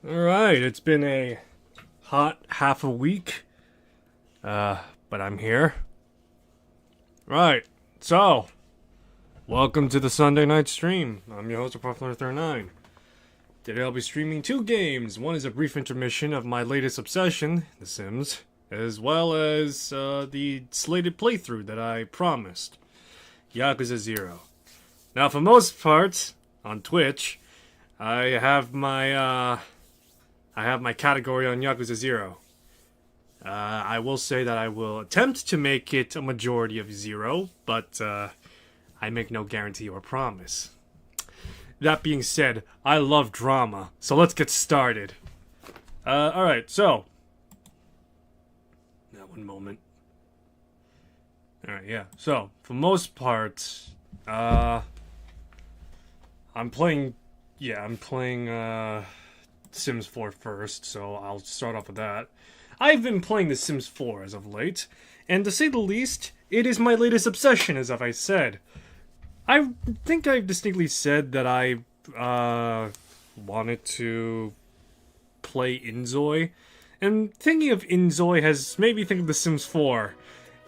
Alright, it's been a hot half a week, but I'm here. Right, so, welcome to the Sunday night stream. I'm your host, Puffler39. Today I'll be streaming two games. One is a brief intermission of my latest obsession, The Sims, as well as the slated playthrough that I promised, Yakuza 0. Now, for most parts, on Twitch, I have my category on Yakuza 0. I will say that I will attempt to make it a majority of 0, but I make no guarantee or promise. That being said, I love drama, so let's get started. Alright, so. Now, one moment. Alright, yeah. So, for most part, I'm playing Sims 4 first, so I'll start off with that. I've been playing The Sims 4 as of late, and to say the least, it is my latest obsession, as I said. I think I've distinctly said that I wanted to play Inzoi, and thinking of Inzoi has made me think of The Sims 4.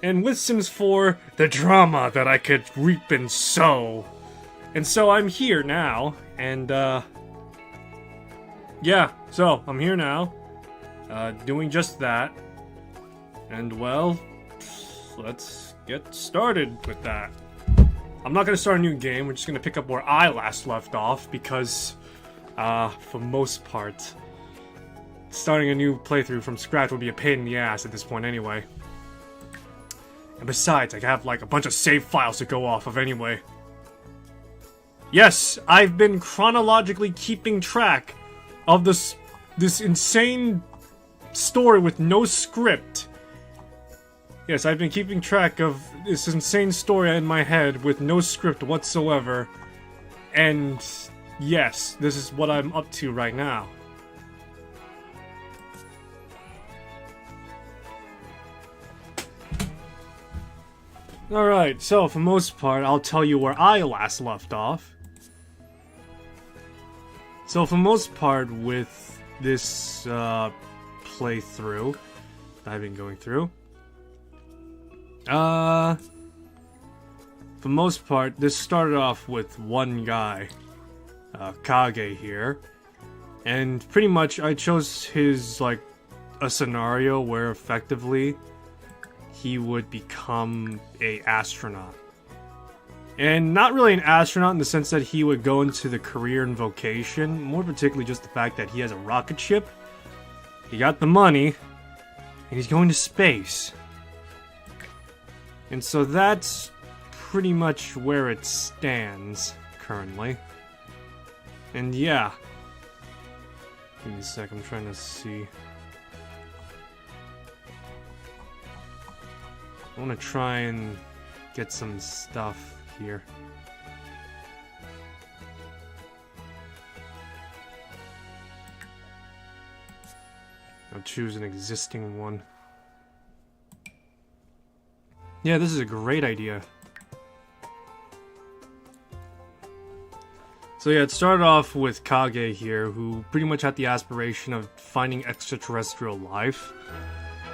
And with Sims 4, the drama that I could reap and sow. And so I'm here now, and yeah, so I'm here now, doing just that. And well, let's get started with that. I'm not going to start a new game, we're just going to pick up where I last left off, because, for most part, starting a new playthrough from scratch would be a pain in the ass at this point anyway. And besides, I have like a bunch of save files to go off of anyway. Yes, I've been chronologically keeping track of this insane story with no script. Yes, I've been keeping track of this insane story in my head with no script whatsoever. And yes, this is what I'm up to right now. Alright, so for most part, I'll tell you where I last left off. So for most part, with this playthrough I've been going through, for most part, this started off with one guy, Kage here, and pretty much I chose his, like, a scenario where effectively he would become a astronaut. And not really an astronaut in the sense that he would go into the career and vocation, more particularly just the fact that he has a rocket ship, he got the money, and he's going to space. And so that's pretty much where it stands currently. And yeah. Give me a sec, I'm trying to see. I want to try and get some stuff here. I'll choose an existing one. Yeah, this is a great idea. So yeah, it started off with Kage here, who pretty much had the aspiration of finding extraterrestrial life.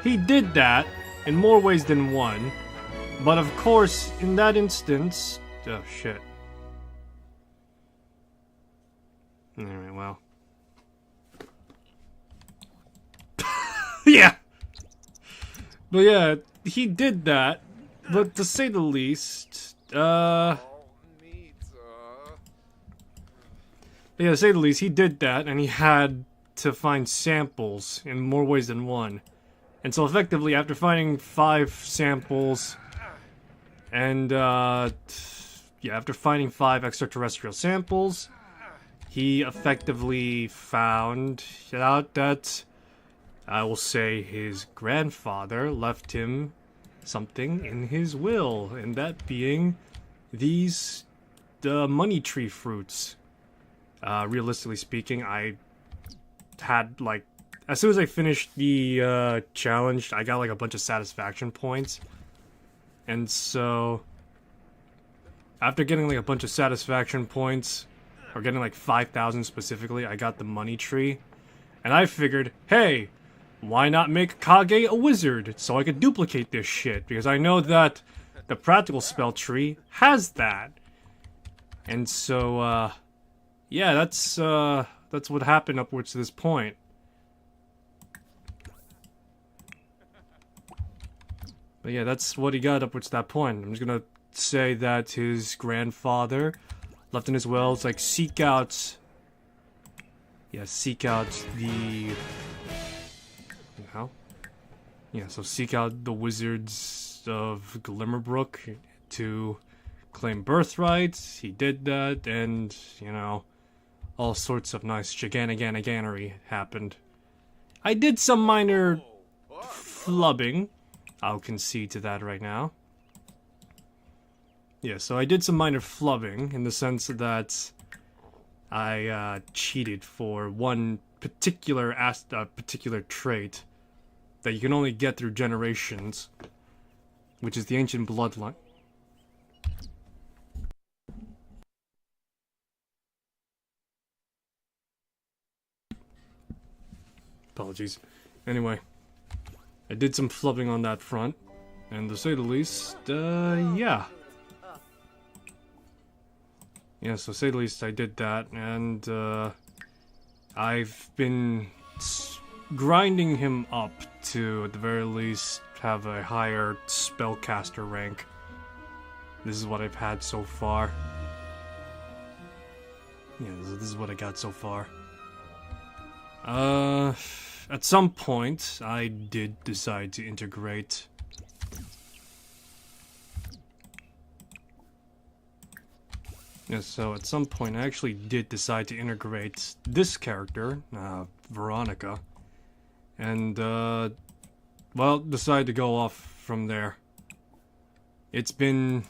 He did that in more ways than one, but of course, in that instance... Oh, shit. Alright, well. Yeah! But yeah, he did that, but to say the least, yeah, to say the least, he did that, and he had to find samples in more ways than one. And so effectively, after finding 5 samples, and, yeah, after finding 5 extraterrestrial samples, he effectively found out that, I will say, his grandfather left him something in his will, and that being these, money tree fruits. Realistically speaking, I had, like, as soon as I finished the challenge, I got like a bunch of satisfaction points. And so, after getting like a bunch of satisfaction points, or getting like 5,000 specifically, I got the money tree. And I figured, hey, why not make Kage a wizard so I could duplicate this shit? Because I know that the practical spell tree has that. And so, yeah, that's what happened upwards to this point. But yeah, that's what he got upwards to that point. I'm just gonna say that his grandfather left in his will is like seek out the how? Yeah, so seek out the wizards of Glimmerbrook to claim birthrights. He did that, and you know, all sorts of nice giganaganery happened. I did some minor flubbing. I'll concede to that right now. Yeah, so I did some minor flubbing in the sense that I cheated for one particular particular trait that you can only get through generations, which is the ancient bloodline. Apologies. Anyway, I did some flubbing on that front, and to say the least, yeah. Yeah, so to say the least, I did that, and I've been grinding him up to, at the very least, have a higher spellcaster rank. This is what I've had so far. Yeah, this is what I got so far. At some point, I did decide to integrate. Yeah, so at some point, I actually did decide to integrate this character, Veronica, and, well, decided to go off from there. It's been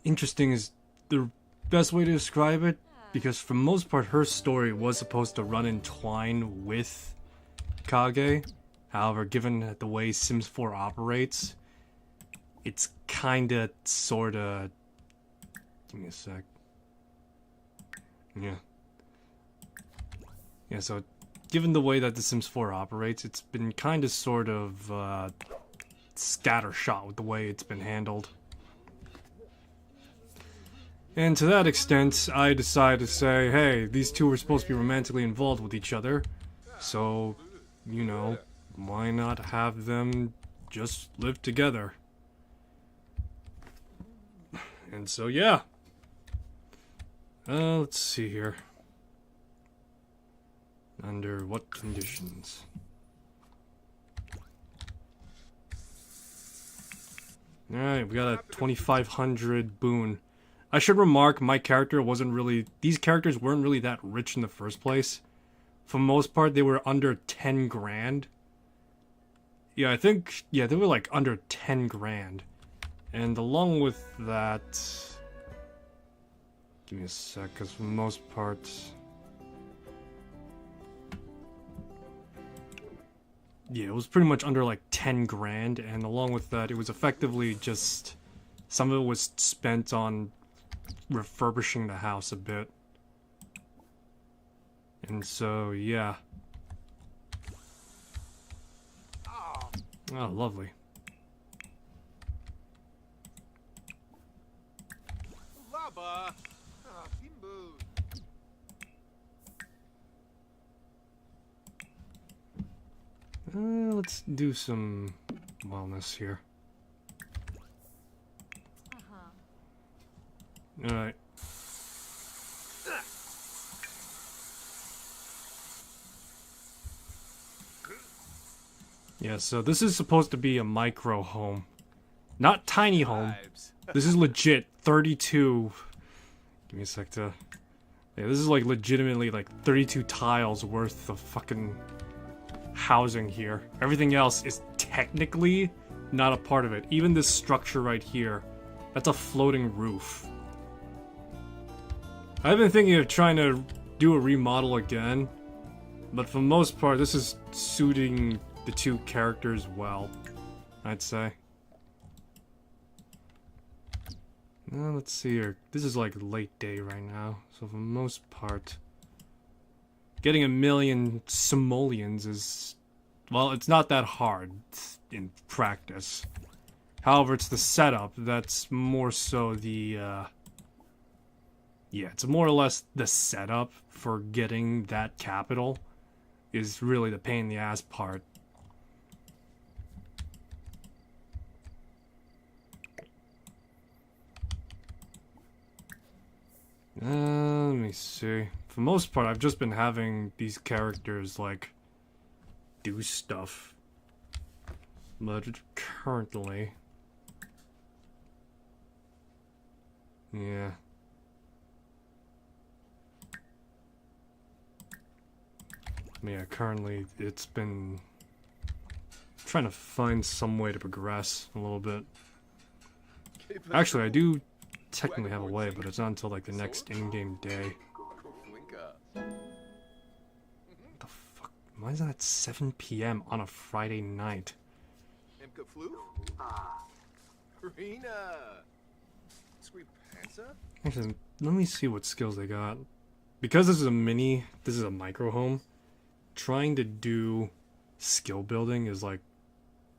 interesting is the best way to describe it, because for the most part her story was supposed to run in twine with Kage. However, given the way Sims 4 operates, it's kinda, sorta... Give me a sec. Yeah. Yeah, so given the way that The Sims 4 operates, it's been kinda sort of, scattershot with the way it's been handled. And to that extent, I decided to say, hey, these two were supposed to be romantically involved with each other, so, you know, why not have them just live together? And so, yeah. Let's see here. Under what conditions? Alright, we got a 2,500 boon. I should remark, my character wasn't really... These characters weren't really that rich in the first place. For the most part, they were under 10 grand. Yeah, I think... Yeah, they were like under 10 grand. And along with that... Give me a sec, because for the most part... Yeah, it was pretty much under like 10 grand, and along with that, it was effectively just... Some of it was spent on refurbishing the house a bit. And so, yeah. Oh, lovely. Let's do some wellness here. Alright. Yeah, so this is supposed to be a micro home. Not tiny home. This is legit 32... Give me a sec to... Yeah, this is like legitimately like 32 tiles worth of fucking housing here. Everything else is technically not a part of it. Even this structure right here, that's a floating roof. I've been thinking of trying to do a remodel again, but for the most part, this is suiting the two characters well, I'd say. Now, let's see here. This is like late day right now, so for the most part... getting 1,000,000 simoleons is, well, it's not that hard in practice. However, it's the setup that's more so the, yeah, it's more or less the setup for getting that capital is really the pain in the ass part. Let me see. For the most part, I've just been having these characters, like, do stuff. But currently... yeah. Yeah, currently it's been... trying to find some way to progress a little bit. Actually, I do technically have a way, but it's not until like the next in-game day. What the fuck? Why is that at 7 p.m. on a Friday night? Actually, let me see what skills they got. Because this is a micro home, trying to do skill building is like,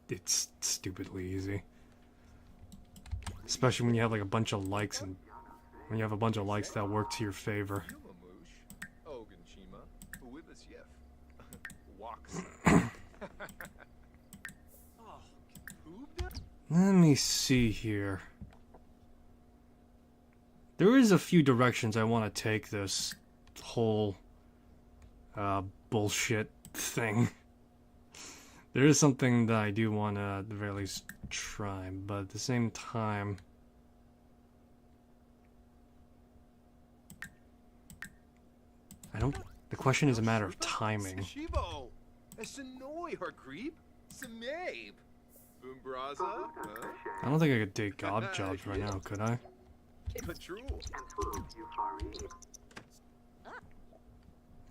it's stupidly easy. Especially when you have like a bunch of likes and when you have a bunch of likes that work to your favor. Let me see here. There is a few directions I want to take this whole bullshit thing. There is something that I do want to at the very least try, but at the same time, the question is a matter of timing. I don't think I could take gob jobs right now, could I?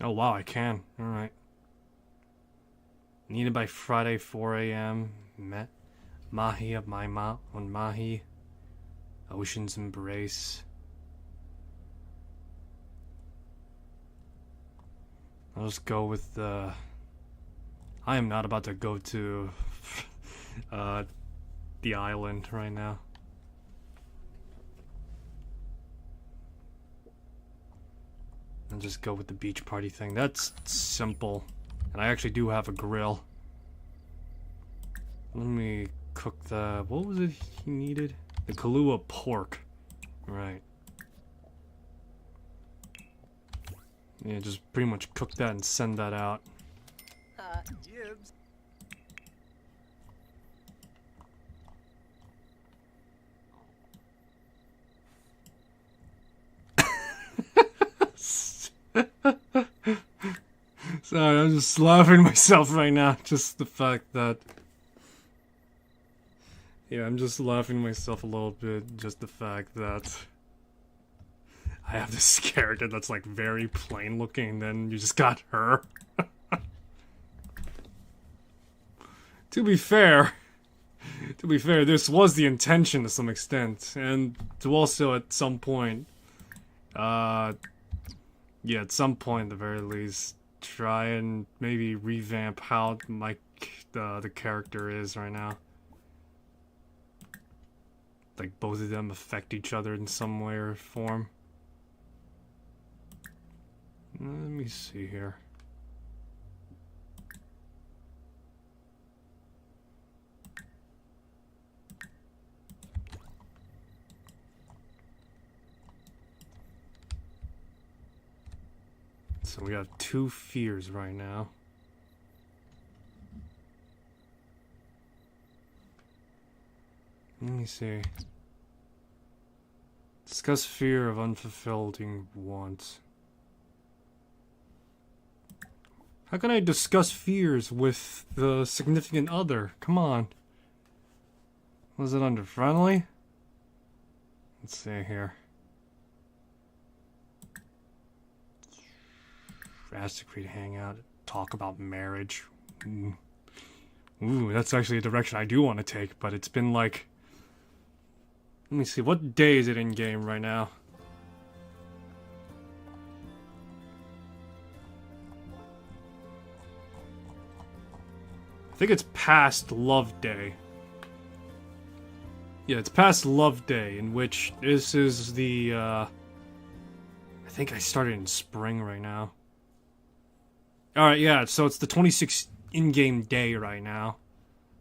Oh wow, I can. Alright. Needed by Friday, 4 a.m. Met Mahi of Maima on Mahi. Ocean's Embrace. I'll just go with the... I am not about to go to the island right now. I'll just go with the beach party thing. That's simple. And I actually do have a grill. Let me cook the... what was it he needed? The Kahlua pork. Right. Yeah, just pretty much cook that and send that out. Gibbs. Sorry, I'm just laughing at myself right now. Just the fact that... yeah, I'm just laughing at myself a little bit. Just the fact that... I have this character that's like very plain looking, and then you just got her. To be fair, this was the intention to some extent, and to also at some point, yeah, at some point at the very least, try and maybe revamp how the character is right now. Like both of them affect each other in some way or form. Let me see here. So we have 2 fears right now. Let me see. Discuss fear of unfulfilling wants. How can I discuss fears with the significant other? Come on. Was it under friendly? Let's see here. Ask to create a hangout, talk about marriage. Ooh, that's actually a direction I do want to take, but it's been like... let me see, what day is it in game right now? think it's past Love Day. Yeah, it's past Love Day, in which this is the, I think I started in spring right now. Alright, yeah, so it's the 26th in-game day right now.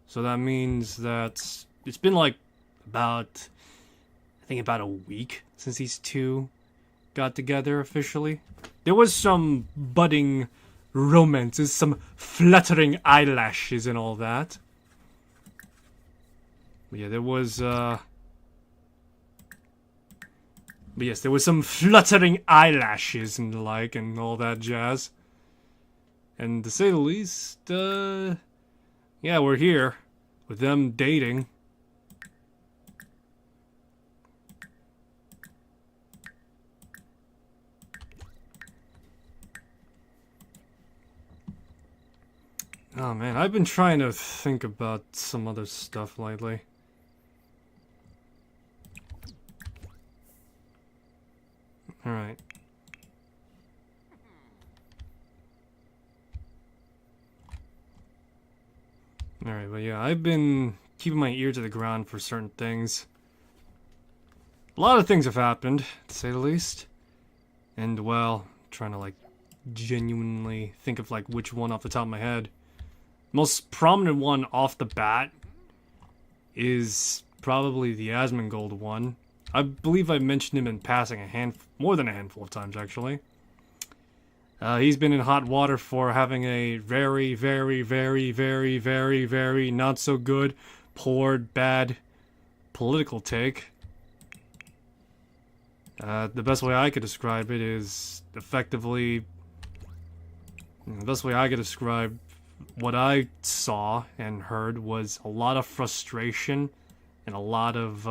So that means that it's been like about, I think about a week since these two got together officially. There was some budding romances, some fluttering eyelashes and all that. But yeah, there was, but yes, there was some fluttering eyelashes and the like and all that jazz. And to say the least, yeah, we're here with them dating. Oh man, I've been trying to think about some other stuff lately. Alright. Alright, but yeah, I've been keeping my ear to the ground for certain things. A lot of things have happened, to say the least. And, well, trying to, like, genuinely think of, like, which one off the top of my head. Most prominent one off the bat is probably the Asmongold one. I believe I mentioned him in passing more than a handful of times, actually. He's been in hot water for having a very, very, very, very, very, very not so good, poor, bad political take. The best way I could describe it is effectively... The best way I could describe what I saw and heard was a lot of frustration and a lot of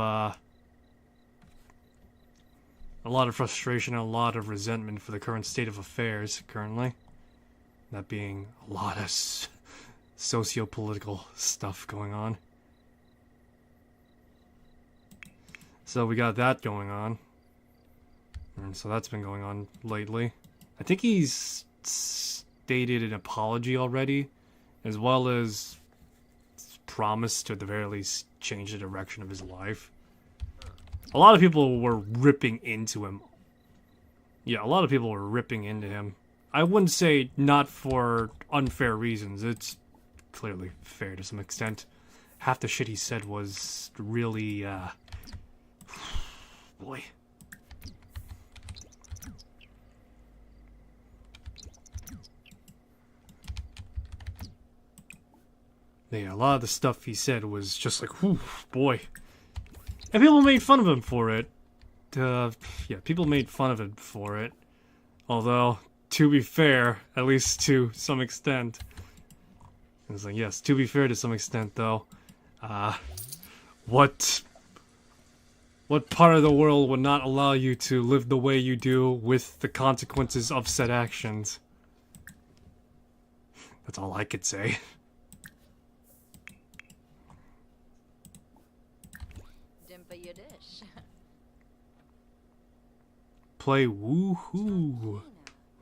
frustration and a lot of resentment for the current state of affairs currently. That being a lot of socio-political stuff going on. So we got that going on. And so that's been going on lately. I think he's stated an apology already, as well as promised to at the very least change the direction of his life. A lot of people were ripping into him. Yeah, a lot of people were ripping into him. I wouldn't say not for unfair reasons. It's clearly fair to some extent. Half the shit he said was really, boy. Yeah, a lot of the stuff he said was just like, whew, boy. And people made fun of him for it. Yeah, people made fun of him for it. Although, to be fair, at least to some extent. It's like, yes, to be fair to some extent, though. What part of the world would not allow you to live the way you do with the consequences of said actions? That's all I could say. Play woohoo.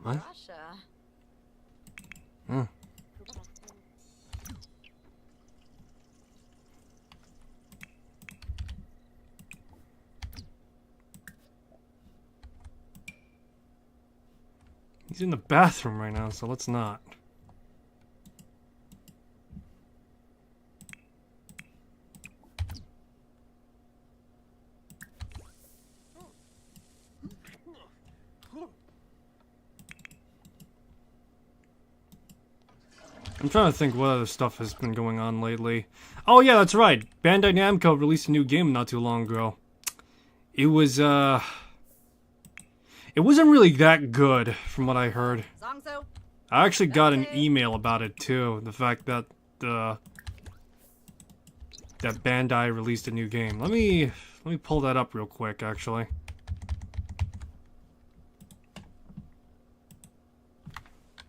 What? Huh. He's in the bathroom right now, so let's not. I'm trying to think what other stuff has been going on lately. Oh yeah, that's right. Bandai Namco released a new game not too long ago. It was, it wasn't really that good, from what I heard. I actually got an email about it too. The fact that, that Bandai released a new game. Let me pull that up real quick, actually.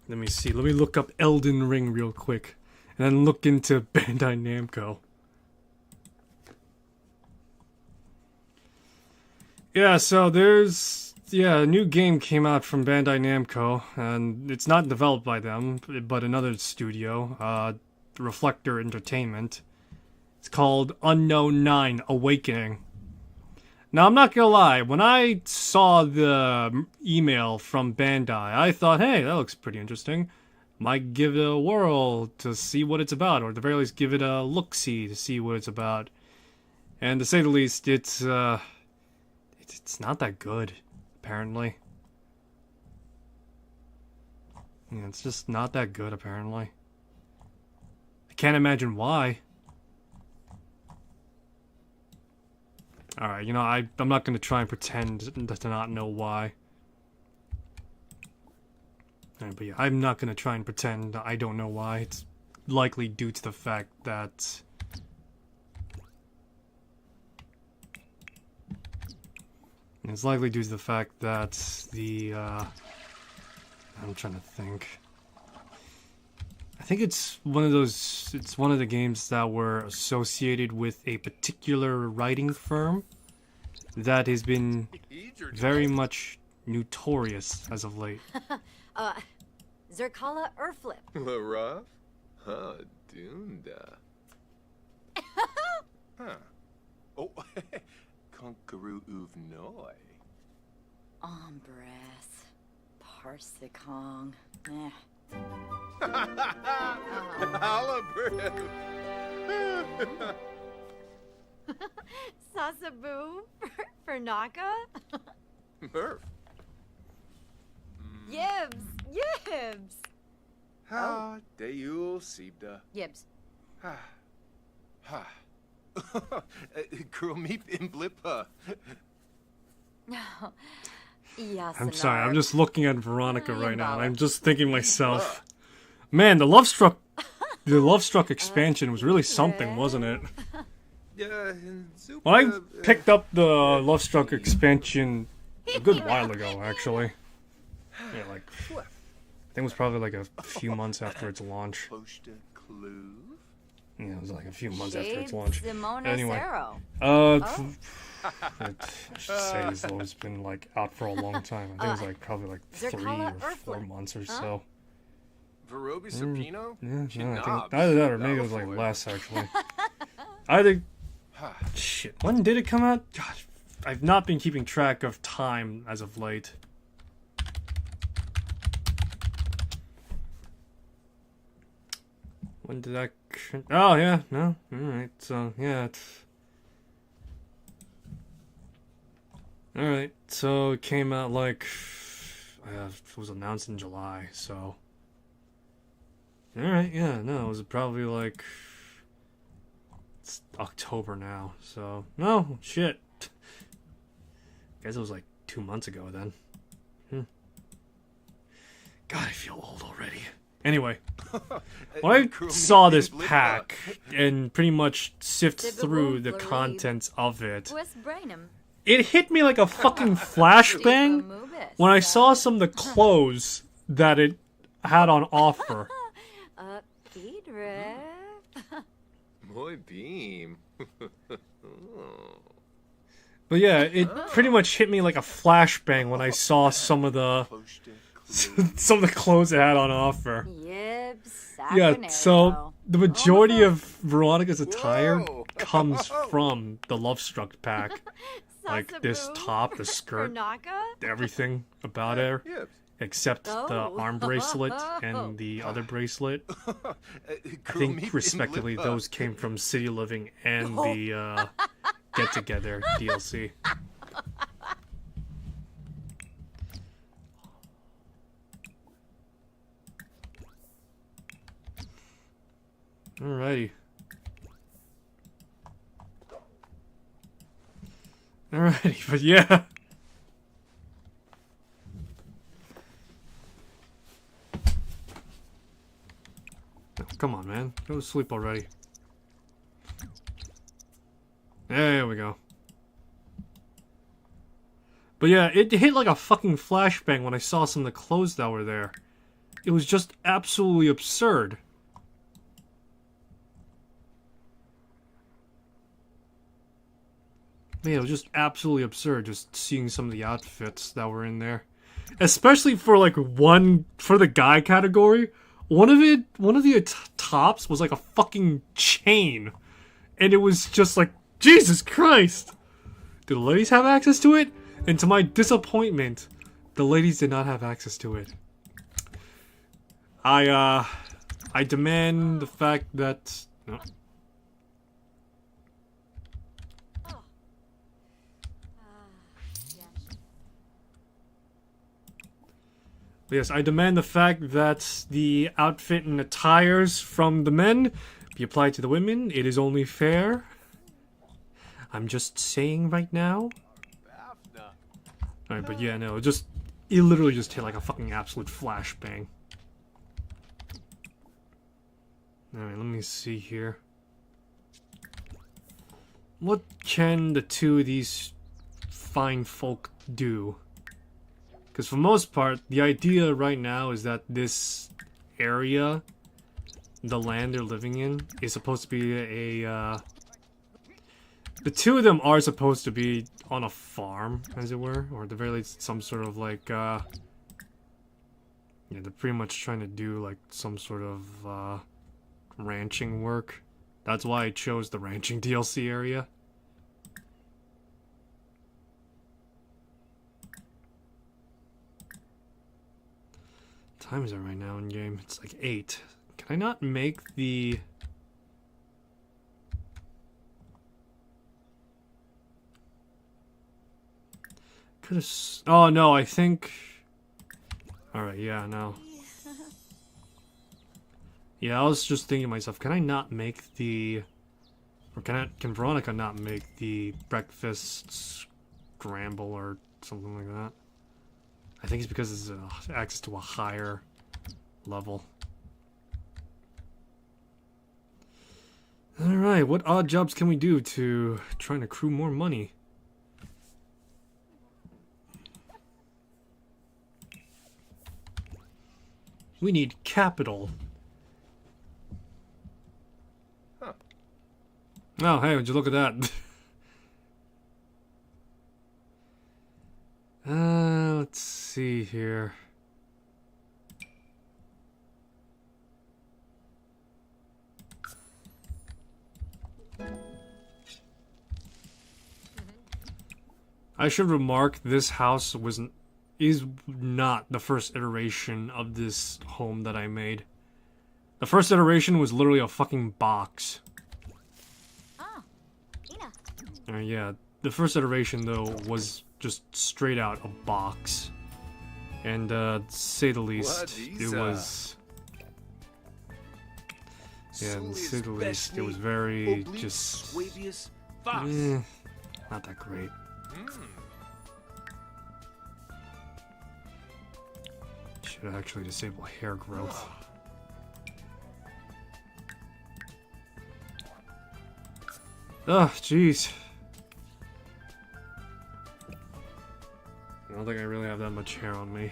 Let me see. Let me look up Elden Ring real quick. And then look into Bandai Namco. Yeah, so there's... Yeah, a new game came out from Bandai Namco. And it's not developed by them, but another studio. Reflector Entertainment. It's called Unknown 9 Awakening. Now, I'm not gonna lie, when I saw the email from Bandai, I thought, hey, that looks pretty interesting. Might give it a whirl to see what it's about, or at the very least give it a look-see to see what it's about. And to say the least, it's not that good, apparently. Yeah, it's just not that good, apparently. I can't imagine why. Alright, you know, I'm not gonna try and pretend to not know why. Right, but yeah, I'm not gonna try and pretend I don't know why. It's likely due to the fact that... It's likely due to the fact that the, I'm trying to think. I think it's one of the games that were associated with a particular writing firm that has been very much notorious as of late. Zerkala Urflip. Laraf? Huh, Dunda. Huh. Oh, Conqueror Uvnoi. Ombres. Parsikong. Eh. Halibut. Sasabu for Naka? Murph. Yibs! Yibs! Ha, Deul Sibda. Yibs. Ha. Ha. Kromip Imblipa. I'm sorry, I'm just looking at Veronica right now, and I'm just thinking myself, man, the Lovestruck expansion was really something, wasn't it? Yeah, Well, I picked up the Lovestruck expansion a good while ago, actually. Yeah, like, I think it was probably like a few months after its launch. Yeah, it was like a few months after its launch. Anyway, I should say this though, it's been like out for a long time. I think it was like probably like 3 or 4 months or so. Verobi Serpino? Yeah, no, I think either that or maybe it was like less actually. Either. Shit, when did it come out? God, I've not been keeping track of time as of late. When did that... Oh, yeah, no, alright, so, yeah, it's... Alright, so it came out like... it was announced in July, so... Alright, yeah, no, it was probably like... It's October now, so... No, shit. Guess it was like 2 months ago then. God, I feel old already. Anyway, when I saw this pack and pretty much sift through the contents of it, it hit me like a fucking flashbang when I saw some of the clothes that it had on offer. Boy beam. But yeah, it pretty much hit me like a flashbang when I saw some of the clothes it had on offer. Yeah, so the majority of Veronica's attire comes from the Lovestruck pack. Like this top, the skirt, everything about her, except the arm bracelet and the other bracelet. I think respectively those came from City Living and the Get Together DLC. Alrighty. Alrighty, but yeah. Oh, come on, man. Go to sleep already. There we go. But yeah, it hit like a fucking flashbang when I saw some of the clothes that were there. It was just absolutely absurd. Yeah, it was just absolutely absurd just seeing some of the outfits that were in there. Especially for like for the guy category, one of the tops was like a fucking chain. And it was just like, Jesus Christ! Do the ladies have access to it? And to my disappointment, the ladies did not have access to it. I demand the fact that... No. Yes, I demand the fact that the outfit and attires from the men be applied to the women. It is only fair. I'm just saying right now. Alright, but yeah, no, it literally just hit like a fucking absolute flashbang. Alright, let me see here. What can the two of these fine folk do? Because for the most part, the idea right now is that this area, the land they're living in, is supposed to be a, the two of them are supposed to be on a farm, as it were, or at the very least some sort of like, yeah, they're pretty much trying to do like some sort of, ranching work. That's why I chose the ranching DLC area. What time is it right now in game? It's like 8. Can I not make the... Could've... Oh no, I think... Alright, yeah, no. Yeah, I was just thinking to myself, can I not make the... Or can Veronica not make the breakfast scramble or something like that? I think it's because it's access to a higher level. Alright, what odd jobs can we do to try and accrue more money? We need capital. Huh. Oh, hey, would you look at that? Let's see here. I should remark this house is not the first iteration of this home that I made. The first iteration was literally a fucking box. Ah, Ina. Yeah, the first iteration though was just straight out a box. And to say the least, it was... Yeah, to say the least, it was very just... not that great. Should actually disable hair growth. Ugh, jeez. I don't think I really have that much hair on me.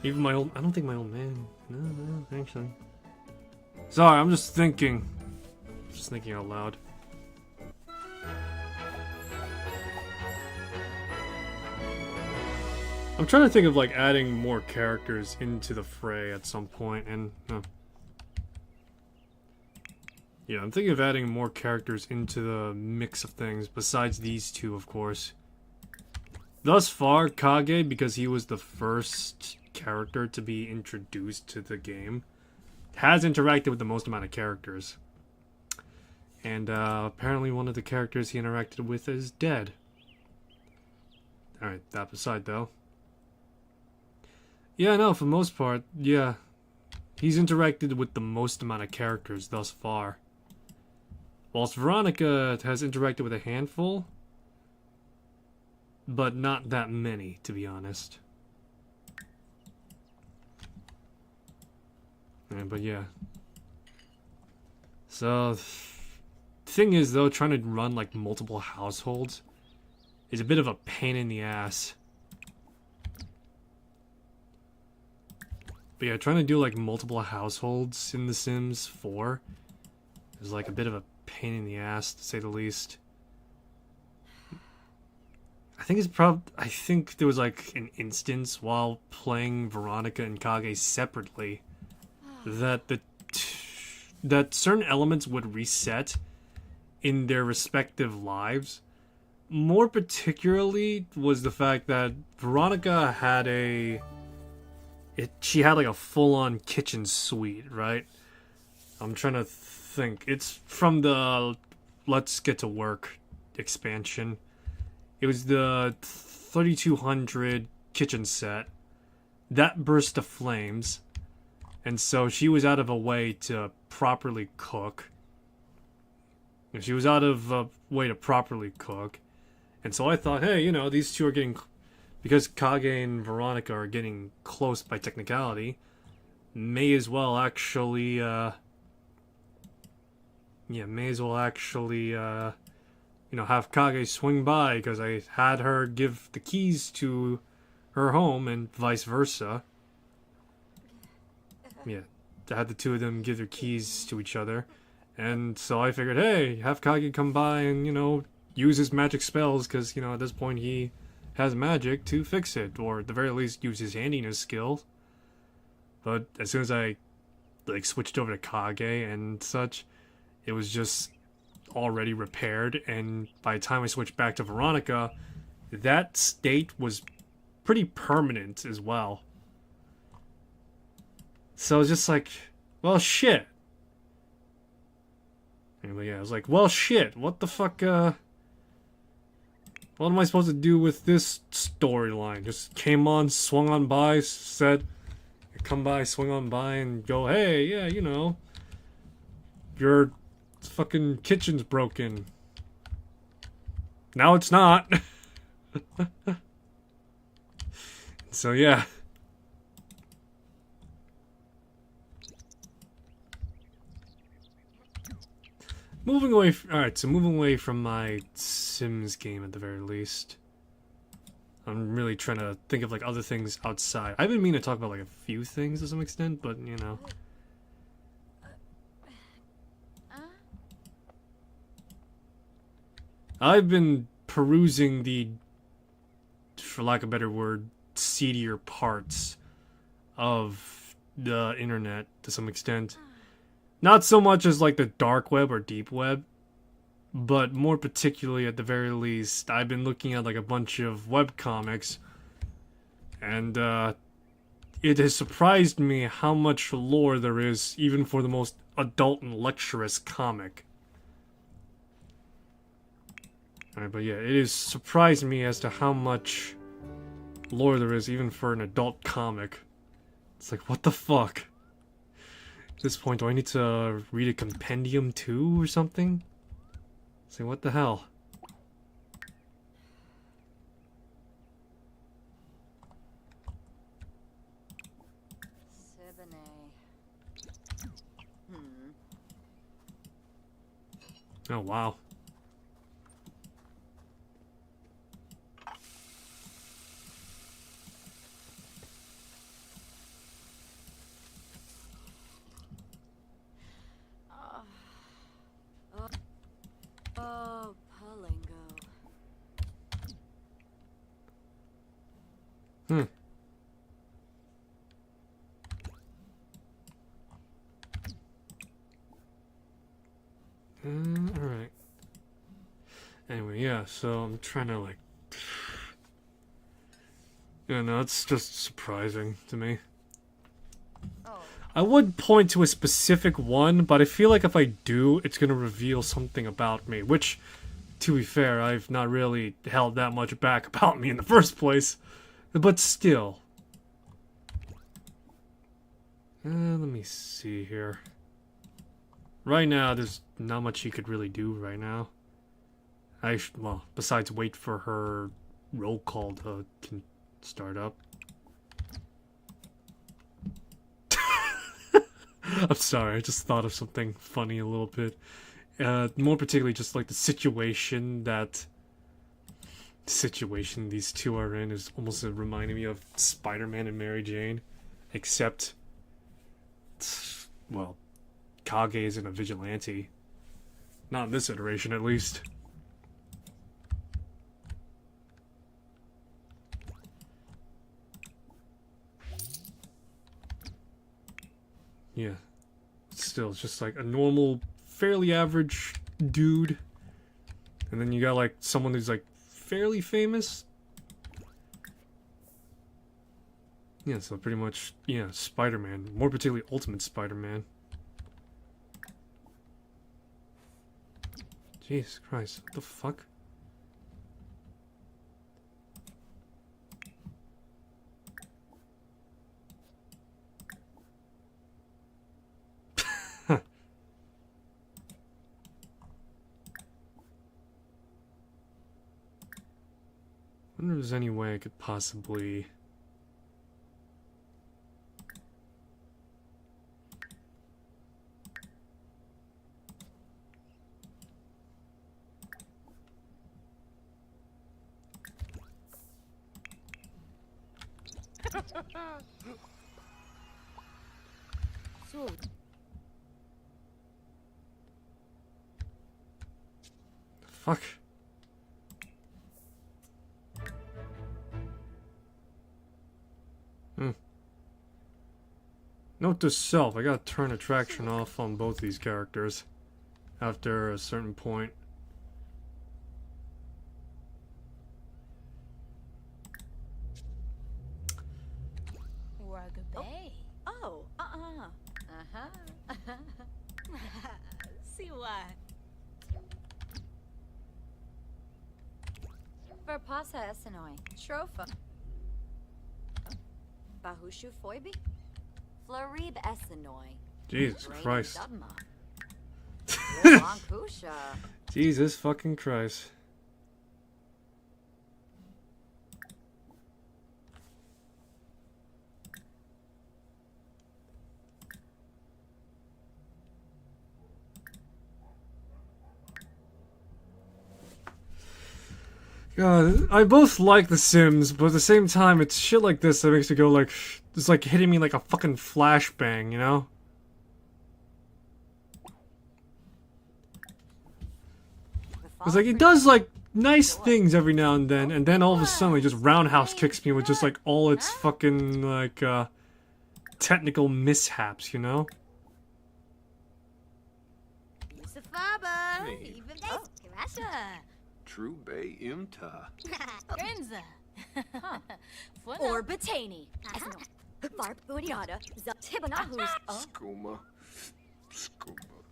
Even my old... I don't think my old man... No, actually. Sorry, I'm just thinking. Just thinking out loud. I'm trying to think of, like, adding more characters into the fray at some point, and... Yeah, I'm thinking of adding more characters into the mix of things, besides these two, of course. Thus far, Kage, because he was the first character to be introduced to the game, has interacted with the most amount of characters. And apparently one of the characters he interacted with is dead. Alright, that aside though. Yeah, no, for the most part, yeah. He's interacted with the most amount of characters thus far. Whilst Veronica has interacted with a handful, but not that many, to be honest. But yeah. So, thing is though, trying to run like multiple households is a bit of a pain in the ass. But yeah, trying to do like multiple households in The Sims 4 is like a bit of a pain in the ass, to say the least. I think there was like an instance while playing Veronica and Kage separately that that certain elements would reset in their respective lives. More particularly was the fact that Veronica had she had like a full-on kitchen suite, right? I'm trying to think. It's from the Let's Get to Work expansion. It was the 3200 kitchen set that burst to flames, and so she was out of a way to properly cook. She was out of a way to properly cook, and so I thought, hey, you know, these two are getting, because Kage and Veronica are getting close by technicality, may as well actually, you know, have Kage swing by, because I had her give the keys to her home and vice versa. Yeah, I had the two of them give their keys to each other. And so I figured, hey, have Kage come by and, you know, use his magic spells, because, you know, at this point he has magic to fix it, or at the very least use his handiness skills. But as soon as I, like, switched over to Kage and such, it was just already repaired, and by the time I switched back to Veronica, that state was pretty permanent as well. So it's just like, well, shit. Anyway, yeah, I was like, well, shit, what the fuck, what am I supposed to do with this storyline? Just came on, swung on by, said, come by, swing on by, and go, hey, yeah, you know, your fucking kitchen's broken. Now it's not. So, yeah. Moving away from my Sims game at the very least. I'm really trying to think of like other things outside. I've been meaning to talk about like a few things to some extent, but you know. I've been perusing the, for lack of a better word, seedier parts of the internet to some extent. Not so much as like the dark web or deep web, but more particularly at the very least, I've been looking at like a bunch of webcomics, and it has surprised me how much lore there is even for the most adult and lecturous comic. Alright, but yeah, it has surprised me as to how much lore there is even for an adult comic. It's like, what the fuck? At this point, do I need to read a compendium too or something? Say, what the hell? Oh, wow. Oh, Palingo. Alright. Anyway, yeah, so I'm trying to like... Yeah, no, it's just surprising to me. Oh. I would point to a specific one, but I feel like if I do, it's gonna reveal something about me, which, to be fair, I've not really held that much back about me in the first place. But still. Let me see here. Right now, there's not much you could really do right now. Well, besides wait for her roll call to start up. I'm sorry, I just thought of something funny a little bit. More particularly just like the situation these two are in is almost reminding me of Spider-Man and Mary Jane. Except, well, Kage isn't a vigilante. Not in this iteration, at least. yeah. Still, it's just like a normal, fairly average dude. And then you got like someone who's like fairly famous. Yeah, so pretty much, yeah, Spider-Man. More particularly Ultimate Spider-Man. Jesus Christ, what the fuck? I wonder if there's any way I could possibly... Fuck. Note to self, I gotta turn attraction off on both these characters after a certain point. Oh, See what? Verpasa Esenoi. Shrofa. Bahushu Foibi? Florib Esenoi. Jesus Christ. Lankusha. Jesus fucking Christ. God, I both like The Sims, but at the same time, it's shit like this that makes me go like, it's like hitting me like a fucking flashbang, you know? It's like, it does like nice things every now and then all of a sudden it just roundhouse kicks me with just like all its fucking like, technical mishaps, you know? Hey. True Bay Imta. Orbitaney. Barb Uriada. Zatibanahus. Skooma. Skooma.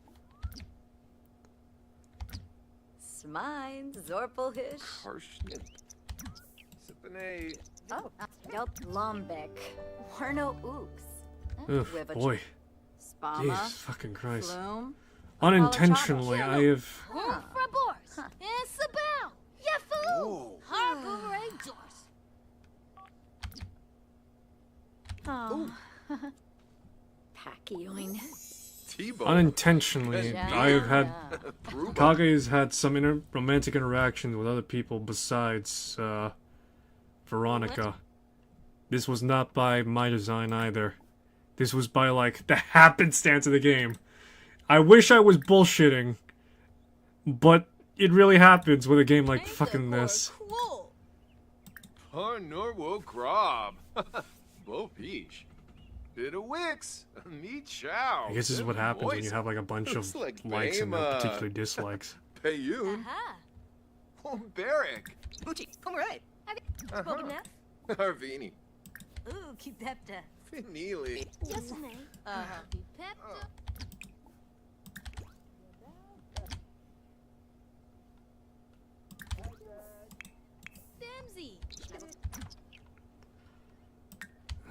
Smine. Zorpelhish. Harshnip. Sipane. Oh. Yelp Lombek. Warno Ooks. Ugh, boy. Spama. Jesus fucking Christ. Flume. Unintentionally, I have... Frabors. Isabel. Yafu. Oh. Harbor Doors. Oh. Pacioin. T-Bone. Unintentionally, I have had... Pruba. Kage's had some romantic interactions with other people besides, Veronica. This was not by my design either. This was by, like, the happenstance of the game. I wish I was bullshitting, but it really happens with a game like fucking this. Cool. Norwo Grob. Bo Peach. Bit of Wix. Me chow. I guess this is what happens when you have like a bunch Looks of like likes and no Bama. particular dislikes. Payun. Aha. Barrack. Pucci. Come right. Spoken now? Harvini. Ooh, keep that. Finili. Yes, ma'am. Be Pepta. Damsy.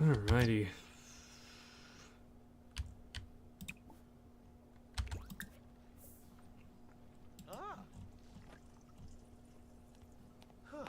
Alrighty. Oh. Oh.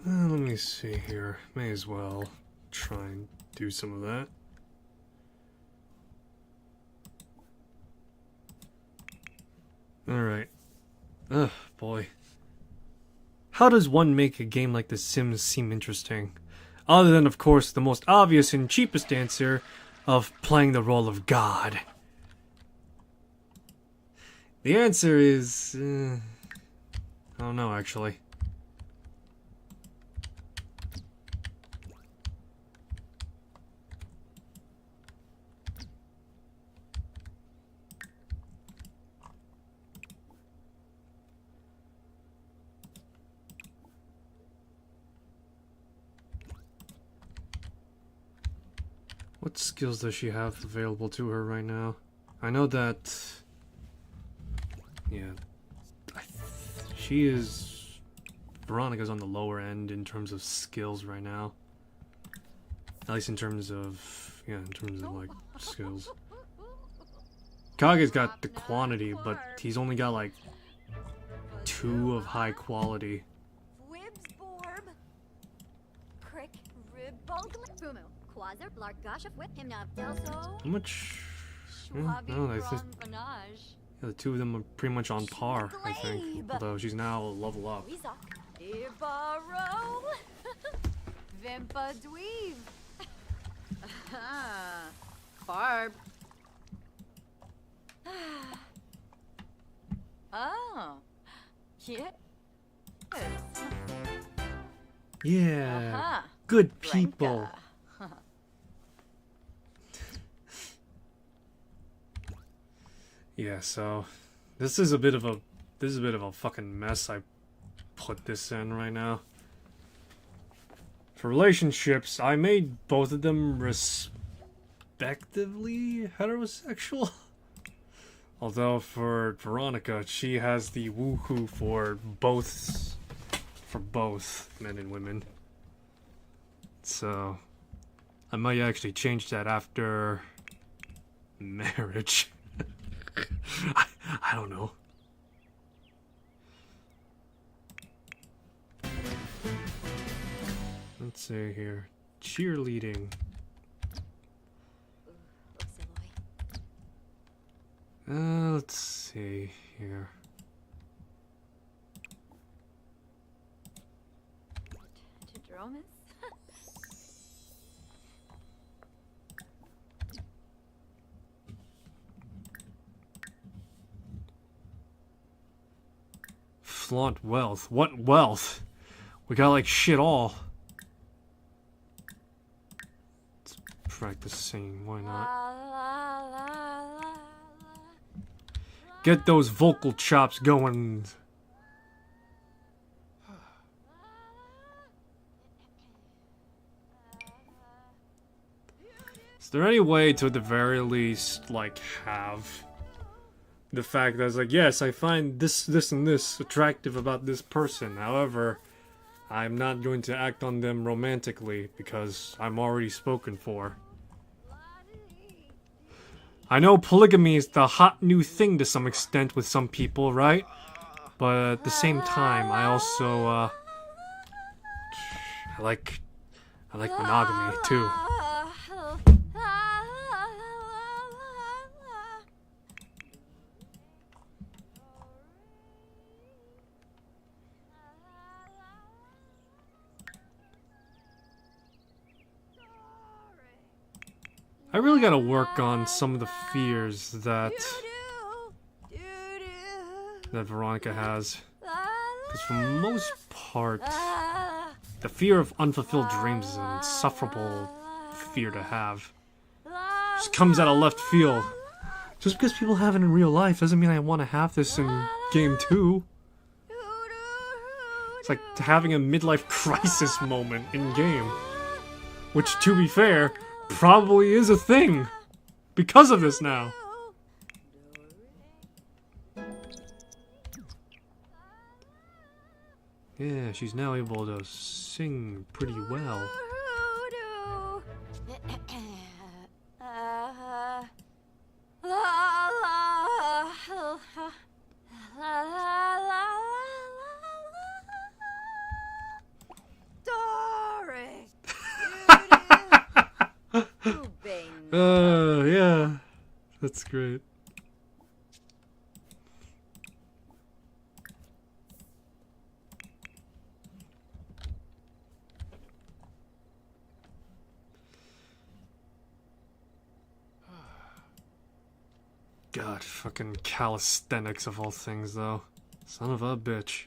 Let me see here. May as well try and do some of that. Alright. Ugh, boy. How does one make a game like The Sims seem interesting? Other than, of course, the most obvious and cheapest answer of playing the role of God. The answer is... I don't know, actually. What skills does she have available to her right now? I know that... Yeah. She is... Veronica's on the lower end in terms of skills right now. At least in terms of... Yeah, in terms of, like, skills. Kage's got the quantity, but he's only got, like, 2 of high quality. How much? Yeah, no, I think the 2 of them are pretty much on par, I think. Although she's now a level up. Barb. Oh. Yes. Yeah. Good people. Yeah, so this is a bit of a fucking mess I put this in right now. For relationships, I made both of them respectively heterosexual. Although for Veronica, she has the woohoo for both men and women. So I might actually change that after marriage. I don't know. Let's see here. Cheerleading. Let's see here. Flaunt wealth. What wealth? We got like shit all. Let's practice singing. Why not? Get those vocal chops going. Is there any way to at the very least like have the fact that it's like, yes, I find this and this attractive about this person. However, I'm not going to act on them romantically because I'm already spoken for. I know polygamy is the hot new thing to some extent with some people, right? But at the same time, I also, I like monogamy too. I really gotta work on some of the fears that Veronica has. Because for the most part, the fear of unfulfilled dreams is an insufferable fear to have. Just comes out of left field. Just because people have it in real life doesn't mean I want to have this in game 2. It's like having a midlife crisis moment in game. Which, to be fair, probably is a thing because of this now. Yeah, she's now able to sing pretty well. Yeah, that's great. God, fucking calisthenics of all things, though. Son of a bitch.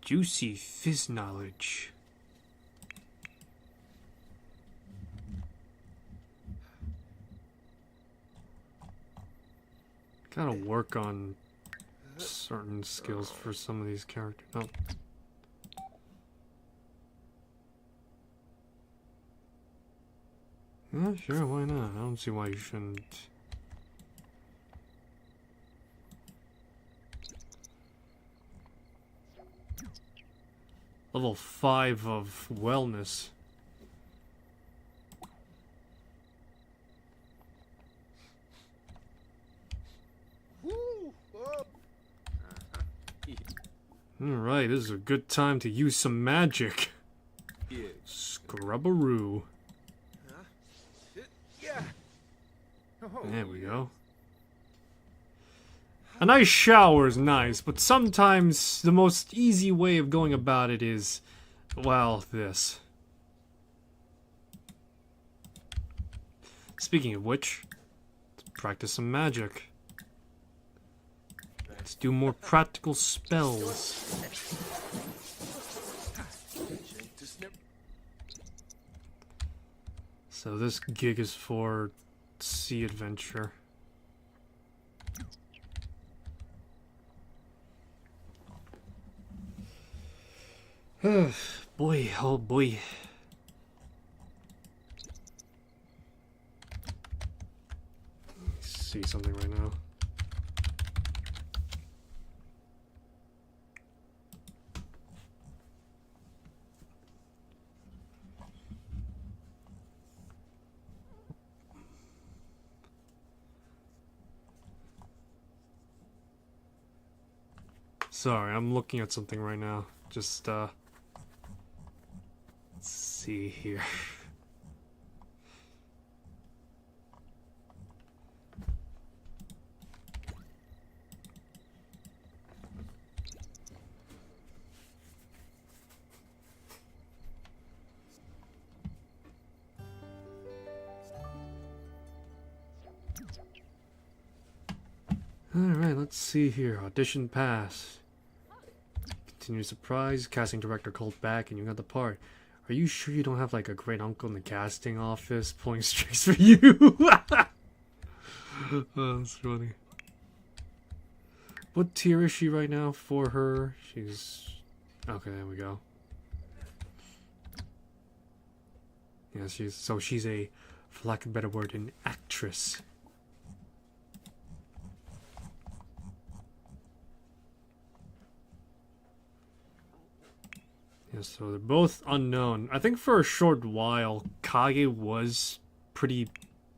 Juicy fizz knowledge. Gotta work on certain skills for some of these characters. Oh. Yeah, sure, why not? I don't see why you shouldn't. Level 5 of wellness. Alright, this is a good time to use some magic. Scrubbaroo. There we go. A nice shower is nice, but sometimes the most easy way of going about it is, well, this. Speaking of which, let's practice some magic. Let's do more practical spells. So this gig is for sea adventure. Boy, oh boy. Let me see something right now. Sorry, I'm looking at something right now. Just, let's see here. Alright, let's see here. Audition pass. Continue surprise. Casting director called back and you got the part. Are you sure you don't have like a great uncle in the casting office pulling strings for you? Oh, that's funny. What tier is she right now for her? She's... Okay, there we go. Yeah, she's a, for lack of a better word, an actress. Yeah, so they're both unknown. I think for a short while, Kage was pretty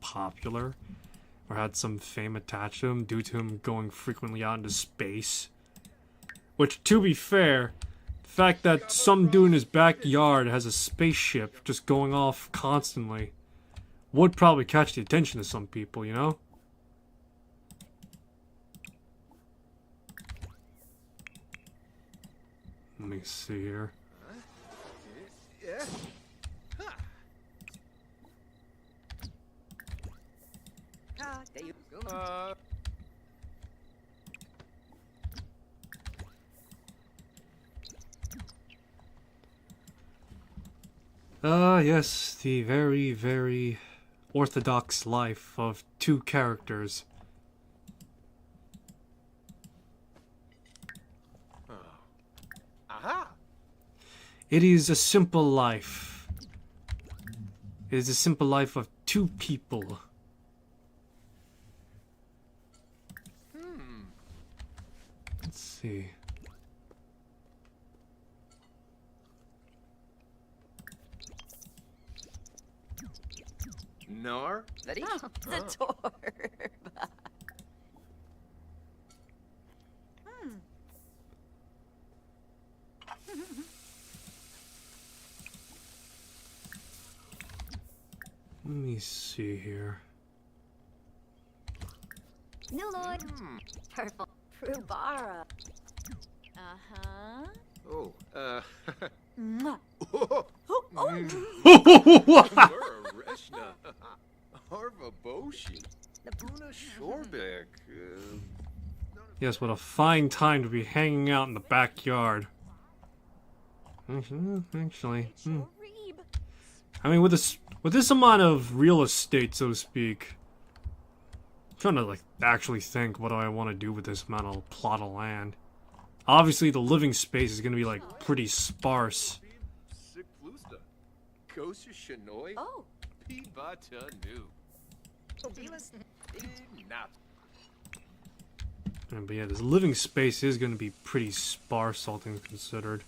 popular, or had some fame attached to him due to him going frequently out into space. Which, to be fair, the fact that some dude in his backyard has a spaceship just going off constantly would probably catch the attention of some people, you know? Let me see here. Yes, the very, very orthodox life of two characters. Aha! It is a simple life. It is a simple life of two people. Let's see. Nar? Oh, the door. Let me see here. New Lord. Purple. Prubara. Uh-huh. Oh, Mwah. oh, Oh, Mura Reshna. Harva Boshi. Una Shorbek. Yes, what a fine time to be hanging out in the backyard. Actually, Reeb. I mean, with this amount of real estate, so to speak, I'm trying to like actually think, what do I want to do with this amount of plot of land? Obviously, the living space is gonna be like pretty sparse. Sick Flusta. Kosha Shanoi. Oh, Pibata Nu. Obilas. Not. But yeah, this living space is gonna be pretty sparse, all things considered.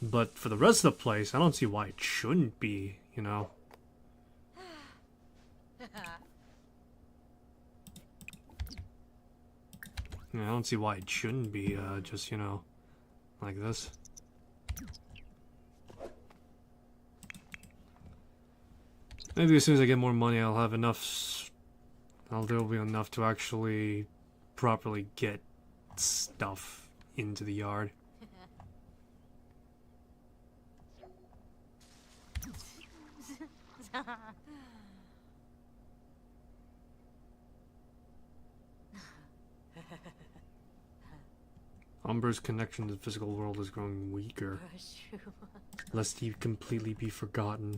But for the rest of the place, I don't see why it shouldn't be, you know. Yeah, I don't see why it shouldn't be, just, you know, like this. Maybe as soon as I get more money, I'll have enough. There'll be enough to actually properly get stuff into the yard. Umber's connection to the physical world is growing weaker, lest he completely be forgotten.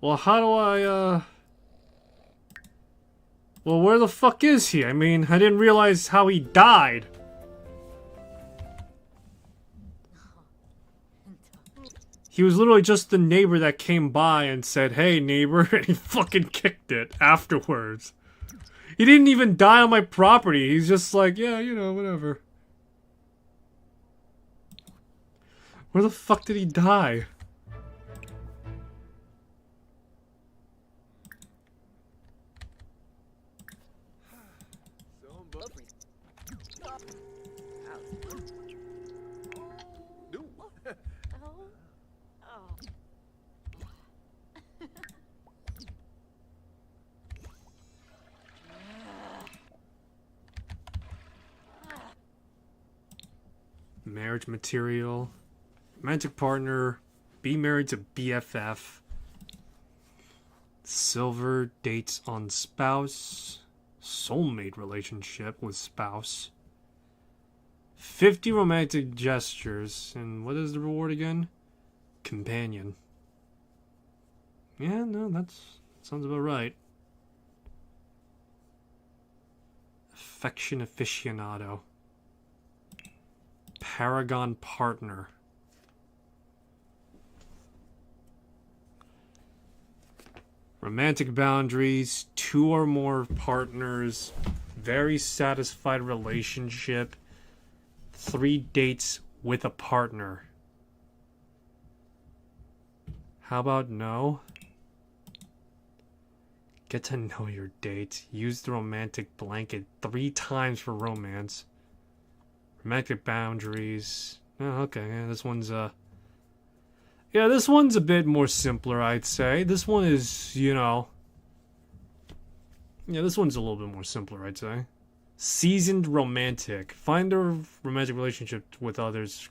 Well, how do I, well, where the fuck is he? I mean, I didn't realize how he died. He was literally just the neighbor that came by and said, "Hey, neighbor," and he fucking kicked it afterwards. He didn't even die on my property. He's just like, yeah, you know, whatever. Where the fuck did he die? No. oh, oh. Marriage material. Romantic partner. Be married to BFF. Silver dates on spouse. Soulmate relationship with spouse. 50 romantic gestures. And what is the reward again? Companion. Yeah, no, that sounds about right. Affection aficionado. Paragon partner. Romantic boundaries, 2 or more partners, very satisfied relationship, 3 dates with a partner. How about no? Get to know your date. Use the romantic blanket 3 times for romance. Romantic boundaries. Oh, okay, yeah, this one's yeah, this one's a bit more simpler, I'd say. This one is, you know, yeah, this one's a little bit more simpler, I'd say. Seasoned romantic. Find a romantic relationship with others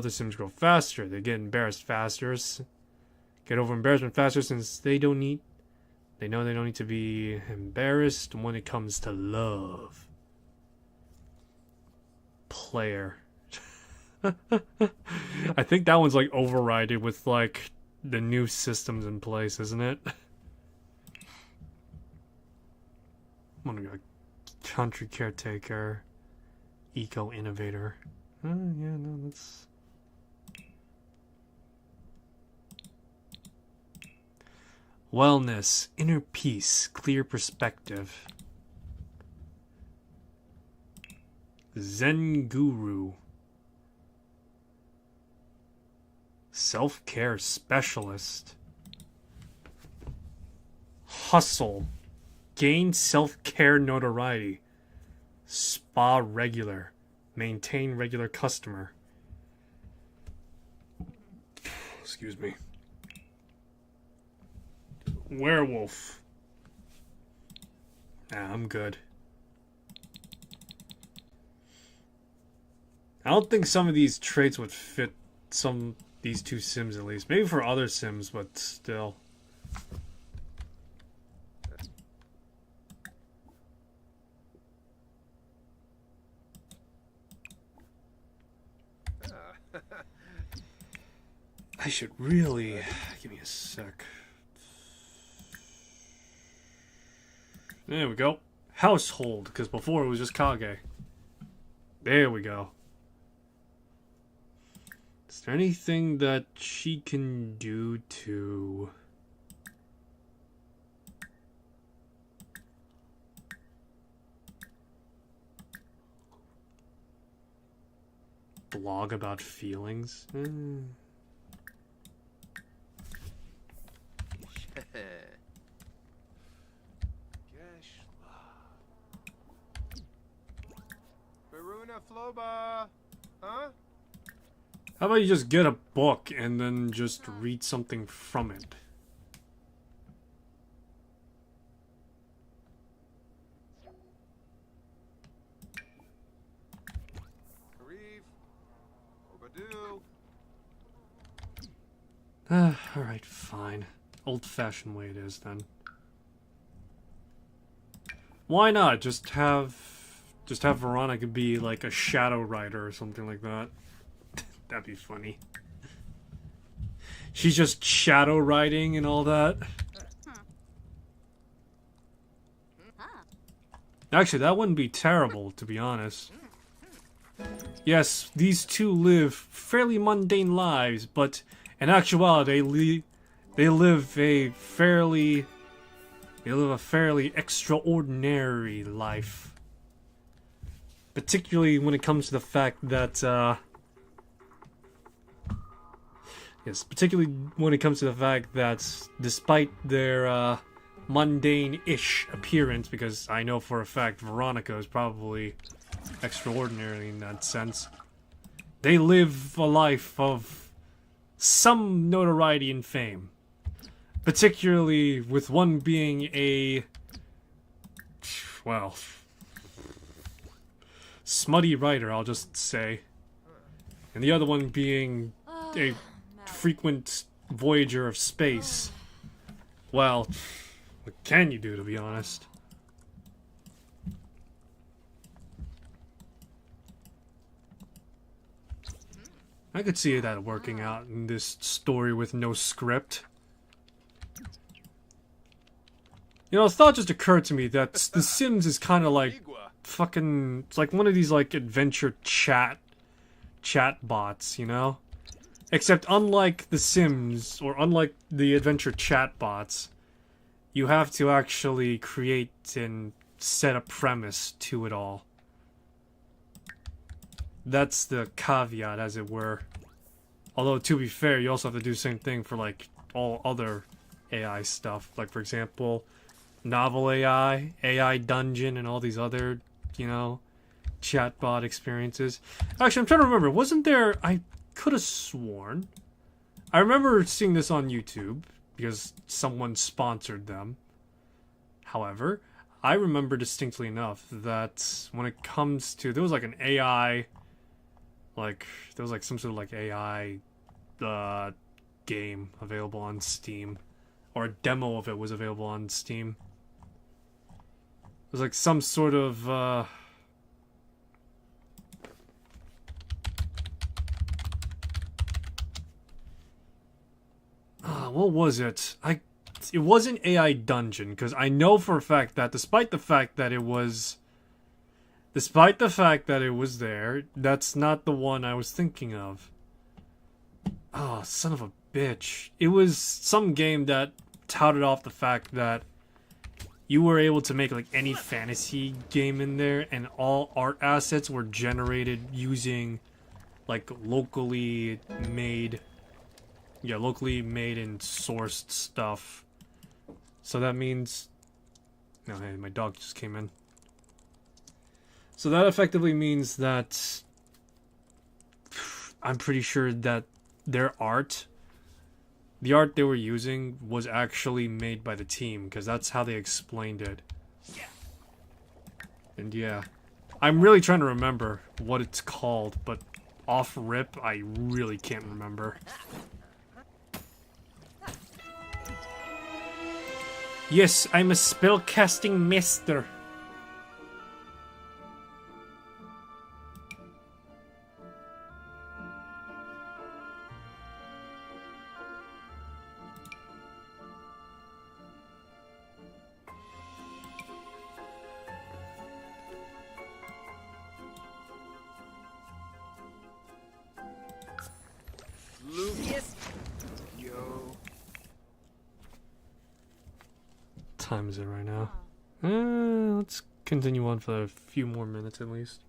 Sims grow faster. They get embarrassed faster. Get over embarrassment faster since they know they don't need to be embarrassed when it comes to love. Player. I think that one's like overridden with like the new systems in place, isn't it? I'm gonna go country caretaker, eco innovator. Yeah, no, that's wellness, inner peace, clear perspective. Zen guru. Self-care specialist. Hustle. Gain self-care notoriety. Spa regular. Maintain regular customer. Excuse me. Werewolf. Nah, I'm good. I don't think some of these traits would fit these two Sims at least. Maybe for other Sims, but still. I should really... Give me a sec. There we go. Household, because before it was just Kage. There we go. Is there anything that she can do to... blog about feelings? Baruna Floba, huh? How about you just get a book and then just read something from it? Arif, Obadu. Alright, fine. Old-fashioned way it is, then. Why not? Just have Veronica be like a shadow writer or something like that. That'd be funny. She's just shadow writing and all that. Actually, that wouldn't be terrible, to be honest. Yes, these two live fairly mundane lives, but in actuality, they live a fairly extraordinary life. Particularly when it comes to the fact that, despite their, mundane-ish appearance, because I know for a fact Veronica is probably extraordinary in that sense, they live a life of some notoriety and fame. Particularly with one being a... well... smutty writer, I'll just say. And the other one being a frequent voyager of space. Well, what can you do, to be honest? I could see that working out in this story with no script. You know, a thought just occurred to me that The Sims is kind of like fucking... it's like one of these, like, adventure chat bots, you know? Except unlike The Sims, or unlike the adventure chat bots, you have to actually create and set a premise to it all. That's the caveat, as it were. Although, to be fair, you also have to do the same thing for, like, all other AI stuff. Like, for example, Novel AI, AI Dungeon, and all these other, you know, chatbot experiences. Actually, I'm trying to remember. Wasn't there... I could have sworn. I remember seeing this on YouTube, because someone sponsored them. However, I remember distinctly enough that when it comes to... there was, like, an AI... like, there was, like, some sort of, like, AI game available on Steam. Or a demo of it was available on Steam. It was, like, some sort of, what was it? It wasn't AI Dungeon, because I know for a fact that despite the fact that it was there, that's not the one I was thinking of. Oh, son of a bitch. It was some game that touted off the fact that you were able to make, like, any fantasy game in there, and all art assets were generated using, like, locally made and sourced stuff. So that means... no, hey, my dog just came in. So that effectively means that I'm pretty sure that their art, the art they were using, was actually made by the team, because that's how they explained it. And yeah, I'm really trying to remember what it's called, but off rip, I really can't remember. Yes, I'm a spellcasting master. Lucas. Yo. Time is it right now? Let's continue on for a few more minutes at least.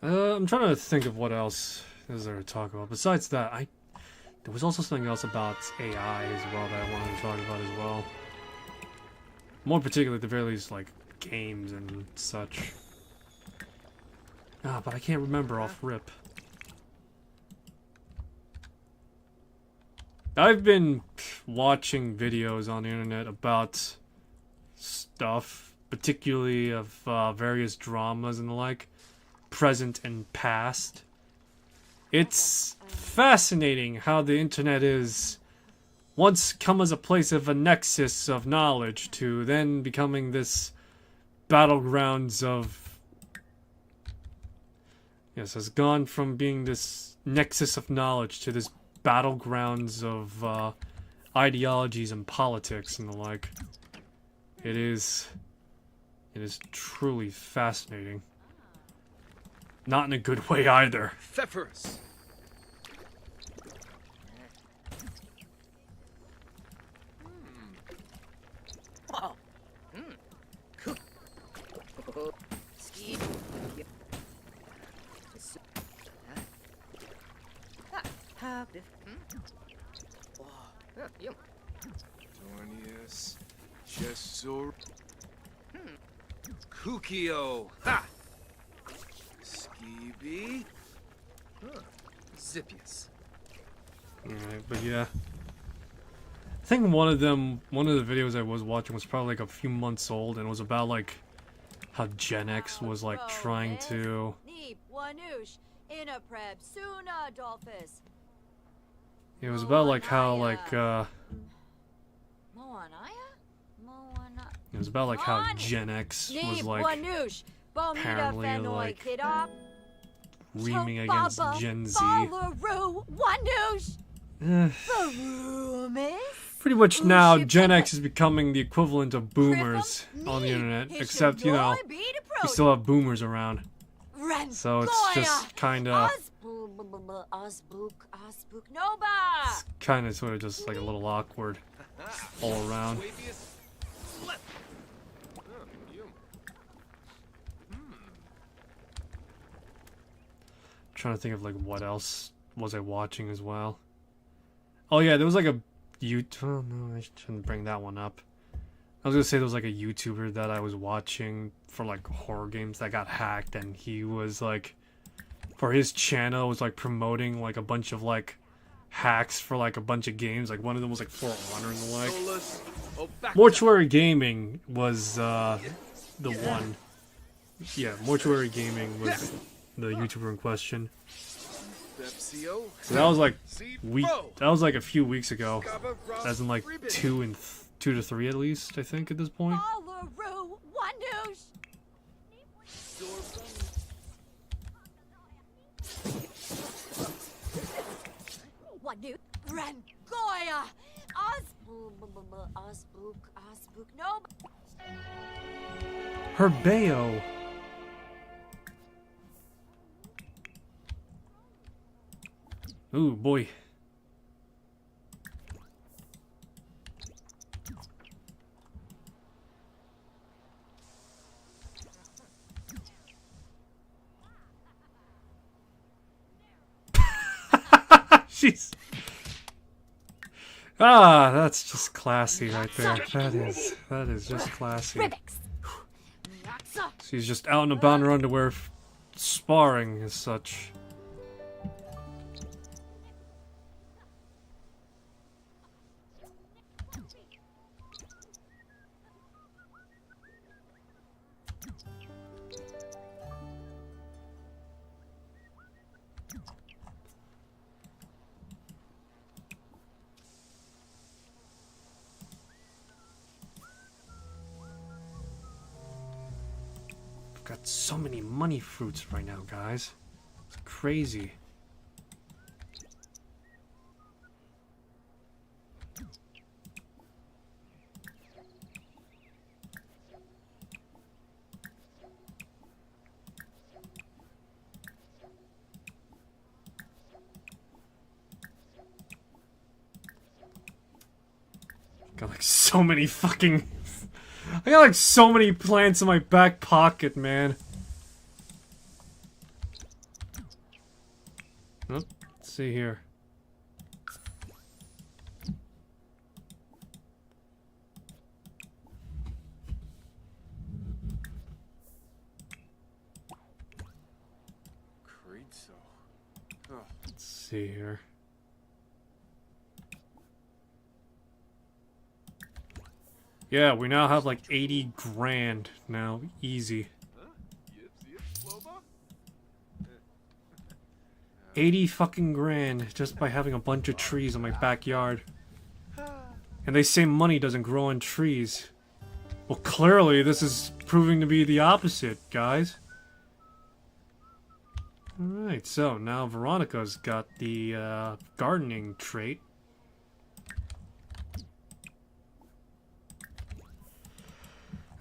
I'm trying to think of what else is there to talk about. Besides that, there was also something else about AI as well that I wanted to talk about as well. More particularly, at the very least, like games and such. But I can't remember off rip. I've been watching videos on the internet about stuff, particularly of various dramas and the like, present and past. It's fascinating how the internet is once come as a place of a nexus of knowledge to then becoming this battlegrounds of... Yes, has gone from being this nexus of knowledge to this battlegrounds of ideologies and politics and the like. It is truly fascinating. Not in a good way either. Pfeffers. Oh. Ski. Dornius. Jesor. Kukio. Ha! Skeevy. Huh. Zippius. Alright, but yeah. I think one of the videos I was watching was probably like a few months old, and it was about like how Gen X was like trying to... It was about like how like it was about like how Gen X was like apparently like reaming against Gen Z. Pretty much now, Gen X is becoming the equivalent of boomers on the internet, except, you know, we still have boomers around. So it's just kind of sort of just like a little awkward all around. Trying to think of like what else was I watching as well. Oh yeah, there was like a oh no, I shouldn't bring that one up. I was gonna say there was like a YouTuber that I was watching for like horror games that got hacked, and he was like, for his channel, was like promoting like a bunch of like hacks for like a bunch of games. Like one of them was like For Honor and the like. Mortuary Gaming was the one. Yeah, Mortuary Gaming was the YouTuber in question. So that was like that was like a few weeks ago, as in like 2 to 3 at least, I think at this point. Herbeo. Ooh, boy. Jeez. Ah, that's just classy right there. That is just classy. She's just out and about in her underwear, sparring as such. got so many money fruits right now, guys. It's crazy. Got like so many fucking... I got like so many plants in my back pocket, man. Oh, let's see here. Great, so. Oh. Let's see here. Yeah, we now have like 80 grand now. Easy. Huh? Yips, Loba? 80 fucking grand just by having a bunch of trees in my backyard. And they say money doesn't grow on trees. Well, clearly this is proving to be the opposite, guys. Alright, so now Veronica's got the gardening trait.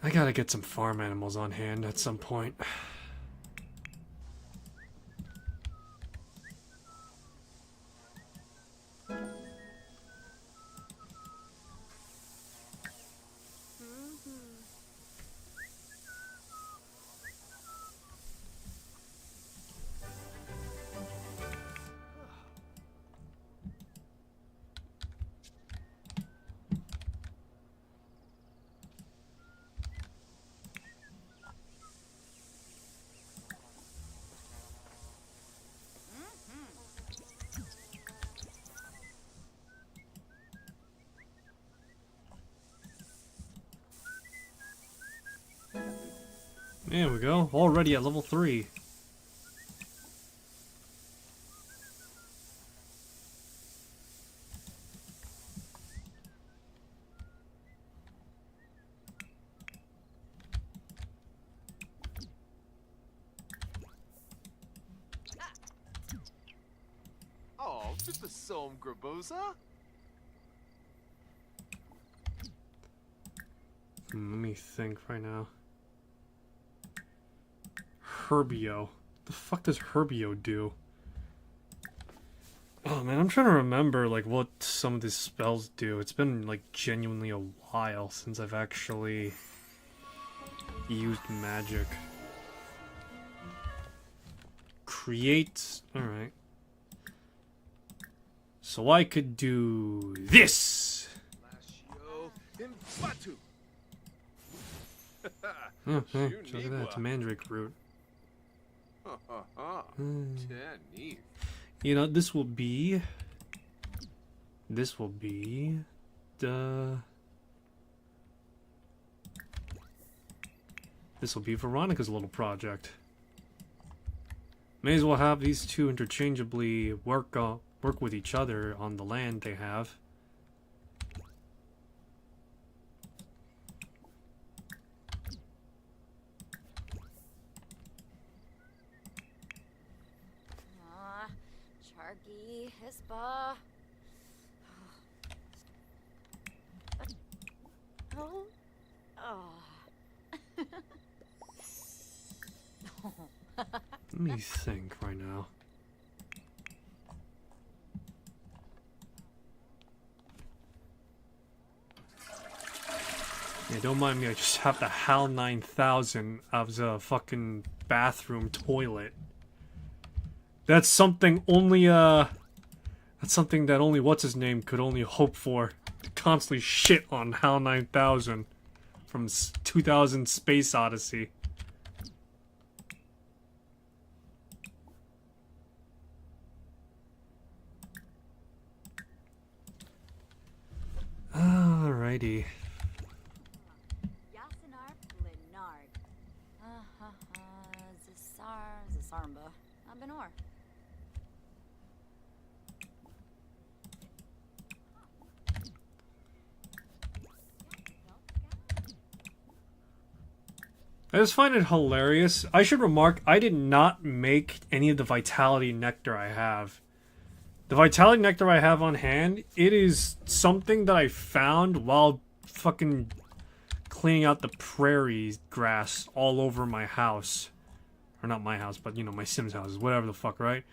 I gotta get some farm animals on hand at some point. There we go, already at level 3. Oh, Mr. Som Grabosa? Let me think right now. Herbio. The fuck does Herbio do? Oh man, I'm trying to remember like what some of these spells do. It's been like genuinely a while since I've actually used magic. Create. Alright. So I could do this! Lascio Infatu. Oh, hey, look at that, it's a mandrake root. Neat. You know, this will be the... This will be Veronica's little project. May as well have these two interchangeably work with each other on the land they have. Chargy, Hispa. Oh. Oh. Let me think right now. Yeah, don't mind me, I just have the HAL 9000 of the fucking bathroom toilet. That's something only, that's something that only what's-his-name could only hope for. To constantly shit on HAL 9000 from 2000 Space Odyssey. Alrighty. Yasinarp Linard. Zasarmba. Benor. I just find it hilarious. I should remark, I did not make any of the Vitality Nectar I have. The Vitality Nectar I have on hand, it is something that I found while fucking cleaning out the prairie grass all over my house. Or not my house, but, you know, my Sims houses, whatever the fuck, right?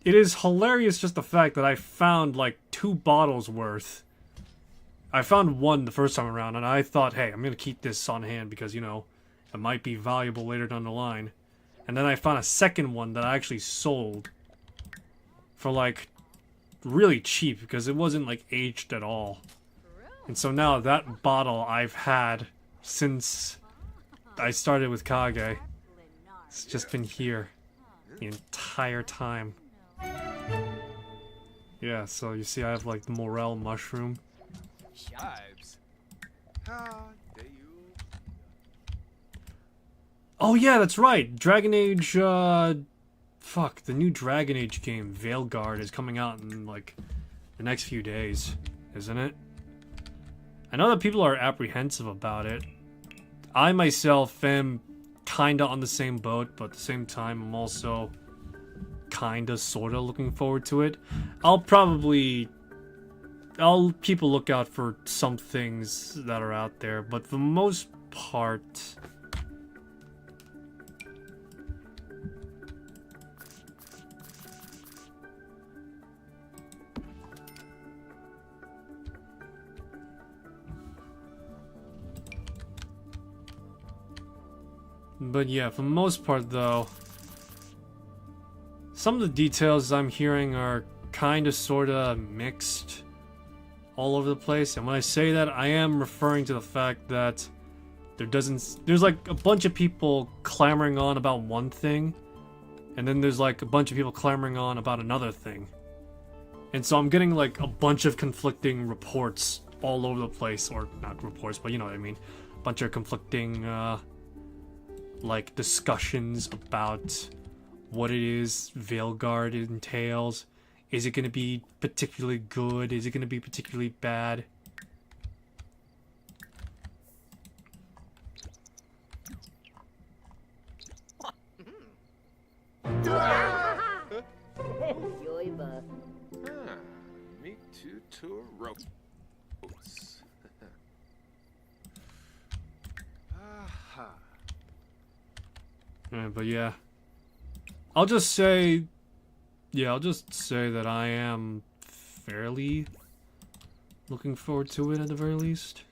It is hilarious just the fact that I found, like, 2 bottles worth. I found one the first time around, and I thought, hey, I'm gonna keep this on hand because, you know, it might be valuable later down the line. And then I found a second one that I actually sold for, like, really cheap because it wasn't, like, aged at all. And so now that bottle I've had since I started with Kage. It's just been here the entire time. Yeah, so you see I have, like, the morel mushroom. Vibes. How dare you? Oh yeah, that's right. Dragon Age, fuck, the new Dragon Age game, Veilguard, is coming out in, like, the next few days, isn't it? I know that people are apprehensive about it. I myself am kinda on the same boat, but at the same time, I'm also kinda sorta looking forward to it. I'll keep a lookout for some things that are out there, but for the most part, though, some of the details I'm hearing are kinda sorta mixed all over the place, and when I say that, I am referring to the fact that there's like a bunch of people clamoring on about one thing, and then there's like a bunch of people clamoring on about another thing. And so I'm getting like a bunch of conflicting reports all over the place, or not reports, but you know what I mean. A bunch of conflicting, like, discussions about what it is Veilguard entails. Is it going to be particularly good? Is it going to be particularly bad? Me too to ropes. Aha. But yeah. I'll just say that I am fairly looking forward to it at the very least.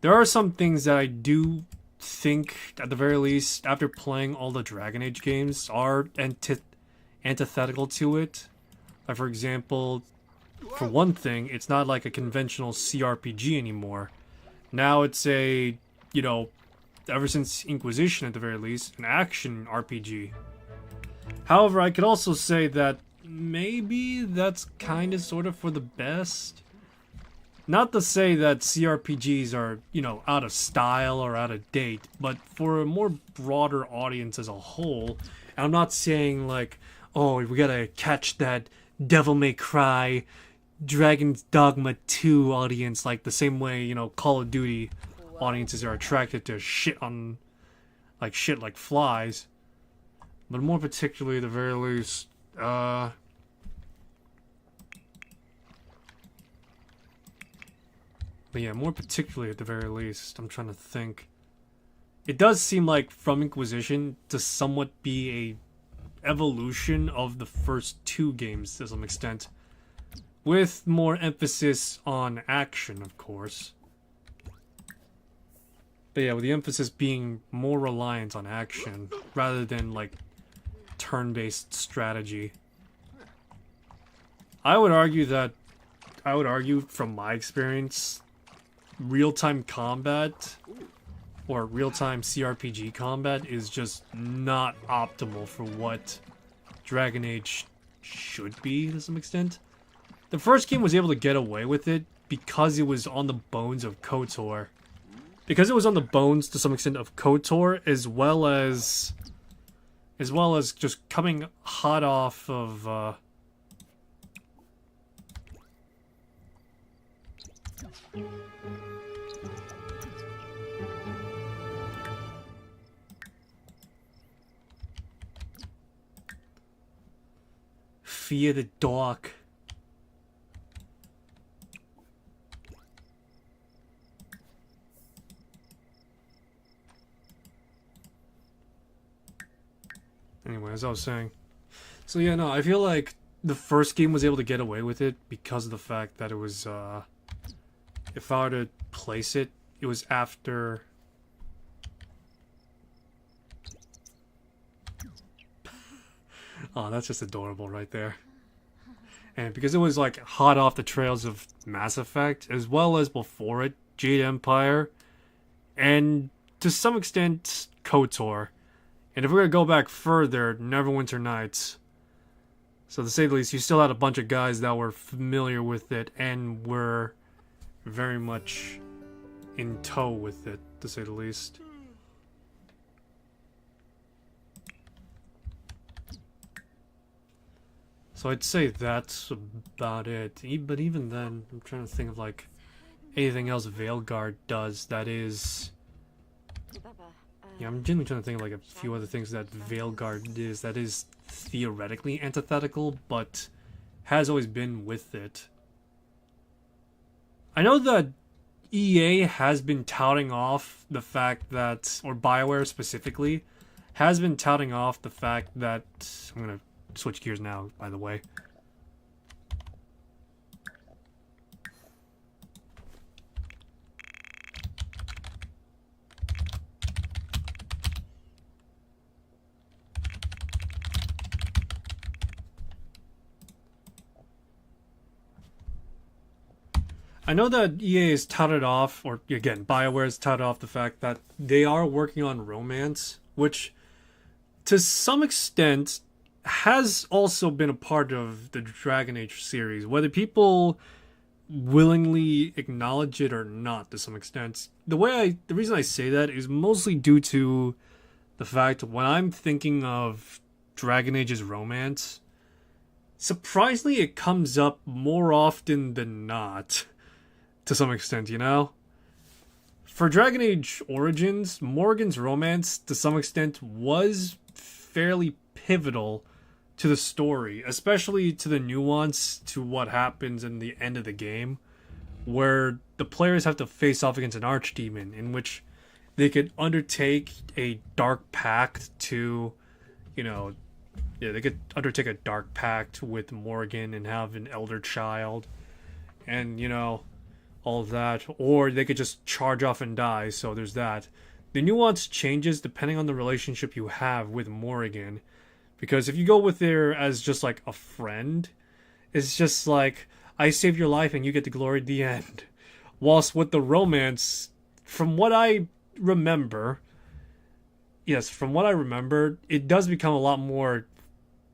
There are some things that I do think, at the very least, after playing all the Dragon Age games, are antithetical to it. Like, for example, for one thing, it's not like a conventional CRPG anymore. Now it's a, you know, ever since Inquisition at the very least, an action RPG. However, I could also say that maybe that's kinda sorta for the best. Not to say that CRPGs are, you know, out of style or out of date, but for a more broader audience as a whole, and I'm not saying like, oh, we gotta catch that Devil May Cry, Dragon's Dogma 2 audience, like the same way, you know, Call of Duty audiences are attracted to shit like flies. But more particularly, at the very least, but yeah, more particularly at the very least, I'm trying to think. It does seem like From Inquisition to somewhat be a evolution of the first 2 games to some extent, with more emphasis on action, of course. But yeah, with the emphasis being more reliant on action rather than like turn-based strategy. I would argue from my experience, real-time combat or real-time CRPG combat is just not optimal for what Dragon Age should be to some extent. The first game was able to get away with it because it was on the bones of KOTOR. Because it was on the bones to some extent of KOTOR, as well as just coming hot off of fear the dark. Anyway, as I was saying. So yeah, no, I feel like the first game was able to get away with it because of the fact that it was, if I were to place it, it was after... Oh, that's just adorable right there. And because it was like hot off the trails of Mass Effect, as well as before it, Jade Empire, and to some extent, KOTOR. And if we're going to go back further, Neverwinter Nights. So to say the least, you still had a bunch of guys that were familiar with it and were very much in tow with it, to say the least. So I'd say that's about it. But even then, I'm trying to think of like anything else Veilguard does that is... Yeah, I'm genuinely trying to think of like a few other things that Veilguard is that is theoretically antithetical, but has always been with it. I know that EA has been touting off the fact that, or BioWare specifically, has been touting off the fact that... I'm gonna switch gears now, by the way. I know that EA has touted off, or again, BioWare has touted off the fact that they are working on romance, which to some extent has also been a part of the Dragon Age series, whether people willingly acknowledge it or not to some extent. The reason I say that is mostly due to the fact when I'm thinking of Dragon Age's romance, surprisingly it comes up more often than not. To some extent, you know? For Dragon Age Origins, Morgan's romance, to some extent, was fairly pivotal to the story, especially to the nuance to what happens in the end of the game, where the players have to face off against an archdemon, in which they could undertake a dark pact to, they could undertake a dark pact with Morgan and have an elder child, and, all of that, or they could just charge off and die, so there's that. The nuance changes depending on the relationship you have with Morrigan, because if you go with her as just like a friend, it's just like, I save your life and you get the glory at the end. Whilst with the romance, from what I remember, it does become a lot more,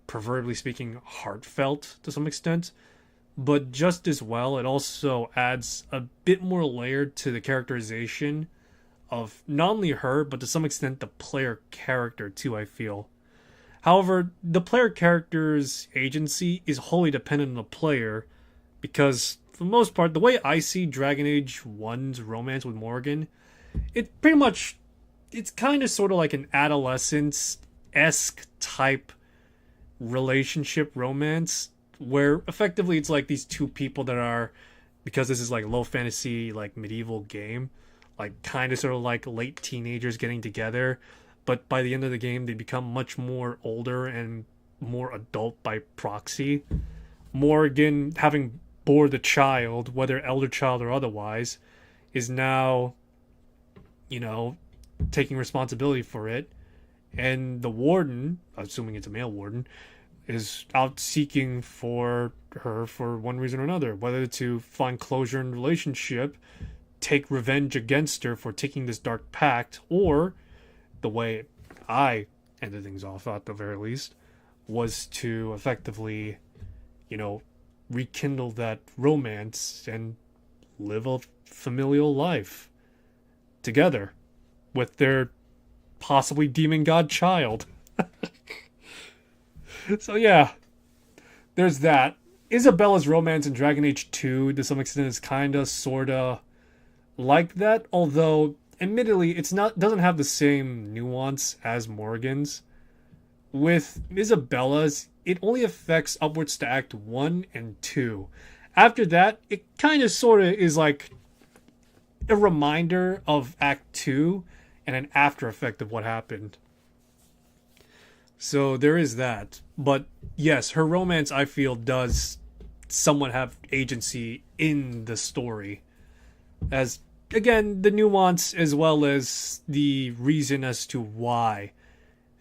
proverbially speaking, heartfelt to some extent. But just as well, it also adds a bit more layer to the characterization of not only her, but to some extent the player character too, I feel. However, the player character's agency is wholly dependent on the player, because for the most part, the way I see Dragon Age 1's romance with Morgan, it's kind of sort of like an adolescence-esque type relationship romance, where effectively it's like these two people that are, because this is like low fantasy, like medieval game, like kind of sort of like late teenagers getting together, but by the end of the game they become much more older and more adult by proxy. Morgan, having bore the child, whether elder child or otherwise, is now, taking responsibility for it, and the warden, assuming it's a male warden, is out seeking for her for one reason or another, whether to find closure in the relationship, take revenge against her for taking this dark pact, or the way I ended things off at the very least was to effectively, rekindle that romance and live a familial life together with their possibly demon god child. So yeah, there's that. Isabella's romance in Dragon Age 2 to some extent is kinda sorta like that, although admittedly doesn't have the same nuance as Morgan's. With Isabella's, it only affects upwards to Act 1 and 2. After that, it kind of sort of is like a reminder of Act 2 and an after effect of what happened. So there is that. But yes, her romance, I feel, does somewhat have agency in the story. As, again, the nuance as well as the reason as to why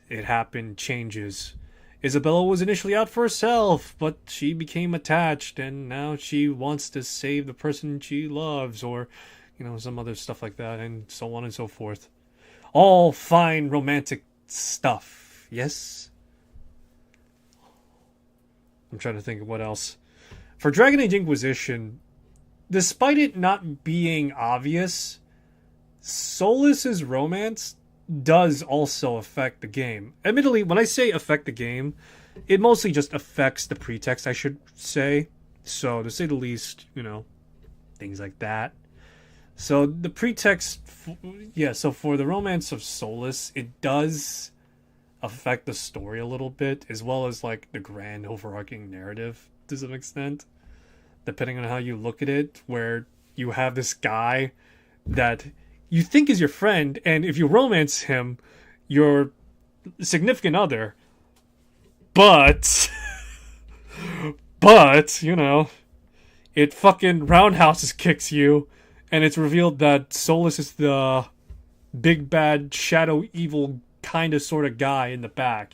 it happened changes. Isabella was initially out for herself, but she became attached, and now she wants to save the person she loves, or, some other stuff like that, and so on and so forth. All fine romantic stuff, yes? I'm trying to think of what else. For Dragon Age Inquisition, despite it not being obvious, Solas's romance does also affect the game. Admittedly, when I say affect the game, it mostly just affects the pretext, I should say. So, to say the least, things like that. So, the pretext, so for the romance of Solas, it does affect the story a little bit, as well as, like, the grand overarching narrative, to some extent. Depending on how you look at it, where you have this guy that you think is your friend, and if you romance him, your significant other. But, it fucking roundhouses kicks you, and it's revealed that Solas is the big bad shadow evil kind of sort of guy in the back,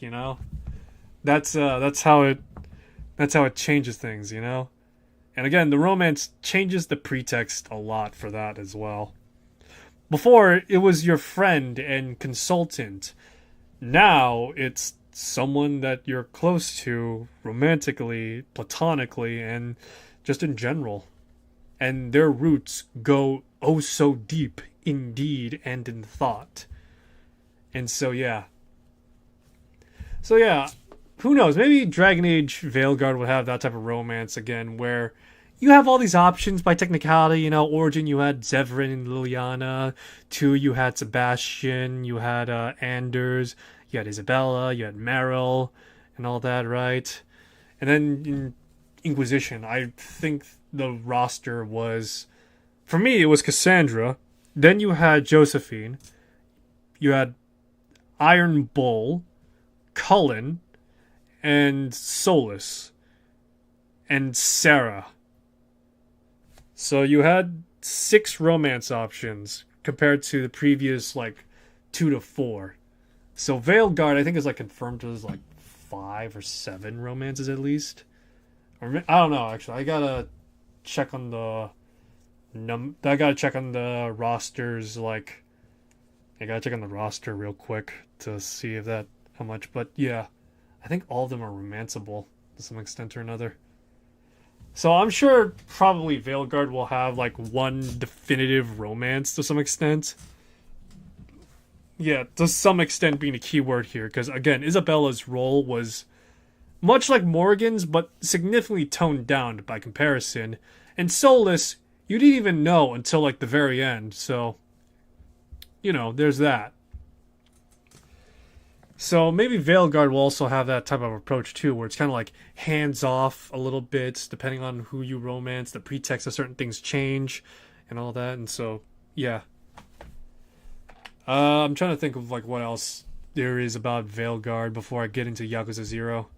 That's how it changes things, And again, the romance changes the pretext a lot for that as well. Before, it was your friend and consultant. Now, it's someone that you're close to romantically, platonically, and just in general. And their roots go oh so deep in deed and in thought. And so, yeah. Who knows? Maybe Dragon Age Veilguard would have that type of romance again, where you have all these options by technicality. Origin, you had Zevran and Liliana. 2, you had Sebastian. You had Anders. You had Isabella. You had Meryl. And all that, right? And then in Inquisition, I think the roster was... For me, it was Cassandra. Then you had Josephine. You had Iron Bull. Cullen. And Solas. And Sarah. So you had 6 romance options compared to the previous 2 to 4. So Veilguard, I think, is confirmed as 5 or 7 romances at least. Or I don't know, actually. I gotta check on the rosters. I gotta check on the roster real quick to see if how much. But yeah, I think all of them are romanceable to some extent or another. So I'm sure probably Veilguard will have one definitive romance to some extent. Yeah, to some extent being a key word here, because again, Isabella's role was much like Morgan's, but significantly toned down by comparison. And Solas, you didn't even know until the very end, so there's that. So maybe Veilguard will also have that type of approach too, where it's kind of hands off a little bit, depending on who you romance, the pretext of certain things change, and all that. And so, yeah. I'm trying to think of what else there is about Veilguard before I get into Yakuza 0.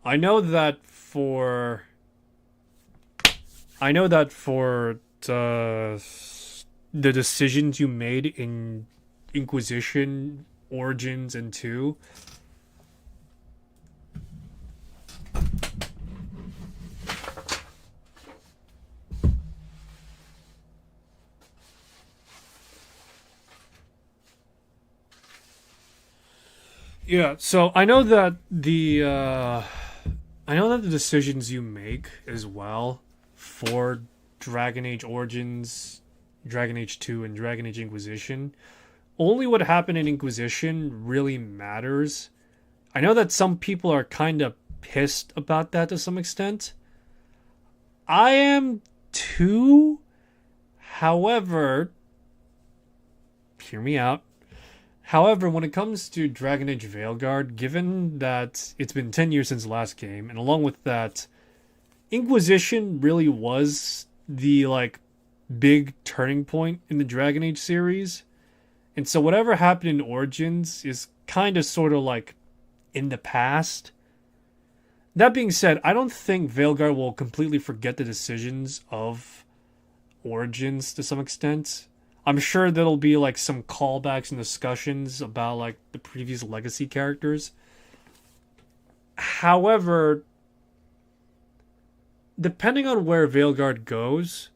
I know that for the decisions you made in Inquisition, Origins, and 2. Yeah, so I know that the decisions you make as well for Dragon Age Origins, Dragon Age 2, and Dragon Age Inquisition, only what happened in Inquisition really matters. I know that some people are kind of pissed about that to some extent. I am too. However, hear me out. However, when it comes to Dragon Age Veilguard, given that it's been 10 years since the last game, and along with that, Inquisition really was the, like, big turning point in the Dragon Age series. And so whatever happened in Origins is kind of sort of like in the past. That being said, I don't think Veilguard will completely forget the decisions of Origins to some extent. I'm sure there'll be like some callbacks and discussions about like the previous legacy characters. However, depending on where Veilguard goes,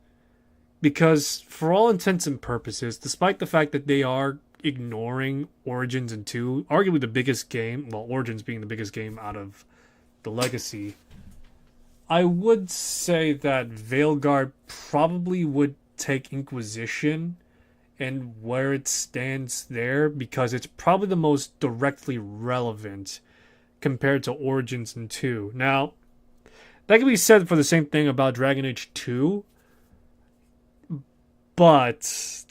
because for all intents and purposes, despite the fact that they are ignoring Origins and 2, arguably the biggest game, well, Origins being the biggest game out of the legacy, I would say that Veilguard probably would take Inquisition and where it stands there, because it's probably the most directly relevant compared to Origins and 2. Now, that can be said for the same thing about Dragon Age 2, but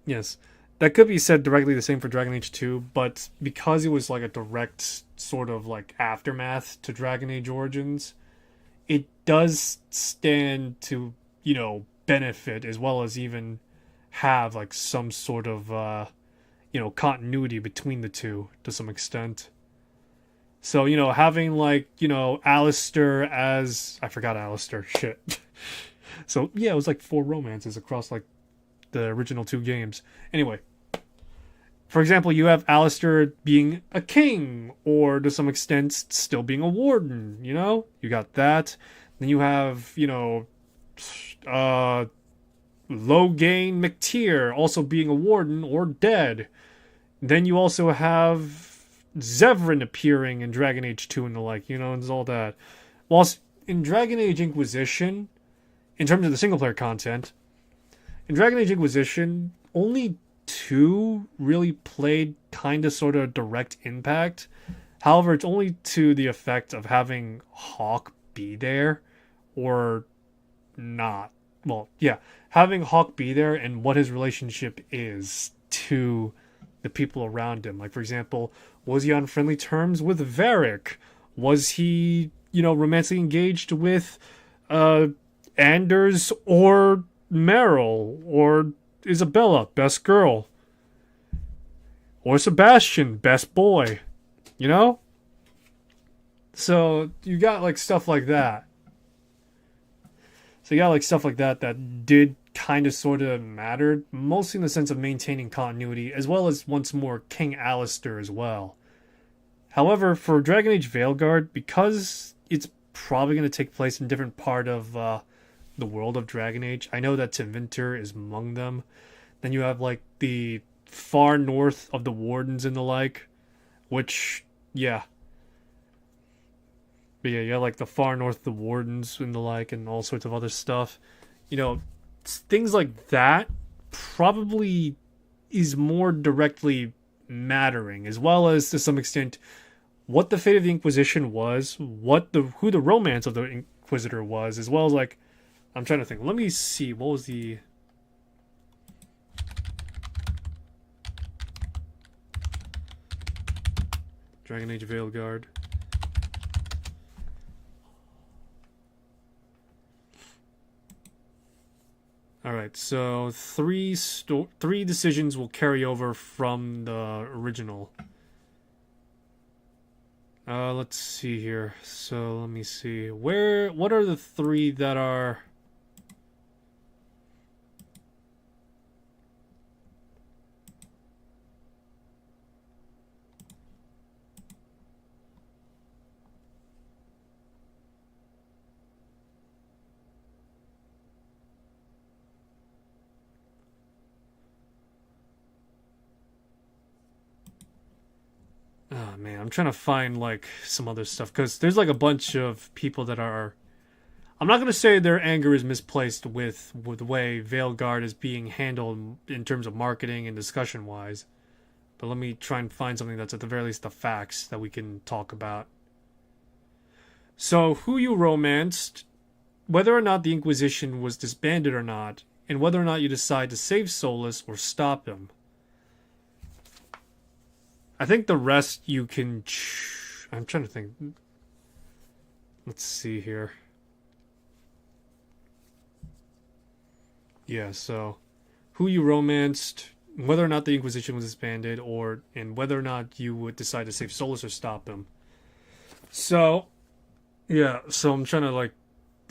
yes, that could be said directly the same for Dragon Age 2, but because it was like a direct sort of like aftermath to Dragon Age Origins, it does stand to, you know, benefit as well as even have like some sort of you know, continuity between the two to some extent. So, you know, having like, you know, Alistair as, I forgot Alistair, shit. So yeah, it was like 4 romances across like the original 2 games. Anyway, for example, you have Alistair being a king, or to some extent still being a warden, you know? You got that. Then you have, you know, Logain McTeer also being a warden or dead. Then you also have Zevran appearing in Dragon Age 2 and the like, you know, and all that. Whilst in Dragon Age Inquisition, in terms of the single player content, in Dragon Age Inquisition, only 2 really played kind of sort of direct impact. However, it's only to the effect of having Hawk be there or not. Well, yeah, having Hawk be there and what his relationship is to the people around him. Like, for example, was he on friendly terms with Varric? Was he, you know, romantically engaged with Anders or Meryl or Isabella, best girl? Or Sebastian, best boy? You know? So you got like stuff like that. So you got like stuff like that that did kind of sort of mattered, mostly in the sense of maintaining continuity, as well as once more King Alistair as well. However, for Dragon Age Veilguard, because it's probably going to take place in a different part of the world of Dragon Age, I know that Tevinter is among them. Then you have like the far north of the Wardens and the like, which, yeah. But yeah, you have like the far north of the Wardens and the like, and all sorts of other stuff. You know, things like that probably is more directly mattering, as well as to some extent what the fate of the Inquisition was, who the romance of the Inquisitor was, as well as like, I'm trying to think. Let me see, what was the Dragon Age Veilguard? Alright, so three decisions will carry over from the original. Let's see here. So let me see. What are the 3 that are... Oh man, I'm trying to find like some other stuff, because there's like a bunch of people that are... I'm not going to say their anger is misplaced with the way Veilguard is being handled in terms of marketing and discussion wise, but let me try and find something that's at the very least the facts that we can talk about. So, who you romanced, whether or not the Inquisition was disbanded or not, and whether or not you decide to save Solus or stop him. I think the rest you can... I'm trying to think. Let's see here. Yeah, so... Who you romanced, whether or not the Inquisition was disbanded, and whether or not you would decide to save Solus or stop him. So... Yeah, so I'm trying to, like,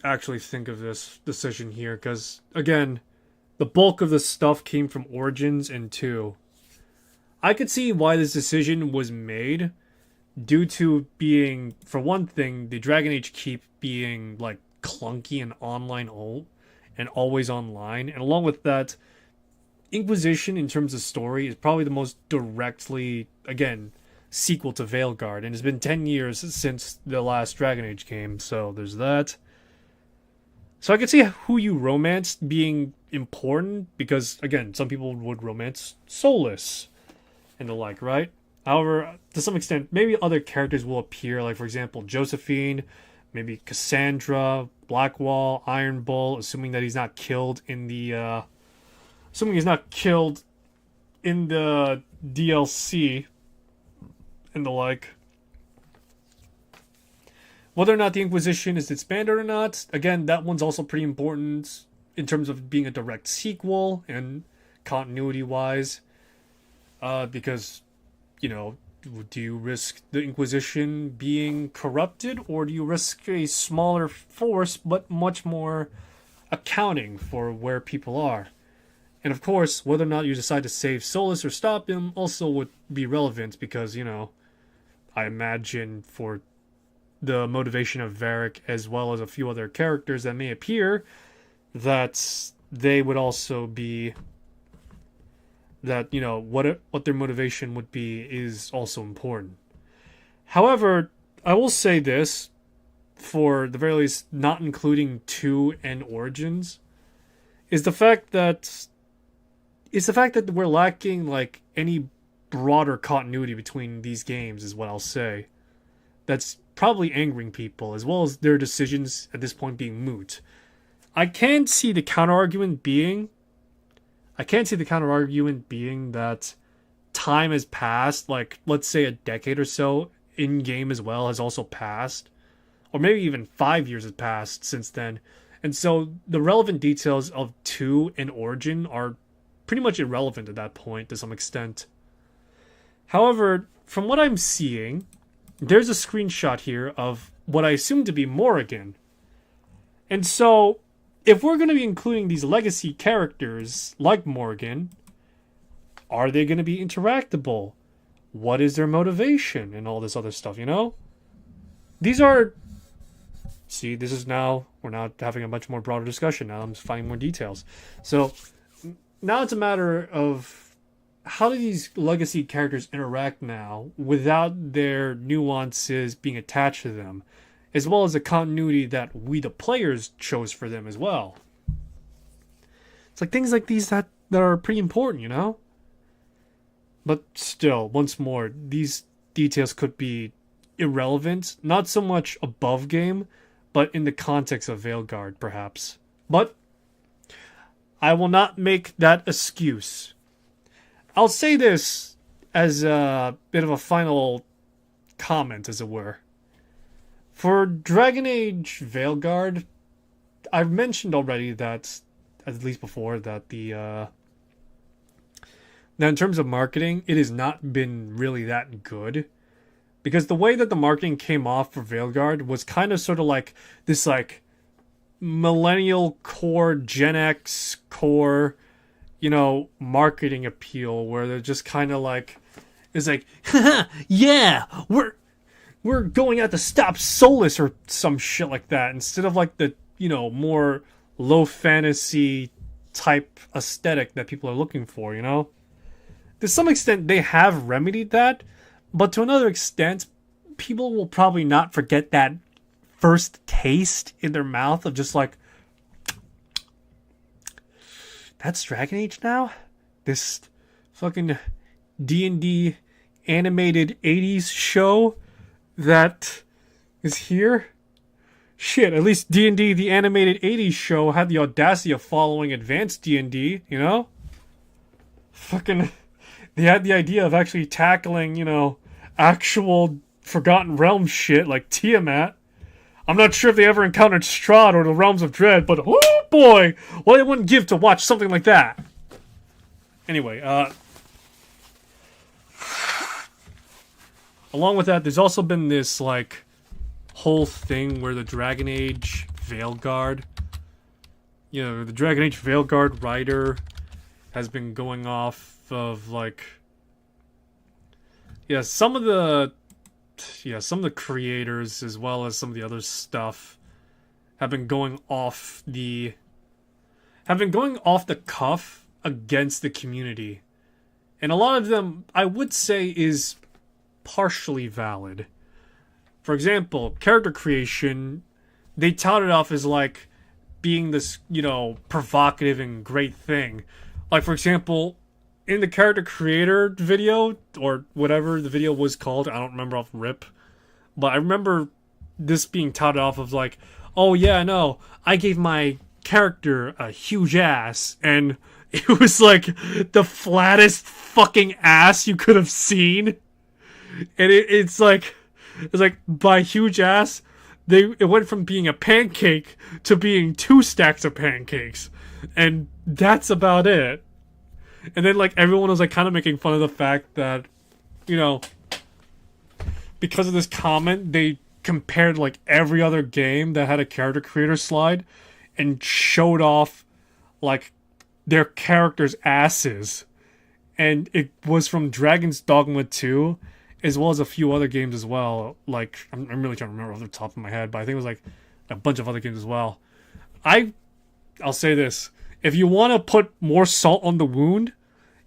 actually think of this decision here, because, again, the bulk of the stuff came from Origins and 2. I could see why this decision was made, due to being, for one thing, the Dragon Age Keep being, like, clunky and online old, and always online, and along with that, Inquisition, in terms of story, is probably the most directly, again, sequel to Veilguard, and it's been 10 years since the last Dragon Age game, so there's that. So I can see who you romanced being important, because, again, some people would romance Solus and the like, right? However, to some extent, maybe other characters will appear, like, for example, Josephine, maybe Cassandra, Blackwall, Iron Bull, assuming that he's not killed in the, DLC and the like. Whether or not the Inquisition is disbanded or not, again, that one's also pretty important in terms of being a direct sequel and continuity-wise. Because, you know, do you risk the Inquisition being corrupted, or do you risk a smaller force but much more accounting for where people are? And of course, whether or not you decide to save Solus or stop him also would be relevant, because, you know, I imagine for the motivation of Varric, as well as a few other characters that may appear, that they would also be... that, you know, what their motivation would be is also important. However, I will say this, for the very least, not including 2 and Origins, is the fact that we're lacking, like, any broader continuity between these games, is what I'll say. That's probably angering people, as well as their decisions at this point being moot. I can see the counter-argument being that time has passed, like, let's say a decade or so, in-game as well, has also passed. Or maybe even 5 years has passed since then. And so the relevant details of 2 and Origin are pretty much irrelevant at that point to some extent. However, from what I'm seeing, there's a screenshot here of what I assume to be Morrigan. And so, if we're going to be including these legacy characters like Morrigan, are they going to be interactable? What is their motivation? And all this other stuff, you know? These are... See, this is now... We're now having a much more broader discussion. Now I'm finding more details. So, now it's a matter of... how do these legacy characters interact now without their nuances being attached to them, as well as the continuity that we, the players, chose for them as well? It's like things like these that are pretty important, you know? But still, once more, these details could be irrelevant, not so much above game, but in the context of Veilguard, perhaps. But I will not make that excuse. I'll say this as a bit of a final comment, as it were. For Dragon Age Veilguard, I've mentioned already that, at least before, that that in terms of marketing, it has not been really that good. Because the way that the marketing came off for Veilguard was kind of sort of like this, like, millennial core, Gen X core, you know, marketing appeal, where they're just kind of like, it's like, yeah, we're going out to stop Solus or some shit like that, instead of like the, you know, more low fantasy type aesthetic that people are looking for, you know? To some extent, they have remedied that, but to another extent, people will probably not forget that first taste in their mouth of just like, that's Dragon Age now? This fucking D&D animated 80s show that is here? Shit, at least D&D, the animated 80s show, had the audacity of following advanced D&D, you know? Fucking... they had the idea of actually tackling, actual Forgotten Realms shit like Tiamat. I'm not sure if they ever encountered Strahd or the Realms of Dread, but oh boy, what I wouldn't give to watch something like that. Anyway, along with that, there's also been this, like, whole thing where the Dragon Age Veilguard, the Dragon Age Veilguard writer has been going off of, like, some of the creators as well as some of the other stuff have been going off the cuff against the community. And a lot of them, I would say, is partially valid. For example, character creation, they tout it off as, like, being this, provocative and great thing. Like, for example, in the character creator video, or whatever the video was called, I don't remember off rip, but I remember this being touted off of, like, oh yeah, no, I gave my character a huge ass, and it was, like, the flattest fucking ass you could have seen. And it's like, by huge ass, it went from being a pancake to being 2 stacks of pancakes. And that's about it. And then, like, everyone was, like, kind of making fun of the fact that, because of this comment, they compared, like, every other game that had a character creator slide and showed off, like, their characters' asses. And it was from Dragon's Dogma 2, as well as a few other games as well. Like, I'm really trying to remember off the top of my head, but I think it was, like, a bunch of other games as well. I'll say this. If you want to put more salt on the wound,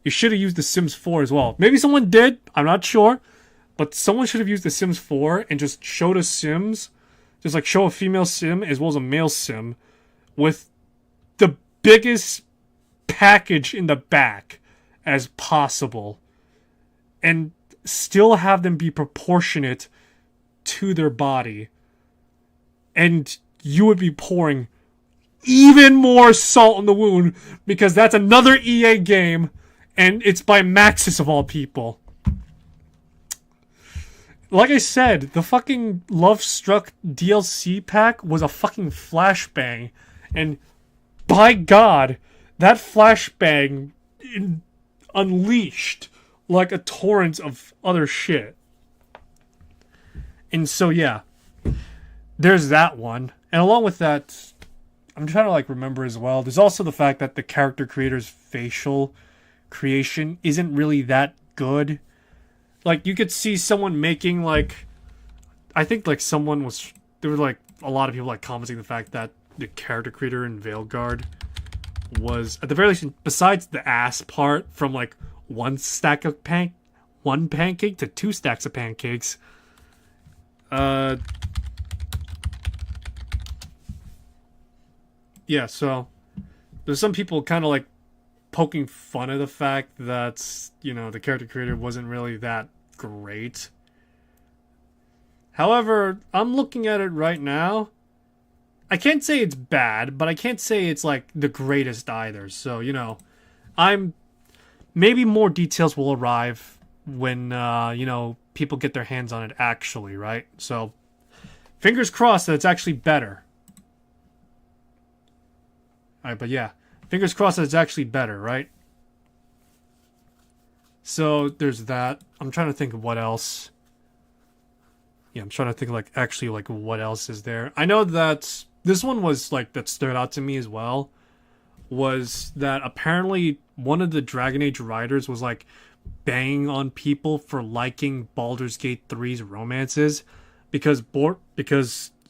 you should have used The Sims 4 as well. Maybe someone did, I'm not sure. But someone should have used The Sims 4 and just showed a Sims, just like show a female Sim as well as a male Sim with the biggest package in the back as possible. And still have them be proportionate to their body. And you would be pouring even more salt on the wound, because that's another EA game, and it's by Maxis of all people. Like I said, the fucking Love Struck DLC pack was a fucking flashbang, and by God, that flashbang unleashed like a torrent of other shit. And so yeah, there's that one. And along with that, I'm trying to, like, remember as well, there's also the fact that the character creator's facial creation isn't really that good. Like, you could see someone making, like, I think, like, there were, like, a lot of people, like, commenting the fact that the character creator in Veilguard was, at the very least, besides the ass part, from, like, one pancake to 2 stacks of pancakes. Yeah, so there's some people kind of, like, poking fun at the fact that, the character creator wasn't really that great. However, I'm looking at it right now. I can't say it's bad, but I can't say it's, like, the greatest either. So, maybe more details will arrive when, people get their hands on it actually, right? So, fingers crossed that it's actually better. Alright, but yeah. Fingers crossed that it's actually better, right? So, there's that. I'm trying to think of what else. Yeah, I'm trying to think, like, actually, like, what else is there. I know that this one was, like, that stood out to me as well. Was that apparently one of the Dragon Age writers was, like, banging on people for liking Baldur's Gate 3's romances. Because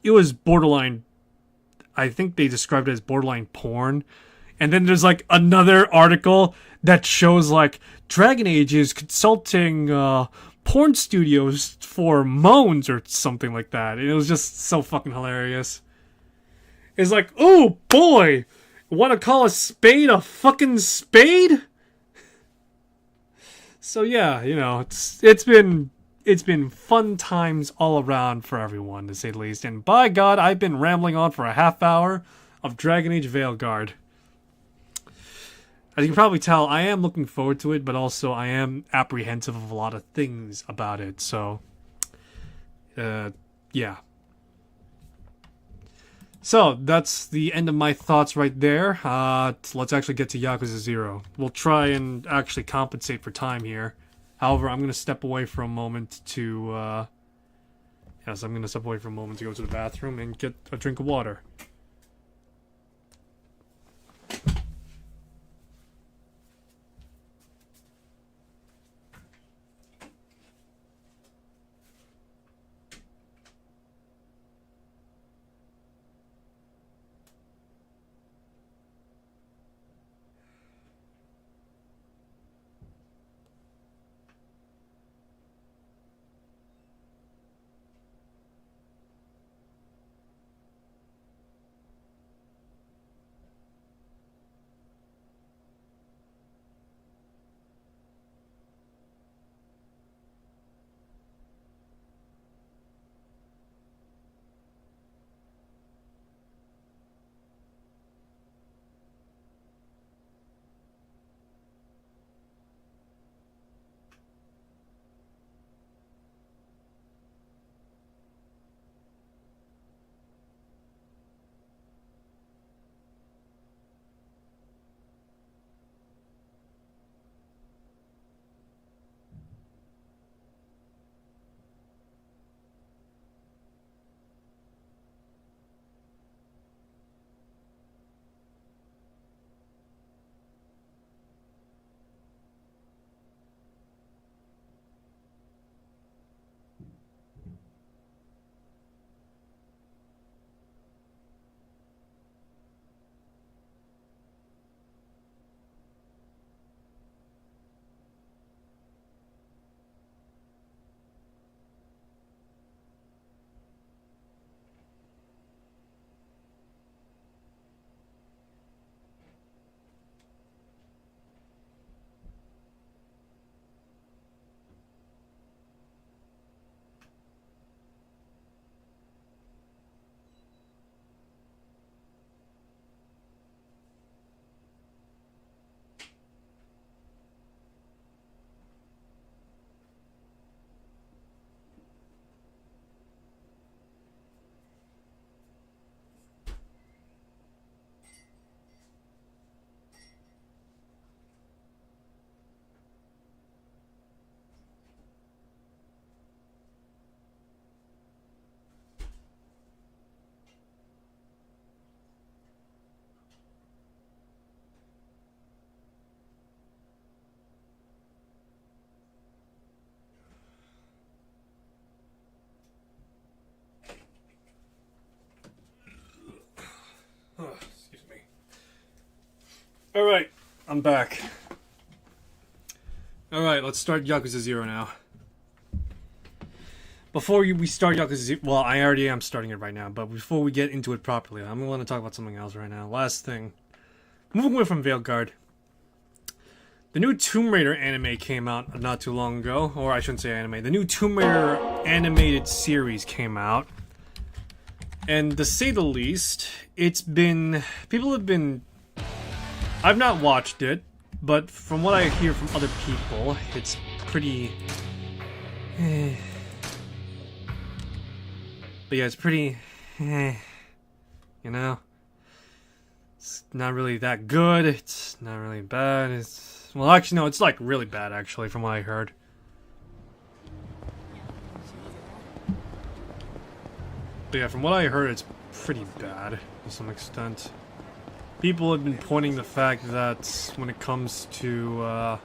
it was borderline, I think they described it as borderline porn. And then there's, like, another article that shows, like, Dragon Age is consulting porn studios for moans or something like that. And it was just so fucking hilarious. It's like, oh boy, want to call a spade a fucking spade? So yeah, it's been fun times all around for everyone, to say the least. And by God, I've been rambling on for a half hour of Dragon Age Veilguard. As you can probably tell, I am looking forward to it, but also I am apprehensive of a lot of things about it. So, yeah. So, that's the end of my thoughts right there. Let's actually get to Yakuza 0. We'll try and actually compensate for time here. However, I'm going to step away for a moment to, yes, I'm going to step away for a moment to go to the bathroom and get a drink of water. Oh, excuse me. Alright, I'm back. Alright, let's start Yakuza 0 now. Before we start Yakuza 0, well, I already am starting it right now, but before we get into it properly, I'm going to talk about something else right now. Last thing. Moving away from Veilguard. The new Tomb Raider anime came out not too long ago, or I shouldn't say anime. The new Tomb Raider animated series came out. And to say the least, people have been, I've not watched it, but from what I hear from other people, it's pretty, but yeah, it's pretty, you know, it's not really that good, it's not really bad, well actually no, it's like really bad actually from what I heard. But yeah, from what I heard, it's pretty bad to some extent. People have been pointing the fact that when it comes to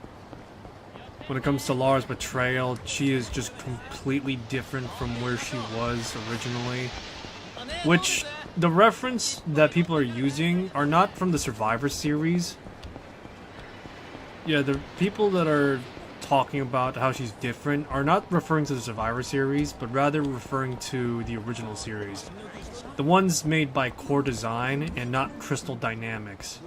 Lara's betrayal, she is just completely different from where she was originally. Which the reference that people are using are not from the Survivor series. Yeah, the people that are talking about how she's different are not referring to the Survivor series, but rather referring to the original series. The ones made by Core Design and not Crystal Dynamics.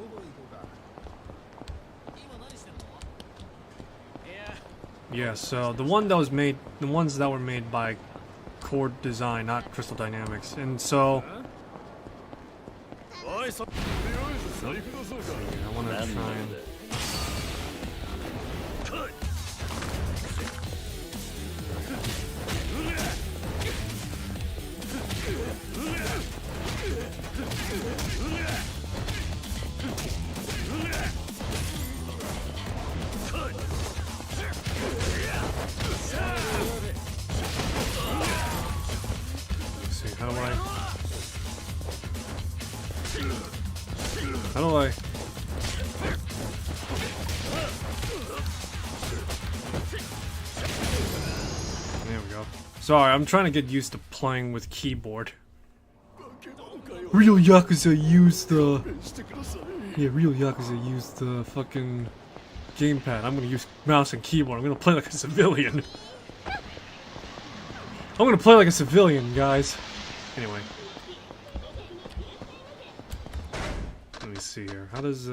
Yeah, so the ones that were made by Core Design, not Crystal Dynamics. And so I want to try and Sorry, I'm trying to get used to playing with keyboard. Real Yakuza use the... Yeah, real Yakuza use the fucking gamepad. I'm gonna use mouse and keyboard. I'm gonna play like a civilian. I'm gonna play like a civilian, guys. Anyway. Let me see here. How does,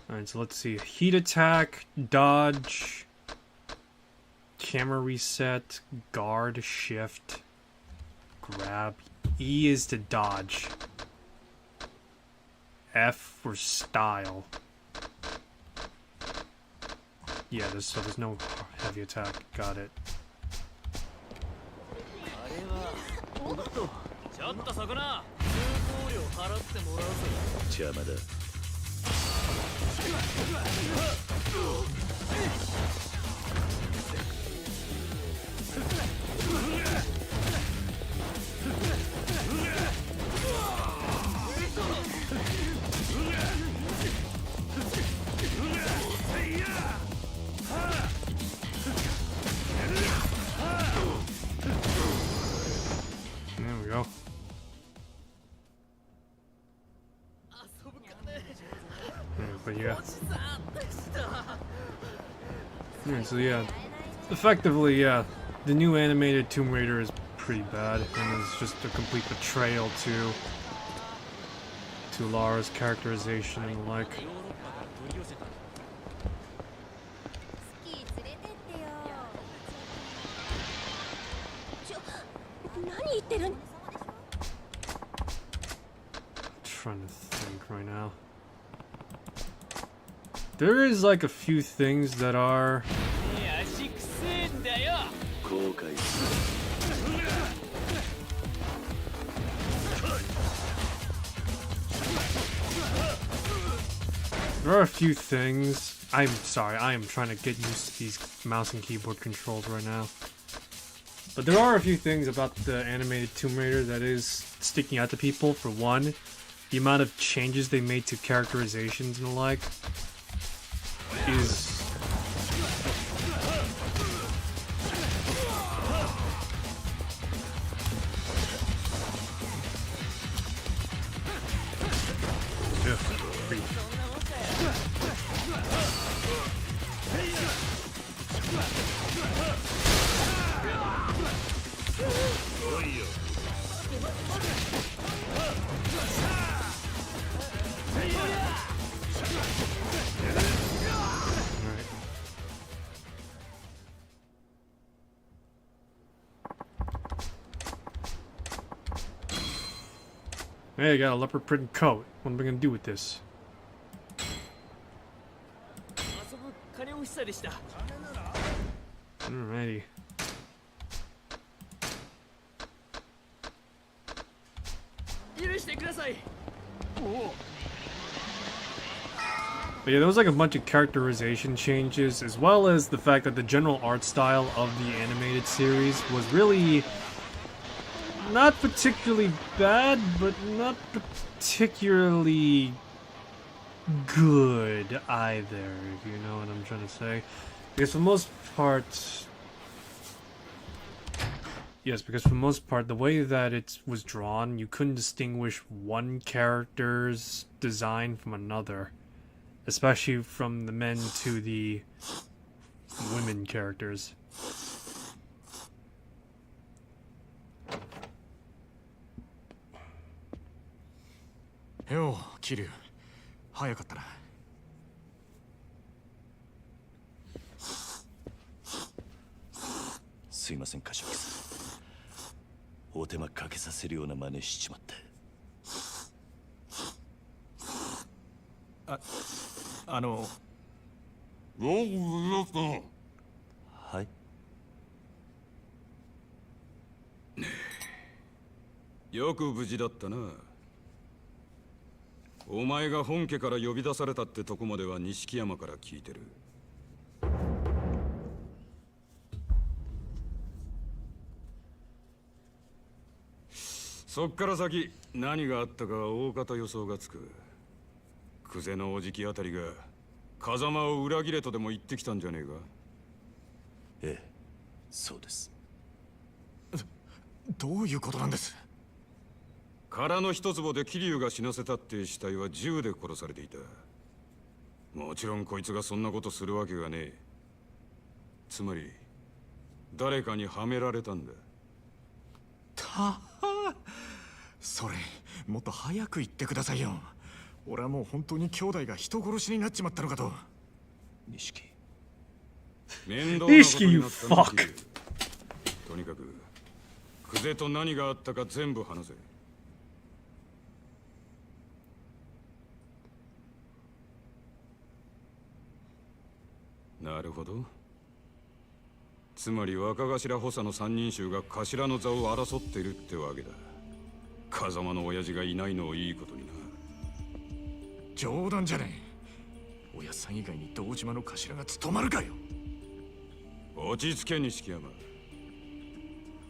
Alright, so let's see. Heat attack, dodge, camera reset, guard, shift, grab. E is to dodge. F for style. Yeah, there's no heavy attack. Got it. ちょっとそこな通行料払ってもらうぞ邪魔だ There we go. But yeah. Alright, so yeah. Effectively, yeah. The new animated Tomb Raider is pretty bad, and it's just a complete betrayal to Lara's characterization and the like. スキー連れてってよ。何言ってるん Trying to think right now. There is like a few things that are いやしくせえんだよ 後悔する there are a few things. I'm sorry, I am trying to get used to these mouse and keyboard controls right now. But there are a few things about the animated Tomb Raider that is sticking out to people. For one, the amount of changes they made to characterizations and the like is Hey, I got a leopard print coat. What am I gonna do with this? 遊ぶ金欲しさでした Alrighty. But yeah, there was like a bunch of characterization changes, as well as the fact that the general art style of the animated series was really not particularly bad, but not particularly good either, if you know what I'm trying to say. Because for the most part... Yes, because for the most part, the way that it was drawn, you couldn't distinguish one character's design from another. Especially from the men to the women characters. よう、桐生。早かったな。すいません、柏木さん。お手間かけさせるような真似しちまって。はい。よく無事だったな。お前が本家から呼び出されたってとこまでは錦山から聞いてる。そっから先何があったかは大方予想がつく。久世のおじきあたりが風間を裏切れとでも言ってきたんじゃねえか。ええ、そうです。どういうことなんです？殻の一坪で桐生が死なせたって死体は銃で殺されていた。もちろんこいつがそんなことするわけがねえ。つまり誰かにはめられたんだ。それもっと早く言ってくださいよ。俺はもう本当に兄弟が人殺しになっちまったのかと。錦、面倒なことになったな。 You fuck とにかくクゼと何があったか全部話せ。なるほど。つまり若頭補佐の三人衆が頭の座を争っているってわけだ。風間の親父がいないのをいいことにな。冗談じゃねえ。おやっさん以外に堂島の頭が務まるかよ。落ち着け錦山。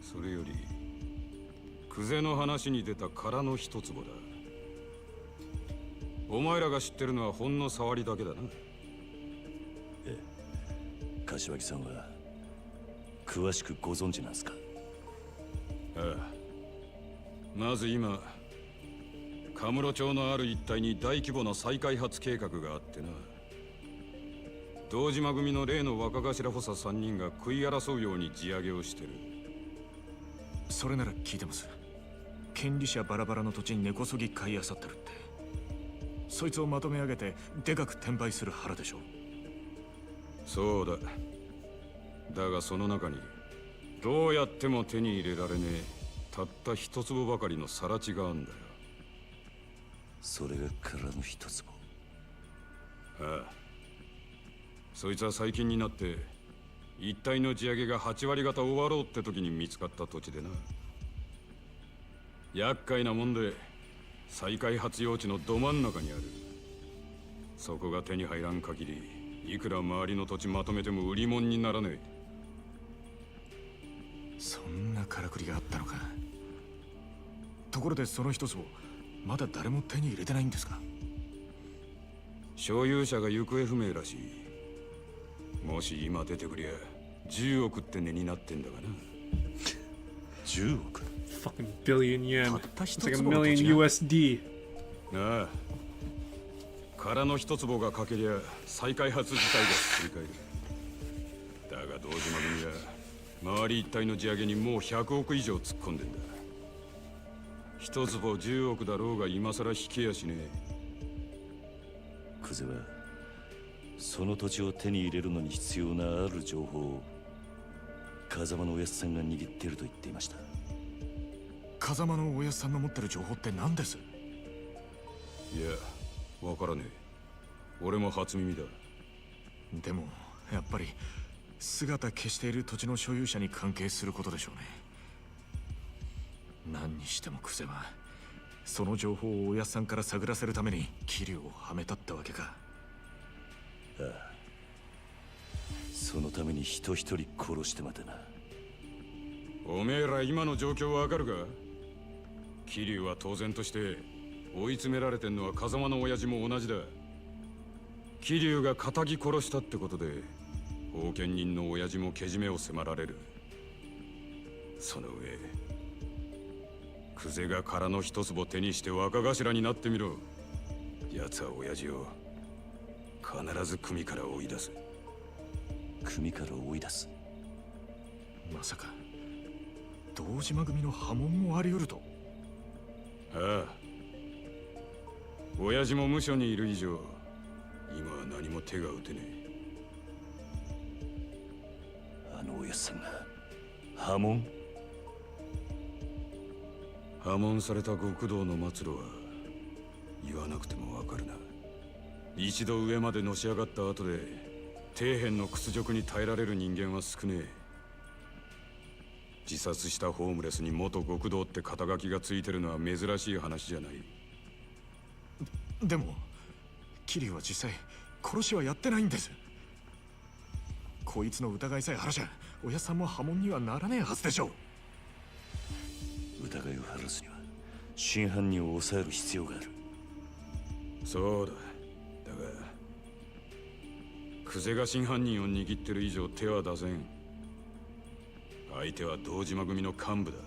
それよりクゼの話に出た殻の一坪だ。お前らが知ってるのはほんの触りだけだな。ええ、柏木さんは詳しくご存知なんすか？ああ、まず今カムロ町のある一帯に大規模な再開発計画があってな。堂島組の例の若頭補佐3人が食い争うように地上げをしてる。それなら聞いてます。権利者バラバラの土地に根こそぎ買い漁ってるって。そいつをまとめ上げてでかく転売する腹でしょ。そうだ。だがその中にどうやっても手に入れられねえたった一坪ばかりの更地があんだよ。それが殻の一坪。ああ、そいつは最近になって一帯の地上げが8割方終わろうって時に見つかった土地でな。厄介なもんで再開発用地のど真ん中にある。そこが手に入らん限りいくら周りの土地まとめても売り物にならねえ。そんなからくりがあったのか。ところでその一つをまだ誰も手に入れてないんですか？所有者が行方不明らしい。もし今出てくりゃ10億って値になってんだがな。10億？ Fucking billion yen. たった It's 一 like a 坪の土 million 地が USD. ああ、殻の一坪がかけりゃ再開発自体がすり替える。だが堂島組は周り一帯の地上げにもう100億以上突っ込んでんだ。一坪10億だろうが今さら引けやしねえ。クゼはその土地を手に入れるのに必要なある情報を風間のおやっさんが握っていると言っていました。風間のおやっさんの持ってる情報って何です？いや、わからねえ。俺も初耳だ。でもやっぱり姿消している土地の所有者に関係することでしょうね。何にしてもクゼはその情報をおやっさんから探らせるために桐生をはめたってわけか。ああ、そのために人一人殺してまでな。おめえら今の状況わかるか？桐生は当然として追い詰められてんのは風間の親父も同じだ。桐生が仇殺したってことで後見人の親父もけじめを迫られる。その上クゼが殻の一坪手にして若頭になってみろ。奴は親父を必ず組から追い出す。組から追い出す？まさか堂島組の波紋もあり得ると？ああ、親父も無所にいる以上今は何も手が打てねえ。あのおやっさんが波紋？破門された極道の末路は言わなくてもわかるな。一度上までのし上がった後で底辺の屈辱に耐えられる人間は少ねえ。自殺したホームレスに元極道って肩書きがついてるのは珍しい話じゃない。でも桐生は実際殺しはやってないんです。こいつの疑いさえ晴らしゃおやっさんも波紋にはならねえはずでしょう。疑いを晴らすには真犯人を抑える必要がある。そうだ。だがクゼが真犯人を握ってる以上手は出せん。相手は堂島組の幹部だ。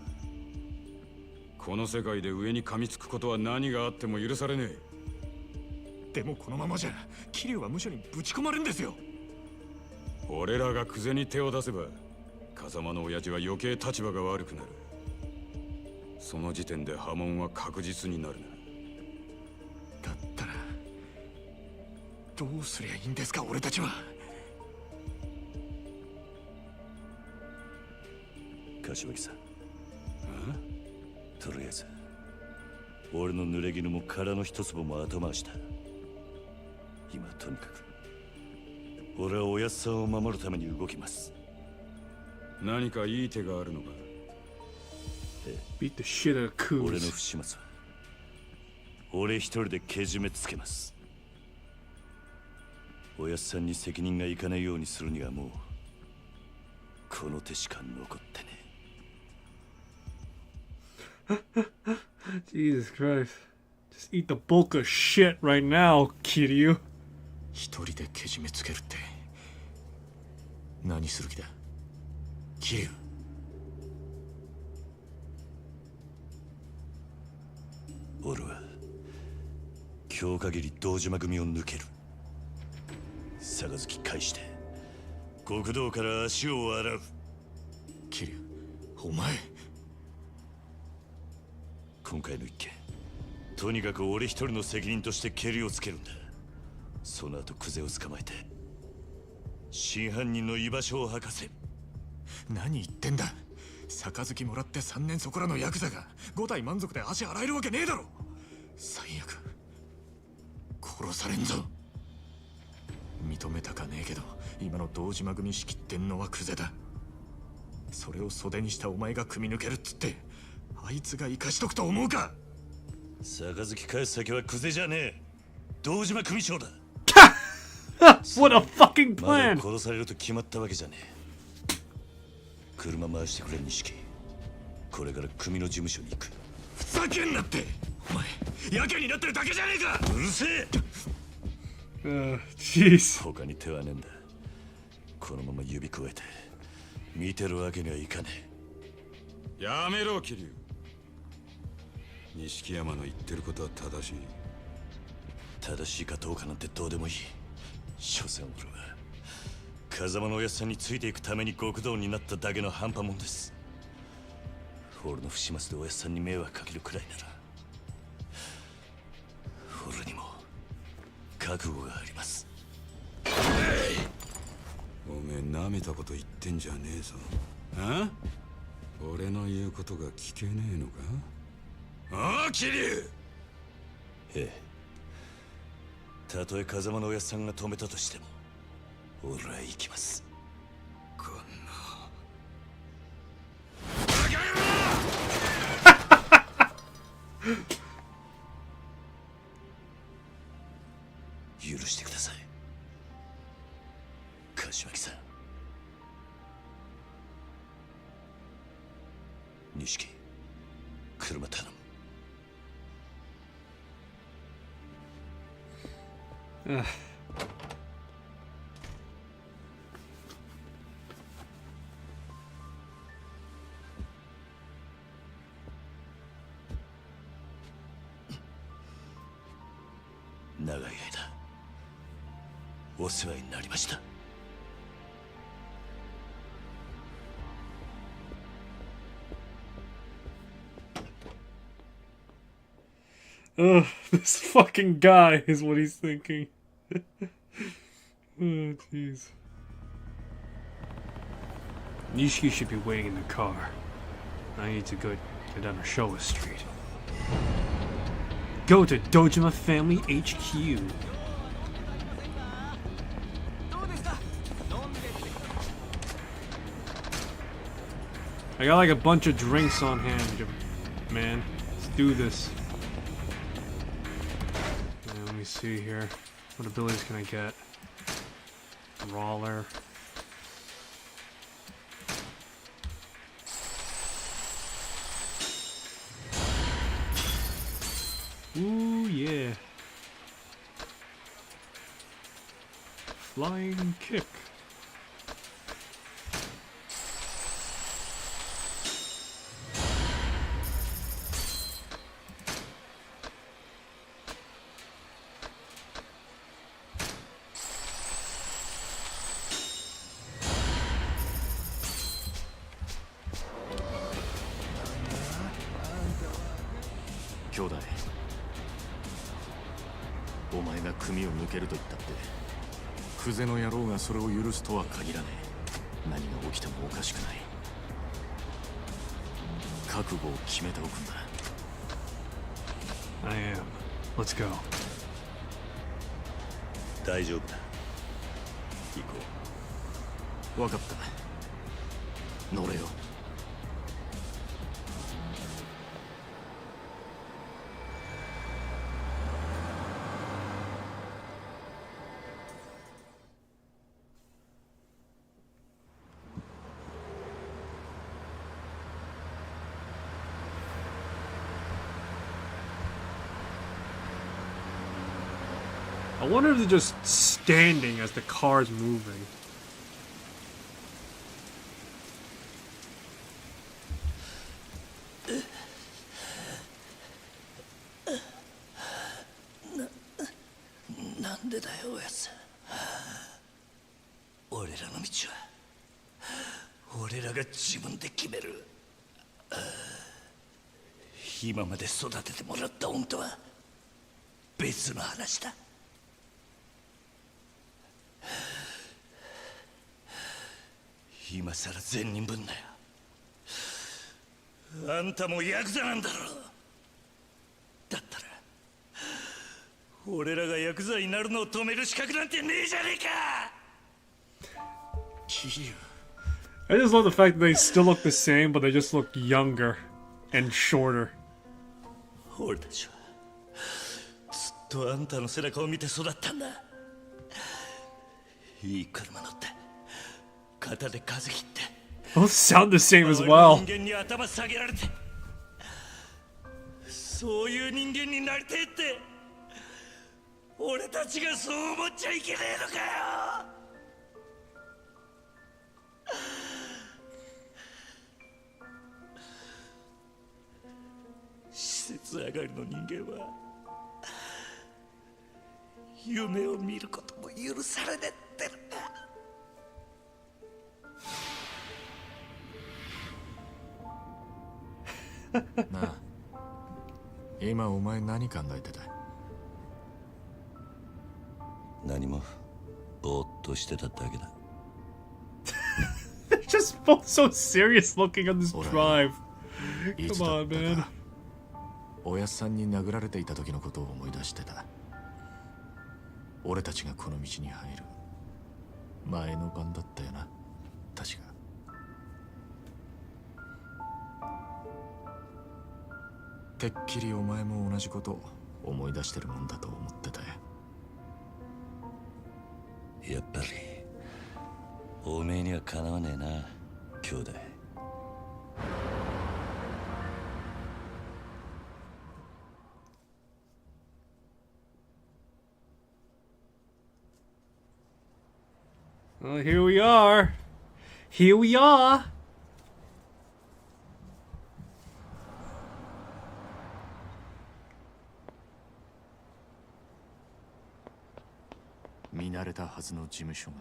この世界で上に噛みつくことは何があっても許されねえ。でもこのままじゃ桐生は無所にぶち込まれるんですよ。俺らがクゼに手を出せば風間の親父は余計立場が悪くなる。その時点で波紋は確実になるな。だったらどうすりゃいいんですか俺たちは。柏木さん、とりあえず俺の濡れ衣も殻の一粒も後回しだ。今とにかく俺はおやっさんを守るために動きます。何かいい手があるのか。Beat the shit out of 俺の Coos. 不始末は俺一人でけじめつけます。おやっさんに責任がいかないようにするにはもうこの手しか残ってね。Jesus Christ. Just eat the bulk of shit right now, Kiryu. 一人でけじめつけるって何する気だ桐生。俺は今日限り堂島組を抜ける。杯返して極道から足を洗う。桐生、お前今回の一件とにかく俺一人の責任としてケリをつけるんだ。その後クゼを捕まえて真犯人の居場所を吐かせ。何言ってんだ。杯もらって3年そこらのヤクザが5体満足で足洗えるわけねえだろ。最悪殺されんぞ。認めたかねえけど今の堂島組仕切ってんのはクゼだ。それを袖にしたお前が組み抜けるっつってあいつが生かしとくと思うか。杯返す先はクゼじゃねえ、堂島組長だ。What a fucking まだ plan! 殺されると決まったわけじゃねえ。車回してくれ錦。これから組の事務所に行く。ふざけんなって。お前やけになってるだけじゃねえか。うるせえ。Jeez. 他に手はねえんだ。このまま指くわえて見てるわけにはいかねえ。やめろ桐生。錦山の言ってることは正しい。正しいかどうかなんてどうでもいい。所詮俺は風間のおやっさんについていくために極道になっただけの半端もんです。俺の不始末でおやっさんに迷惑かけるくらいなら俺にも覚悟があります。おめえ舐めたこと言ってんじゃねえぞ。あ？俺の言うことが聞けねえのか？ああ桐生。ええ、たとえ風間のおやっさんが止めたとしても俺は行きます。こんな許してください柏木さん。錦、車頼む。長い間お世話になりました。This fucking guy is what he's thinking. Oh, jeez. Nishiki should be waiting in the car. I need to go down to Showa Street. Go to Dojima Family HQ. I got like a bunch of drinks on hand, man. Let's do this. Let me see here. What abilities can I get? Brawler. Ooh, yeah. Flying kick.兄弟、お前が組を抜けると言ったってクゼの野郎がそれを許すとは限らねえ。何が起きてもおかしくない。覚悟を決めておくんだ。 I am. Let's go. 大丈夫だ。行こ分かった。乗れよ。I wonder if they're just standing as the car's moving.う。今まで育ててもらった恩とは別の話だ。今さら善人分だよ。あんたもヤクザなんだろ。だったら俺らがヤクザになるのを止める資格なんてねえじゃねえか。キリュウ。 I just love the fact that they still look the same, but they just look younger and shorter. 俺たちはずっとあんたの背中を見て育ったんだ。いい車乗って肩で風切って Both sound the same as well. 人間に頭下げられてそういう人間になりてえって俺たちがそう思っちゃいけねえのかよ。施設上がりの人間は夢を見ることも許されねえってのか。なあ、今お前何考えてた？何もぼーっとしてただけだ。 They're just both so serious looking on this drive. い Come つだ on, った man. かおやっさんに殴られていた時のことを思い出してた。俺たちがこの道に入る前の晩だったよな、確か。てっきりお前も同じこと思い出してるもんだと思ってたよ。やっぱりおめえにはかなわねえな、兄弟。Well, here we are. Here we are. 見慣れたはずの事務所が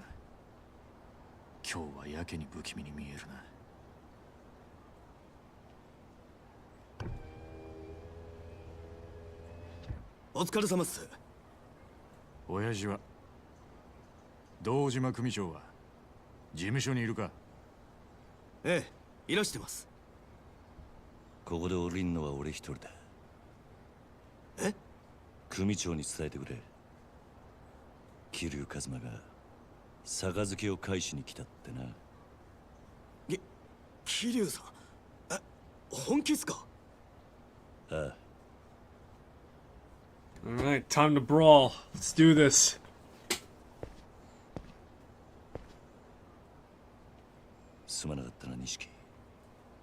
今日はやけに不気味に見えるな。お疲れ様っす。親父は堂島組長は事務所にいるか？ええ、いらしてます。ここで降りんのは俺一人だ。え？組長に伝えてくれ。桐生一馬が杯を返しに来たってな。桐生さん、本気っすか？ああ。 Alright, time to brawl. Let's do this. すまなかったな、錦。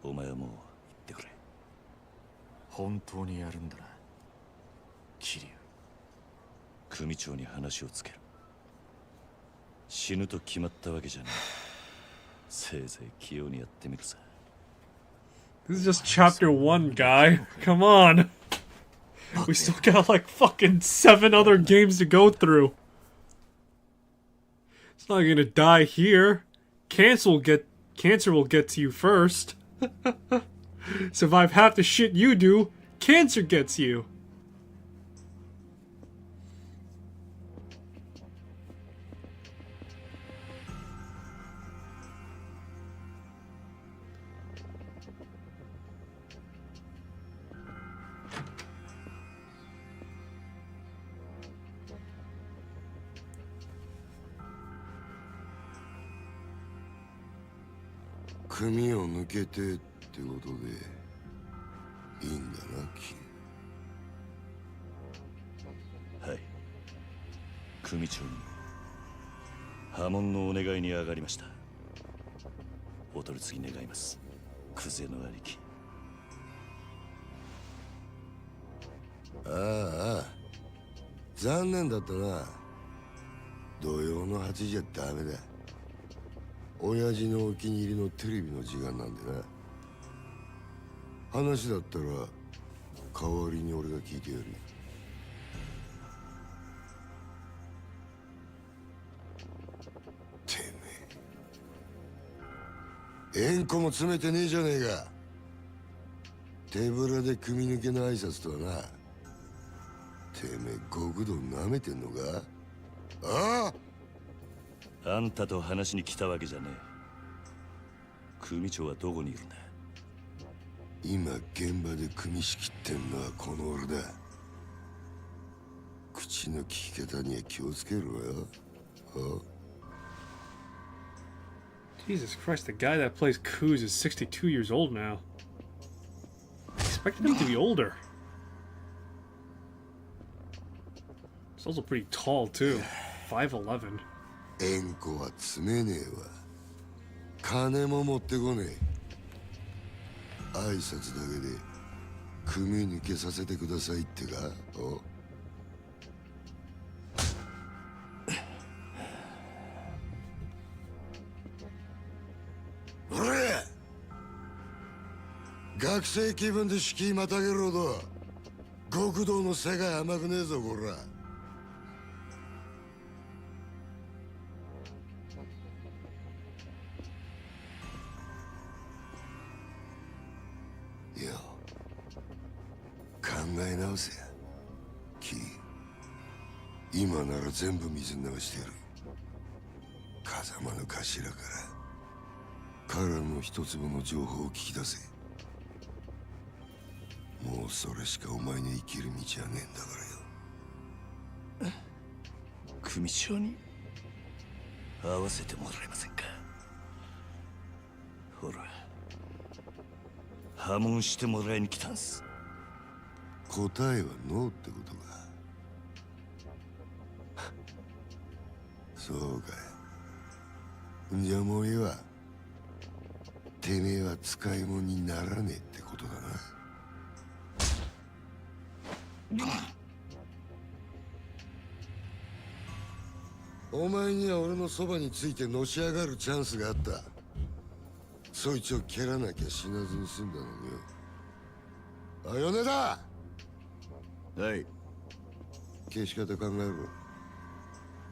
お前はもう行ってくれ。本当にやるんだな、桐生。組長に話をつける。死ぬと決まったわけじゃない。せいぜい器用にやってみるさ。 This is just chapter 1, guy. Come on. We still got like fucking 7 other games to go through. It's not gonna die here. Cancer will get to you first. Survive half the shit you do, cancer gets you. Kumiを抜けてってことでいいんだな、キはい。組長に破門のお願いに上がりました。お取り次ぎ願います、クゼの兄貴。ああ、残念だったな。土曜の8時じゃダメだ。親父のお気に入りのテレビの時間なんでな。話だったら代わりに俺が聞いてやる。てめえ、円弧も詰めてねえじゃねえか。手ぶらで組み抜けの挨拶とはな。てめえ極道舐めてんのか。ああ、あんたと話しに来たわけじゃねえ。組長はどこにいるんだ。今現場で組仕切ってんのはこの俺だ。口の利き方には気をつけろよ。Jesus Christ, the guy that plays Kuz is 62 years old now. I expected him to be older. He's also pretty tall too. 5'11". 円弧は詰めねえわ。金も持ってこねえ。挨拶だけで組抜けさせてくださいってか。おれ、学生気分で敷居またげるほど極道の世界甘くねえぞこら。考え直せや、キー。今なら全部水に流してやる。風間の頭から彼の一粒の情報を聞き出せ。もうそれしかお前に生きる道はねえんだからよ。組長に会わせてもらえませんか。ほら、破門してもらいに来たんす。答えはノーってことか。そうかい。じゃあもういいわ。てめえは使い物にならねえってことだな。お前には俺のそばについてのし上がるチャンスがあった。そいつを蹴らなきゃ死なずに済んだのによ。あ、米だ。はい。消し方考えろ。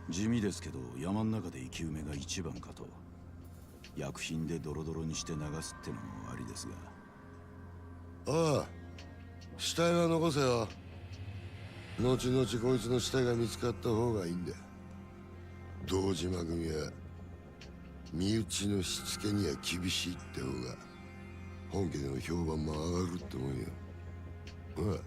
地味ですけど山の中で生き埋めが一番かと。薬品でドロドロにして流すってのもありですが。ああ、死体は残せよ。後々こいつの死体が見つかった方がいいんだ。堂島組は身内のしつけには厳しいって方が本家での評判も上がるってもんよ。ああ、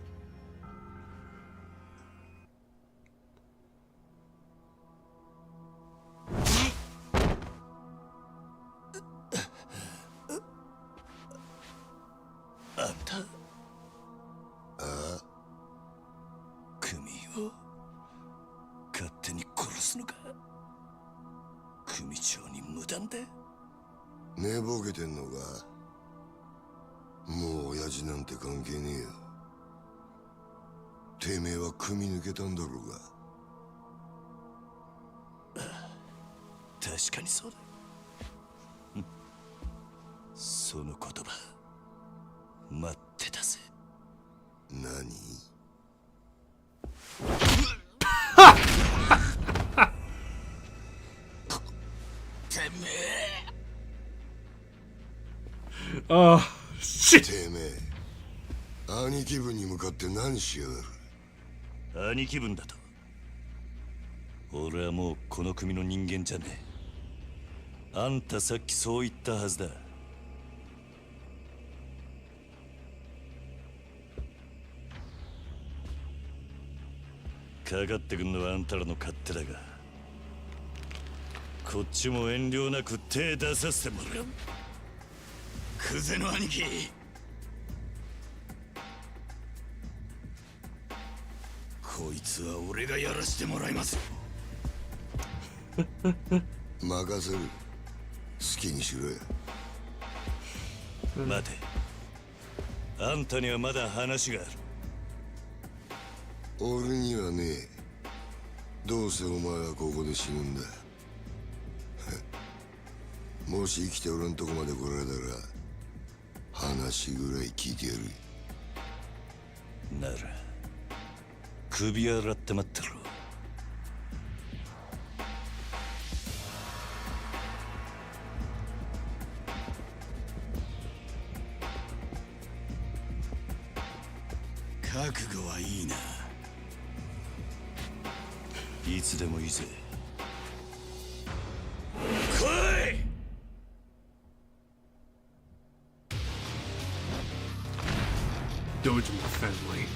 勝手に殺すのか。組長に無断で。寝ぼけてんのか。もう親父なんて関係ねえよ。てめえは組み抜けたんだろうが。確かにそうだ。その言葉待ってたぜ。何？てめえ。Oh, shit! てめえ、兄貴分に向かって何しやがる？兄貴分だと。俺はもうこの組の人間じゃねえ。あんたさっきそう言ったはずだ。かかってくんのはあんたらの勝手だが、こっちも遠慮なく手出させてもらう。クゼの兄貴、こいつは俺がやらしてもらいますよ。任せる。好きにしろや。待て、あんたにはまだ話がある。俺にはねえ。どうせお前はここで死ぬんだ。もし生きて俺んとこまで来られたら話ぐらい聞いてやる。なら首洗って待ってろ。覚悟はいいな。いつでもいいぜ。来い。Dojima family.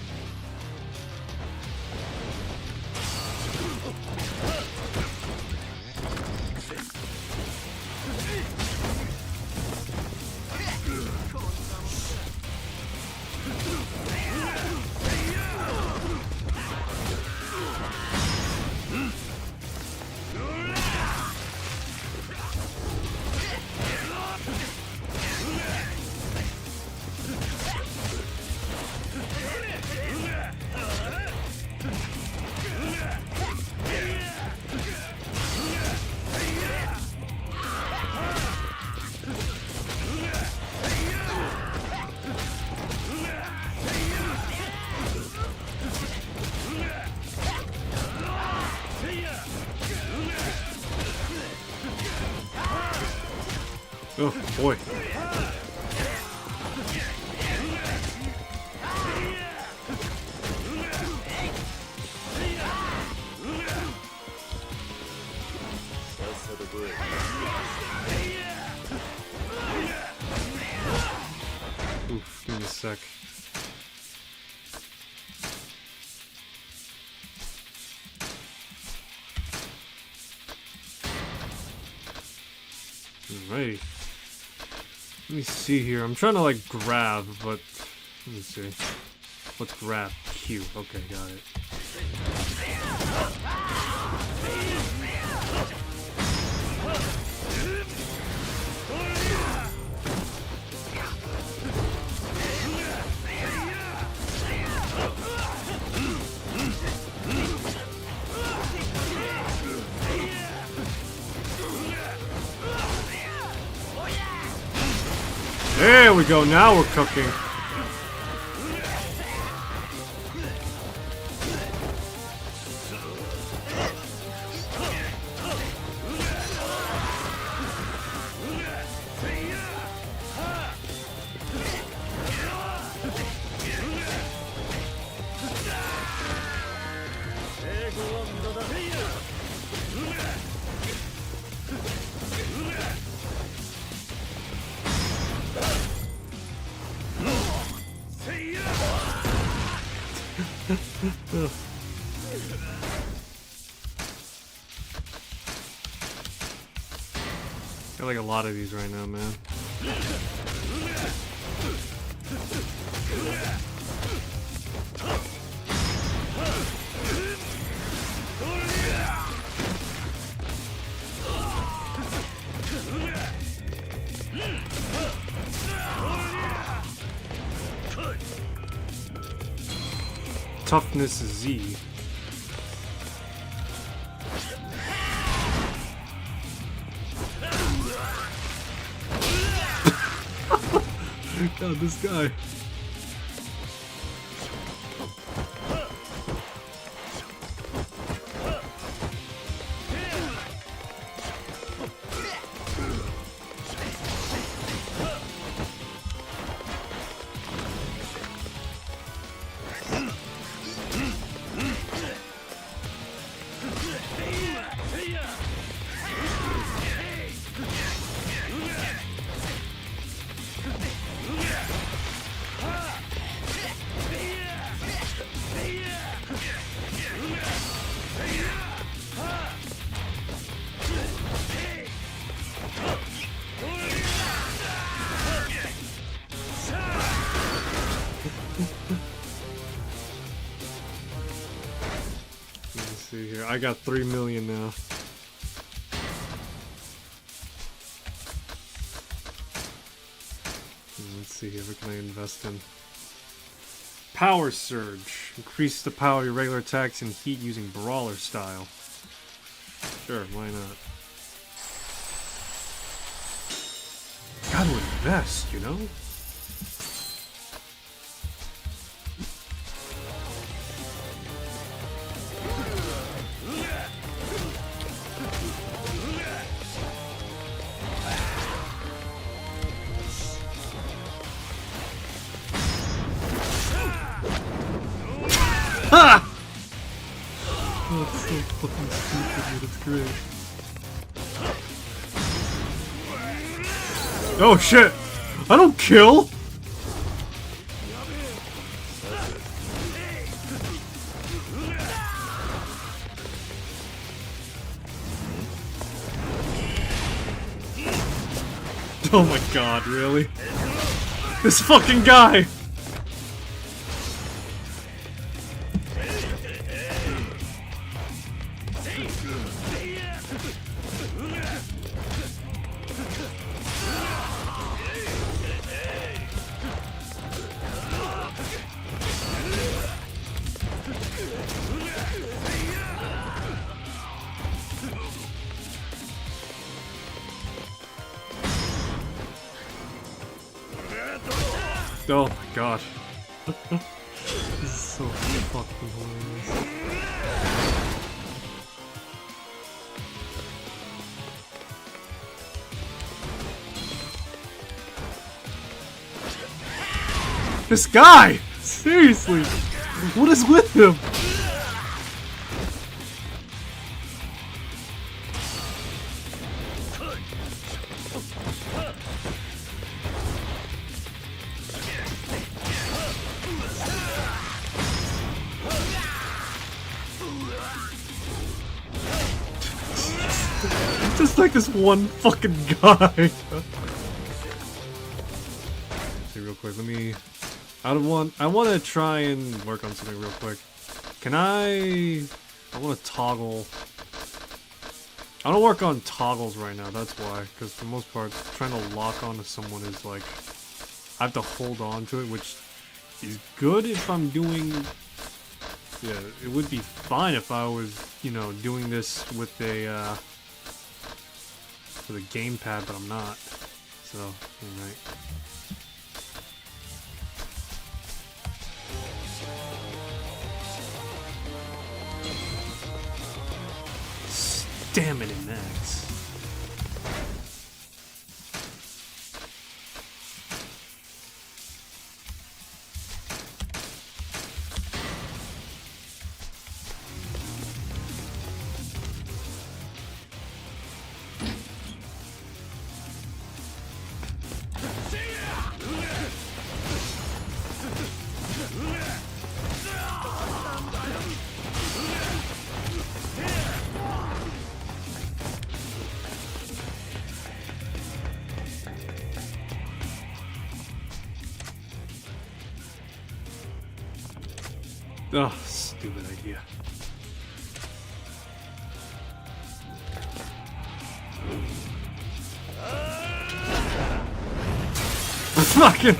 Oh boy. Oof, give me a sec. Alright. Let me see here. I'm trying to like grab, but let me see. Let's grab Q. Okay, got it. There we go, now we're cooking. Got like a lot of these right now, man. Toughness Z. God, this guy. See here, I got 3 million now. Let's see here, what can I invest in? Power Surge. Increase the power of your regular attacks and heat using brawler style. Sure, why not? Gotta invest, you know? Ha! Oh, it's so fucking stupid, dude. It's great. Oh shit! I don't kill! Oh my god, really? This fucking guy! Oh my god. This is so fucking hilarious. This guy! Seriously! What is with him? Just like this one fucking guy. See real quick, let me... I want to try and work on something real quick. Can I want to toggle... I don't work on toggles right now, that's why. Because for the most part, trying to lock onto someone is like... I have to hold on to it, which is good if I'm doing... Yeah, it would be fine if I was, you know, doing this with a gamepad, but I'm not. So, alright. Stamina max. Oh, stupid idea. Fucking.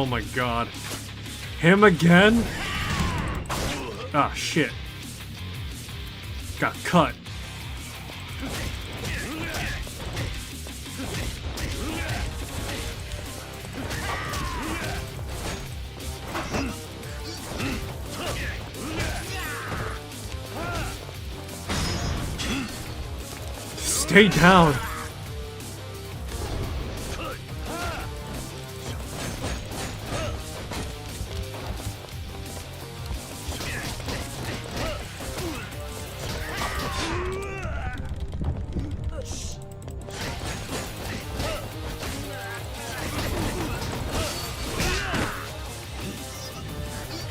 Oh my god. Him again? Ah, shit. Got cut. Stay down.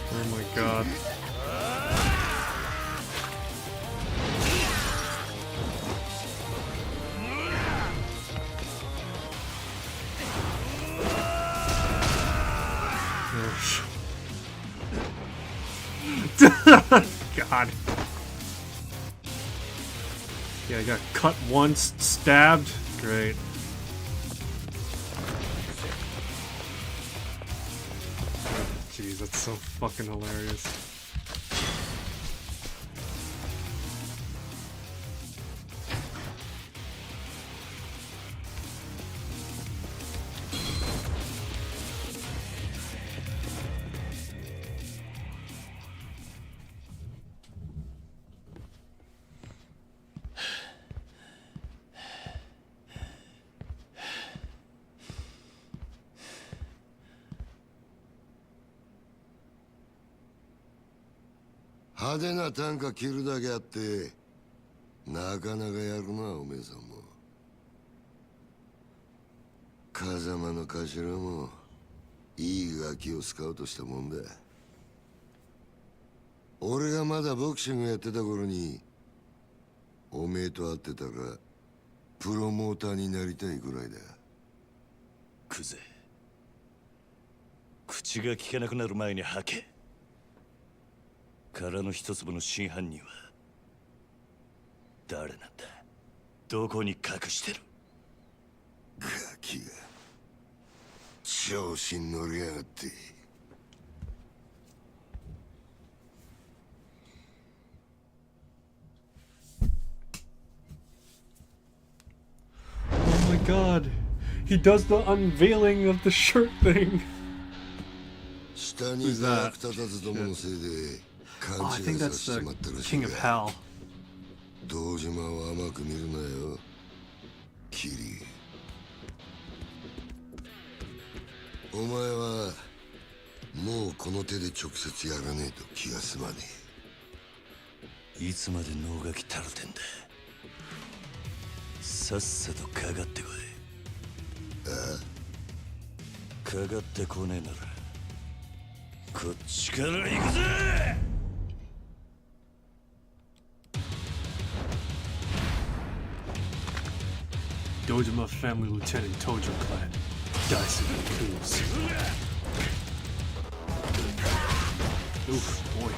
Oh my god. God. Yeah, I got cut once, stabbed. Great. Jeez, that's so fucking hilarious.派手な短歌切るだけあってなかなかやるなおめえさんも。風間の頭もいいガキをスカウトしたもんだ。俺がまだボクシングやってた頃におめえと会ってたらプロモーターになりたいぐらいだ。クゼ、口が聞けなくなる前に吐け。殻の一粒の真犯人は誰なんだ？どこに隠してる？ガキが調子に乗りやがって。Oh my god. He does the unveiling of the shirt thing. 下にいた役立たずどものせいで Oh, I think that's the King of Hell. 堂島を甘く見るなよ、キリ。お前はもうこの手で直接やらねえと気が済まねえ。いつまで能書きたるてんだ。さっさとかかってこい。ああ？かかってこねえならこっちから行くぜ。Dojima Family Lieutenant Tojo Clan. Dyson kills. Oof, boy.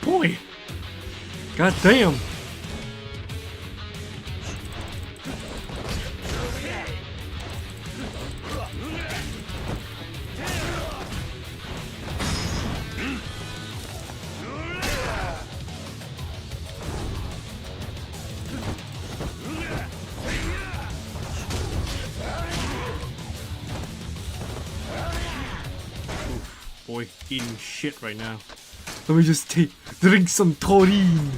Boy! God damn! boy eating shit right now. Let me just drink some taurine.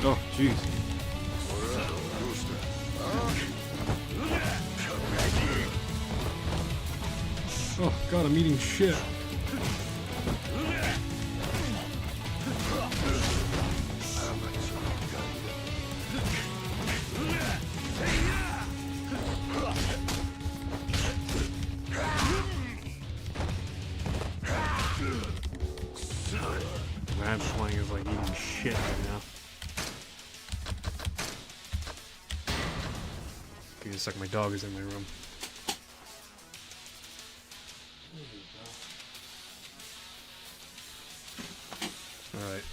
Oh, jeez. Oh god, I'm eating shit. I'm playing is like eating shit right now. Give me a sec, my dog is in my room. Alright.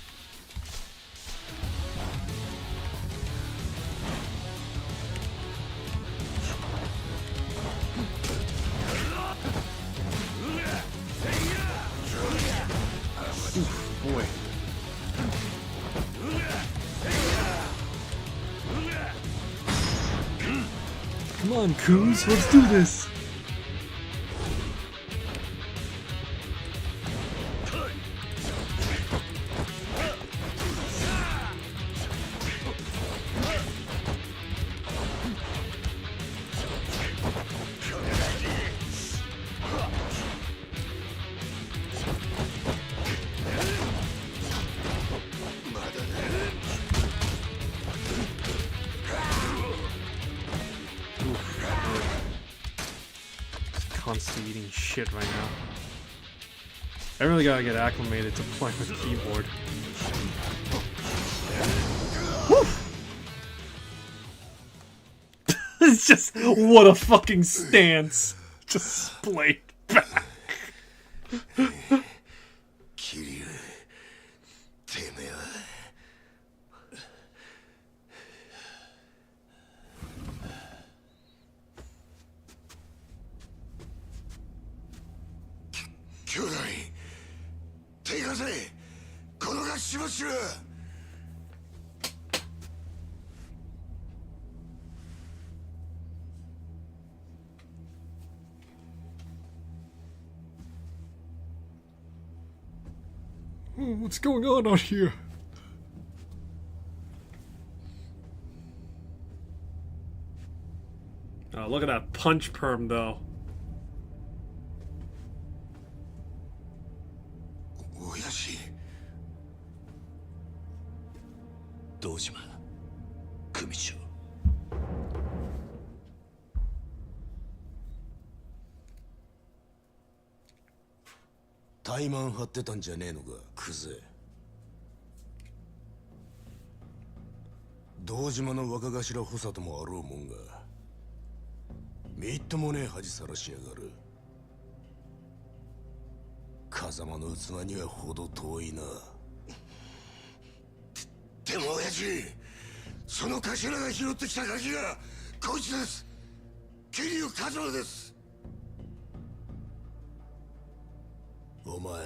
Oof, boy. Come on, Coos, let's do this! Constantly eating shit right now. I really gotta get acclimated to playing with the keyboard. It's just, what a fucking stance! Just splayed back. Kiryu, てめえは兄弟手貸せこのガッシュバッシュ What's going on out here? Oh, look at that punch perm, though. Dojima, Kumicho. 怠慢張ってたんじゃねえのか、クゼ。堂島の若頭補佐ともあろうもんが、みっともねえ恥さらしやがる。風間の器には程遠いな。でも親父、その頭が拾ってきたガキがこいつです。桐生一馬です。お前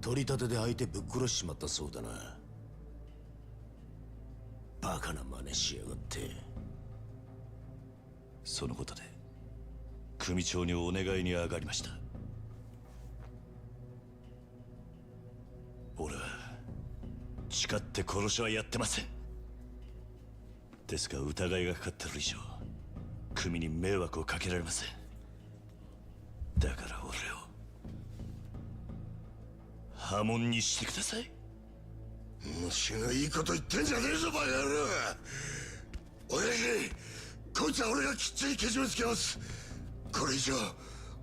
取り立てで相手ぶっ殺しちまったそうだな。バカな真似しやがって。そのことで組長にお願いに上がりました。俺は誓って殺しはやってません。ですが疑いがかかってる以上組に迷惑をかけられません。だから俺を破門にしてください。虫がいいこと言ってんじゃねえぞバカ野郎。親父、こいつは俺がきっちりけじめつけます。これ以上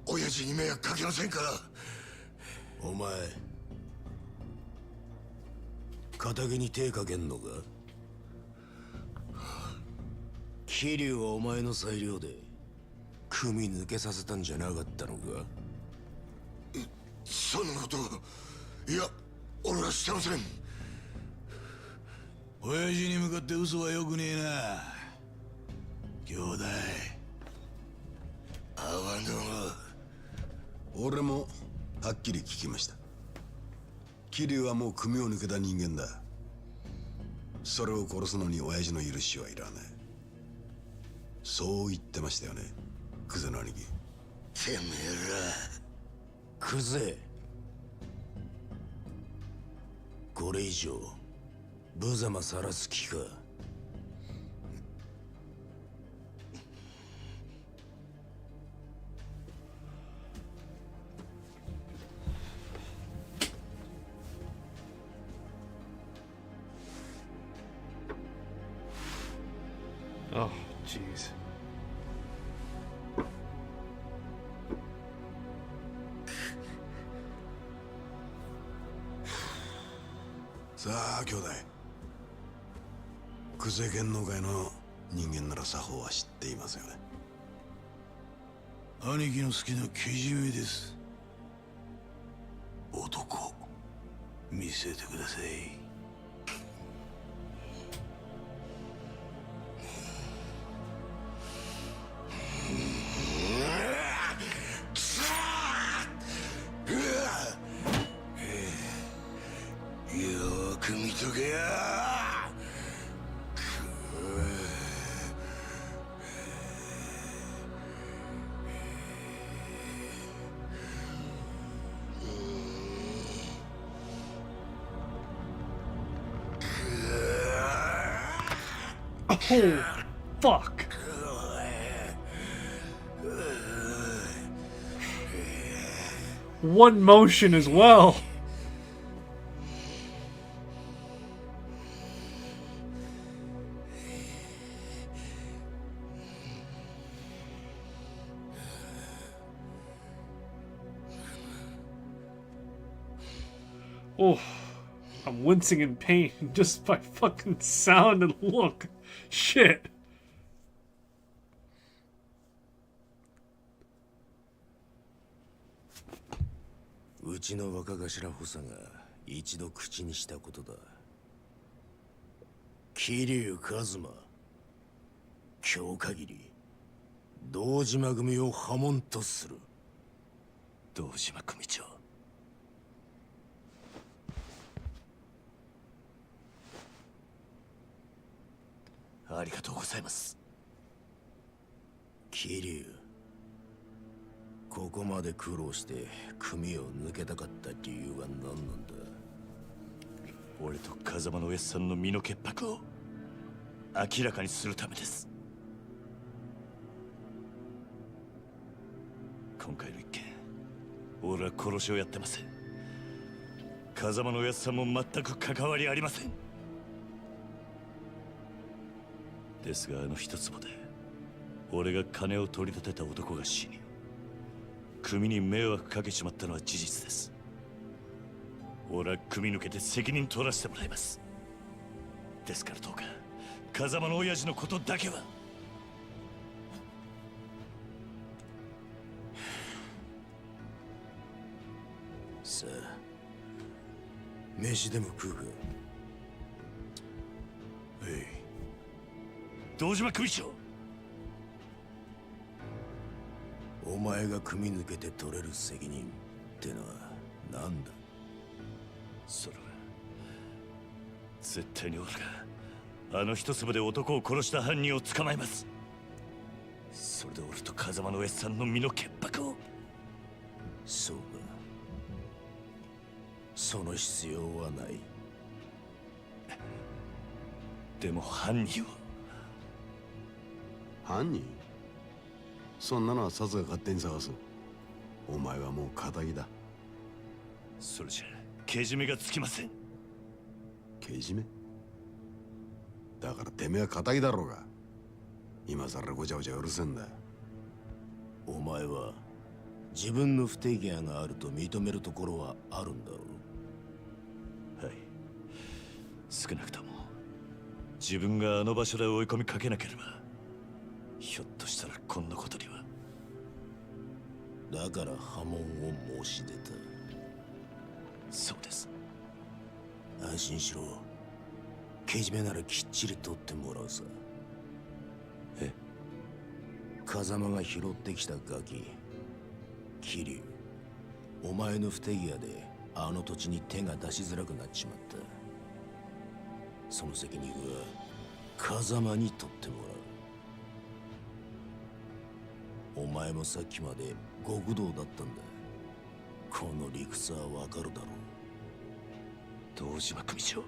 親父に迷惑かけませんから。お前仇に手かけんのか。桐生はお前の裁量で組抜けさせたんじゃなかったのか。そんなこといや俺はしてません。親父に向かって嘘はよくねえな兄弟。あわの俺もはっきり聞きました。桐生はもう組を抜けた人間だ。それを殺すのに親父の許しはいらない。そう言ってましたよね、クゼの兄貴。てめえらクゼ、これ以上無様さらす気か。Oh, jeez. さあ兄弟、クゼ芸能界の人間なら作法は知っていますよね。兄貴の好きなけじめです。男見せてください。よく見とけや。Oh, fuck. One motion as well. Oh, I'm wincing in pain just by fucking sound and look. Shit. うちの若頭補佐が一度口にしたことだ。桐生一馬、今日限り堂島組を破門とする。堂島組長、ありがとうございます。桐生、ここまで苦労して組を抜けたかった理由は何なんだ。俺と風間のおやっさんの身の潔白を明らかにするためです。今回の一件、俺は殺しをやってません。風間のおやっさんも全く関わりありません。ですがあの一坪で俺が金を取り立てた男が死に、組に迷惑かけちまったのは事実です。俺は組抜けて責任取らせてもらいます。ですからどうか風間の親父のことだけは。さあ、飯でも食うか。堂島組長、お前が組抜けて取れる責任ってのは何だ。それは絶対に俺があの一粒で男を殺した犯人を捕まえます。それで俺と風間のおやっさんの身の潔白を。そうか、その必要はない。でも犯人は。犯人？そんなのはサツが勝手に探す。お前はもう仇だ。それじゃけじめがつきません。けじめ？だからてめえは仇だろうが。今さらごちゃごちゃうるせんだ。お前は自分の不手際があると認めるところはあるんだろう。はい、少なくとも自分があの場所で追い込みかけなければ、ひょっとしたらこんなことには。だから破門を申し出た。そうです。安心しろ。けじめならきっちり取ってもらうさ。え？風間が拾ってきたガキ、桐生、お前の不手際であの土地に手が出しづらくなっちまった。その責任は風間に取ってもらう。お前もさっきまで極道だったんだ。この理屈はわかるだろう。堂島組長、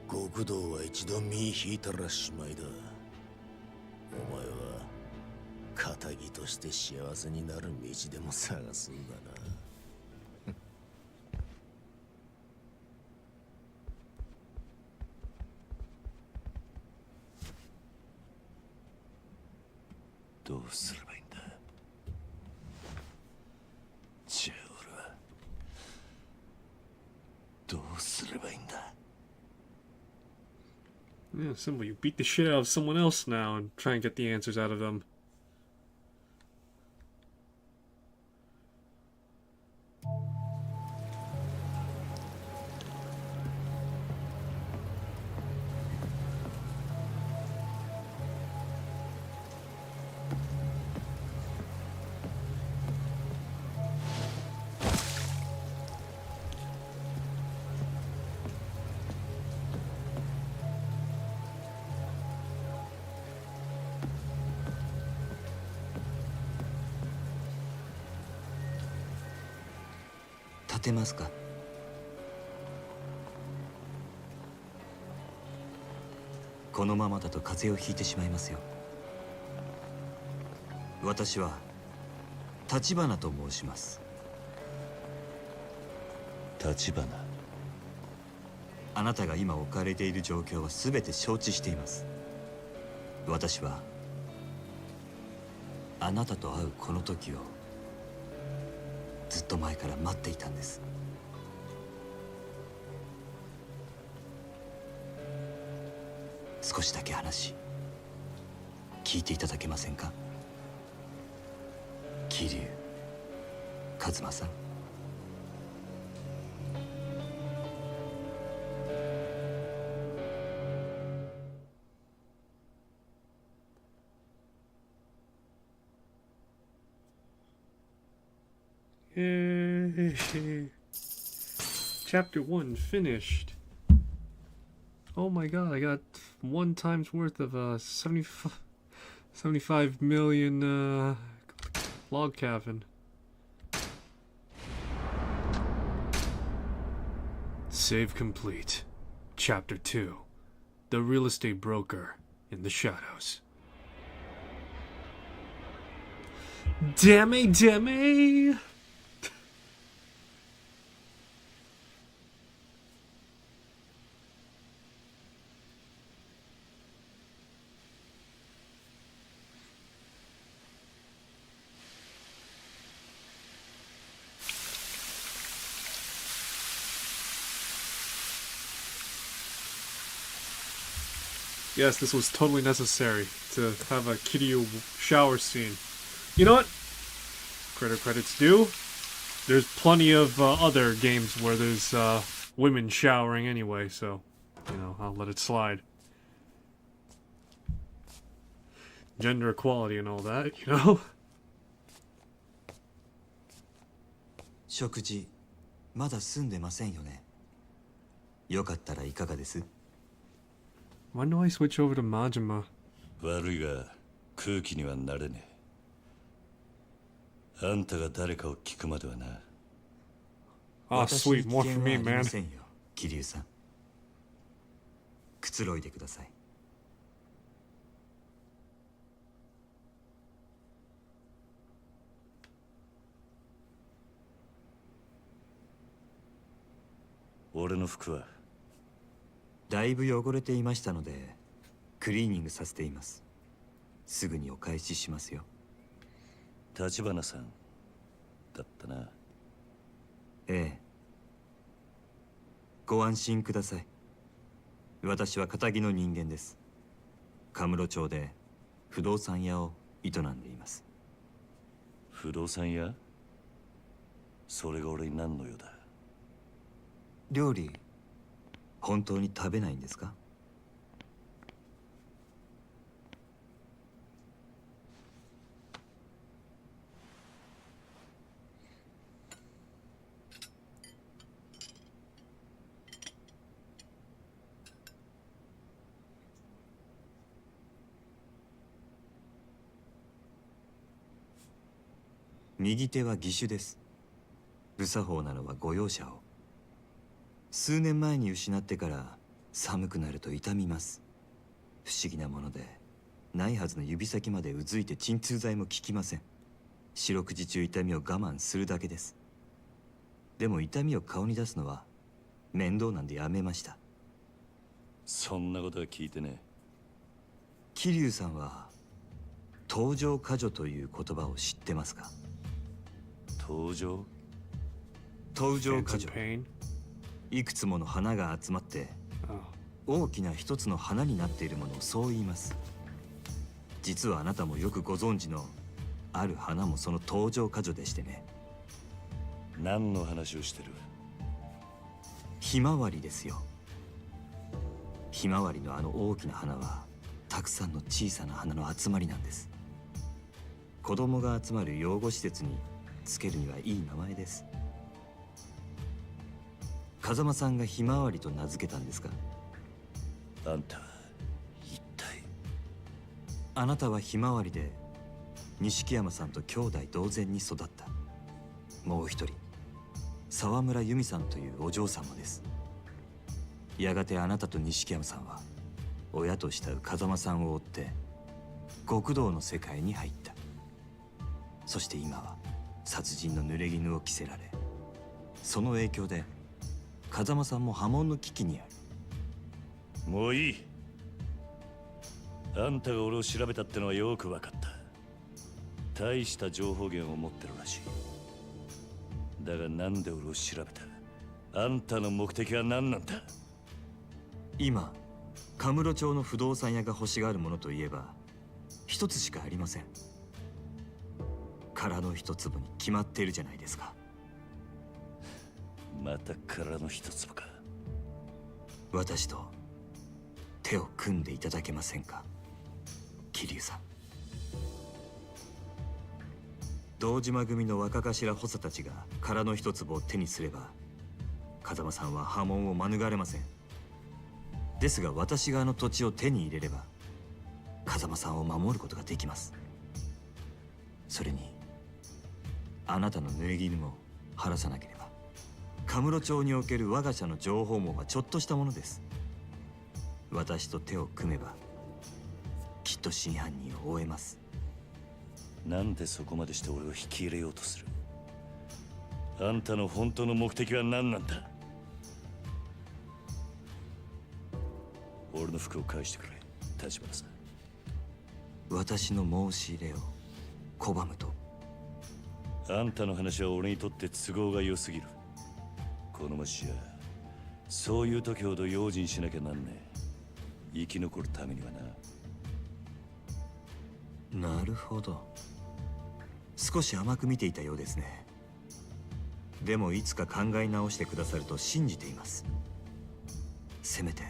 極道は一度身引いたらしまいだ。お前は仇として幸せになる道でも探すんだな。どうすればいいんだ。じゃあ俺はどうすればいいんだ。Yeah, simple. You beat the shit out of someone else now and try and get the answers out of them.立てますか。このままだと風邪をひいてしまいますよ。私は立花と申します。立花。あなたが今置かれている状況は全て承知しています。私はあなたと会うこの時をずっと前から待っていたんです。少しだけ話聞いていただけませんか。桐生一馬さん。Yay. Chapter 1 finished. Oh my god, I got 1 time's worth of 75 million log cabin. Save complete. Chapter 2. The real estate broker in the shadows. Damn. Yes, this was totally necessary to have a Kiryu shower scene. You know what? Credit's due. There's plenty of other games where there's women showering anyway, so, you know, I'll let it slide. Gender equality and all that, you know? 食事まだ済んでませんよね。よかったらいかがです？ Why do I switch over to Majima? 悪いが空気にはなれねえ。あんたが誰かを聞くまではな。Ah, sweet, more for me, man. 桐生さん、くつろいでください。俺の服はだいぶ汚れていましたのでクリーニングさせています。すぐにお返ししますよ。立花さんだったな。ええ、ご安心ください。私は堅気の人間です。カムロ町で不動産屋を営んでいます。不動産屋？それが俺に何の用だ？料理本当に食べないんですか？右手は義手です。無作法なのはご容赦を。数年前に失ってから寒くなると痛みます。不思議なもので、ないはずの指先までうずいて鎮痛剤も効きません。四六時中痛みを我慢するだけです。でも痛みを顔に出すのは面倒なんでやめました。そんなことは聞いてね桐生さんは登場過剰という言葉を知ってますか？登場登場 Fans 過 of 剰。 pain? いくつもの花が集まって大きな一つの花になっているものをそう言います。実はあなたもよくご存知のある花もその登場過剰でしてね。何の話をしてる？ひまわりですよ。ひまわりのあの大きな花はたくさんの小さな花の集まりなんです。子供が集まる養護施設につけるにはいい名前です。風間さんがひまわりと名付けたんですか？あんた一体。あなたはひまわりで錦山さんと兄弟同然に育った。もう一人沢村由美さんというお嬢様です。やがてあなたと錦山さんは親と慕う風間さんを追って極道の世界に入った。そして今は殺人の濡れ衣を着せられ、その影響で風間さんも破門の危機にある。もういい。あんたが俺を調べたってのはよく分かった。大した情報源を持ってるらしい。だがなんで俺を調べた？あんたの目的は何なんだ？今神室町の不動産屋が欲しがるものといえば一つしかありません。殻の一粒に決まっているじゃないですか。また殻の一粒か。私と手を組んでいただけませんか、桐生さん。堂島組の若頭補佐たちが殻の一粒を手にすれば風間さんは破門を免れません。ですが私があの土地を手に入れれば風間さんを守ることができます。それにあなたの縫い衣も晴らさなければ神室町における我が社の情報網はちょっとしたものです。私と手を組めばきっと真犯人を追えます。なんでそこまでして俺を引き入れようとする？あんたの本当の目的は何なんだ？俺の服を返してくれ、立花さん。私の申し入れを拒むと？あんたの話は俺にとって都合が良すぎる。この町じゃそういう時ほど用心しなきゃなんねえ。生き残るためにはな。なるほど。少し甘く見ていたようですね。でもいつか考え直してくださると信じています。せめて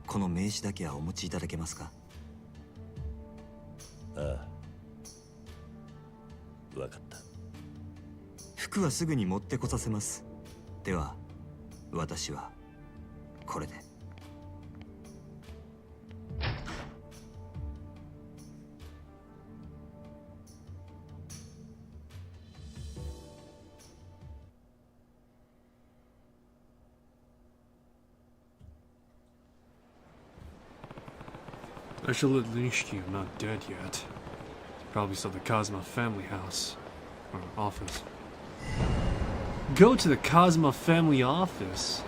この名刺だけはお持ちいただけますか？ああ、分かった。服はすぐに持ってこさせます。では私はこれで。I should let Nishiki, I'm not dead yet. Probably still at the Cosmo family house. Or office. Go to the Cosmo family office?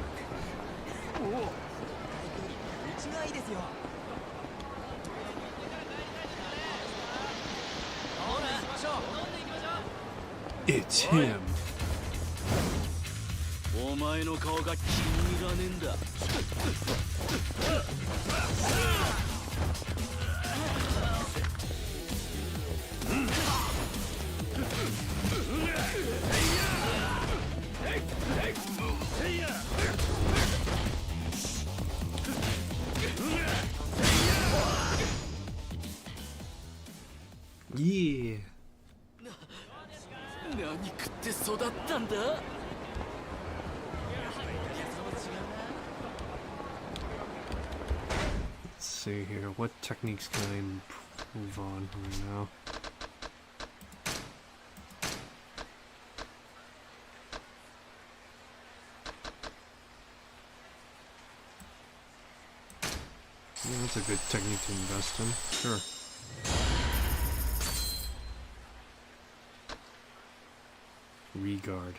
It's him. お前の顔が気に入らねえんだ。Yeah. 何食って育ったんだ？ Let's see here. What techniques can I improve on right now? That's a good technique to invest in. Sure. Regard.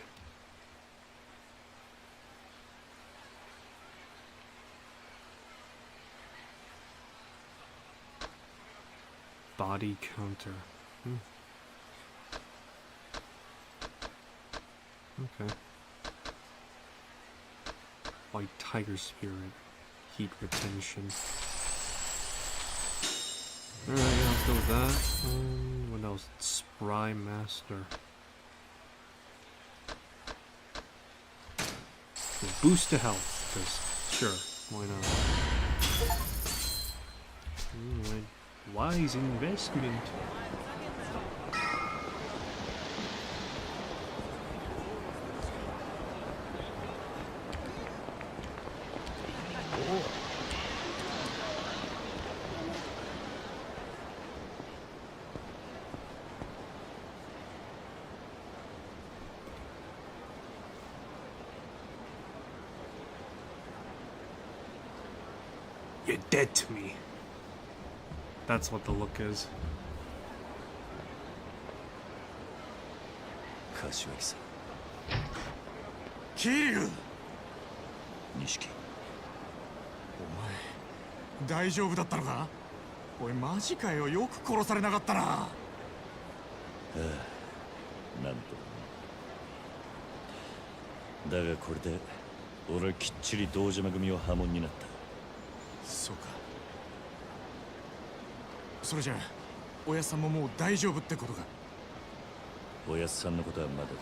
Body counter. Okay. White tiger spirit. Heat retention. Alright, yeah, let's go with that. What else? Spry master. Yeah, boost to health, because sure, why not? Alright. Wise investment. You're dead to me. That's what the look is. 柏木さん。桐生。錦。お前大丈夫だったのか？おいマジかよ、よく殺されなかったな。ああ、なんとだがこれで俺はきっちり堂島組を破門になった。そうか。それじゃあおやっさんももう大丈夫ってことか？おやっさんのことはまだだ。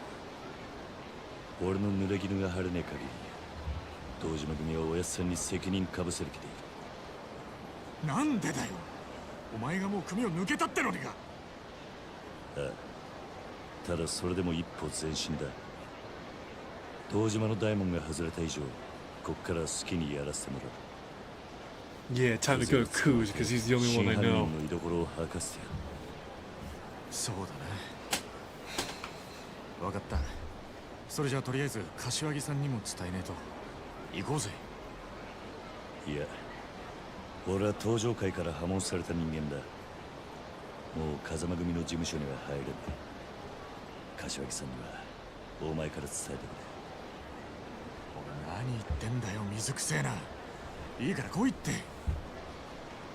俺の濡れ衣が晴れねえ限り堂島組はおやっさんに責任かぶせる気でいる。なんでだよ。お前がもう組を抜けたってのにか。ああ、ただそれでも一歩前進だ。堂島の大門が外れた以上こっから好きにやらせてもらう。Yeah, time to go to Kuz, because he's the only one I know. の居所を吐かせてやる。そうだな。わかった。それじゃあとりあえず柏木さんにも伝えねえと。行こうぜ。いや、俺は登場界から破門された人間だ。もう風間組の事務所には入れない。柏木さんにはお前から伝えてくれ。何言ってんだよ、水くせえな。いいから来いって。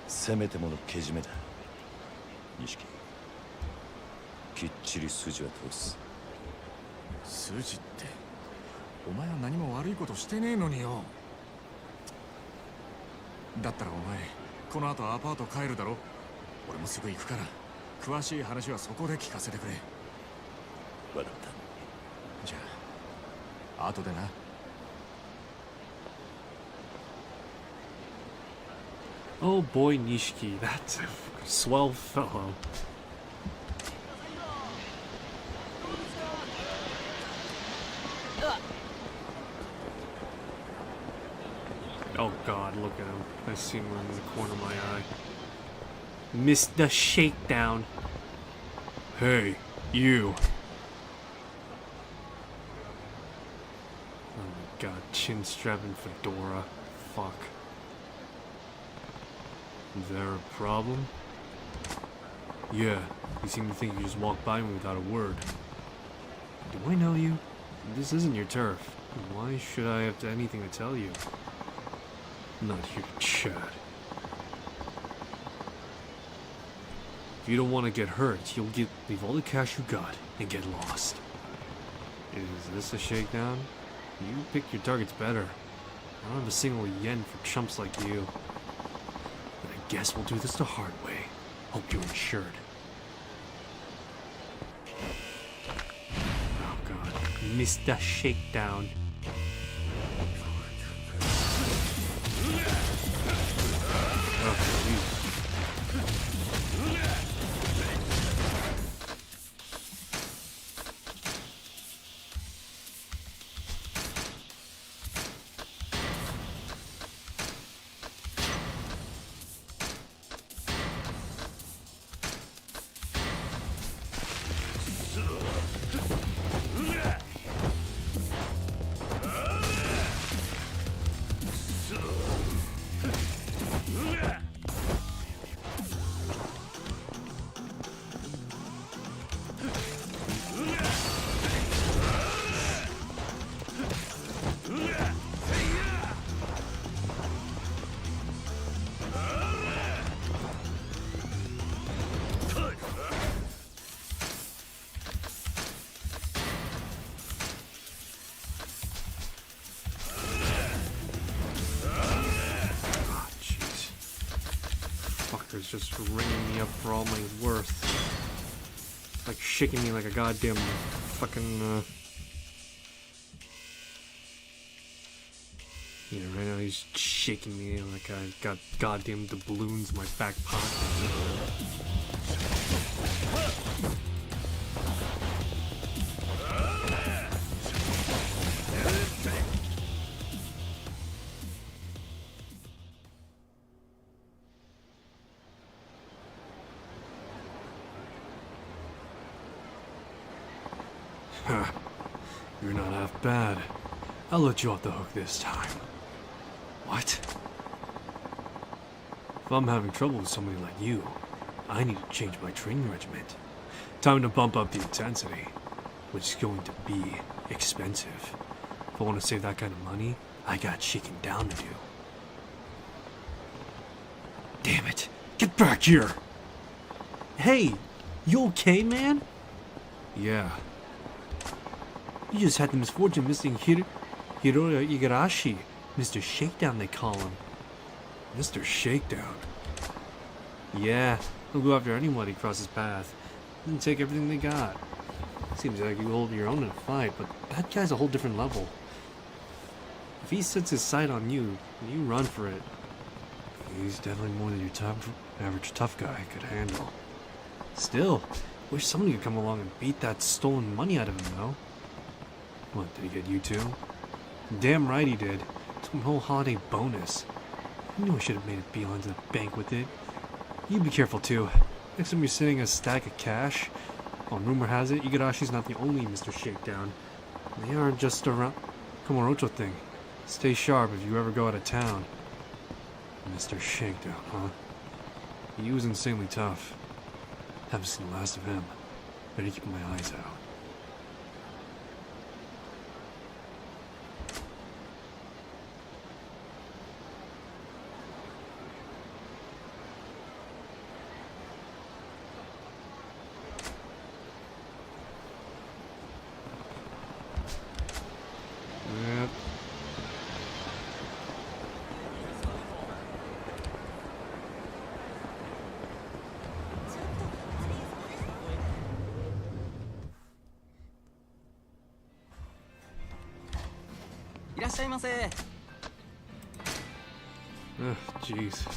せめてものけじめだ。錦、きっちり筋は通す。筋って、お前は何も悪いことしてねえのによ。だったらお前この後アパート帰るだろ。俺もすぐ行くから詳しい話はそこで聞かせてくれ。分かった。じゃあ後でな。Oh boy, Nishiki, that's a swell fellow. Oh god, look at him. I see him in the corner of my eye. Missed the shakedown. Hey, you. Oh my god, chin strapping fedora. Fuck. Is there a problem? Yeah, you seem to think you just walked by me without a word. Do I know you? This isn't your turf. Why should I have anything to tell you? I'm not here to chat. If you don't want to get hurt, you'll leave all the cash you got and get lost. Is this a shakedown? You pick your targets better. I don't have a single yen for chumps like you. But I guess we'll do this the hard way. Hope you're insured. Oh god. Mr. Shakedown. Okay, just ringing me up for all my worth. Like shaking me like a goddamn fucking, Yeah, right now he's shaking me like I got goddamn doubloons in my back pocket. You're not half bad. I'll let you off the hook this time. What? If I'm having trouble with somebody like you, I need to change my training regiment. Time to bump up the intensity, which is going to be expensive. If I want to save that kind of money, I got shaking down to do. Damn it! Get back here! Hey! You okay, man? Yeah. You just had the misfortune of missing Hiroya Igarashi. Mr. Shakedown, they call him. Mr. Shakedown? Yeah, he'll go after anyone he crosses path. And take everything they got. Seems like you hold your own in a fight, but that guy's a whole different level. If he sets his sight on you, you run for it. He's definitely more than your average tough guy could handle. Still, wish somebody could come along and beat that stolen money out of him, though. What, did he get you too? Damn right he did. Took him a whole holiday bonus. I knew I should have made a beeline to the bank with it. You be careful too. Next time you're sitting a stack of cash. Well, rumor has it, Igarashi's not the only Mr. Shakedown. They aren't just a Komorocho thing. Stay sharp if you ever go out of town. Mr. Shakedown, huh? He was insanely tough. Haven't seen the last of him. Better keep my eyes out. Yep. Ugh, jeez.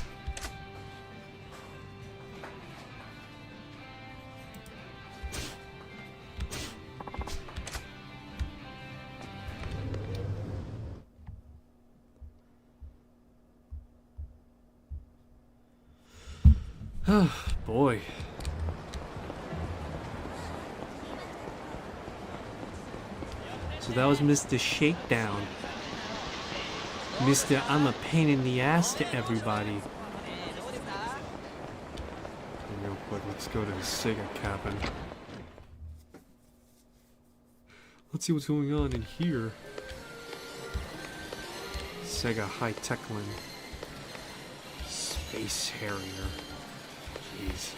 Boy. So that was Mr. Shakedown. Mr. I'm a pain in the ass to everybody. Real quick, let's go to the Sega cabin. Let's see what's going on in here. Sega High-Tech Link. Space Harrier. Jeez.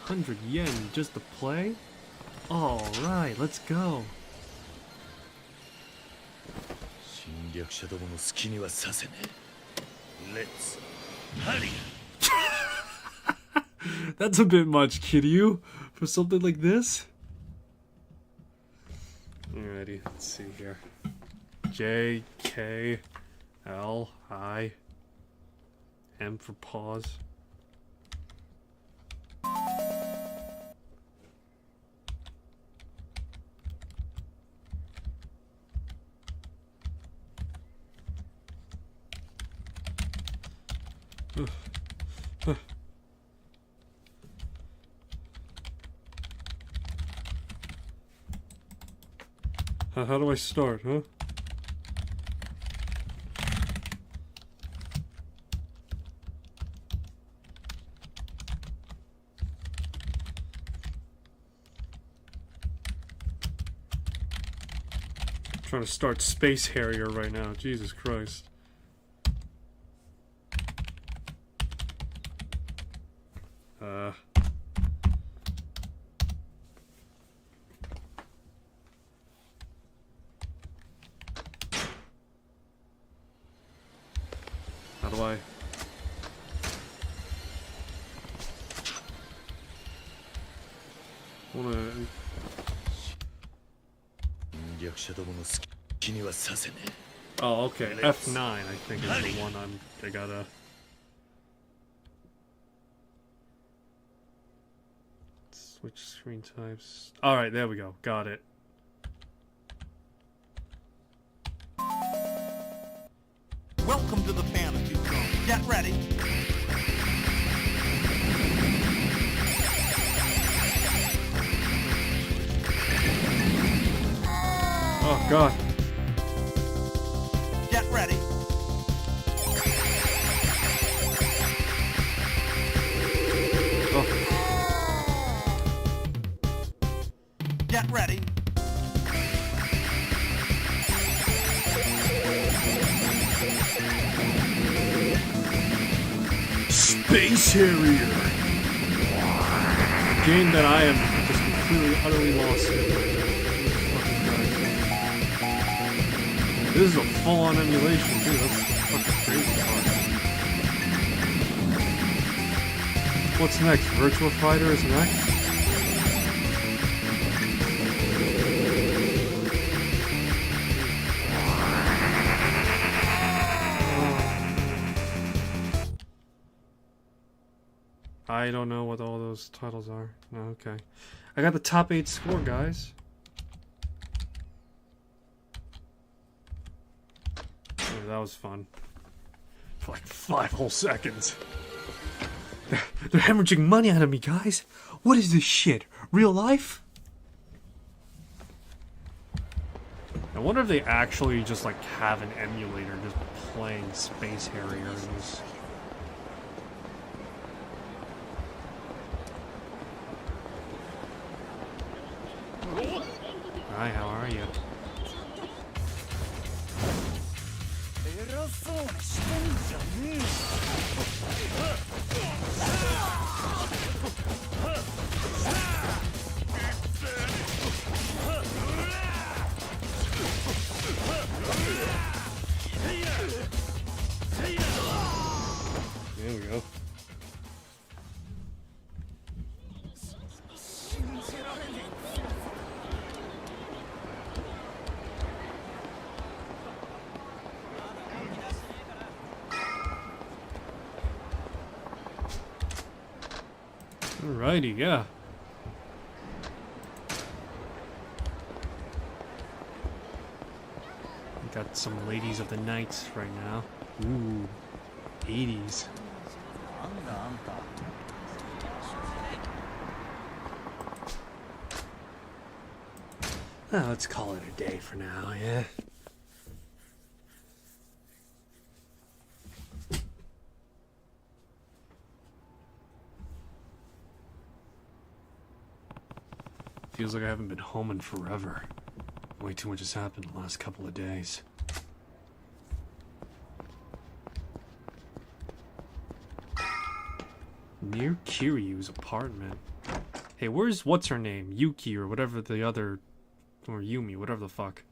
100 yen just to play? Alright, let's go. That's a bit much, Kiryu, for something like this. Alrighty, let's see here. J, K, L, I, M for pause. How do I start, huh? I'm trying to start Space Harrier right now. Jesus Christ. How do I? Wanna... 略者どもの好きにはさせねえ。 Oh, okay. F9, I think, is the one I gotta... Switch screen types. Alright, there we go. Got it. Welcome to the fantasy zone. Get ready. Oh, God. Get ready. Oh. Get ready. Space Harrier! A game that I am just completely, utterly lost in. This is a full-on emulation, too. That's the fucking crazy part. What's next? Virtua Fighter is next? I don't know what all those titles are. No, okay. I got the top 8 score, guys. Oh, that was fun. For like 5 whole seconds. They're hemorrhaging money out of me, guys. What is this shit? Real life? I wonder if they actually just like have an emulator just playing Space Harriers. Hi, how are you? There we go. Alrighty, yeah. We got some ladies of the night right now. Ooh, 80s. Oh, let's call it a day for now, yeah. Feels like I haven't been home in forever. Way too much has happened the last couple of days. Near Kiryu's apartment. Hey, where's what's her name? Yuki or whatever the other... Or Yumi, whatever the fuck.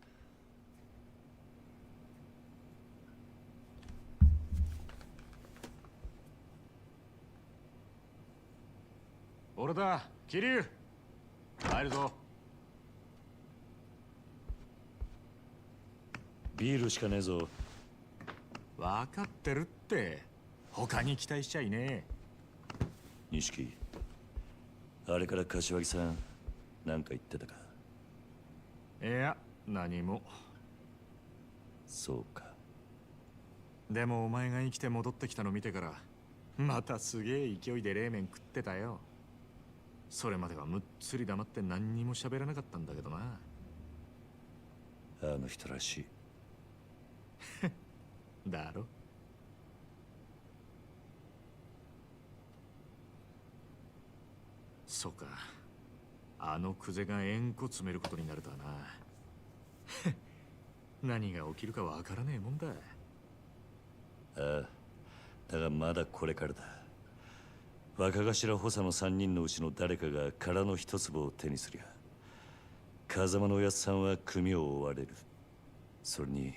Orada, Kiryu! 入るぞ。ビールしかねえぞ。分かってるって。他に期待しちゃいねえ。錦、あれから柏木さん、なんか言ってたか。いや、何も。そうか。でもお前が生きて戻ってきたの見てから、またすげえ勢いで冷麺食ってたよ。それまではむっつり黙って何にも喋らなかったんだけどな。あの人らしい。だろ。そうか。あのクゼが円弧詰めることになるとはな。何が起きるかわからねえもんだ。ああ、だがまだこれからだ。若頭補佐の3人のうちの誰かが殻の一粒を手にすりゃ、風間のおやつさんは組を追われる。それに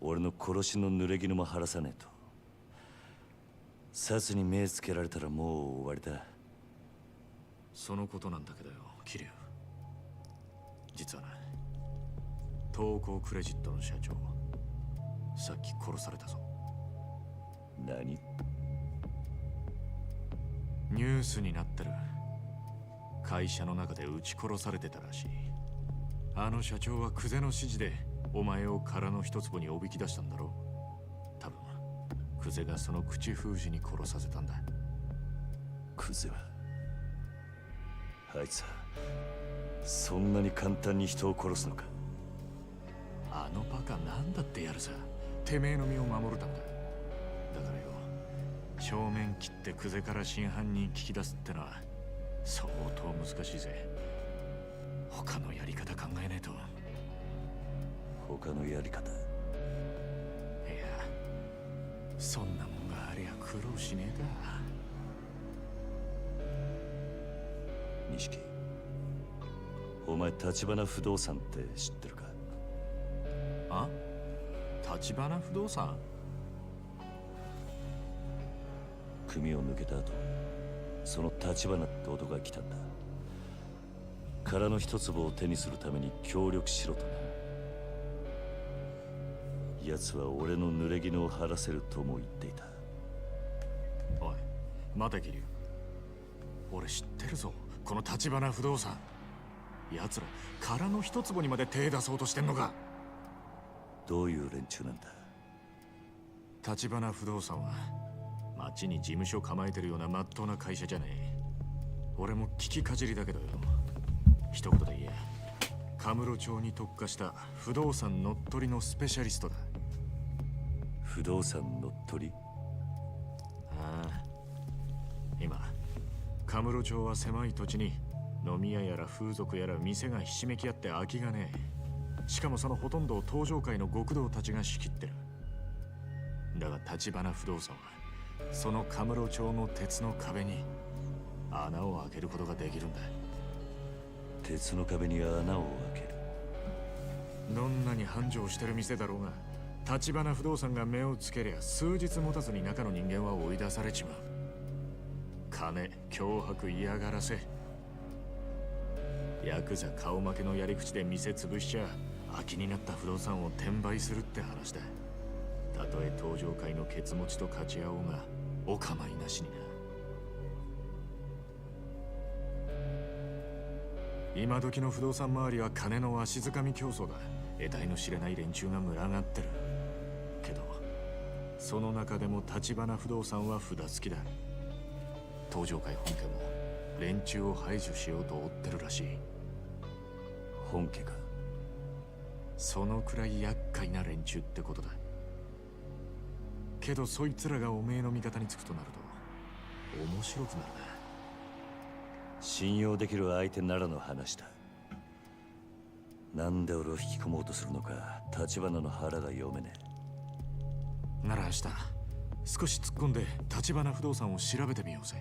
俺の殺しの濡れ衣も晴らさねえと。殺に目つけられたらもう終わりだ。そのことなんだけどよ、桐生。実はな、東光クレジットの社長、さっき殺されたぞ。何？ニュースになってる。会社の中で撃ち殺されてたらしい。あの社長はクゼの指示でお前を殻の一坪におびき出したんだろう。多分クゼがその口封じに殺させたんだ。クゼはあいつはそんなに簡単に人を殺すのか。あのバカなんだってやるさ。てめえの身を守るためだ。だからよ、正面切ってクゼから真犯人聞き出すってのは相当難しいぜ。他のやり方考えねえと。他のやり方？いや、そんなもんがありゃ苦労しねえか。錦、お前橘不動産って知ってるか？あ？橘不動産？組を抜けた後、その橘って男が来たんだ。殻の一坪を手にするために協力しろとな。奴は俺の濡れ衣を晴らせるとも言っていた。おい、待て桐生。俺知ってるぞ、この橘不動産。奴ら殻の一坪にまで手出そうとしてんのか。どういう連中なんだ？橘不動産は町に事務所構えてるような真っ当な会社じゃねえ。俺も聞きかじりだけどよ、一言で言え、カムロ町に特化した不動産乗っ取りのスペシャリストだ。不動産乗っ取り？ああ、今カムロ町は狭い土地に飲み屋やら風俗やら店がひしめき合って空きがねえ。しかもそのほとんどを東上界の極道たちが仕切ってる。だが橘不動産はそのカムロ町の鉄の壁に穴を開けることができるんだ。鉄の壁に穴を開ける？どんなに繁盛してる店だろうが、橘不動産が目をつけりゃ数日持たずに中の人間は追い出されちまう。金、脅迫、嫌がらせ、ヤクザ顔負けのやり口で店潰しちゃ空きになった不動産を転売するって話だ。たとえ東上界のケツ持ちと勝ち合おうがお構いなしにな。今時の不動産周りは金のわしづかみ競争だ。得体の知れない連中が群がってる。けどその中でも橘不動産は札付きだ。東上界本家も連中を排除しようと追ってるらしい。本家か？そのくらい厄介な連中ってことだ。けどそいつらがおめえの味方につくとなると面白くなるな。信用できる相手ならの話だ。なんで俺を引き込もうとするのか橘の腹が読めねえ。なら明日少し突っ込んで橘不動産を調べてみようぜ。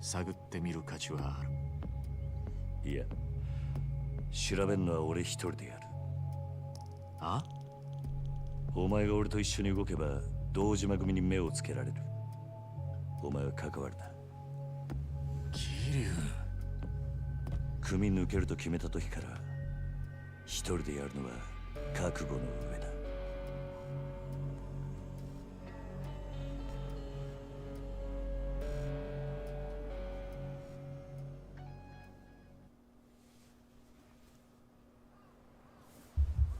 探ってみる価値はある。いや、調べるのは俺一人でやる。あ？お前が俺と一緒に動けば堂島組に目をつけられる。お前は関わるな。桐生。組抜けると決めた時から一人でやるのは覚悟の上だ。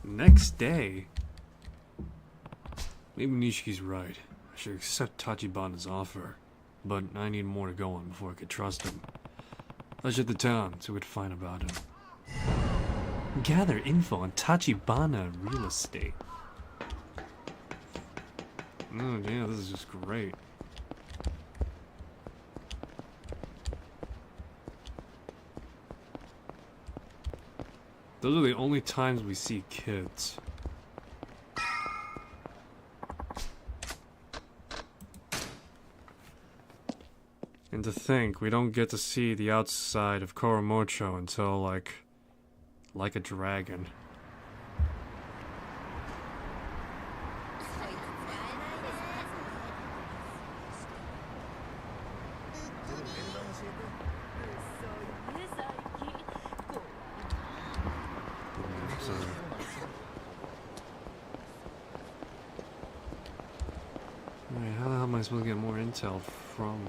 Next day? Maybe Nishiki's right. I should accept Tachibana's offer. But I need more to go on before I could trust him. Let's hit the town, see what to find about him. Gather info on Tachibana real estate. Oh yeah, this is just great. Those are the only times we see kids. And to think, we don't get to see the outside of Koromocho until, like a dragon. I supposed to get more intel from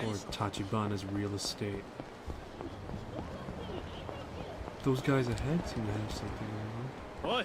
or Tachibana's real estate? Those guys ahead seem to have something going on. Oi!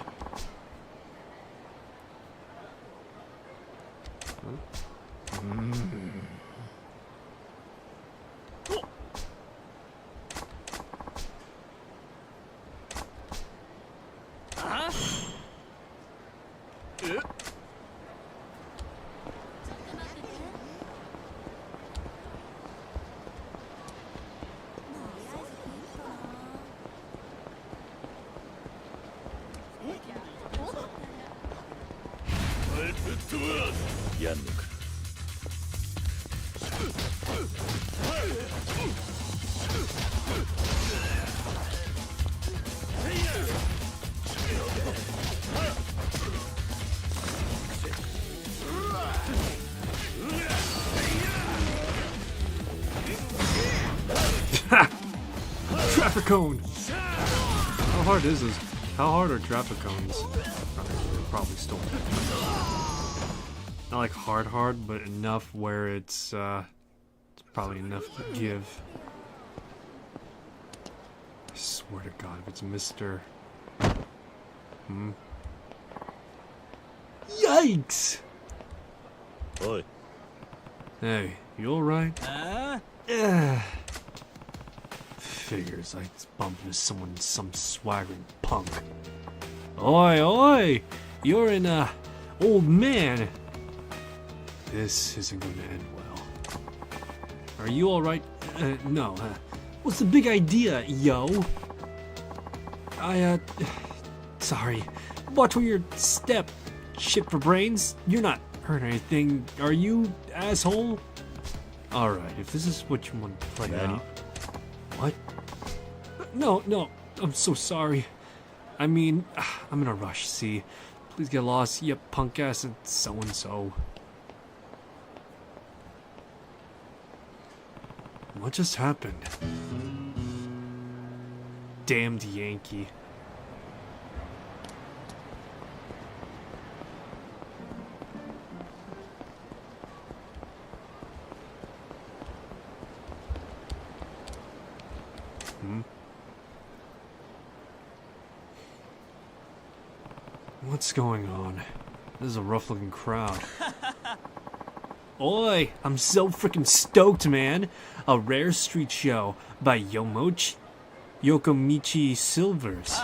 Traffic cone! How hard is this? How hard are traffic cones? They're probably stolen. Not like hard, but enough where it's probably enough to give. I swear to God, if it's Mr. Yikes! Oi. Hey, you alright? Yeah. Figures I bump into some swaggering punk. Oi, oi! You're an old man. This isn't going to end well. Are you alright? No. What's the big idea, yo? Sorry. Watch where you step. Shit for brains. You're not hurt anything, are you, asshole? Alright, if this is what you want to play out. What? No, I'm so sorry. I mean, I'm in a rush, see? Please get lost, you punk ass and so-and-so. What just happened? Damned Yankee. What's going on? This is a rough-looking crowd. Oi! I'm so freaking stoked, man! A rare street show by Yokomichi Silvers.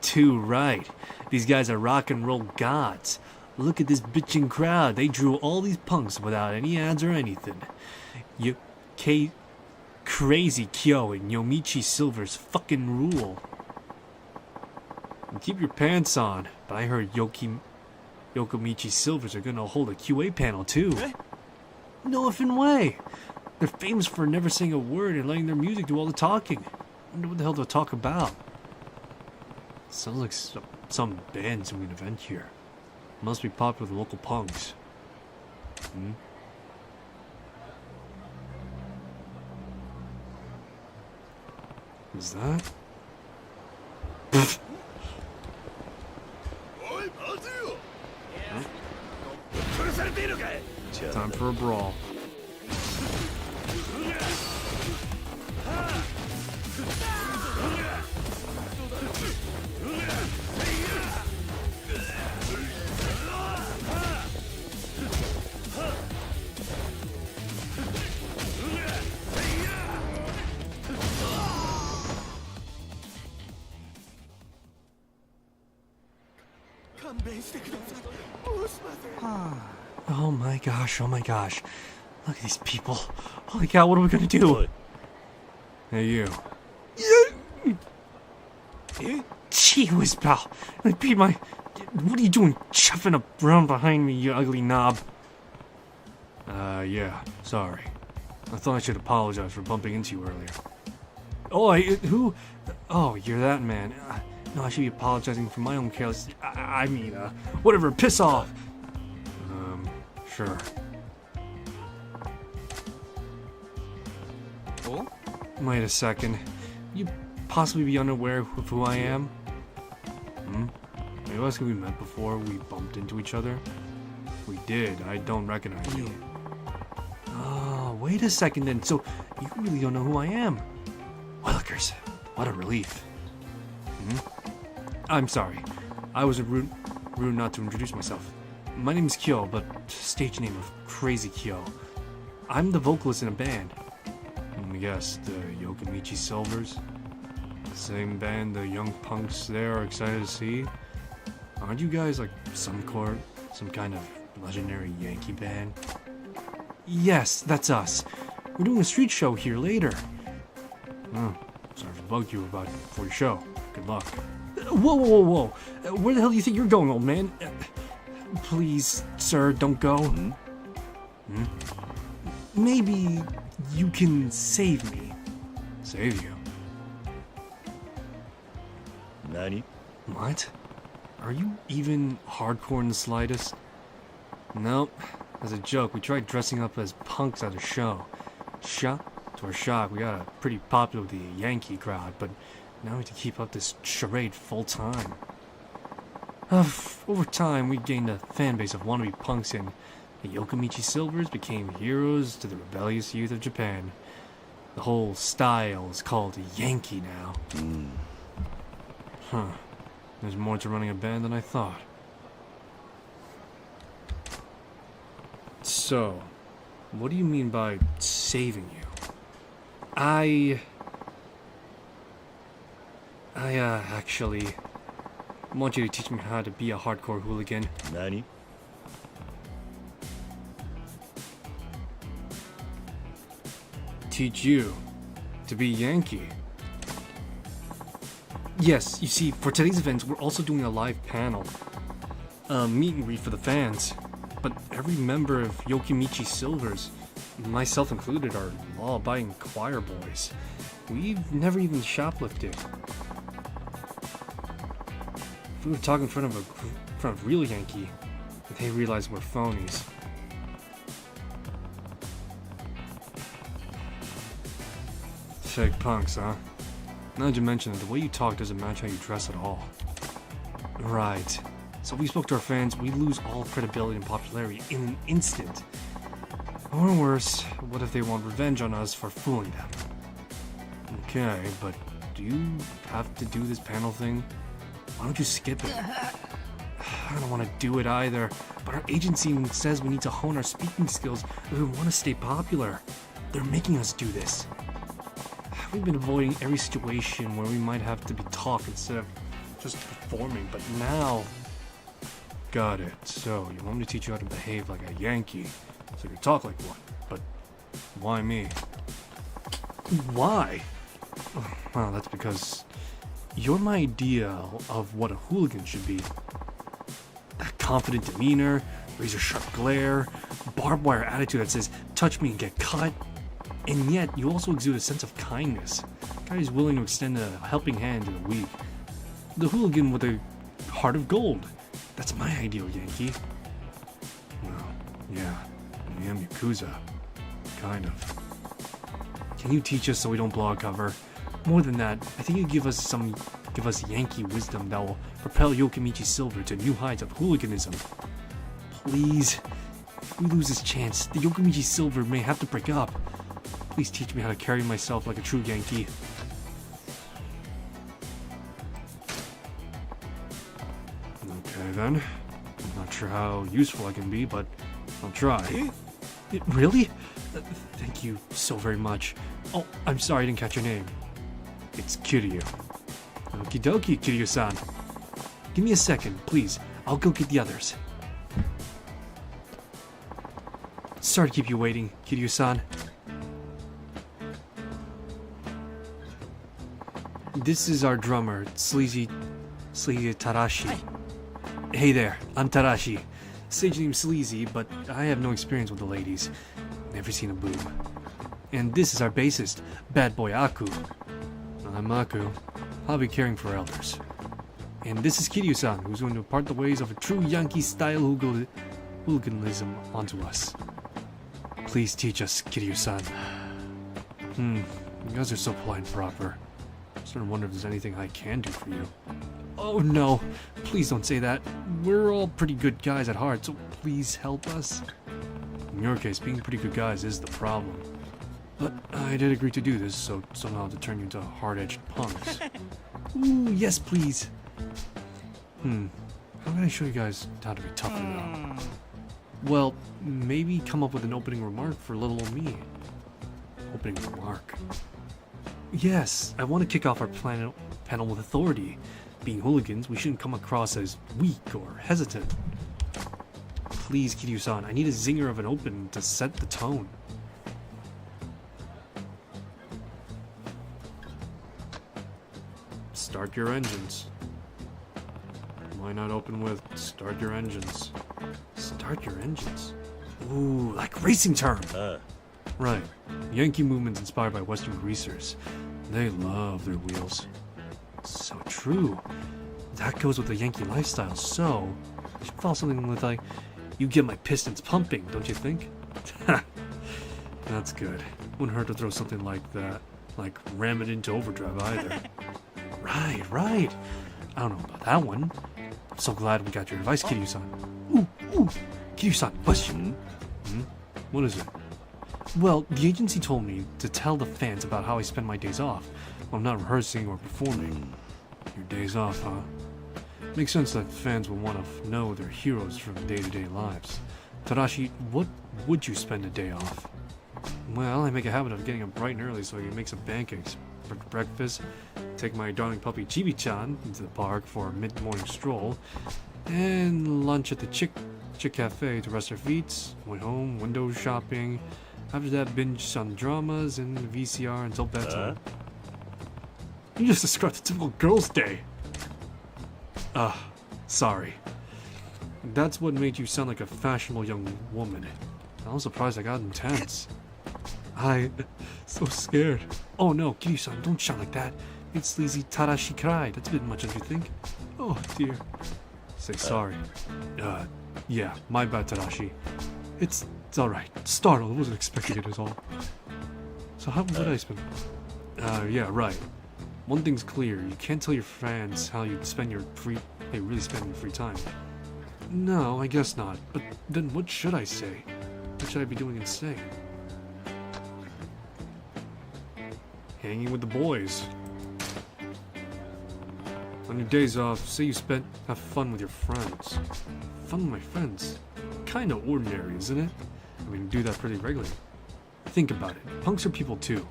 Too right. These guys are rock and roll gods. Look at this bitchin' crowd. They drew all these punks without any ads or anything. Crazy Kyo and Yomichi Silvers fucking rule. And keep your pants on. But I heard Yokomichi Silvers are gonna hold a QA panel too. No effing way. They're famous for never saying a word and letting their music do all the talking. I wonder what the hell they'll talk about. Sounds like some band's doing an event here. Must be popular with local punks. Is that? Time for a brawl. Oh my gosh. Look at these people. Holy cow, what are we gonna do? Hey, you. Gee whiz, pal. What are you doing chuffing around behind me, you ugly knob? Yeah, sorry. I thought I should apologize for bumping into you earlier. Oh, who? Oh, you're that man. No, I should be apologizing for my own carelessness. I mean, whatever, piss off. Sure. Oh? Wait a second. You possibly be unaware of who I am? Are you asking we met before we bumped into each other? we did. I don't recognize you. Oh, wait a second then. So, you really don't know who I am? Willikers, what a relief. I'm sorry. I was rude not to introduce myself. My name is Kyo, but stage name of Crazy Kyo. I'm the vocalist in a band. Let me guess, the Yokomichi Silvers? Same band the young punks there are excited to see? Aren't you guys like some kind of legendary Yankee band? Yes, that's us. We're doing a street show here later. Oh, sorry to bug you for your show. Good luck. Whoa. Where the hell do you think you're going, old man? Please, sir, don't go. Maybe you can save me. Save you? Nani? What? Are you even hardcore in the slightest? Nope. As a joke, we tried dressing up as punks at a show. To our shock, we got pretty popular with the Yankee crowd, but now we have to keep up this charade full time. Over time, we gained a fan base of wannabe punks, and the Yokomichi Silvers became heroes to the rebellious youth of Japan. The whole style is called Yankee now. There's more to running a band than I thought. So, what do you mean by saving you? I actually want you to teach me how to be a hardcore hooligan. Nani? Teach you to be Yankee. Yes, you see, for today's events, we're also doing a live panel. Meet and greet for the fans. But every member of Yokomichi Silvers, myself included, are law-abiding choir boys. We've never even shoplifted. If we were talking in front of real Yankee, they realize we're phonies. Fake punks, huh? Now that you mention it, the way you talk doesn't match how you dress at all. Right. So if we spoke to our fans, we lose all credibility and popularity in an instant. Or worse, what if they want revenge on us for fooling them? Okay, but do you have to do this panel thing? Why don't you skip it? I don't want to do it either, but our agency says we need to hone our speaking skills if we want to stay popular. They're making us do this. We've been avoiding every situation where we might have to be talk instead of just performing, but now... Got it. So, you want me to teach you how to behave like a Yankee, so you talk like one, but why me? Why? Well, that's because you're my idea of what a hooligan should be. That confident demeanor, razor-sharp glare, barbed wire attitude that says, touch me and get cut. And yet, you also exude a sense of kindness. A guy who's willing to extend a helping hand to the weak. The hooligan with a heart of gold. That's my ideal Yankee. Well, yeah, I am Yakuza. Kind of. Can you teach us so we don't blow our cover? More than that, I think you give us Yankee wisdom that will propel Yokomichi Silver to new heights of hooliganism. Please, if we lose this chance, the Yokomichi Silver may have to break up. Please teach me how to carry myself like a true Yankee. Okay then. I'm not sure how useful I can be, but I'll try. Really? Thank you so very much. Oh, I'm sorry I didn't catch your name. It's Kiryu. Okie dokie, Kiryu-san. Give me a second, please. I'll go get the others. Sorry to keep you waiting, Kiryu-san. This is our drummer, Sleazy Tarashi. Hey there, I'm Tarashi. Stage name Sleazy, but I have no experience with the ladies. Never seen a boob. And this is our bassist, Bad Boy Aku. I'm Aku. I'll be caring for elders. And this is Kiryu-san, who's going to impart the ways of a true Yankee-style hooliganism onto us. Please teach us, Kiryu-san. You guys are so polite and proper. I'm starting to wonder if there's anything I can do for you. Oh no, please don't say that. We're all pretty good guys at heart, so please help us. In your case, being pretty good guys is the problem. But I did agree to do this, so somehow to turn you into hard-edged punks. Ooh, yes please. How can I show you guys how to be tougher though? Well, maybe come up with an opening remark for little old me. Opening remark. Yes, I want to kick off our panel with authority. Being hooligans, we shouldn't come across as weak or hesitant. Please, Kiryu-san, I need a zinger of an open to set the tone. Start your engines. Why not open with start your engines? Start your engines? Ooh, like racing terms! Right. Yankee movement's inspired by Western greasers. They love their wheels. So true. That goes with the Yankee lifestyle, so I should follow something with like, you get my pistons pumping, don't you think? That's good. Wouldn't hurt to throw something like that. Like ram it into overdrive either. Right. I don't know about that one. I'm so glad we got your advice, Kiryu-san. Ooh. Kiryu-san, question. What is it? Well, the agency told me to tell the fans about how I spend my days off when I'm not rehearsing or performing. Your days off, huh? Makes sense that fans will want to know their heroes from day-to-day lives. Tadashi, what would you spend a day off? Well, I make a habit of getting up bright and early so I can make some pancakes for breakfast, take my darling puppy Chibi-chan into the park for a mid-morning stroll, and lunch at the Chick Cafe to rest our feet, went home, window shopping. After that, binge some dramas and VCR until bedtime. You just described a typical girl's day. Sorry. That's what made you sound like a fashionable young woman. I was surprised I got intense. So scared. Oh no, Kiryu-san, don't shout like that. It's sleazy Tadashi cried. That's a bit much, don't you think? Oh dear. Say sorry. Yeah, my bad, Tadashi. It's alright. Startled, wasn't expecting it at all. So how would I spend? Yeah, right. One thing's clear, you can't tell your fans how you spend your really spend your free time. No, I guess not. But then what should I say? What should I be doing instead? Hanging with the boys. On your days off, say you have fun with your friends. Fun with my friends? Kinda ordinary, isn't it? I mean, do that pretty regularly. Think about it. Punks are people too.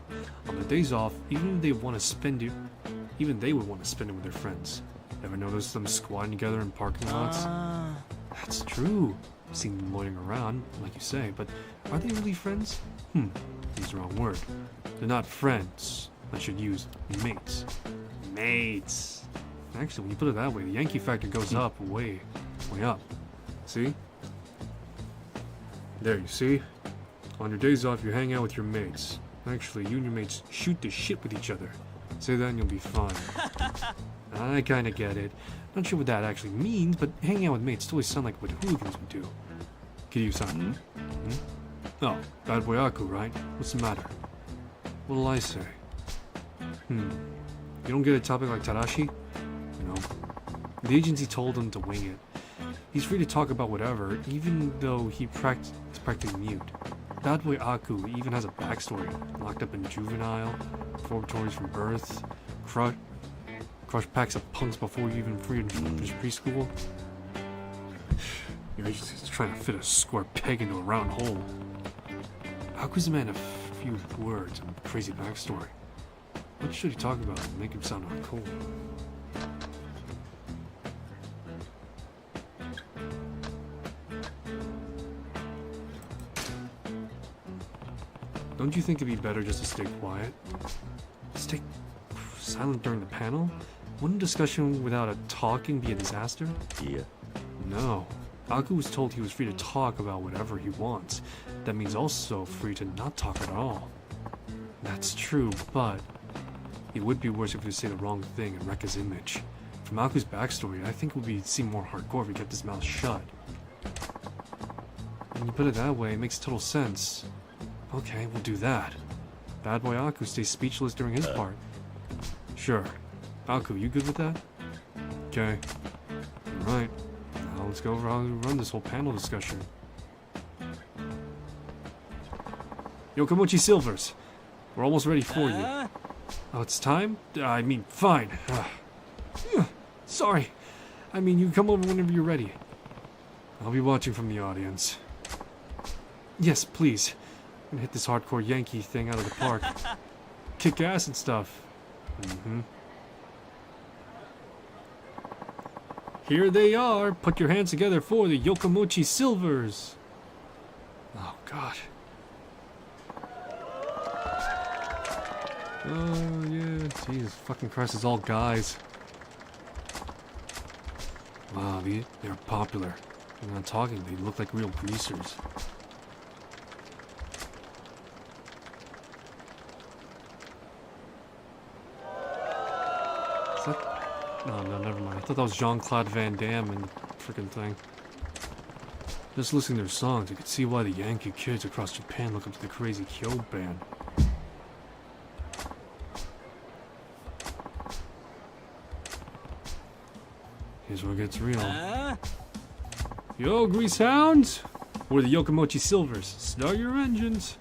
On their days off, even they would want to spend it with their friends. Ever notice them squatting together in parking lots? That's true. I've seen them loitering around, like you say, but are they really friends? Use the wrong word. They're not friends. I should use mates. Mates. Actually, when you put it that way, the Yankee factor goes up, way up. See? There, you see? On your days off, you hang out with your mates. Actually, you and your mates shoot the shit with each other. Say that and you'll be fine. I kinda get it. Not sure what that actually means, but hanging out with mates totally sound like what hooligans would do. Kiryu-san. Oh, bad boy Aku, right? What's the matter? What'll I say? You don't get a topic like Tadashi? No. The agency told him to wing it. He's free to talk about whatever, even though he's practically mute. Bad boy Aku even has a backstory. Locked up in juvenile, reformatories from birth, crush packs of punks before you even freed him from preschool. Your agency's trying to fit a square peg into a round hole. Aku's a man of few words and a crazy backstory. What should he talk about to make him sound uncool? Don't you think it'd be better just to stay quiet? Stay silent during the panel? Wouldn't discussion without a talking be a disaster? Yeah. No. Aku was told he was free to talk about whatever he wants. That means also free to not talk at all. That's true, but it would be worse if he say the wrong thing and wreck his image. From Aku's backstory, I think it would seem more hardcore if he kept his mouth shut. When you put it that way, it makes total sense. Okay, we'll do that. Bad boy Aku stays speechless during his part. Sure. Aku, you good with that? Okay. Alright. Now let's go over how to run this whole panel discussion. Yokomochi Silvers, we're almost ready for you. Oh, it's time? I mean, fine. Sorry. I mean, you can come over whenever you're ready. I'll be watching from the audience. Yes, please. I'm gonna hit this hardcore Yankee thing out of the park. Kick ass and stuff. Here they are. Put your hands together for the Yokomochi Silvers. Oh, God. Oh, yeah. Jesus fucking Christ, it's all guys. Wow, they're popular. They're not talking, they look like real greasers. Is that... No, never mind. I thought that was Jean-Claude Van Damme and the freaking thing. Just listening to their songs, you could see why the Yankee kids across Japan look up to the crazy Kyo band. Here's where it gets real. Yo, Grease Hounds! We're the Yokomochi Silvers. Start your engines.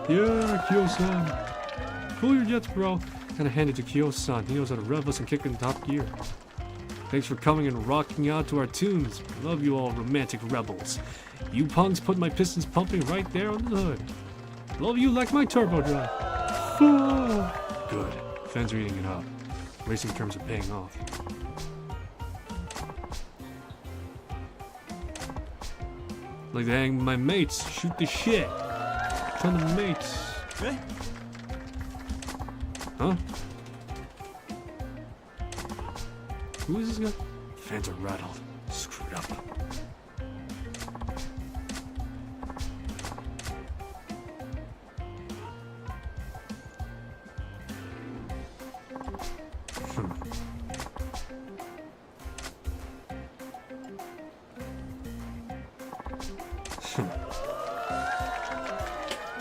Yeah, Kyo-san. Cool your jets, bro. Kinda hand it to Kyo-san. He knows how to rev us and kick in top gear. Thanks for coming and rocking out to our tunes. Love you all, romantic rebels. You punks put my pistons pumping right there on the hood. Love you like my turbo drive. Good. Fans are eating it up. Racing terms are paying off. Like to hang with my mates, shoot the shit. Ton of mates. Huh? Who is this guy? Fans are rattled. Screwed up.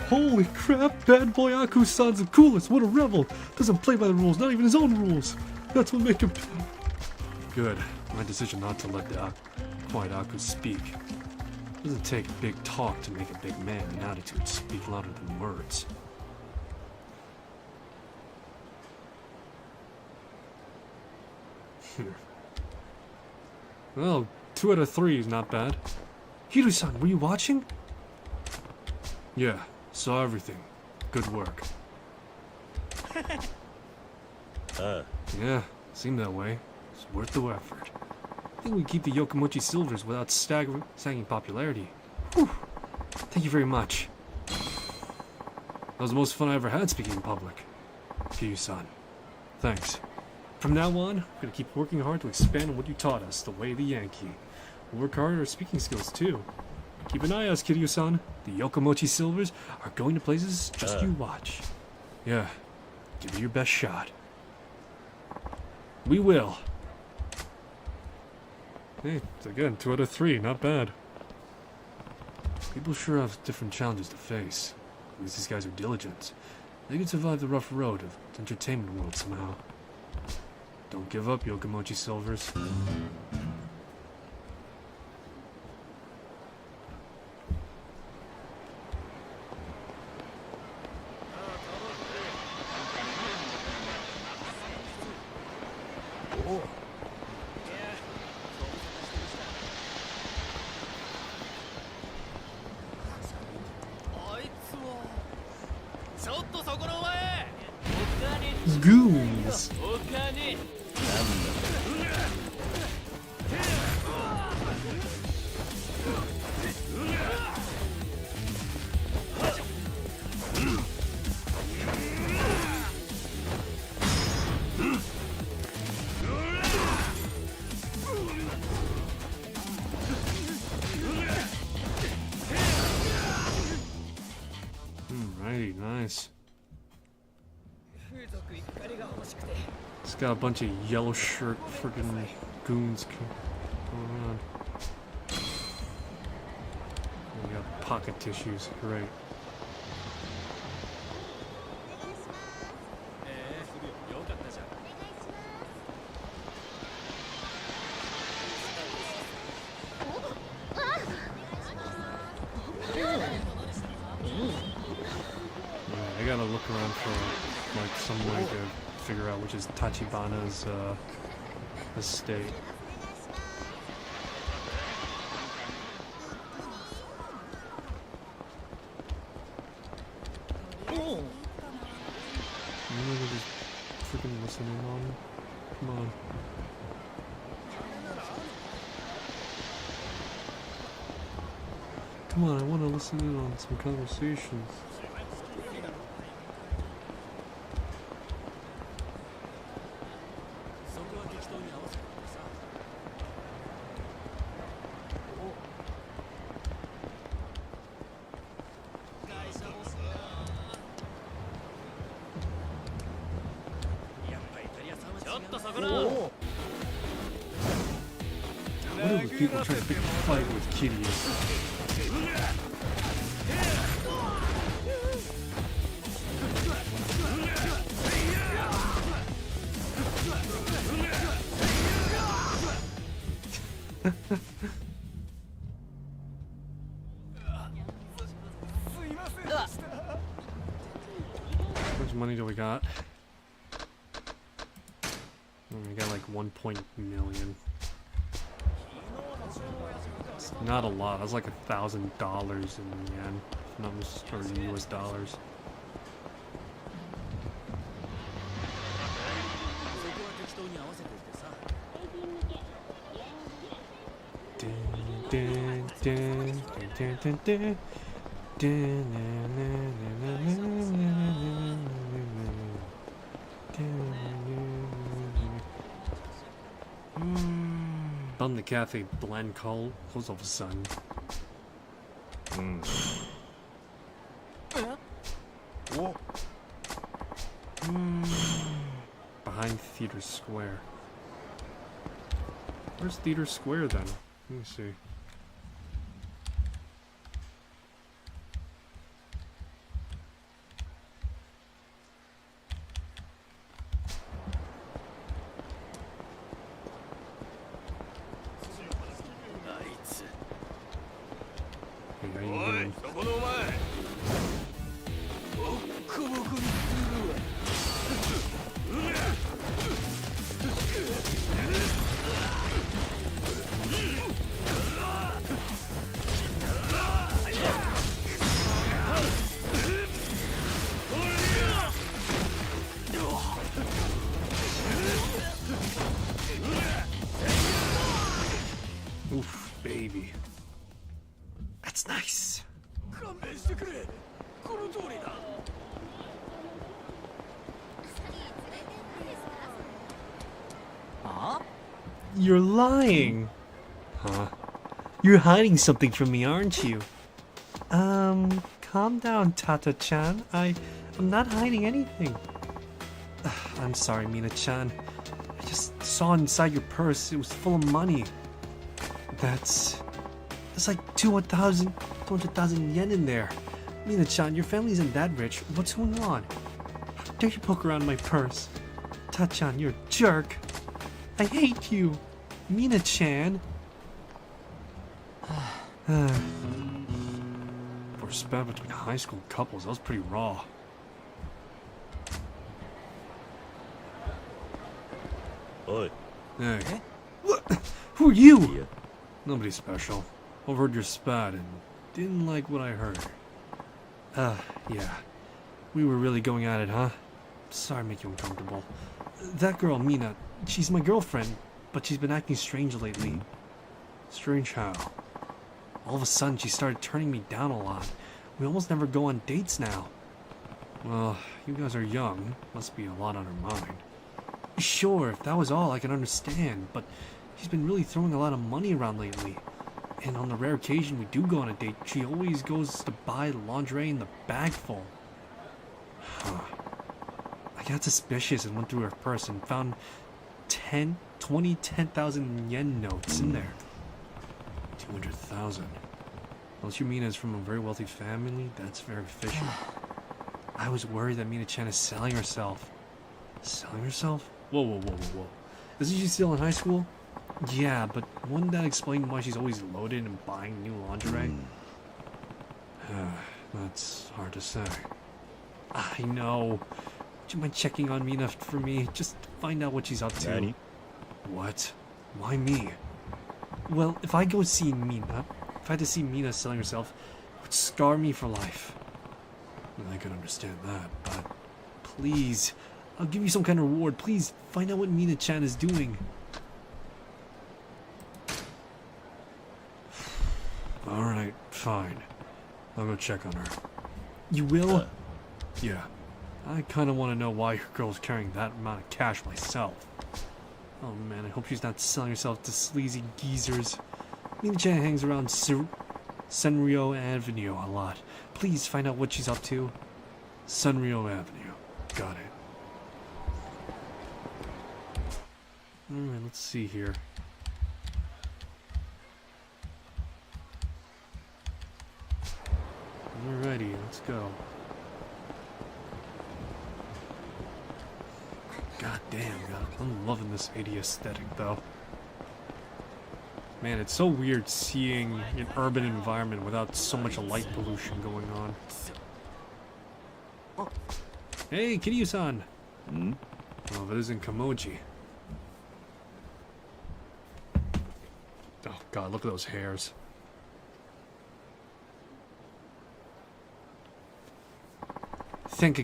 Holy crap, bad boy Aku-san's the coolest. What a rebel. Doesn't play by the rules, not even his own rules. That's what makes him... Good. My decision not to let the quiet Aku speak. Doesn't take big talk to make a big man, and attitudes speak louder than words. Well, 2 out of 3 is not bad. Hiru-san, were you watching? Yeah, saw everything. Good work. Yeah, seemed that way. It's worth the effort. I think we keep the Yokomochi Silvers without sagging popularity. Whew. Thank you very much. That was the most fun I ever had speaking in public. Kiryu-san. Thanks. From now on, we're gonna keep working hard to expand on what you taught us, the way of the Yankee. We'll work hard on our speaking skills too. Keep an eye out, Kiryu-san. The Yokomochi Silvers are going to places just you watch. Yeah, give it your best shot. We will. Hey, again, 2 out of 3, not bad. People sure have different challenges to face. At least these guys are diligent. They can survive the rough road of the entertainment world somehow. Don't give up, Yokomochi Silvers. Goons! Alrighty, nice. It's got a bunch of yellow shirt freaking goons going around. We got pocket tissues, great. I gotta look around for like some way to figure out which is Tachibana's estate. Maybe we'll just freaking listen in on. Come on. Come on, I want to listen in on some conversations. What are the people trying to pick a fight with Kitty? How much money do we got? We got like 1 million. It's not a lot. That's like $1,000 in yen, if not or US dollars. On the cafe blend call close all of a sudden. Behind Theater Square. Where's Theater Square then? Let me see. Oof, baby. That's nice. You're lying. Huh? You're hiding something from me, aren't you? Calm down, Tata-chan. I'm not hiding anything. I'm sorry, Mina-chan. I just saw inside your purse. It was full of money. That's like 200,000 yen in there. Mina-chan, your family isn't that rich. What's going on? How dare you poke around my purse? Ta-chan, you're a jerk. I hate you. Mina-chan. For a spat between high school couples, that was pretty raw. Oi. Hey. What? Who are you? Yeah. Nobody special. Overheard your spat and didn't like what I heard. Yeah. We were really going at it, huh? Sorry to make you uncomfortable. That girl, Mina, she's my girlfriend, but she's been acting strange lately. Strange how? All of a sudden, she started turning me down a lot. We almost never go on dates now. Well, you guys are young. Must be a lot on her mind. Sure, if that was all, I can understand, but she's been really throwing a lot of money around lately. And on the rare occasion we do go on a date, she always goes to buy lingerie in the bag full. Huh. I got suspicious and went through her purse and found 10,000 yen notes in there. 200,000. Unless you mean is from a very wealthy family, that's very fishy. I was worried that Mina-chan is selling herself. Selling herself? Whoa. Isn't she still in high school? Yeah, but wouldn't that explain why she's always loaded and buying new lingerie? That's hard to say. I know. Would you mind checking on Mina for me? Just find out what she's up to. Nani? What? Why me? Well, if I go see Mina, if I had to see Mina selling herself, it would scar me for life. And I can understand that, but please, I'll give you some kind of reward. Please, find out what Mina-chan is doing. Alright, fine. I'll go check on her. You will? Yeah. I kind of want to know why your girl's carrying that amount of cash myself. Oh man, I hope she's not selling herself to sleazy geezers. Mina-chan hangs around Senryo Avenue a lot. Please find out what she's up to. Senryo Avenue. Got it. Alright, let's see here. Alrighty, let's go. God damn, God, I'm loving this 80s aesthetic though. Man, it's so weird seeing an urban environment without so much light pollution going on. Hey, Kiryu-san! Oh, that isn't Kamoji. Oh god, look at those hairs. Thanks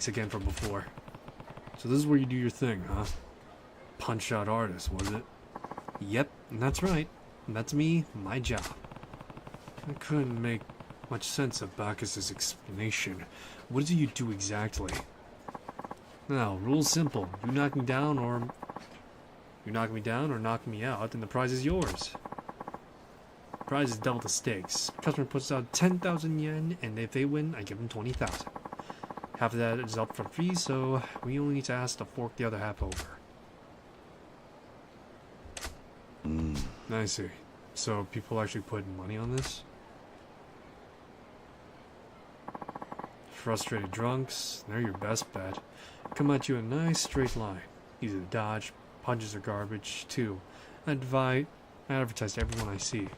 again for before. So this is where you do your thing, huh? Punch out artist, was it? Yep, that's right. That's me, my job. I couldn't make much sense of Bacchus's explanation. What do you do exactly? Now, rule's simple. You knock me down or knock me out, and the prize is yours. Prize is double the stakes. Customer puts out 10,000 yen, and if they win, I give them 20,000. Half of that is upfront fee, so we only need to ask to fork the other half over. I see. So people actually put money on this? Frustrated drunks, they're your best bet. Come at you in a nice straight line. Easy to dodge, punches are garbage, too. I advertise to everyone I see.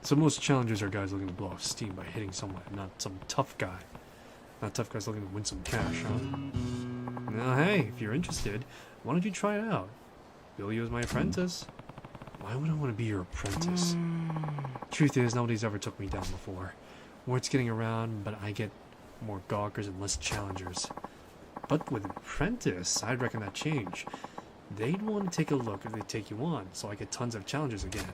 So most challengers are guys looking to blow off steam by hitting someone, not some tough guy. Not tough guys looking to win some cash, huh? Now hey, if you're interested, why don't you try it out? Bill you as my apprentice. Why would I want to be your apprentice? Truth is, nobody's ever took me down before. Word's getting around, but I get more gawkers and less challengers. But with apprentice, I'd reckon that change. They'd want to take a look if they take you on, so I get tons of challengers again.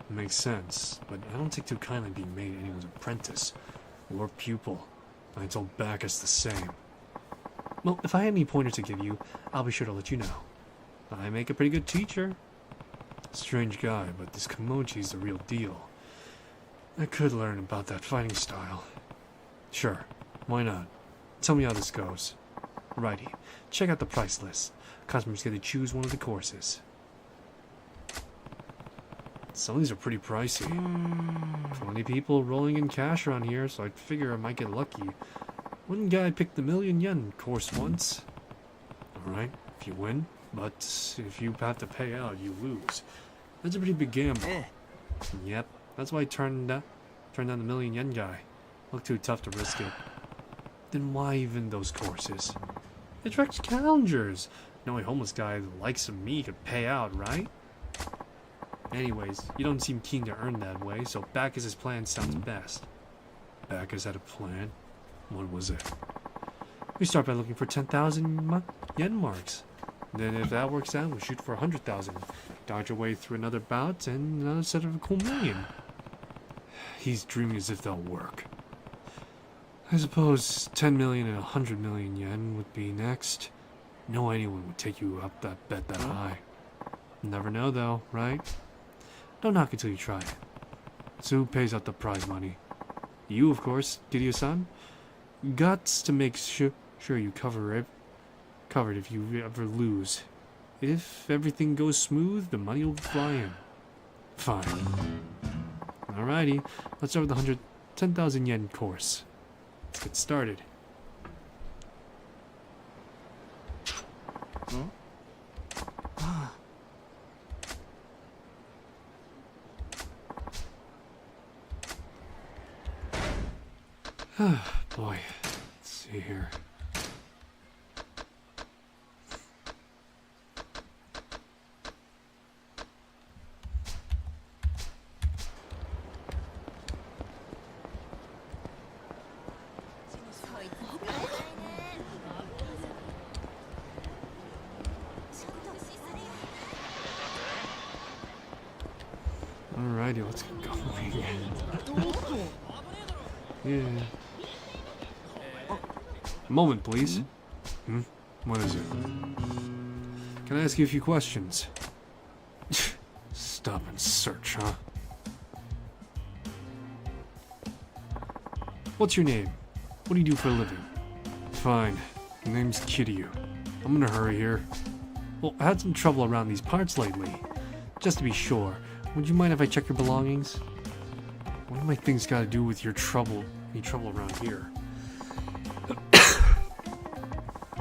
Makes sense, but I don't take too kindly being made anyone's apprentice or pupil. I told Bacchus the same. Well, if I have any pointers to give you, I'll be sure to let you know. I make a pretty good teacher. Strange guy, but this Kamoji's the real deal. I could learn about that fighting style. Sure, why not? Tell me how this goes. Righty, check out the price list. Customers get to choose one of the courses. Some of these are pretty pricey. 20 people rolling in cash around here, so I'd figure I might get lucky. One guy picked the million-yen course once. Alright, if you win, but if you have to pay out, you lose. That's a pretty big gamble. Yep, that's why I turned down the million-yen guy. Looked too tough to risk it. Then why even those courses? It attracts challengers. The only homeless guy the likes of me could pay out, right? Anyways, you don't seem keen to earn that way, so Bacchus's plan sounds best. Bacchus had a plan? What was it? We start by looking for 10,000 yen marks. Then if that works out, we shoot for 100,000. Dodge our way through another bout and another set of a cool million. He's dreaming as if they'll work. I suppose 10 million and 100 million yen would be next. No anyone would take you up that bet that high. Never know though, right? Don't knock until you try it. So who pays out the prize money? You, of course, Kiryu-san. Gots to make sure you covered if you ever lose. If everything goes smooth, the money will fly in. Fine. Alrighty, let's start with the 10,000 yen course. Let's get started. Boy, it's see here. Alrighty, let's get going. Yeah. A moment, please. What is it? Can I ask you a few questions? Stop and search, huh? What's your name? What do you do for a living? Fine. My name's Kiryu. I'm in a hurry here. Well, I had some trouble around these parts lately. Just to be sure, would you mind if I check your belongings? What do my things got to do with your trouble? Any trouble around here?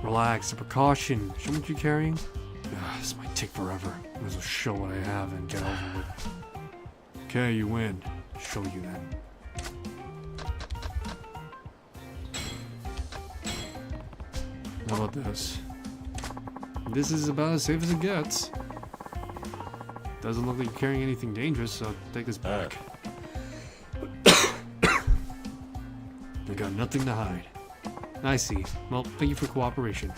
Relax, a precaution. Show me what you're carrying. This might take forever. Might as well show what I have and get over with. Okay, you win. Show you then. How about this? This is about as safe as it gets. Doesn't look like you're carrying anything dangerous, so I'll take this back. I got nothing to hide. I see. Well, thank you for cooperation.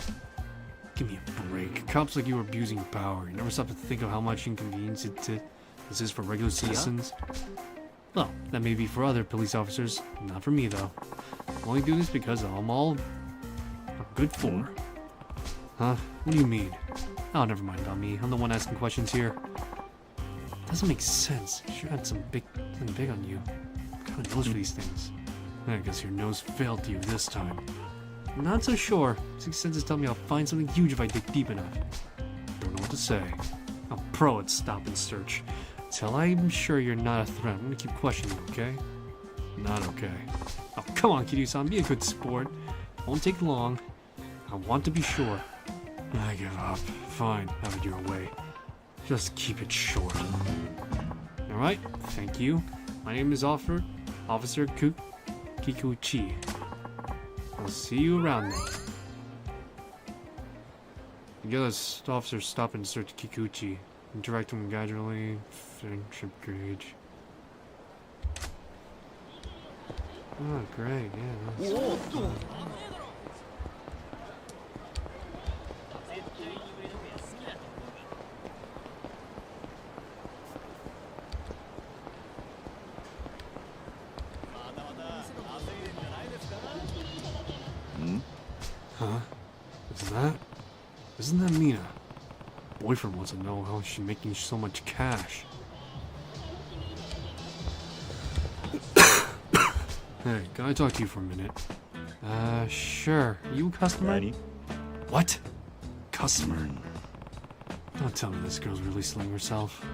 Give me a break. Cops like you are abusing power. You never stop to think of how much inconvenience this is for regular citizens. Well, that may be for other police officers. Not for me, though. I only do this because I'm all good for. Huh? What do you mean? Oh, never mind about me. I'm the one asking questions here. Doesn't make sense. You sure had something big on you. What kind of nose for these things? I guess your nose failed you this time. I'm not so sure. Sixth senses tell me I'll find something huge if I dig deep enough. Don't know what to say. I'm pro at stop and search. Till I'm sure you're not a threat, I'm gonna keep questioning you, okay? Not okay. Oh, come on, Kiryu-san, be a good sport. It won't take long. I want to be sure. I give up. Fine, have it your way. Just keep it short. Alright, thank you. My name is Officer Kikuchi. I'll see you around then. You get a officer stop and search Kikuchi. Interact with him gradually. Friendship gauge. Oh, great, yeah. Huh? Isn't that Mina? Boyfriend wants to know how she's making so much cash. Hey, can I talk to you for a minute? Sure. You a customer? Ready? What? Customer? Don't tell me this girl's really selling herself.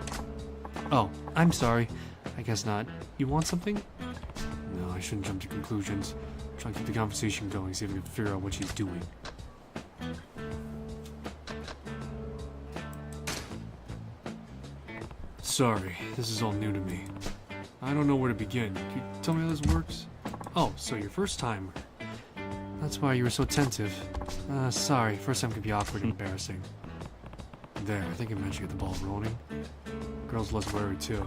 Oh, I'm sorry. I guess not. You want something? No, I shouldn't jump to conclusions. Try to keep the conversation going, see if we can figure out what she's doing. Sorry, this is all new to me. I don't know where to begin. Can you tell me how this works? Oh, so your first time. That's why you were so attentive. Sorry, first time could be awkward and embarrassing. There, I think I managed to get the ball rolling. Girls less wary too.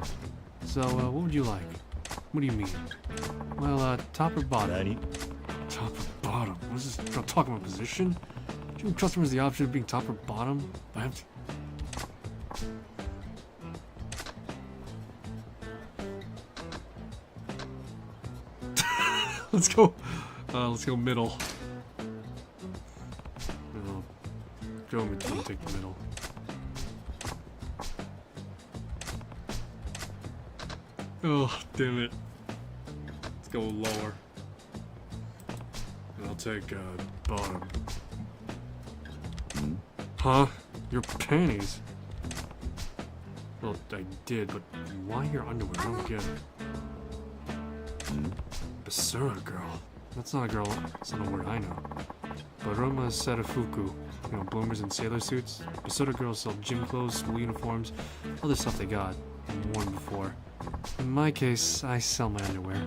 So, what would you like? What do you mean? Well, top or bottom? Top or bottom? What is this girl talking about position? Do you give customers the option of being top or bottom? I have to... Let's go middle. No. Joe and Mateen take the middle. Oh, damn it. Let's go lower. And I'll take, bottom. Huh? Your panties? Well, I did, but why your underwear? I don't get it. Basura girl. That's not a girl. That's not a word I know. Baroma Sarafuku. You know, bloomers in sailor suits. Basura girls sell gym clothes, school uniforms, other stuff they got and worn before. In my case, I sell my underwear.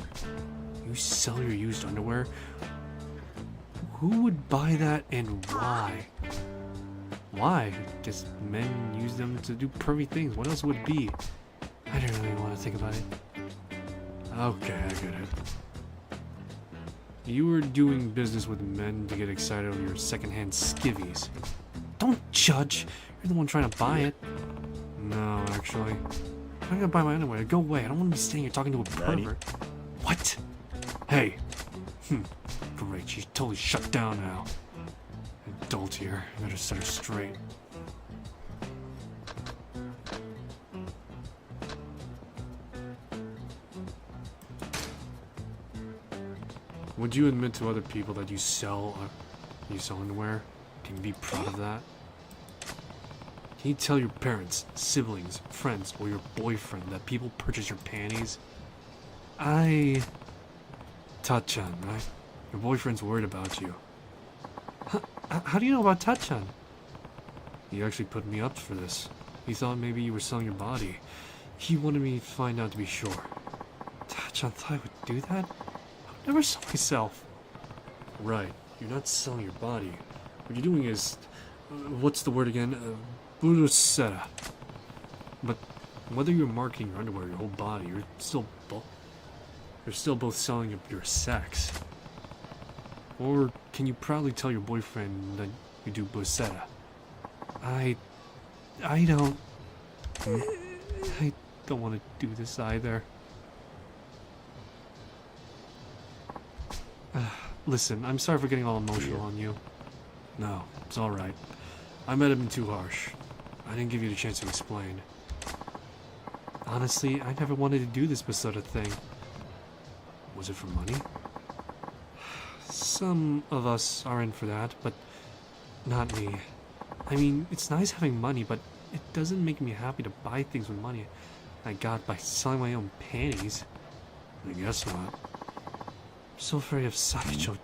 You sell your used underwear? Who would buy that and why? Why? Just men use them to do pervy things. What else would it be? I don't really want to think about it. Okay, I get it. You were doing business with men to get excited over your secondhand skivvies. Don't judge. You're the one trying to buy it. No, actually. I'm gonna buy my underwear. Go away. I don't want to be standing here talking to a pervert. What? Hey. Great, she's totally shut down now. Adult here. I better set her straight. Would you admit to other people that you sell underwear? Can you be proud of that? Can you tell your parents, siblings, friends, or your boyfriend that people purchase your panties? Tachan, right? Your boyfriend's worried about you. How do you know about Tachan? He actually put me up for this. He thought maybe you were selling your body. He wanted me to find out to be sure. Tachan thought I would do that? I would never sell myself. Right, you're not selling your body. What you're doing is... what's the word again? Burusera. But whether you're marketing your underwear or your whole body, you're still both selling your sex. Or can you proudly tell your boyfriend that you do busera? I don't want to do this either. Listen, I'm sorry for getting all emotional on you. No, it's alright. I might have been too harsh. I didn't give you the chance to explain. Honestly, I never wanted to do this Basota thing. Was it for money? Some of us are in for that, but not me. I mean, it's nice having money, but it doesn't make me happy to buy things with money I got by selling my own panties. I guess not. I'm so afraid of Sakicho.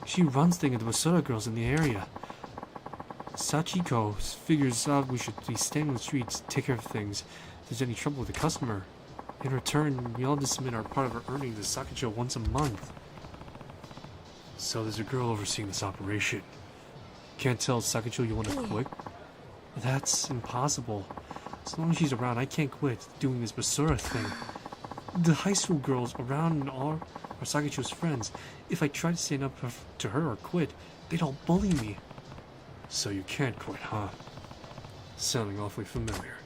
She runs things with the Basota girls in the area. Sachiko figures out we should be staying on the streets, take care of things if there's any trouble with the customer. In return, we all just submit our part of our earnings to Sakicho once a month. So there's a girl overseeing this operation. Can't tell Sakicho you want to quit? That's impossible. As long as she's around, I can't quit doing this Basura thing. The high school girls around are Sakicho's friends. If I try to stand up to her or quit, they'd all bully me. So you can't quit, huh? Sounding awfully familiar.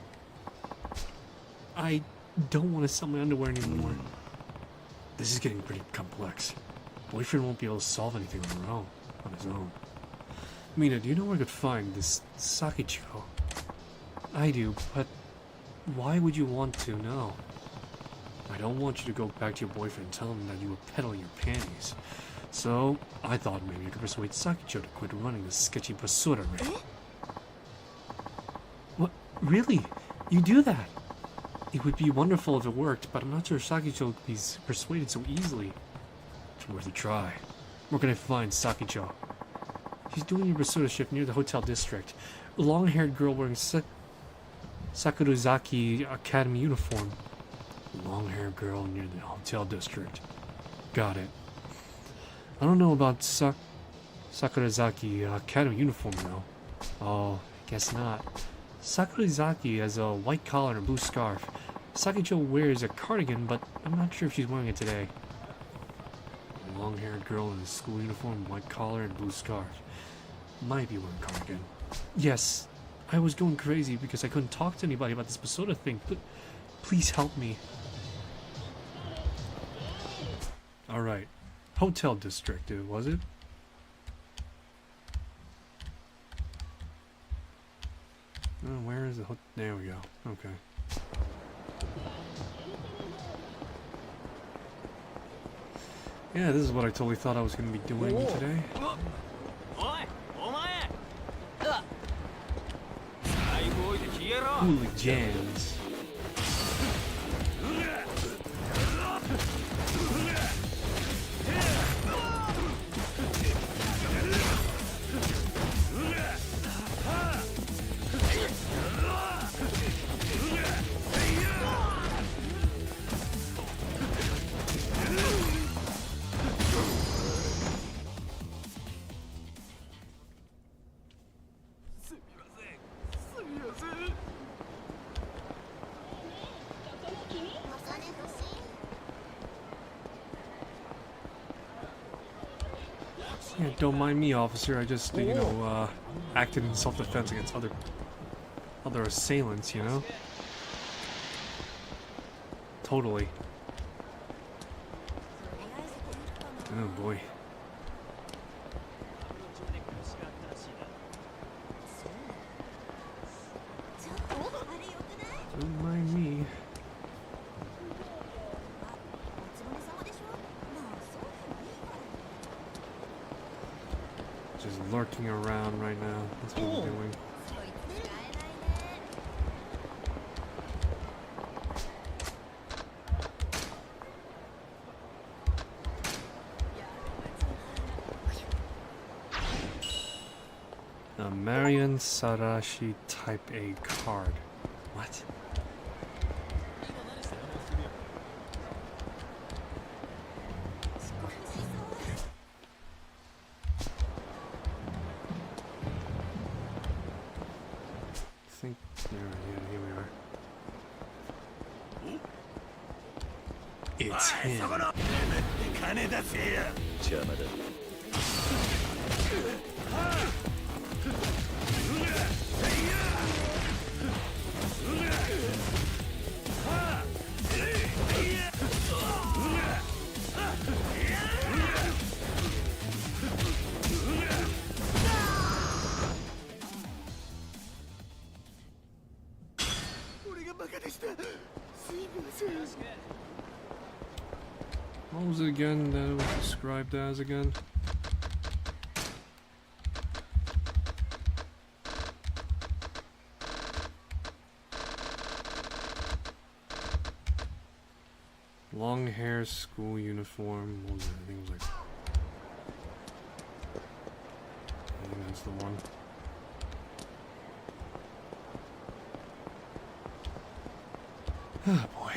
I don't want to sell my underwear anymore. This is getting pretty complex. Boyfriend won't be able to solve anything on his own. Mina, do you know where I could find this Sakicho? I do, but why would you want to know? I don't want you to go back to your boyfriend and tell him that you were peddling your panties. So, I thought maybe I could persuade Sakicho to quit running this sketchy basura ring. What? Really? You do that? It would be wonderful if it worked, but I'm not sure Sakicho would be persuaded so easily. It's worth a try. Where can I find Sakicho? She's doing your basura shift near the hotel district. A long-haired girl wearing Sakuruzaki Academy uniform. Long-haired girl near the hotel district. Got it. I don't know about Sakuruzaki Academy uniform though. Oh, guess not. Sakuruzaki has a white collar and a blue scarf. Sakicho wears a cardigan, but I'm not sure if she's wearing it today. A long-haired girl in a school uniform, white collar, and blue scarf. Might be wearing a cardigan. Yes, I was going crazy because I couldn't talk to anybody about this Basota thing, but please help me. Alright. Hotel district, was it? Oh, where is the there we go. Okay. Yeah, this is what I totally thought I was going to be doing today. Hooligans. Yeah, don't mind me, officer. I just, you know, acted in self-defense against other assailants, you know? Totally. Oh boy. Don't mind me. Just lurking around right now. That's what we're doing. A Marion Sarashi Type A card. What? I think yeah, here we are. It's him. What was it again that it was described as again? Long hair, school uniform. What was it? I think it was like. I think that's the one. Oh boy.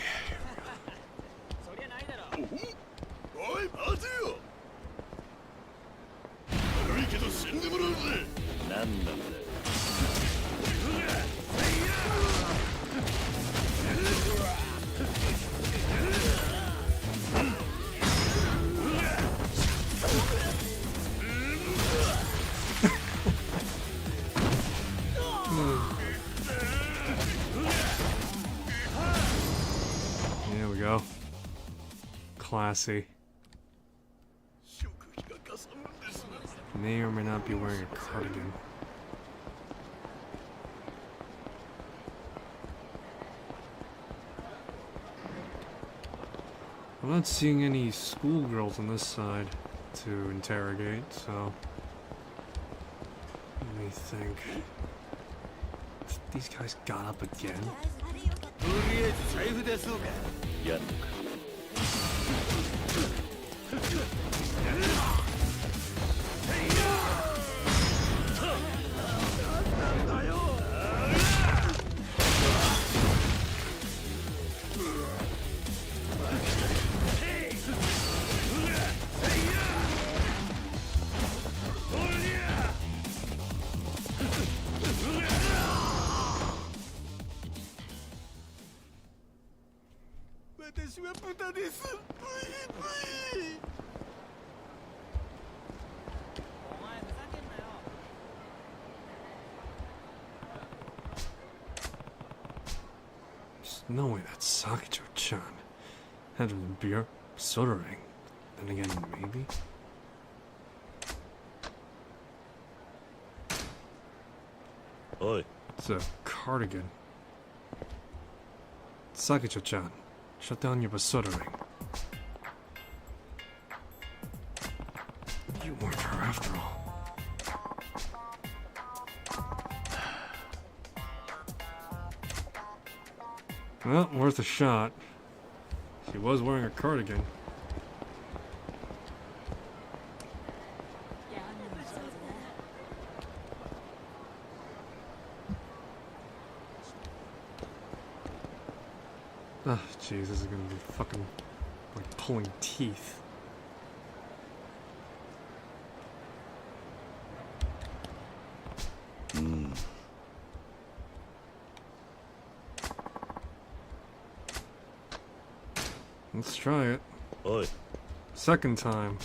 There we go. Classy. May or may not be wearing a cardigan. I'm not seeing any schoolgirls on this side to interrogate, so let me think. These guys got up again? There's no way that's Sakicho-chan. Had him beer, soldering. Then again, maybe? Oi. It's a cardigan. Sakicho-chan, shut down your soldering. You weren't her after all. Well, worth a shot. She was wearing a cardigan. Ah, jeez, this is gonna be fucking like pulling teeth. Let's try it. Oi. Second time.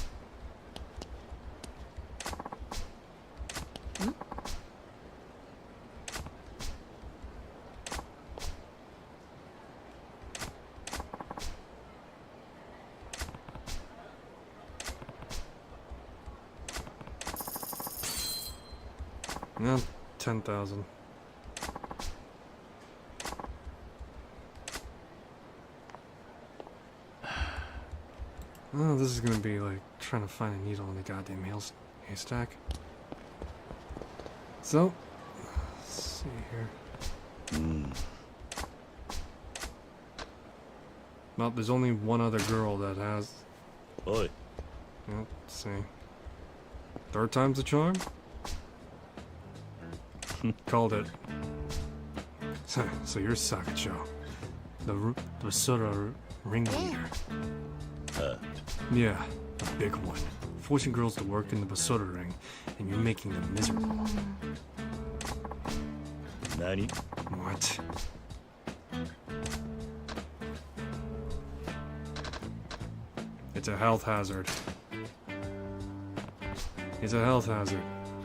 No, 10,000. Oh, this is gonna be like trying to find a needle in the goddamn haystack. So, let's see here. Well, there's only one other girl that has. Oi. Let's see. Third time's the charm? Called it. So you're Sakacho, the Sora ringleader. Yeah, a big one. Forcing girls to work in the Basura ring, and you're making them miserable. Nani? What? It's a health hazard. It's a health hazard.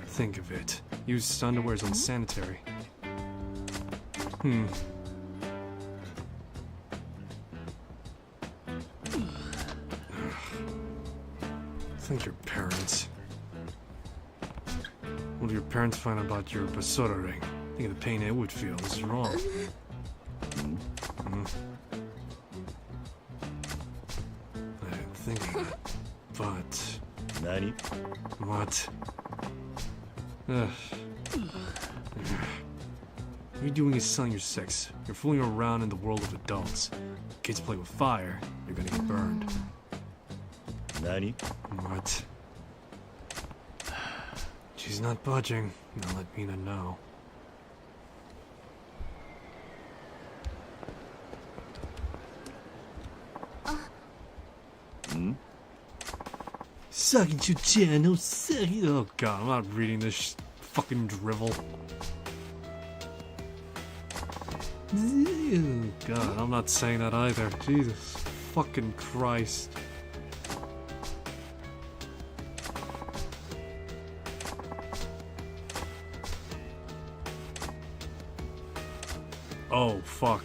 Think of it. Used underwear is unsanitary. Think your parents. What do your parents find out about your Basura ring? Think of the pain it would feel. This is wrong. I didn't think of that. But... Nani? What? What you're doing is selling your sex. You're fooling around in the world of adults. Kids play with fire, you're gonna get burned. Nani? What? She's not budging. Now let Mina know. Sakacho-chan, no Saki. Oh god, I'm not reading this fucking drivel. Oh god, I'm not saying that either. Jesus fucking Christ. Oh, fuck.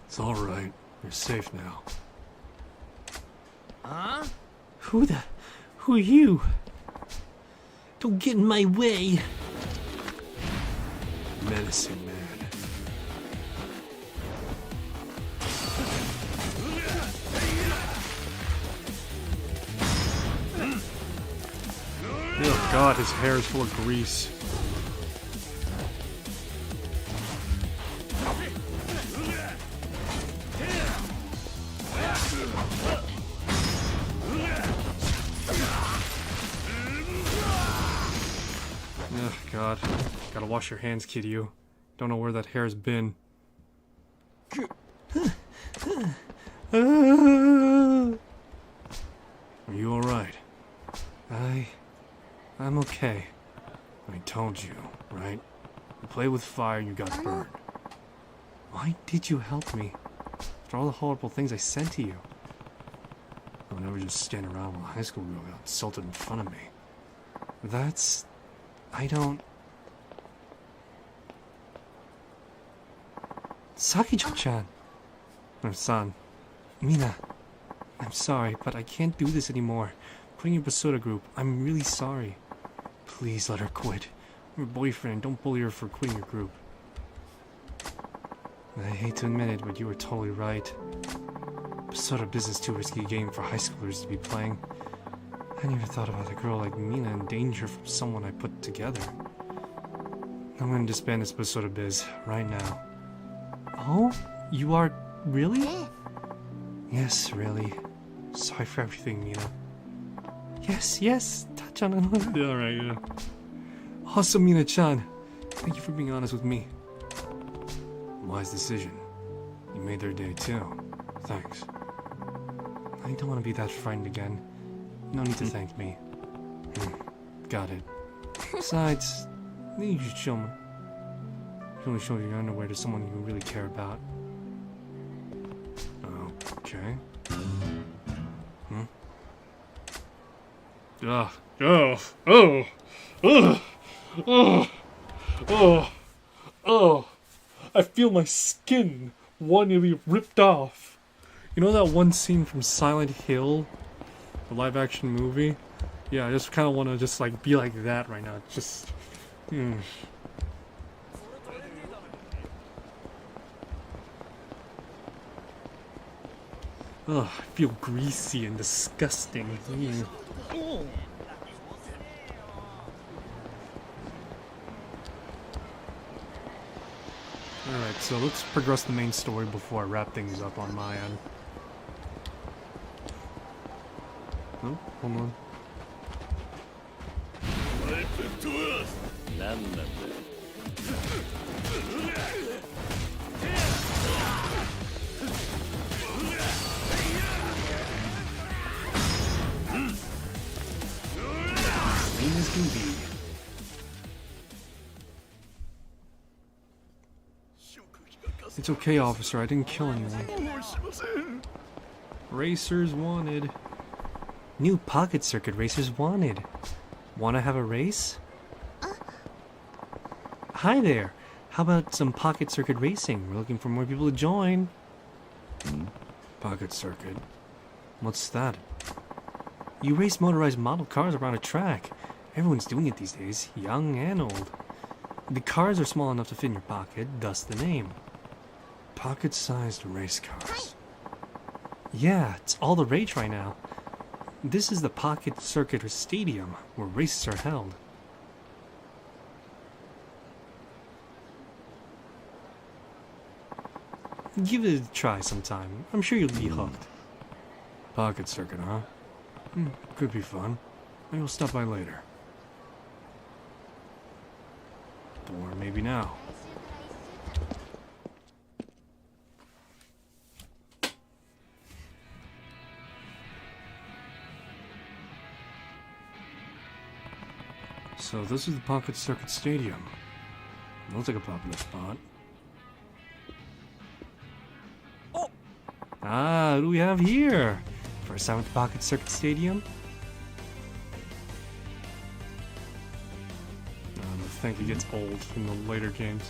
It's alright. You're safe now. Huh? Who are you? Don't get in my way. Menacing man. Oh god, his hair is full of grease. Oh god. Gotta wash your hands, Kiryu. Don't know where that hair's been. Are you alright? I'm okay. I told you, right? You play with fire and you got burned. Why did you help me? After all the horrible things I said to you. I would never just stand around while a high school girl got insulted in front of me. That's... I don't... Sakicho-chan! No, son. Mina. I'm sorry, but I can't do this anymore. Quitting your Basura group, I'm really sorry. Please let her quit. I'm your boyfriend, don't bully her for quitting your group. I hate to admit it, but you were totally right. Basura business too risky a game for high schoolers to be playing. I never thought about a girl like Mina in danger from someone I put together. I'm gonna disband this Basura biz right now. Oh? You are... really? Yes, really. Sorry for everything, Mina. Yes, touch on it. Alright, yeah. Awesome, Mina-chan. Thank you for being honest with me. Wise decision. You made their day too. Thanks. I don't want to be that frightened again. No need to thank me. Got it. Besides, you should show me. You only show your underwear to someone you really care about. Okay. Hmm. Ugh. Oh. Oh. Oh. Oh. Oh. Oh. I feel my skin wanting to be ripped off. You know that one scene from Silent Hill? The live action movie? Yeah, I just kind of want to just like be like that right now. Just... Ugh, I feel greasy and disgusting. Alright, so let's progress the main story before I wrap things up on my end. Oh, hold on. Clean as can be. It's okay, officer. I didn't kill anyone. Racers wanted. New pocket circuit racers wanted. Wanna have a race? Hi there. How about some pocket circuit racing? We're looking for more people to join. Pocket circuit? What's that? You race motorized model cars around a track. Everyone's doing it these days, young and old. The cars are small enough to fit in your pocket, thus the name. Pocket-sized race cars. Yeah, it's all the rage right now. This is the Pocket Circuit Stadium, where races are held. Give it a try sometime. I'm sure you'll be hooked. Pocket Circuit, huh? Could be fun. Maybe we'll stop by later. Or maybe now. So this is the Pocket Circuit Stadium. Looks like a popular spot. Oh! Ah, who do we have here? First time at the Pocket Circuit Stadium? I think he gets old in the later games.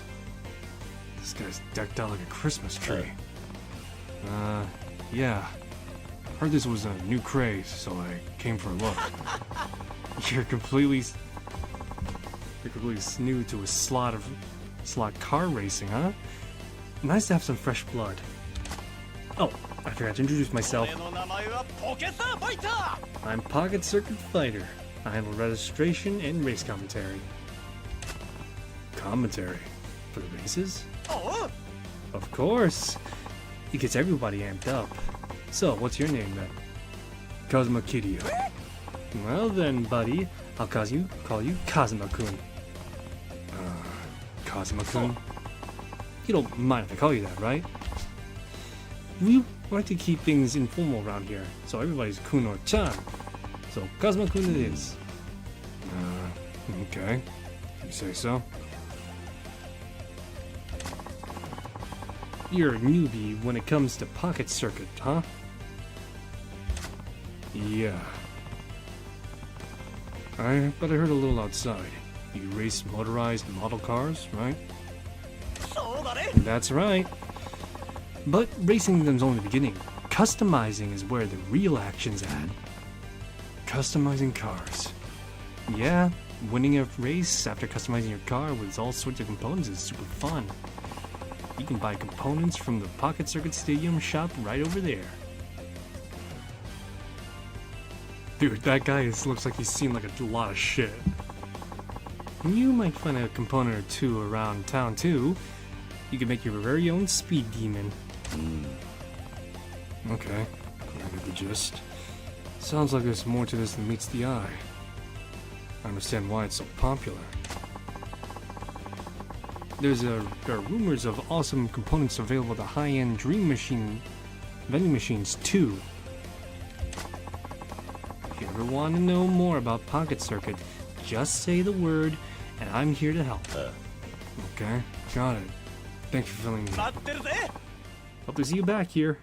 This guy's decked out like a Christmas tree. Yeah. Heard this was a new craze, so I came for a look. You're completely new to a slot car racing, huh? Nice to have some fresh blood. Oh, I forgot to introduce myself. I'm Pocket Circuit Fighter. I handle registration and race commentary. Commentary? For the races? Of course! It gets everybody amped up. So, what's your name then? Kazuma Kiryu. Well then, buddy, I'll call you Kazuma-kun. Kazuma-kun? You don't mind if I call you that, right? We like to keep things informal around here, so everybody's kun or chan. So, Kazuma-kun it is. Okay. You say so? You're a newbie when it comes to Pocket Circuit, huh? Yeah. But I heard a little outside. You race motorized model cars, right? That's right. But racing them's only the beginning. Customizing is where the real action's at. Customizing cars. Yeah, winning a race after customizing your car with all sorts of components is super fun. You can buy components from the Pocket Circuit Stadium shop right over there. Dude, that guy looks like he's seen like a lot of shit. You might find a component or two around town too. You can make your very own speed demon. Okay, I get the gist. Sounds like there's more to this than meets the eye. I understand why it's so popular. There are rumors of awesome components available to high-end Dream Machine vending machines too. If you ever want to know more about Pocket Circuit, just say the word, and I'm here to help. Okay, got it. Thanks for filling me in. Hope to see you back here.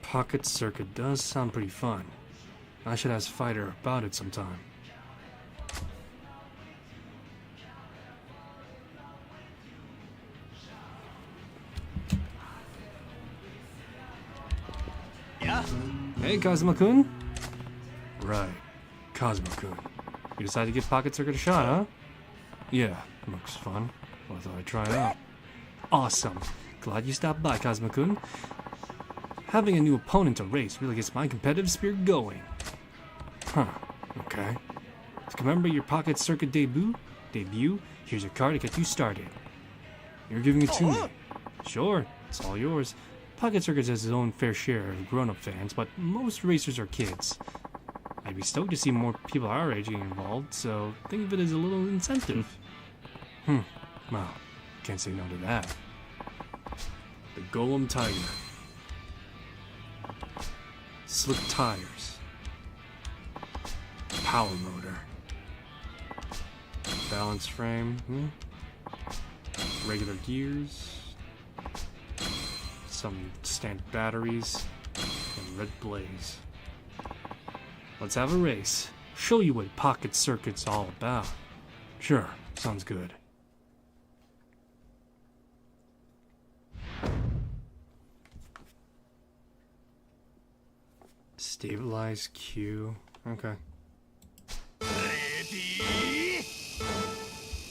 Pocket circuit does sound pretty fun. I should ask Fighter about it sometime. Yeah. Hey, Kazuma-kun. Right, Kazuma-kun. You decided to give Pocket Circuit a shot, huh? Yeah, looks fun. Well, I thought I'd try it out. Awesome. Glad you stopped by, Kazuma-kun. Having a new opponent to race really gets my competitive spirit going. Huh, okay. To commemorate your Pocket Circuit debut, here's your card to get you started. You're giving it to me. Sure, it's all yours. Pocket Circuit has its own fair share of grown-up fans, but most racers are kids. I'd be stoked to see more people our age getting involved, so think of it as a little incentive. Well, can't say no to that. The Golem Tiger. Slick tires. Power motor. Balance frame. Regular gears. Some standard batteries. And red blaze. Let's have a race. Show you what Pocket Circuit's all about. Sure, sounds good. Stabilize Q. Okay. Ready?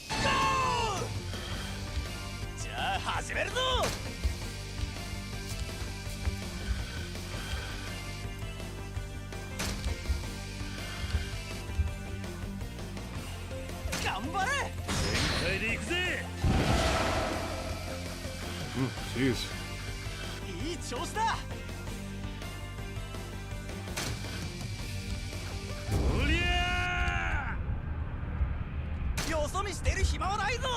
Go! じゃあ始めるぞ! Jeez. いい調子だ! おりゃー! よそ見してる暇はないぞ!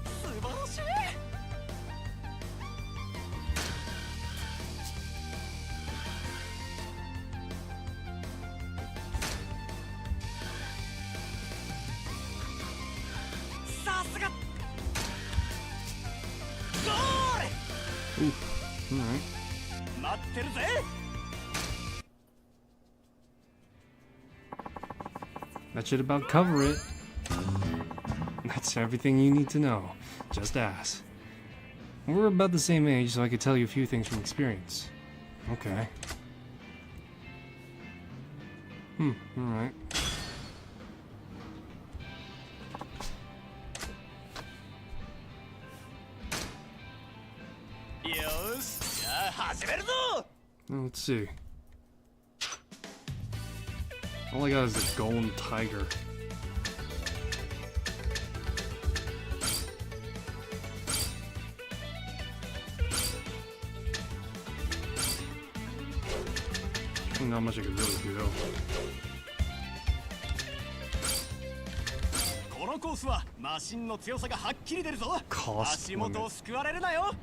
素晴らしい! さすが! Ooh, alright. 待ってるぜ! That should about cover it. That's everything you need to know. Just ask. We're about the same age, so I could tell you a few things from experience. Okay. Alright. Let's see. All I got is a golden tiger. Not much I could really do. このコースはマシンの強さがはっきり出るぞ。足元を救われるなよ。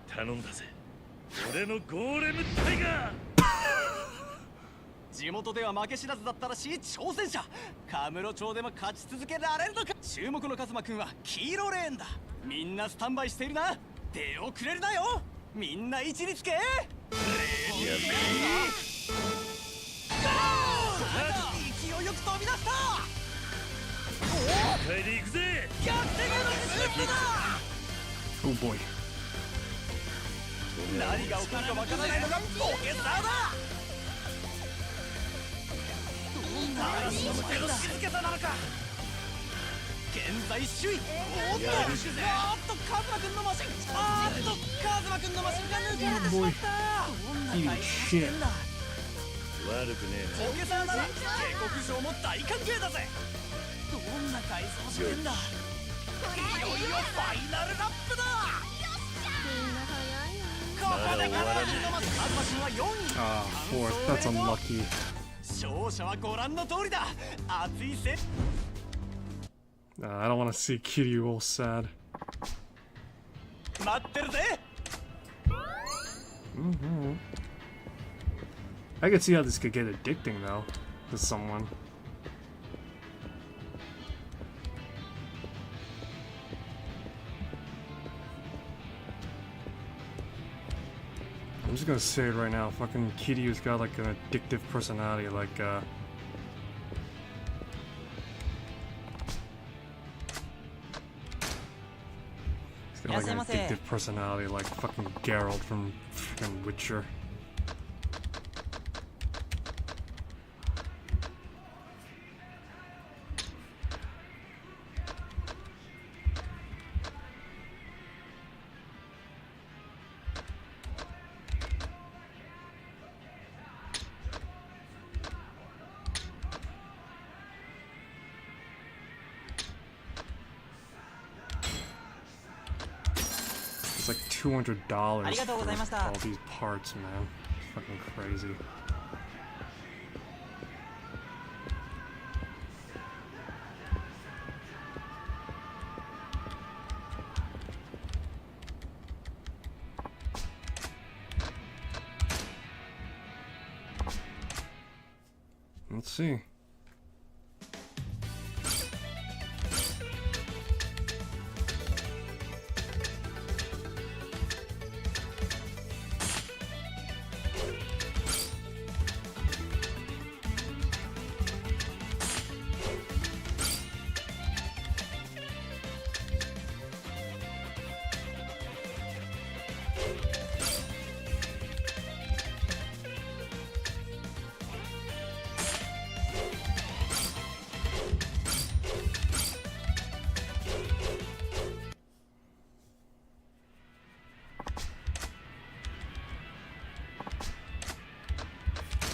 頼んだぜ。俺のゴーレムタイガー。地元では負け知らずだったらしい挑戦者。カムロ町でも勝ち続けられるのか。注目のカズマくんは黄色レーンだ。みんなスタンバイしているな。出遅れるなよ。みんな位置につけ。レディー。勢いよく飛び出した。おお。帰り行くぜ。逆転へのスープだ。Oh boy. 何が起こるかわからないのがボケサーだ。静けさなのか。現在首位。おっとカズマくんのマシン。カズマくんのマシンが抜けれてしまった。どんな回想してんだ。悪くねえ。ボケサーなら下克上も大歓迎だぜ。どんな回想してんだ。いよいよファイナルラップだ。Ah, fourth. That's unlucky. 勝者はご覧の通りだ。熱いせ。I don't want to see Kiryu all sad. 待ってるぜ。I could see how this could get addicting though to someone. I'm just gonna say it right now. Fucking Kiryu's got like an addictive personality, like he's got like an addictive personality, like fucking Geralt from fucking Witcher. It's like $200 for all these parts, man. It's fucking crazy. Let's see.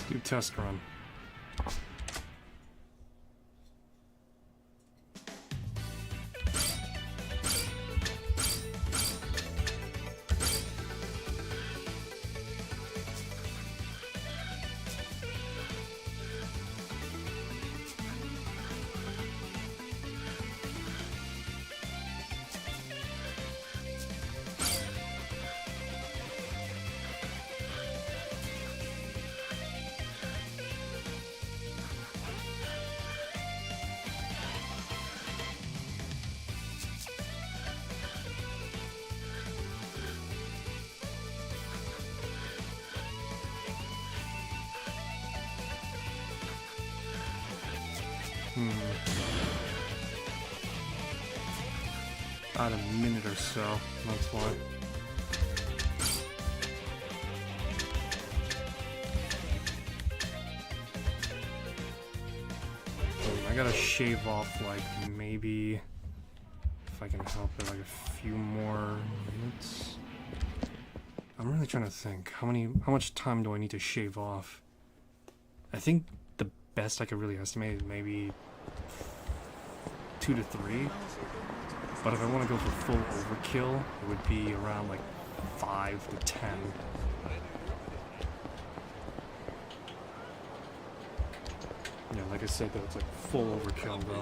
Do test run. About a minute or so, that's why. I gotta shave off like maybe, if I can help it, like a few more minutes. I'm really trying to think, how much time do I need to shave off? I think the best I could really estimate is maybe 2 to 3. But if I want to go for full overkill, it would be around like 5 to 10. Yeah, like I said, though, it's like full overkill, bro.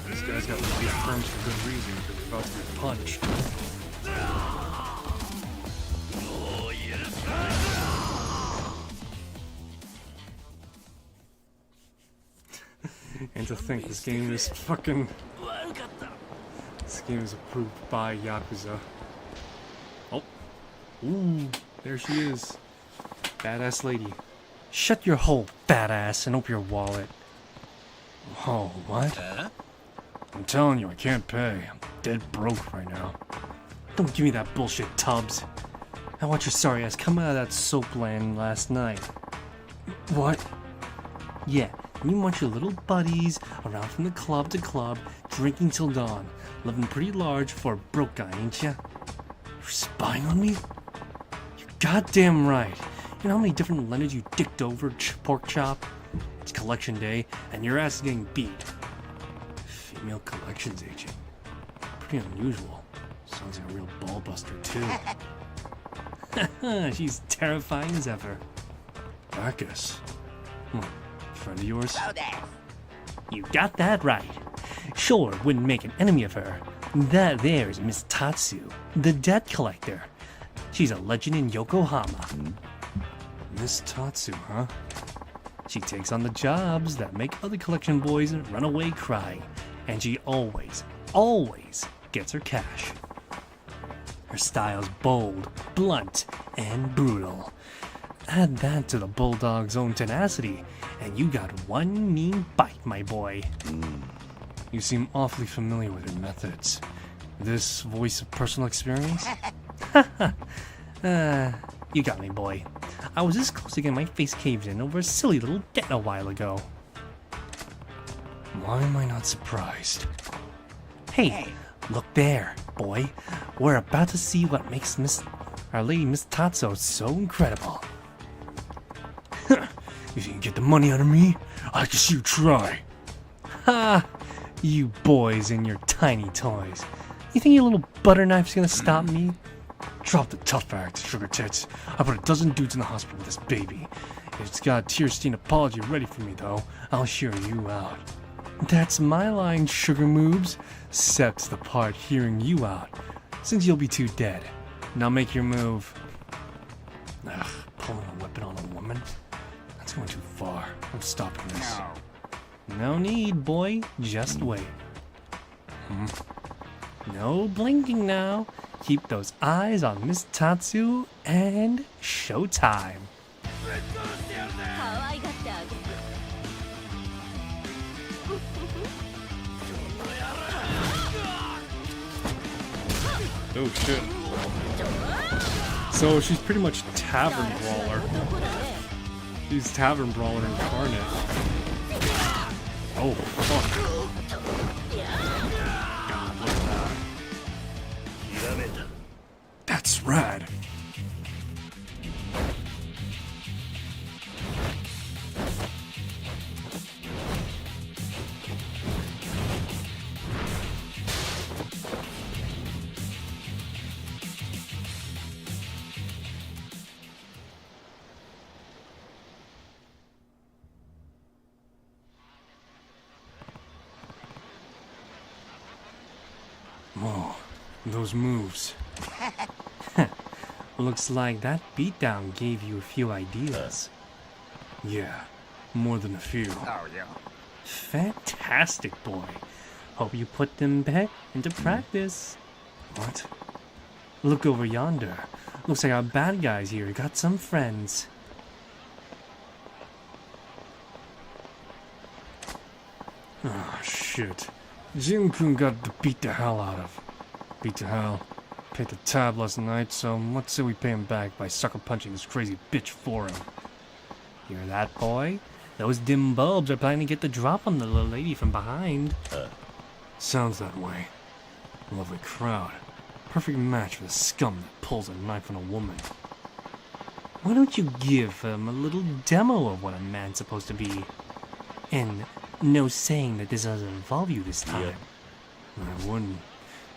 This guy's got these terms for good reason, because he's about to be punched. And to think this game is fucking... This game is approved by Yakuza. Oh. Ooh, there she is. Badass lady. Shut your whole fat ass and open your wallet. Oh, what? I'm telling you, I can't pay. I'm dead broke right now. Don't give me that bullshit, Tubbs. I watched your sorry ass come out of that soap land last night. What? Yeah, and you want your little buddies around from the club to club, drinking till dawn, living pretty large for a broke guy, ain't ya? You're spying on me? You're goddamn right. You know how many different lenders you dicked over, pork chop? It's collection day, and your ass is getting beat. Female collections agent. Pretty unusual. Sounds like a real ball buster, too. She's terrifying as ever. Bacchus. Friend of yours? You got that right. Sure, wouldn't make an enemy of her. That there's Miss Tatsu, the debt collector. She's a legend in Yokohama. Miss Tatsu, huh? She takes on the jobs that make other collection boys run away crying. And she always gets her cash. Her style's bold, blunt, and brutal. Add that to the bulldog's own tenacity, and you got one mean bite, my boy. You seem awfully familiar with her methods. This voice of personal experience? You got me, boy. I was this close to getting my face caved in over a silly little debt a while ago. Why am I not surprised? Hey, look there, boy. We're about to see what makes our lady Miss Tatsu so incredible. If you can get the money out of me, I can see you try. Ha! You boys and your tiny toys. You think your little butter knife's gonna stop me? Drop the tough act, sugar tits. I put a dozen dudes in the hospital with this baby. If it's got a tear-stained apology ready for me, though, I'll hear you out. That's my line, sugar moobs. Sep's the part hearing you out, since you'll be too dead. Now make your move. Ugh, pulling a weapon on a woman? That's going too far. I'm stopping this. No need, boy. Just wait. No blinking now. Keep those eyes on Miss Tatsu and showtime. Oh shit. So she's pretty much Tavern Brawler. She's Tavern Brawler incarnate. Oh fuck. God, look at that. That's rad. Whoa, those moves. Looks like that beatdown gave you a few ideas. Yeah, more than a few. Oh, yeah. Fantastic, boy. Hope you put them back into practice. What? Look over yonder. Looks like our bad guys here got some friends. Oh, shit. Jin-kun got beat the hell out of. Beat to hell. Paid the tab last night, so let's say we pay him back by sucker punching this crazy bitch for him. Hear that, boy? Those dim bulbs are planning to get the drop on the little lady from behind. Sounds that way. Lovely crowd. Perfect match for the scum that pulls a knife on a woman. Why don't you give him a little demo of what a man's supposed to be? And no saying that this doesn't involve you this time. I wouldn't.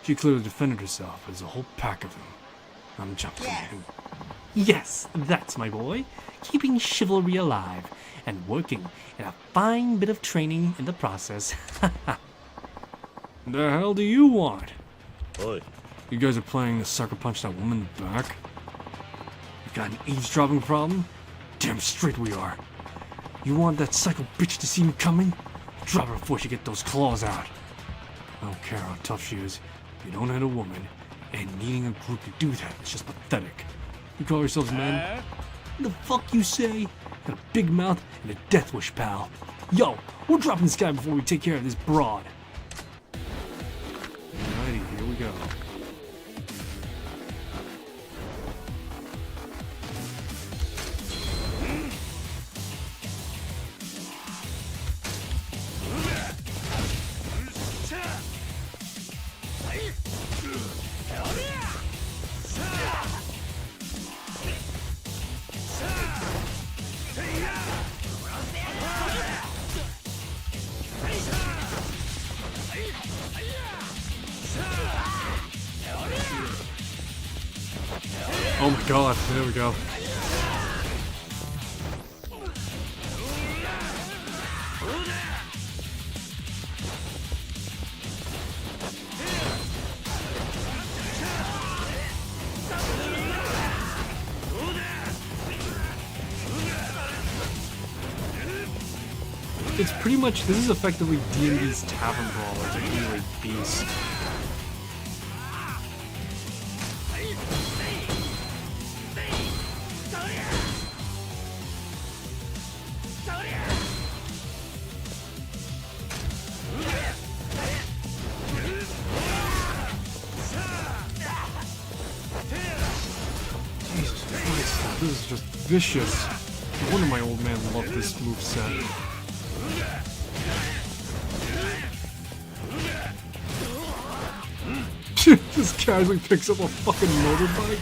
She clearly defended herself. There's a whole pack of them. I'm jumping in. Yes, that's my boy. Keeping chivalry alive and working in a fine bit of training in the process. The hell do you want? Oi. You guys are planning to sucker punch that woman in the back? You got an eavesdropping problem? Damn straight we are. You want that psycho bitch to see me coming? Drop her before she get those claws out. I don't care how tough she is. You don't hit a woman, and needing a group to do that is just pathetic. You call yourselves men? The fuck you say? Got a big mouth and a death wish, pal. Yo, we're dropping this guy before we take care of this broad. Alrighty, here we go. Oh my god, there we go. It's pretty much, this is effectively D&D's Tavern Brawlers at Heavyweight Beast. Jesus Christ, this is just vicious. No wonder my old man loved this moveset. Just casually picks up a fucking motorbike.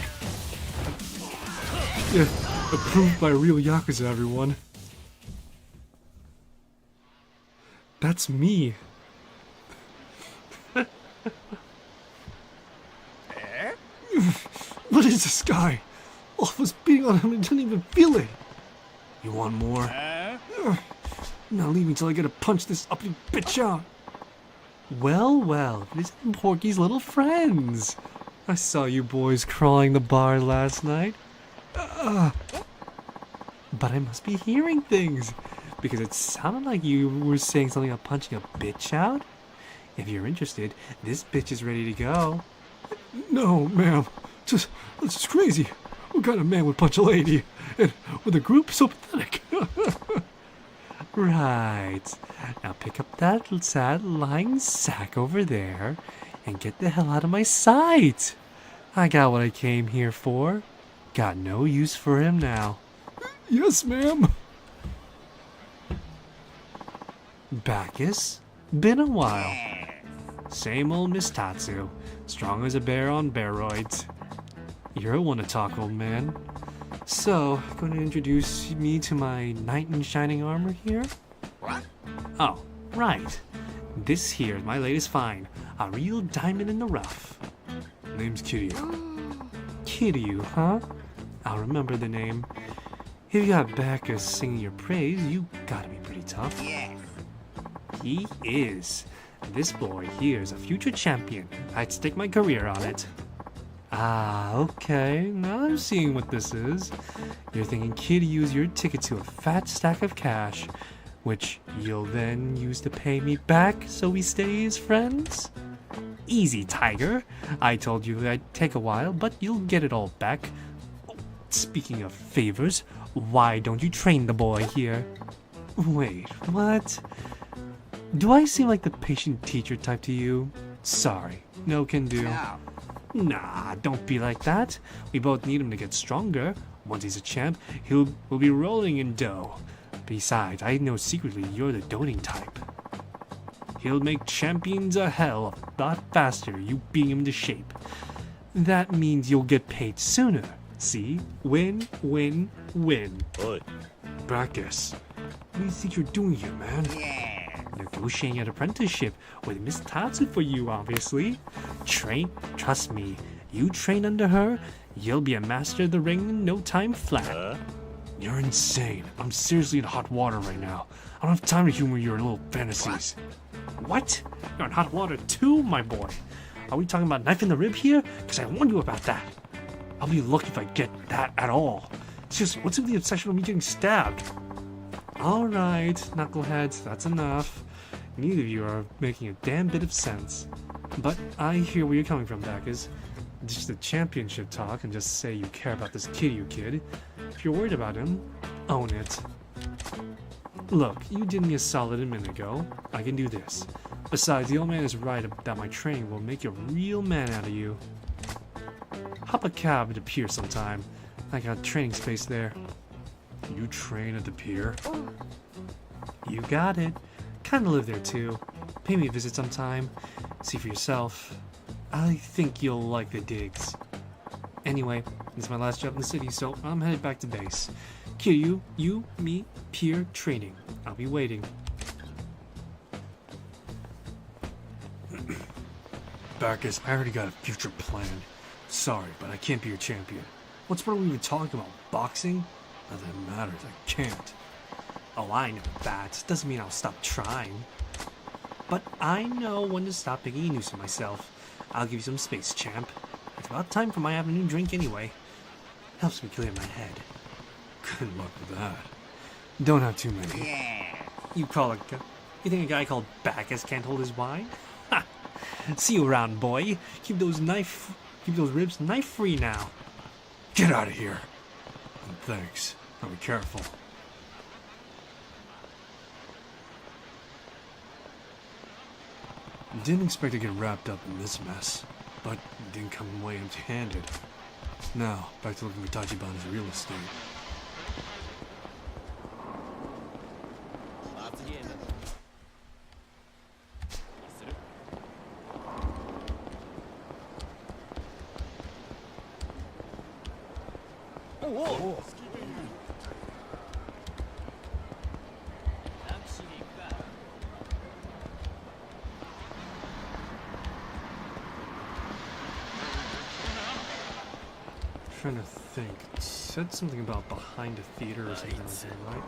Yeah, approved by real Yakuza, everyone. That's me. What is this guy? All of us beating on him and didn't even feel it. You want more? Now leave me till I get to punch this uppity bitch out. Well, well, these are Porky's little friends. I saw you boys crawling the bar last night. But I must be hearing things, because it sounded like you were saying something about punching a bitch out. If you're interested, this bitch is ready to go. No, ma'am. That's just crazy. What kind of man would punch a lady? And with a group so pathetic. Right. Now pick up that sad lying sack over there and get the hell out of my sight. I got what I came here for. Got no use for him now. Yes, ma'am. Bacchus? Been a while. Same old Miss Tatsu. Strong as a bear on baroids. You're a one to talk, old man. So, going to introduce me to my knight in shining armor here? What? Oh, right. This here is my latest find. A real diamond in the rough. Name's Kiryu. Kiryu, huh? I'll remember the name. If you got Bacchus singing your praise, you gotta be pretty tough. Yes. He is. This boy here is a future champion. I'd stake my career on it. Ah, okay. Now I'm seeing what this is. You're thinking Kiryu's your ticket to a fat stack of cash, which you'll then use to pay me back so we stay as friends? Easy, Tiger. I told you I'd take a while, but you'll get it all back. Oh, speaking of favors, why don't you train the boy here? Wait, what? Do I seem like the patient teacher type to you? Sorry, no can do. No. Nah, don't be like that. We both need him to get stronger. Once he's a champ, we'll be rolling in dough. Besides, I know secretly you're the doting type. He'll make champions a hell of a lot faster, you being him into shape. That means you'll get paid sooner. See? Win, win, win. Oi. Bacchus, what do you think you're doing here, man? Yeah. Negotiating an apprenticeship with Miss Tatsu for you, obviously. Trust me, you train under her, you'll be a master of the ring in no time flat. You're insane. I'm seriously in hot water right now. I don't have time to humor your little fantasies. What? You're in hot water too, my boy. Are we talking about knife in the rib here? Because I warned you about that. I'll be lucky if I get that at all. It's just, what's with the obsession with me getting stabbed? Alright, knuckleheads, that's enough. Neither of you are making a damn bit of sense. But I hear where you're coming from, Bacchus. Just a championship talk and just say you care about this Kiryu kid. If you're worried about him, own it. Look, you did me a solid a minute ago. I can do this. Besides, the old man is right that my training will make a real man out of you. Hop a cab to Pier sometime. I got training space there. You train at the Pier? You got it. Kinda live there too. Pay me a visit sometime. See for yourself. I think you'll like the digs. Anyway, this is my last job in the city, so I'm headed back to base. Kiryu, you, me, Pier, training. I'll be waiting. Bacchus, I already got a future planned. Sorry, but I can't be your champion. What's what we were talking about? Boxing? Nothing matters, I can't. Oh, I know that. Doesn't mean I'll stop trying. But I know when to stop making a nuisance of myself. I'll give you some space, champ. It's about time for my afternoon drink anyway. Helps me clear my head. Good luck with that. Don't have too many. Yeah. You think a guy called Bacchus can't hold his wine? Ha! See you around, boy. Keep those ribs knife-free now. Get out of here. And thanks. I'll be careful. Didn't expect to get wrapped up in this mess, but didn't come away empty-handed. Now, back to looking for Tachiban's real estate. Trying to think. It said something about behind a theater or something like that, right?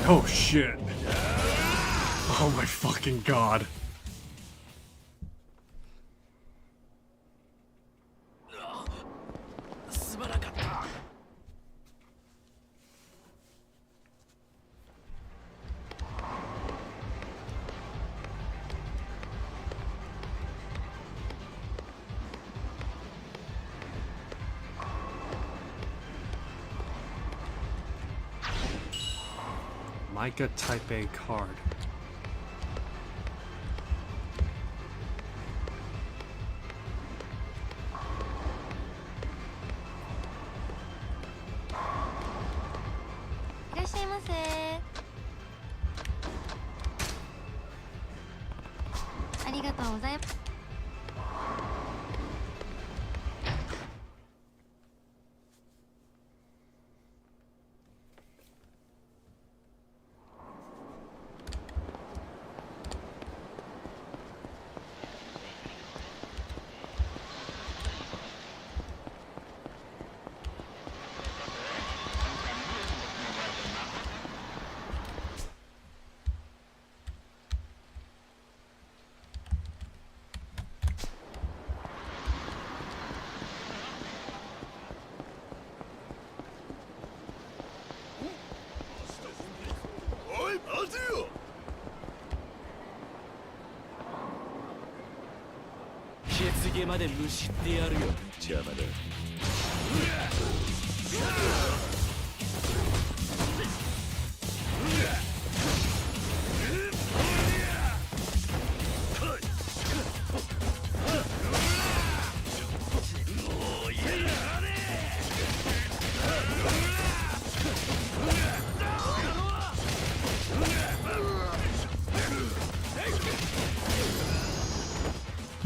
Oh shit. Oh my fucking god. Micah Type A card.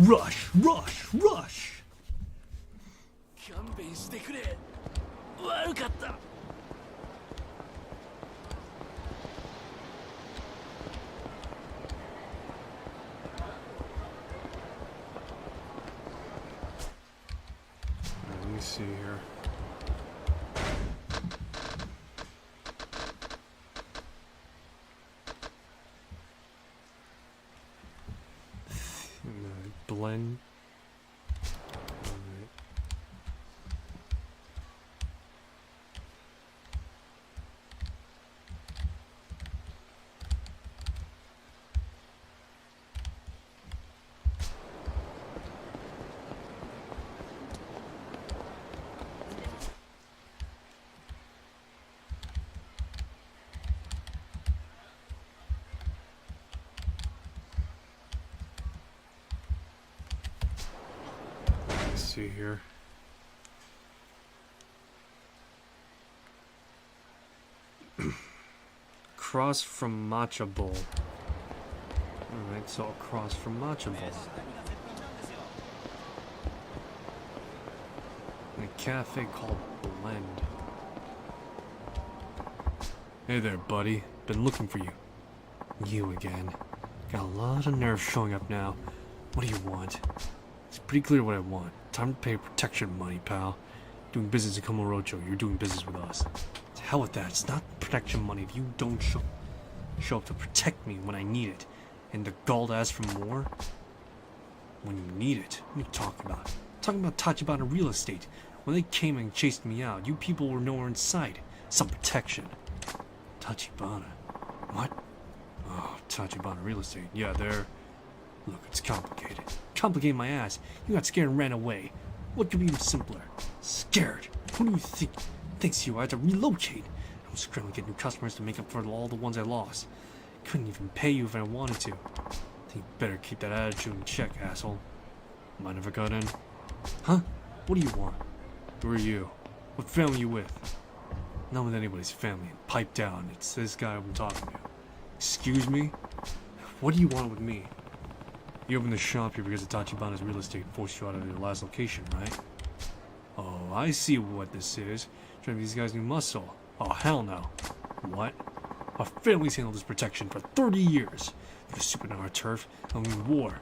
Rush, rush, rush! see here. Blend. Alright. See here. Cross from Matcha Bowl. Alright, so across from Matcha Bowl. In a cafe called Blend. Hey there, buddy. Been looking for you. You again. Got a lot of nerve showing up now. What do you want? It's pretty clear what I want. Time to pay protection money, pal. Doing business in Komorocho, you're doing business with us. To hell with that, it's not protection money if you don't show up to protect me when I need it. And the gall to ask for more? When you need it. What are you talking about? I'm talking about Tachibana Real Estate. When they came and chased me out, you people were nowhere in sight. Some protection. Tachibana? What? Oh, Tachibana Real Estate. Yeah, they're... Look, it's complicated. Complicated my ass. You got scared and ran away. What could be even simpler? Scared? Who do you think thinks you? I had to relocate. I was scrambling to get new customers to make up for all the ones I lost. Couldn't even pay you if I wanted to. Think you better keep that attitude in check, asshole. Mind if I got in? Huh? What do you want? Who are you? What family you with? Not with anybody's family. Pipe down. It's this guy I'm talking to. Excuse me? What do you want with me? You opened the shop here because of Tachibana's real estate forced you out of your last location, right? Oh, I see what this is. Trying to be these guys' new muscle. Oh, hell no. What? Our family's handled this protection for 30 years. You're stupid on our turf, and we war.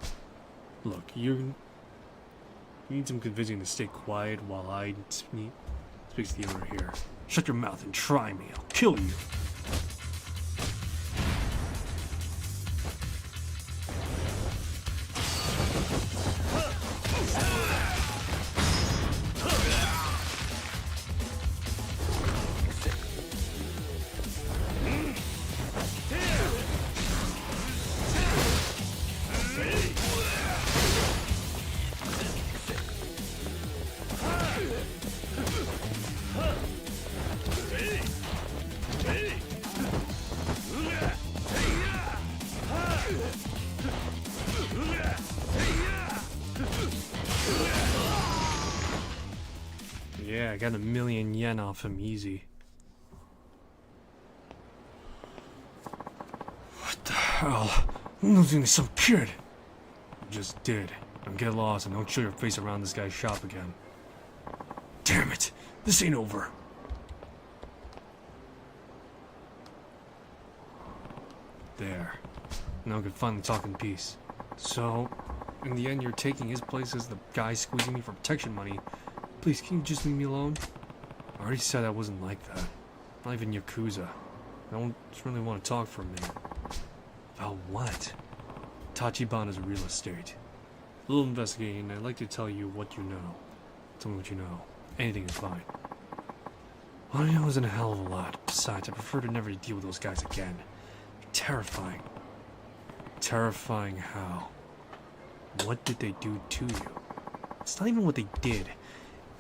Look, you need some convincing to stay quiet while I speak to the owner here. Shut your mouth and try me. I'll kill you. Yeah, I got $1,000,000 yen off him easy. What the hell? I'm losing to some kid. You just did. Now get lost and don't show your face around this guy's shop again. Damn it! This ain't over. There. Now we can finally talk in peace. So, in the end, you're taking his place as the guy squeezing me for protection money. Please, can you just leave me alone? I already said I wasn't like that. Not even Yakuza. I don't really want to talk for a minute. About what? Tachibana's real estate. A little investigating, I'd like to tell you what you know. Tell me what you know. Anything is fine. All I know isn't a hell of a lot. Besides, I prefer to never deal with those guys again. They're terrifying. Terrifying how? What did they do to you? It's not even what they did.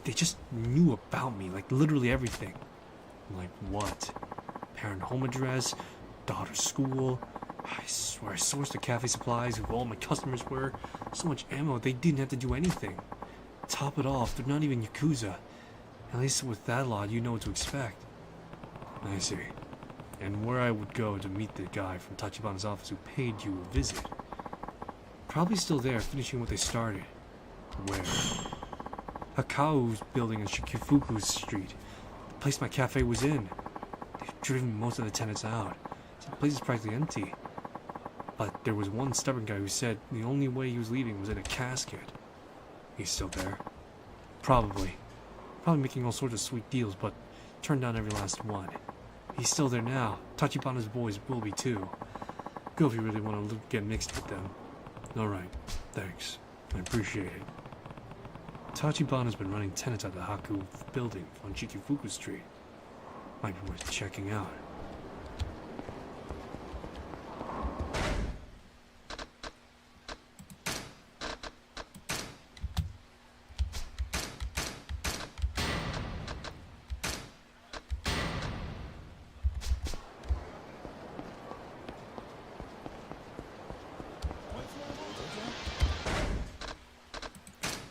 They just knew about me, like literally everything. Like what? Parent home address, daughter's school. I swear I sourced the cafe supplies, who all my customers were. So much ammo, they didn't have to do anything. Top it off, they're not even Yakuza. At least with that lot, you know what to expect. I see. And where I would go to meet the guy from Tachibana's office who paid you a visit. Probably still there, finishing what they started. Where? Hakau's building in Shikifuku Street. The place my cafe was in. They've driven most of the tenants out. So the place is practically empty. But there was one stubborn guy who said the only way he was leaving was in a casket. He's still there? Probably. Probably making all sorts of sweet deals, but turned down every last one. He's still there now. Tachibana's boys will be too. Go if you really want to get mixed with them. Alright, thanks. I appreciate it. Tachibana's been running tenants at the Haku building on Chikifuku Street. Might be worth checking out.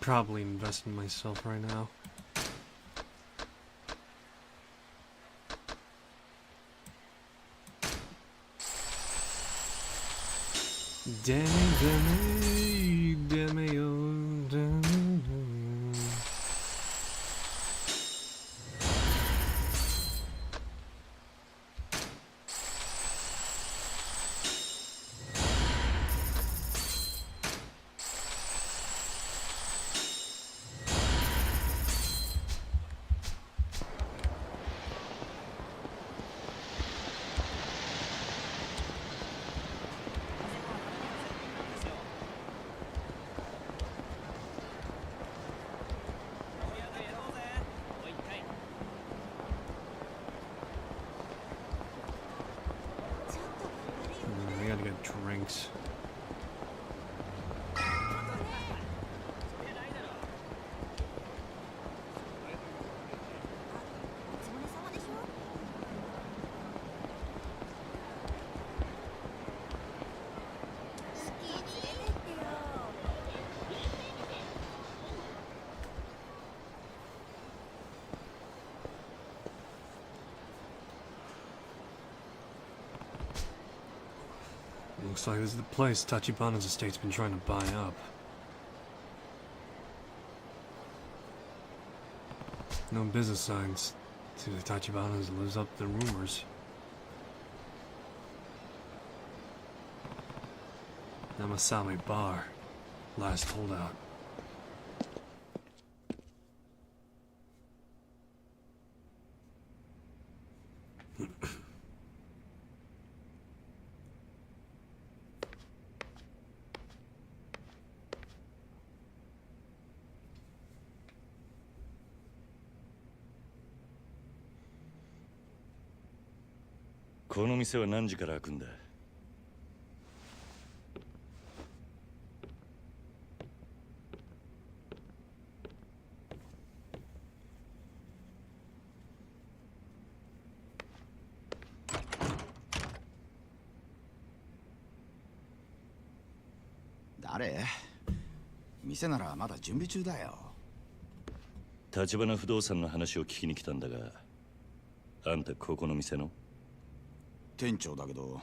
Probably invest in myself right now. I gotta get drinks. Looks like this is the place Tachibana's estate's been trying to buy up. No business signs. Seems like Tachibana's lives up to the rumors. Namasame Bar. Last holdout.この店は何時から開くんだ？誰？店ならまだ準備中だよ。橘不動産の話を聞きに来たんだが、あんたここの店の？店長だけど、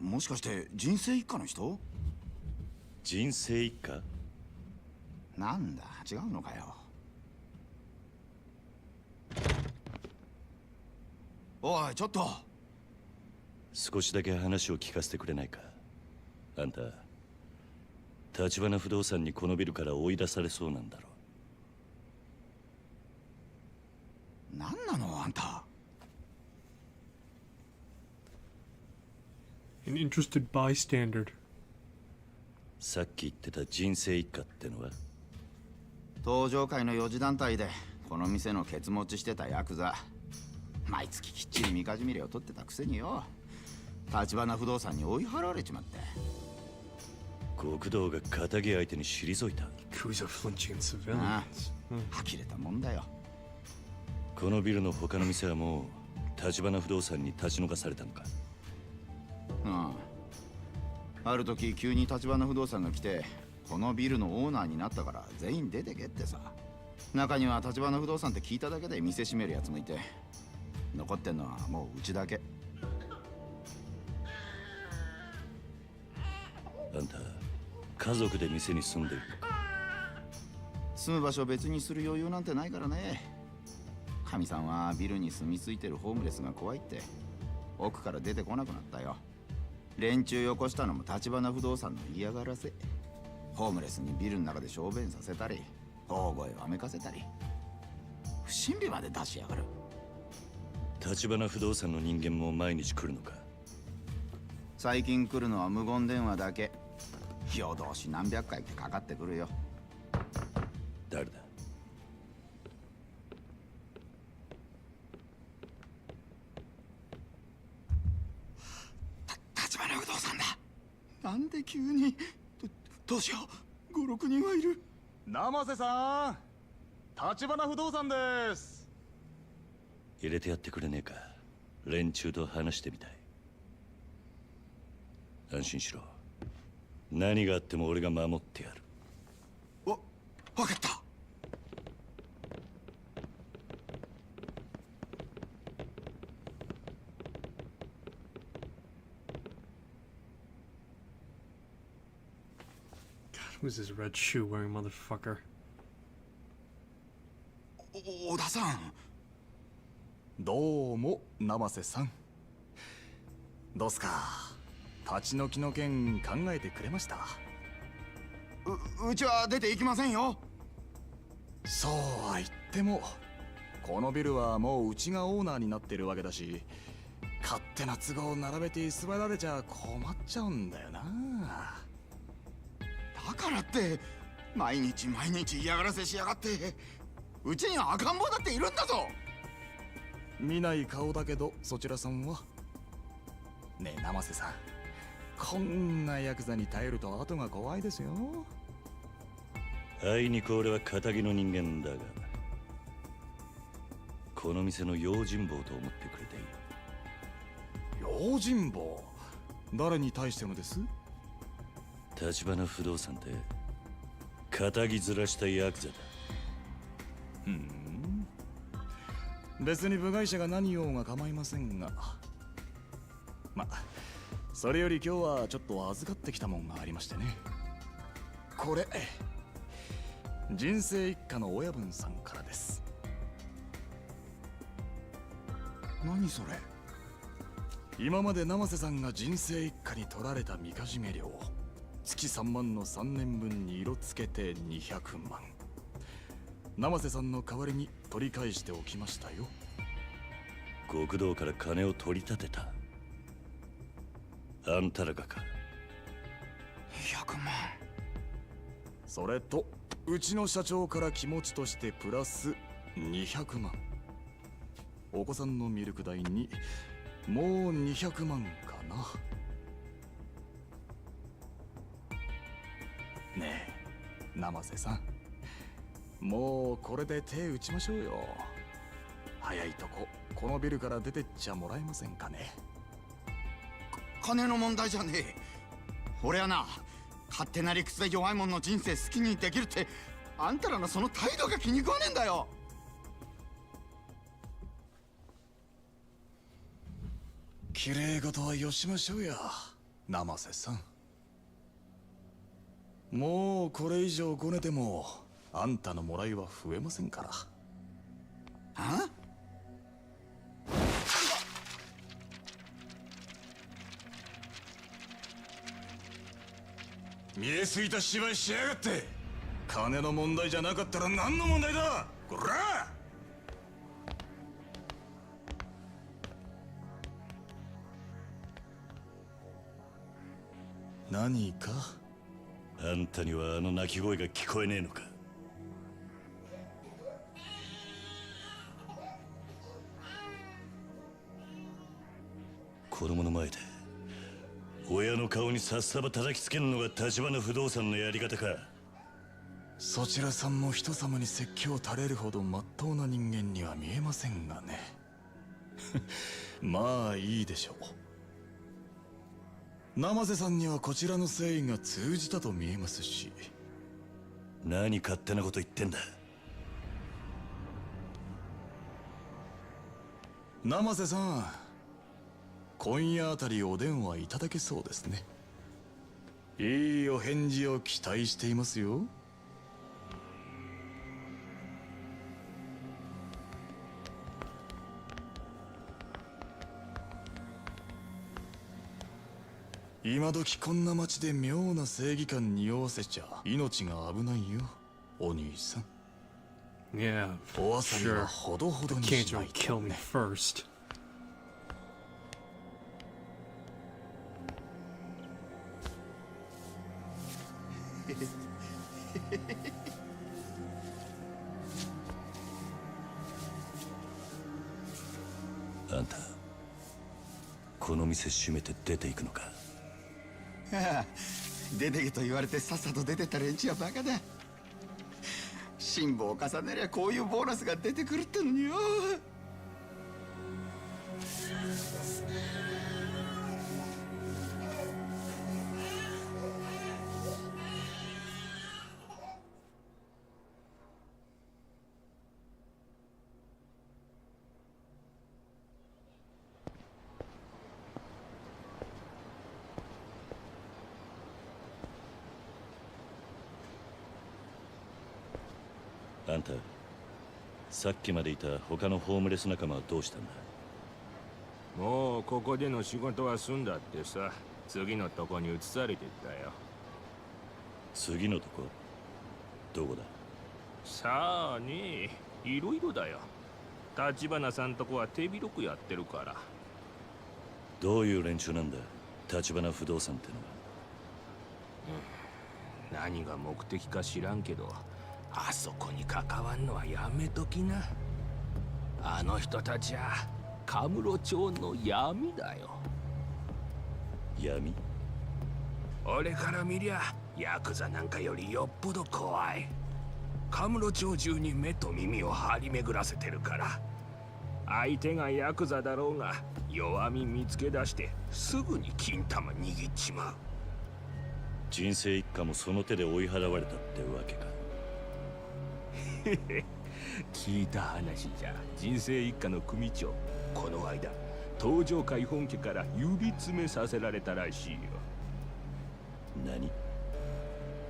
もしかして人生一家の人？人生一家？なんだ、違うのかよ。おい、ちょっと。少しだけ話を聞かせてくれないか。あんた橘不動産にこのビルから追い出されそうなんだろう。何なのあんた。An interested bystander. さっき言ってた人生一家ってのは？登場会の4次団体でこの店のケツ持ちしてたヤクザ。毎月きっちりみかじみりを取ってたくせによ、橘不動産に追い払われちまって。極道が仇相手に退いた。Yakuza flinching in civilians. ああ、呆れたもんだよ。このビルの他の店はもう橘不動産に立ち退かされたのか？ある時急に橘不動産が来て、このビルのオーナーになったから全員出てけってさ。中には橘不動産って聞いただけで店閉めるやつもいて、残ってんのはもううちだけ。あんた家族で店に住んでるのか？住む場所を別にする余裕なんてないからね。かみさんはビルに住み着いてるホームレスが怖いって奥から出てこなくなったよ。連中よこしたのも橘不動産の嫌がらせ。ホームレスにビルの中で小便させたり、大声をあめかせたり。不審火まで出しやがる。橘不動産の人間も毎日来るのか？最近来るのは無言電話だけ。夜通し何百回ってかかってくるよ。誰だ？橘不動産だ。なんで急に。どうしよう。5、6人はいる。生瀬さん、橘不動産です。入れてやってくれねえか。連中と話してみたい。安心しろ。何があっても俺が守ってやる。わかった。Who's this red shoe wearing motherfucker? 小田さん。どうも生瀬さん。どうすか、立ち退きの件考えてくれました？うちは出て行きませんよ。そうは言ってもこのビルはもううちがオーナーになってるわけだし、勝手な都合を並べて居座られちゃ困っちゃうんだよな。だからって毎日毎日嫌がらせしやがって。うちには赤ん坊だっているんだぞ。見ない顔だけどそちらさんは。ねえ生瀬さん、こんなヤクザに耐えると後が怖いですよ。あいにく俺は堅気の人間だが、この店の用心棒と思ってくれていい。用心棒？誰に対してのです？橘不動産で堅気ずらしたヤクザだ。別に部外者が何言おうが構いませんが、ま、それより今日はちょっと預かってきたもんがありましてね。これ人生一家の親分さんからです。何それ？今まで生瀬さんが人生一家に取られたみかじめ料、月3万の3年分に色つけて200万。生瀬さんの代わりに取り返しておきましたよ。極道から金を取り立てた。あんたらがか。200万。それとうちの社長から気持ちとしてプラス200万。お子さんのミルク代にもう200万かな。ねえ生瀬さん、もうこれで手打ちましょうよ。早いとここのビルから出てっちゃもらえませんかね。金の問題じゃねえ。俺はな、勝手な理屈で弱い者の人生好きにできるって、あんたらのその態度が気に食わねえんだよ。綺麗事はよしましょうや生瀬さん。もうこれ以上ごねてもあんたのもらいは増えませんから。あ？見えすぎた芝居しやがって。金の問題じゃなかったら何の問題だこら！何か？あんたにはあの鳴き声が聞こえねえのか？子供の前で親の顔にさっさば叩きつけるのが橘不動産のやり方か？そちらさんも人様に説教垂れるほど真っ当な人間には見えませんがね。まあいいでしょう。生瀬さんにはこちらの誠意が通じたと見えますし。何勝手なこと言ってんだ。生瀬さん、今夜あたりお電話いただけそうですね。いいお返事を期待していますよ。今時こんな街で妙な正義感に酔わせちゃ命が危ないよお兄さん。Yeah, おわさび sure. はほどほど The に can't しない really と kill me ね。 first. あんたこの店閉めて出ていくのか。ああ、出てけと言われてさっさと出てった連中はバカだ。辛抱を重ねりゃこういうボーナスが出てくるってのによ。あんたさっきまでいた他のホームレス仲間はどうしたんだ。もうここでの仕事は済んだってさ。次のとこに移されてったよ。次のとこどこだ。さあね、いろいろだよ。橘さんとこは手広くやってるから。どういう連中なんだ橘不動産ってのは。何が目的か知らんけど、あそこに関わんのはやめときな。あの人たちはカムロ町の闇だよ。闇？俺から見りゃヤクザなんかよりよっぽど怖い。カムロ町中に目と耳を張り巡らせてるから、相手がヤクザだろうが弱み見つけ出してすぐに金玉握っちまう。人生一家もその手で追い払われたってわけか。聞いた話じゃ、人生一家の組長、この間東上会本家から指詰めさせられたらしいよ。何？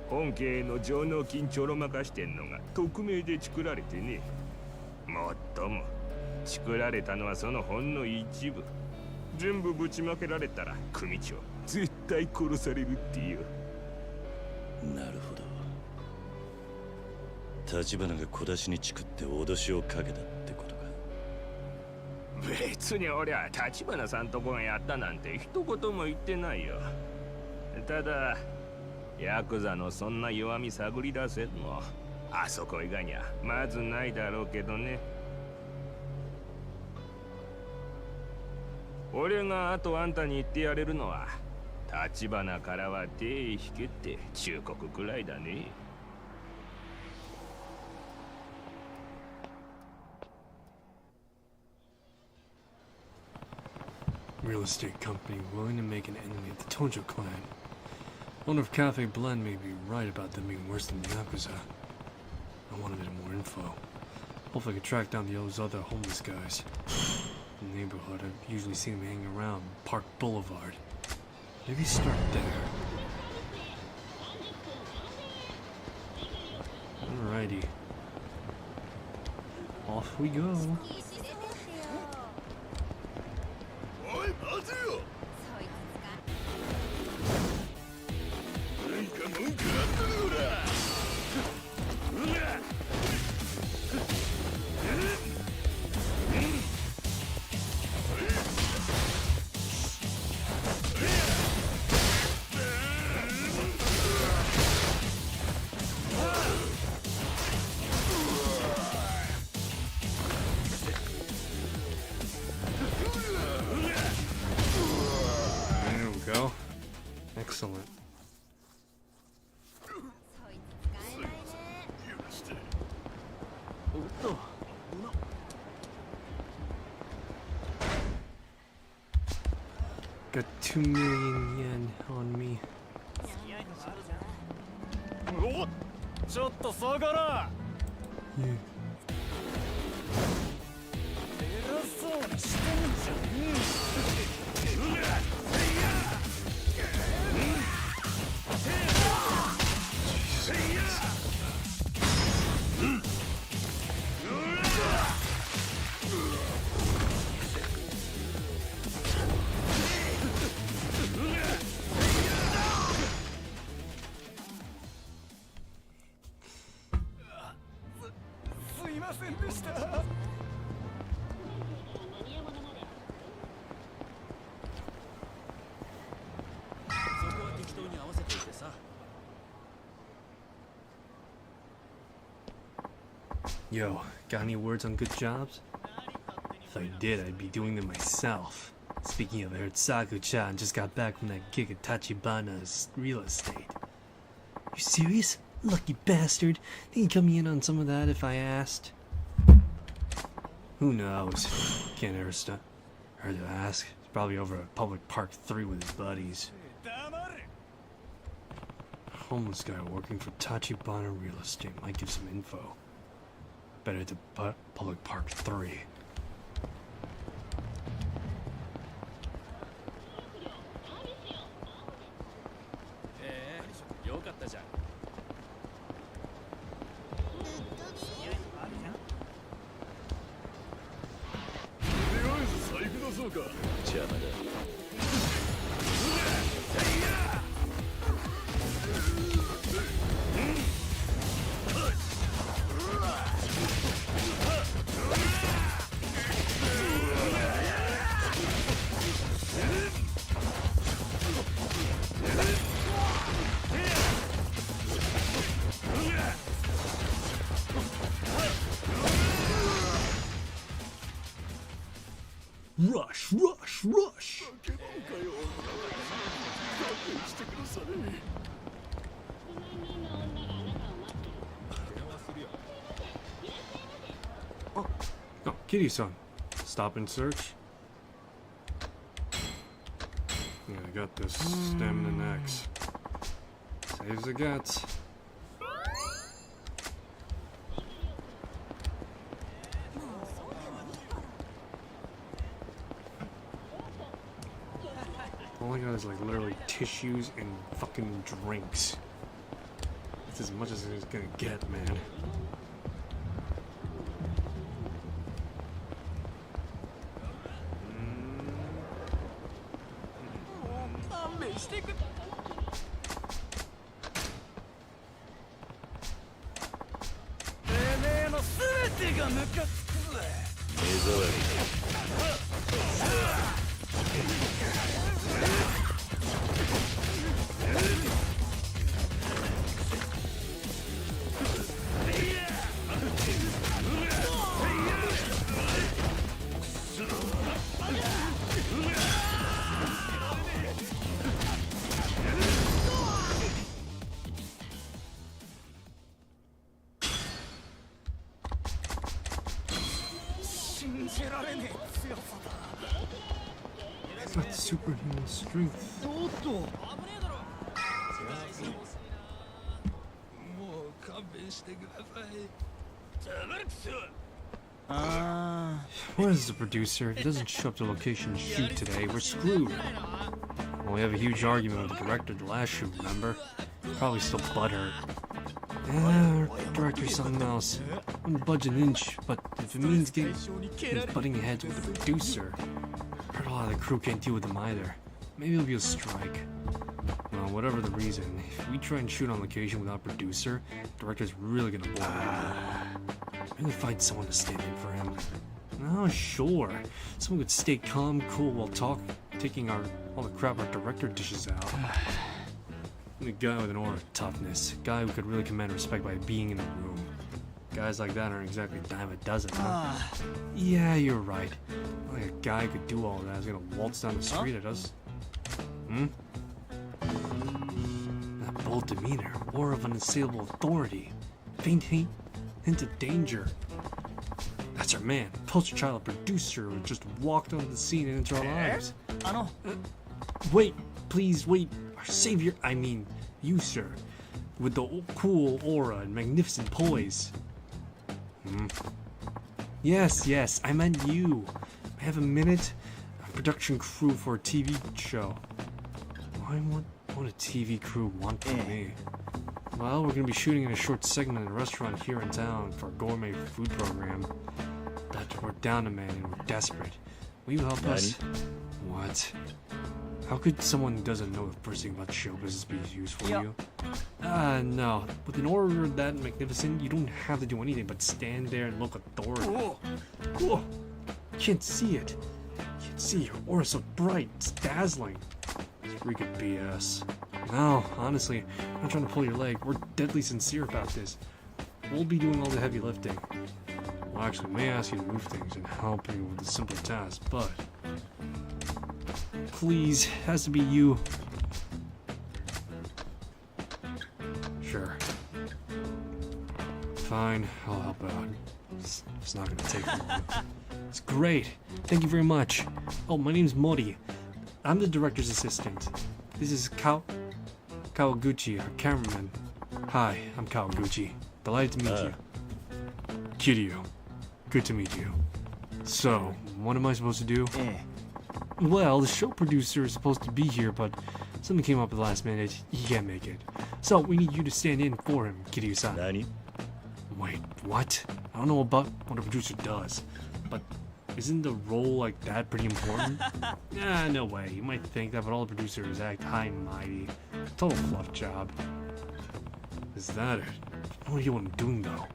本家への上納金ちょろまかしてんのが匿名で作られてね。もっとも作られたのはそのほんの一部。全部ぶちまけられたら組長絶対殺されるってよ。なるほど。橘が小出しにチクって脅しをかけたってことか。別に俺は橘さんとこがやったなんて一言も言ってないよ。ただヤクザのそんな弱み探り出せるのあそこ以外にはまずないだろうけどね。俺があとあんたに言ってやれるのは、橘からは手引けって忠告くらいだね。Real estate company willing to make an enemy of the Tojo clan. Wonder if Cafe Blend may be right about them being worse than the Yakuza. I want a bit more info. Hopefully I can track down those other homeless guys. In the neighborhood, I've usually seen them hanging around Park Boulevard. Maybe start there. Alrighty. Off we go. おい待てよ。なんか文句あったのだ。There we go. Excellent. Got 2 million yen on me. おっ、ちょっと下がら。 Yeah. 偉そうにしてんじゃねすいまませんでした。Yo, got any words on good jobs? If I did, I'd be doing them myself. Speaking of, I heard Saku-chan just got back from that gig at Tachibana's real estate. You serious? Lucky bastard. Think you cut me in on some of that if I asked? Who knows? Can't ever stop. Heard to ask. He's probably over at Public Park 3 with his buddies. Homeless guy working for Tachibana Real Estate might give some info. Better to Public Park 3. Rush, rush, rush! Oh, Kitty-san. Stop and search. Yeah, I got this. Stamina X. Saves it gets. All I got is like literally tissues and fucking drinks. That's as much as it's gonna get, man. Not superhuman strength. What is the producer? If he doesn't show up to location to shoot today, we're screwed. Well, we have a huge argument with the director the last shoot, remember? Probably still butthurt. Our director's something else. Wouldn't budge an inch, but if it means butting heads with the producer, heard a lot of the crew can't deal with him either. Maybe it'll be a strike. Well, whatever the reason, if we try and shoot on location without a producer, the director's really gonna blow it. Really find someone to stand in for him. Oh, sure. Someone could stay calm, cool while taking all the crap our director dishes out. A guy with an aura of toughness. A guy who could really command respect by being in the room. Guys like that aren't exactly a dime a dozen, huh? Yeah, you're right. Like a guy who could do all that is gonna waltz down the street at us. That bold demeanor, aura of unassailable authority. Faint hint of danger. That's our man, poster child producer who just walked onto the scene and into our lives. Wait, please wait. Our savior, I mean, you, sir, with the cool aura and magnificent poise. Yes, I meant you. I have a minute. A production crew for a TV show. What a TV crew want from me? Well, we're gonna be shooting in a short segment in a restaurant here in town for a gourmet food program. But we're down a man and we're desperate. will you help us? What? How could someone who doesn't know the first thing about show business be useful to you? No. With an order that magnificent, you don't have to do anything but stand there and look authoritative. Whoa. Can't see it. Can't see your aura so bright. It's dazzling. It's freaking BS. No, honestly, I'm not trying to pull your leg. We're deadly sincere about this. We'll be doing all the heavy lifting. Well, actually, may ask you to move things and help you with the simpler tasks, but please, it has to be you. Sure. Fine, I'll help out. It's not gonna take long. It's great. Thank you very much. Oh, my name's Mori. I'm the director's assistant. This is Kawaguchi, our cameraman. Hi, I'm Kawaguchi. Delighted to meet you. Kiryu. Good to meet you. So, what am I supposed to do? Well, the show producer is supposed to be here, but something came up at the last minute. He can't make it. So, we need you to stand in for him, Kiryu-san. Nani? Wait, what? I don't know about what a producer does, but isn't the role like that pretty important? Nah, no way. You might think that, but all the producers act high and mighty. Total fluff job. Is that it? No idea what I'm doing though.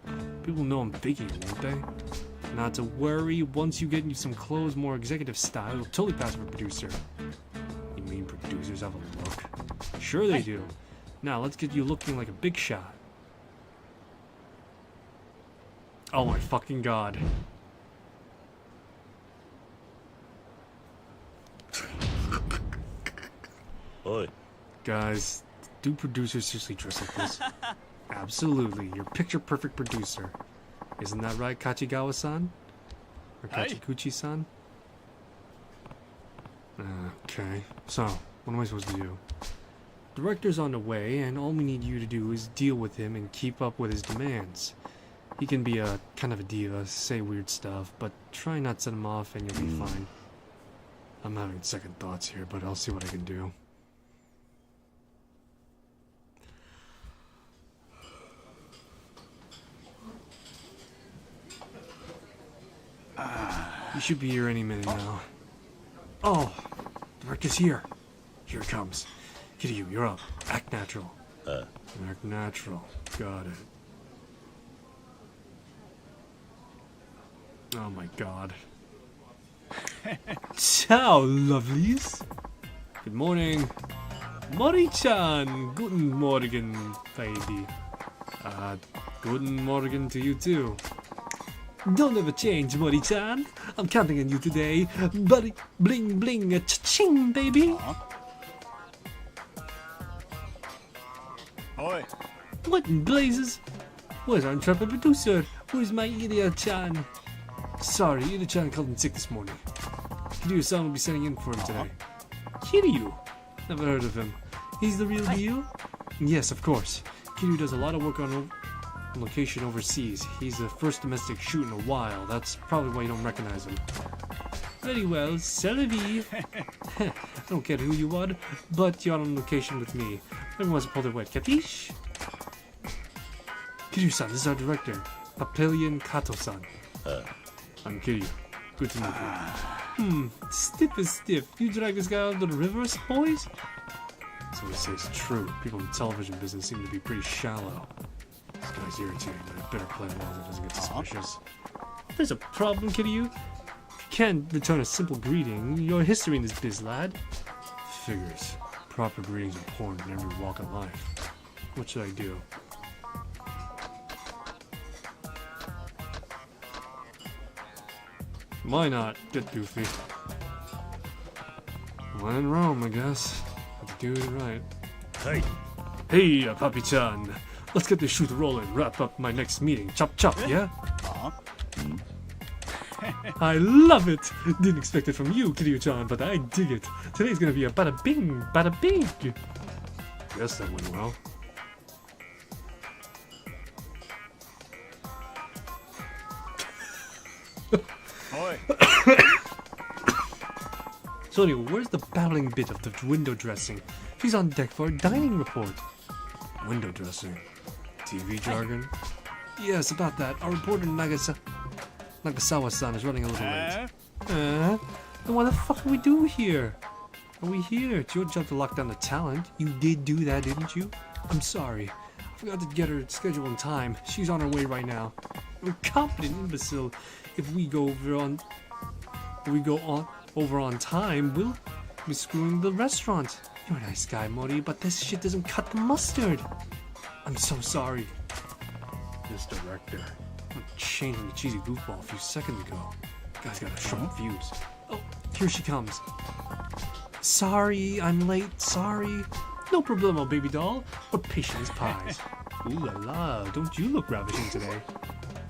People know I'm faking it, won't they? Not to worry, once you get into some clothes more executive style, you'll totally pass for a producer. You mean producers have a look? Sure they do. Now let's get you looking like a big shot. Oh my fucking god. Oi. Guys, do producers seriously dress like this? Absolutely, you're picture-perfect producer. Isn't that right, Kachigawa-san? Or Kachiguchi-san? Okay, so, what am I supposed to do? Director's on the way, and all we need you to do is deal with him and keep up with his demands. He can be a kind of a diva, say weird stuff, but try not to set him off and you'll be fine. I'm having second thoughts here, but I'll see what I can do. You should be here any minute now. Oh, director's here. Here it comes. Kiryu, you're up. Act natural. Act natural. Got it. Oh my god. Ciao, lovelies. Good morning. Mori-chan. Guten Morgen, baby. Guten Morgen to you too. Don't ever change, Mori-chan. I'm counting on you today. Buddy, bling bling, cha-ching, baby. Oi. What in blazes? Where's our intrepid producer? Where's my Ida-chan? Sorry, Ida-chan called in sick this morning. Kiryu-san will be sending in for him today. Kiryu? Never heard of him. He's the real deal? Yes, of course. Kiryu does a lot of work on location overseas. He's the first domestic shoot in a while. That's probably why you don't recognize him. Very well, Celebi. I don't care who you are, but you're on location with me. Everyone's pulled their weight, capiche? Kiryu-san, this is our director, Papillion Kato-san. I'm Kiryu. Good to meet you. Stiff is stiff. You drag this guy out to the rivers, boys? So they say it's true. People in the television business seem to be pretty shallow. This guy's irritating, but I better play well so it doesn't get suspicious. There's a problem, Kiryu. You can't return a simple greeting. Your history in this biz, lad. Figures. Proper greetings are important in every walk of life. What should I do? Why not get goofy? When in Rome, I guess. Have to do it right. Hey! Hey, Papi-chan! Let's get this shoot rolling, wrap up my next meeting. Chop chop, yeah? I love it! Didn't expect it from you, Kiryu-chan, but I dig it. Today's gonna be a bada bing, bada bing! Guess that went well. So anyway, where's the babbling bit of the window dressing? She's on deck for a dining report. Window dressing. TV jargon? Yes, about that. Our reporter Nagasawa-san is running a little late. Then what the fuck are we doing here? Are we here? It's your job to lock down the talent. You did do that, didn't you? I'm sorry. I forgot to get her schedule in time. She's on her way right now. You're a competent imbecile. If we go over on time, we'll be screwing the restaurant. You're a nice guy, Mori, but this shit doesn't cut the mustard. I'm so sorry. This director. I'm changing the cheesy goofball a few seconds ago. Guy's got a short fuse. Oh, here she comes. Sorry, I'm late. Sorry. No problemo, baby doll. What patient is pies? Ooh la la, don't you look ravishing today?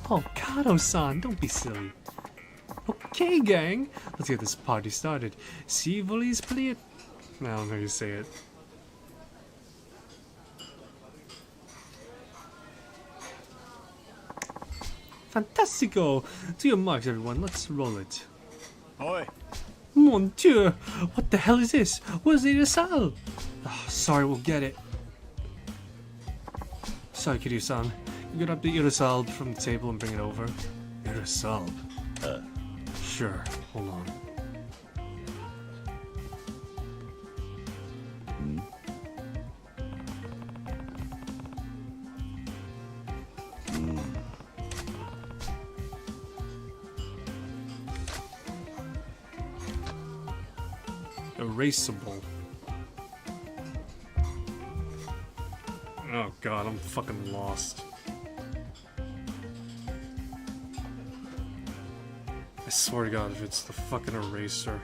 Oh, Kato-san, don't be silly. Okay, gang, let's get this party started. Si volis pliet. I don't know how you say it. Fantastico! To your marks, everyone. Let's roll it. Oi. Mon Dieu! What the hell is this? Where's the Sal? Oh, sorry, we'll get it. Sorry, Kiryu-san. You get up the Irasalb from the table and bring it over. Irasalb? Sure. Hold on. Erasable. Oh god, I'm fucking lost. I swear to god if it's the fucking eraser.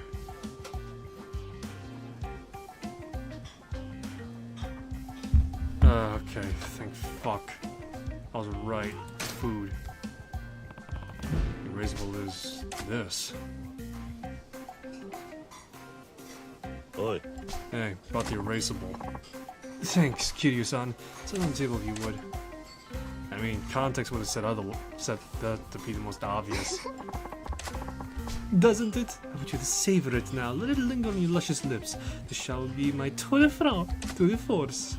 Okay, thank fuck. I was right. Food. Erasable is this. Oi. Hey, brought the erasable. Thanks, Kiryu-san. Sit on the table if you would. I mean, context would have said that to be the most obvious. Doesn't it? I want you to savor it now. Let it linger on your luscious lips. This shall be my tour de France to the force.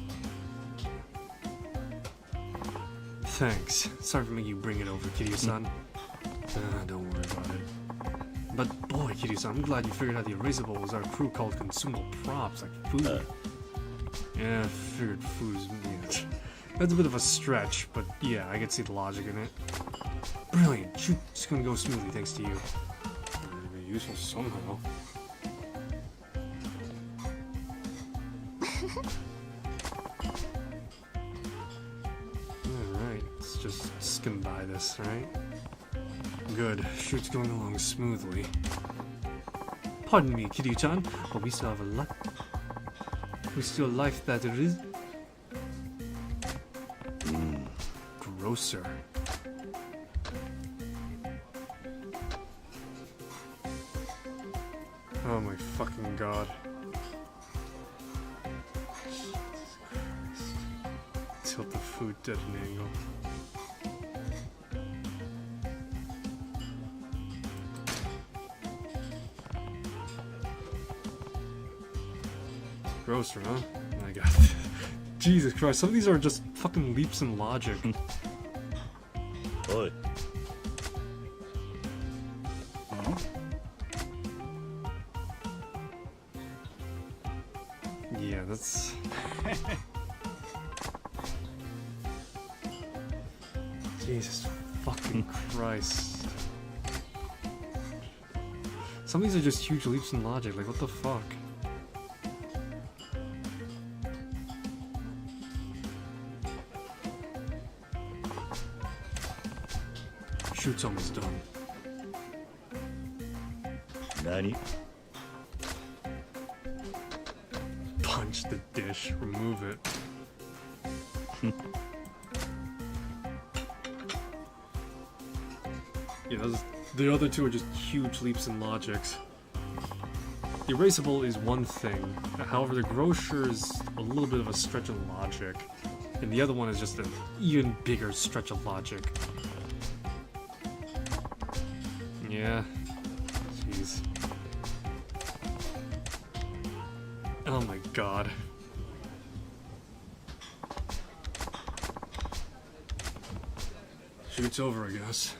Thanks. Sorry for making you bring it over, Kiryu-san. Don't worry about it. But boy, Kiryu-san, I'm glad you figured out the erasable was our crew called consumable props, like food. Yeah, I figured food is meat. That's a bit of a stretch, but yeah, I can see the logic in it. Brilliant. Shoot's gonna go smoothly thanks to you. It'll be useful somehow. Alright, let's just skim by this, right? Good. Shoot's going along smoothly. Pardon me, Kiryu-chan, but we still have a lot. We still life that it is. Grocer. Oh my fucking god. Tilt the food at an angle. Grocer, huh? I got it. Jesus Christ, some of these are just fucking leaps in logic. Oi. Yeah, that's... Jesus fucking Christ. Some of these are just huge leaps in logic, like what the fuck? Shoot's almost done. Nani? Punch the dish, remove it. Yeah, the other two are just huge leaps in logics. The erasable is one thing, however the grocer is a little bit of a stretch of logic, and the other one is just an even bigger stretch of logic. Yeah. Jeez. Oh my god. Shoot's over, I guess.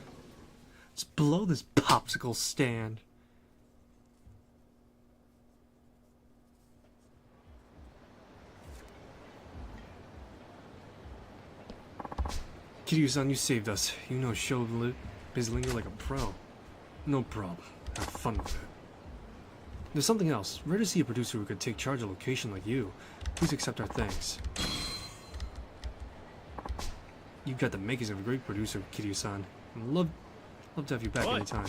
Let's blow this popsicle stand. Kiryu-san, you saved us. You know show biz lingo like a pro. No problem. Have fun with it. There's something else. Rare to see a producer who could take charge of location like you. Please accept our thanks. You've got the makings of a great producer, Kiryu-san. I'd love to have you back anytime.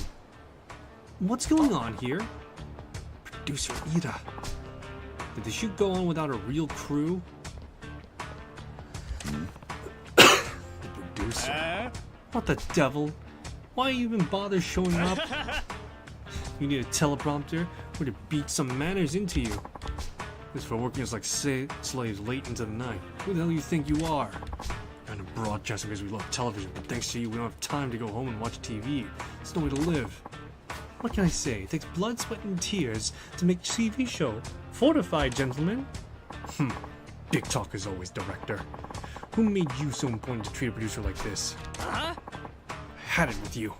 What's going on here? Producer Ida. Did the shoot go on without a real crew? The producer. What the devil? Why even bother showing up? You need a teleprompter or to beat some manners into you. This for working as like slaves late into the night. Who the hell do you think you are? Kind of broadcasting because we love television, but thanks to you, we don't have time to go home and watch TV. It's no way to live. What can I say? It takes blood, sweat, and tears to make a TV show. Fortified, gentlemen. Big talk as always, director. Who made you so important to treat a producer like this? I had it with you.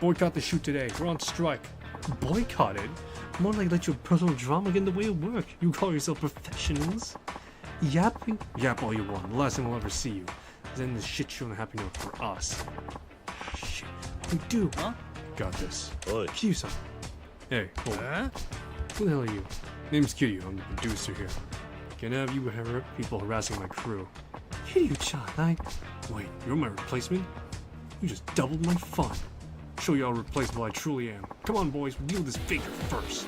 Boycott the shoot today. We're on strike. Boycott it? More like let your personal drama get in the way of work. You call yourself professionals? Yap all you want. The last time we'll ever see you. Then this shit shouldn't happen for us. Shit. We do. Huh? Got this. Kiryu-san. Hey, hold on. Who the hell are you? Name's Kiryu. I'm the producer here. Can't have you people harassing my crew. Kiryu-chan, Wait, you're my replacement? You just doubled my fun. Show you how replaceable I truly am. Come on, boys, wield this figure first.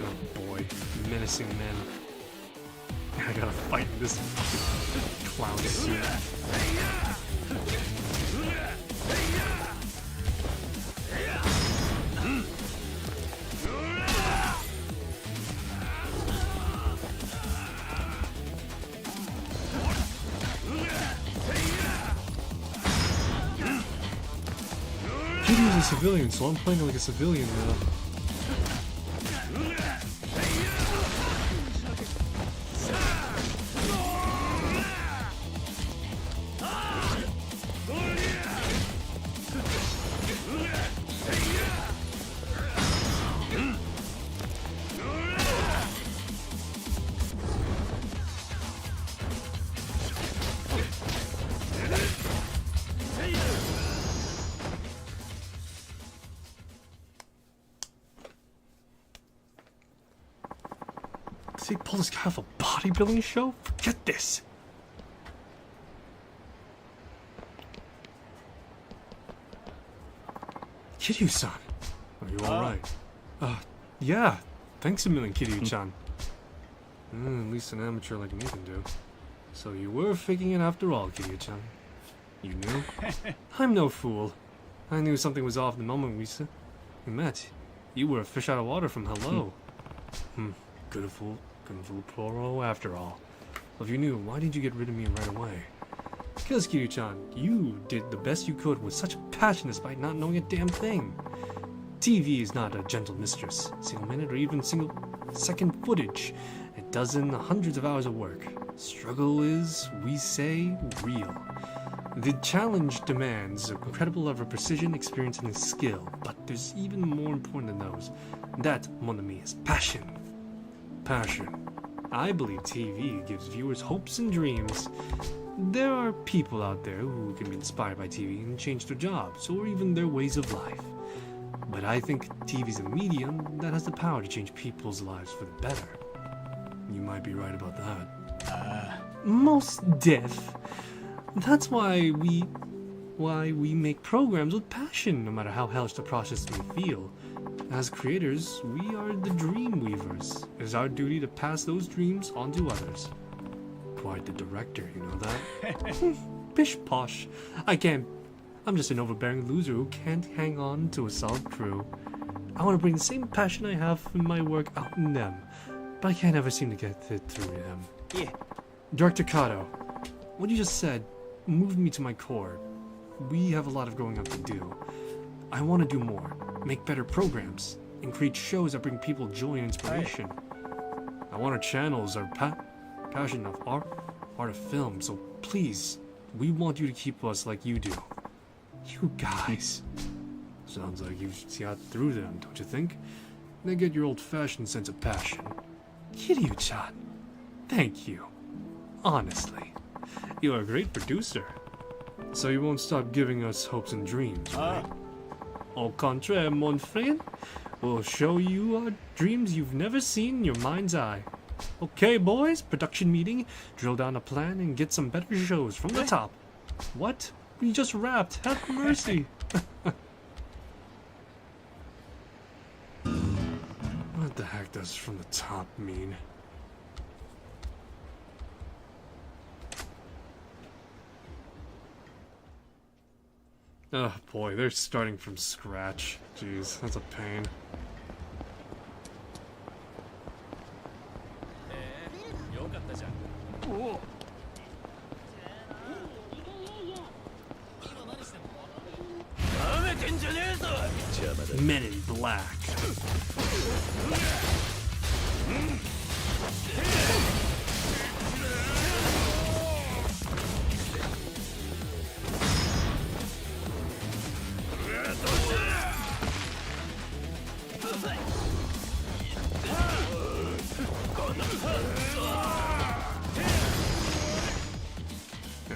Oh boy, menacing men. I gotta fight this clown suit. Kiryu's a civilian, so I'm playing like a civilian now. Did they pull this guy off a bodybuilding show? Forget this! Kiryu-san! Are you alright? Yeah. Thanks a million, Kiryu-chan. At least an amateur like me can do. So you were faking it after all, Kiryu-chan. You knew? I'm no fool. I knew something was off the moment we met. You were a fish out of water from hello. Couldn't fool Poro after all. Well, if you knew, why did you get rid of me right away? Because, Kiryu-chan, you did the best you could with such passion despite not knowing a damn thing. TV is not a gentle mistress. Single minute or even single second footage. A dozen, hundreds of hours of work. Struggle is, we say, real. The challenge demands an incredible level of precision, experience, and skill. But there's even more important than those. That, mon ami, is passion. Passion. I believe TV gives viewers hopes and dreams. There are people out there who can be inspired by TV and change their jobs, or even their ways of life. But I think TV is a medium that has the power to change people's lives for the better. You might be right about that. Most deaf. That's why we make programs with passion, no matter how hellish the process may feel. As creators, we are the dream weavers. It is our duty to pass those dreams on to others. Quite the director, you know that? Bish posh. I'm just an overbearing loser who can't hang on to a solid crew. I want to bring the same passion I have in my work out in them, but I can't ever seem to get it through to them. Yeah. Director Kato, what you just said moved me to my core. We have a lot of growing up to do. I want to do more, make better programs, and create shows that bring people joy and inspiration. I want our channels, our passion of art of film, so please, we want you to keep us like you do. You guys. Sounds like you've got through them, don't you think? They get your old-fashioned sense of passion. Kiryu-chan, thank you. Honestly, you're a great producer. So you won't stop giving us hopes and dreams, right? Au contraire, mon friend. We'll show you dreams you've never seen in your mind's eye. Okay, boys, production meeting. Drill down a plan and get some better shows from the top. What? We just rapped. Have mercy. What the heck does from the top mean? Oh boy, they're starting from scratch. Jeez, that's a pain. Men in Black.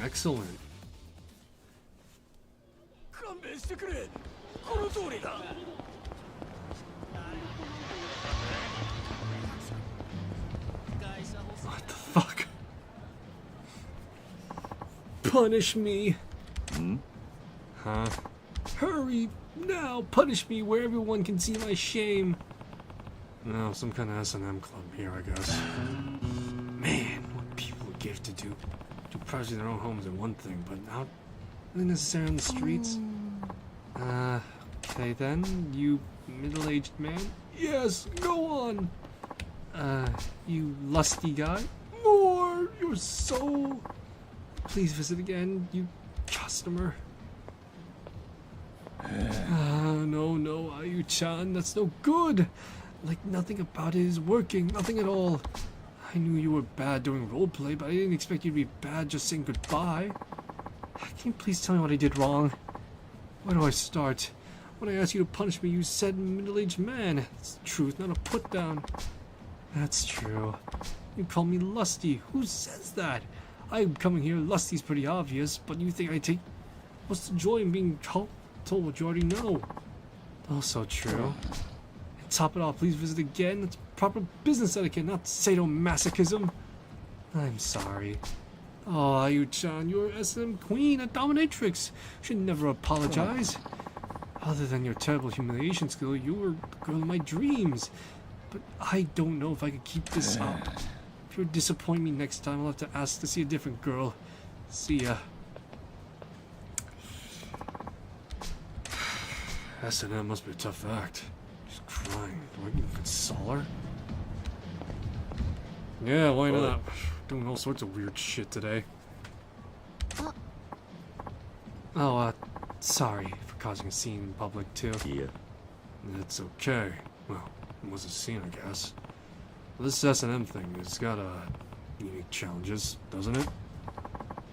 Excellent. What the fuck? Punish me. Huh? Hurry now! Punish me where everyone can see my shame. No, some kind of S&M club here, I guess. Man, what people give to do projects in their own homes is one thing, but not really necessarily on the streets. Okay then, you middle-aged man. Yes, go on. You lusty guy. More, your soul. Please visit again, you customer. No, Ayu-chan, that's no good. Like, nothing about it is working, nothing at all. I knew you were bad doing roleplay, but I didn't expect you to be bad just saying goodbye. Can you please tell me what I did wrong? Where do I start? When I asked you to punish me, you said middle-aged man. It's the truth, not a put-down. That's true. You call me lusty. Who says that? I'm coming here, lusty's pretty obvious, but you think I take... What's the joy in being told what you already know? Also true. And top it off, please visit again. That's proper business etiquette, not sadomasochism. I'm sorry. Oh, Ayu-chan, you're SM queen, a dominatrix. You should never apologize. Other than your terrible humiliation skill, you were the girl of my dreams. But I don't know if I could keep this up. If you disappoint me next time, I'll have to ask to see a different girl. See ya. S&M must be a tough act. She's crying. Do I even console her? Yeah, why not? Doing all sorts of weird shit today. Oh, sorry for causing a scene in public, too. Yeah. It's okay. Well, it was a scene, I guess. This S&M thing has got, unique challenges, doesn't it?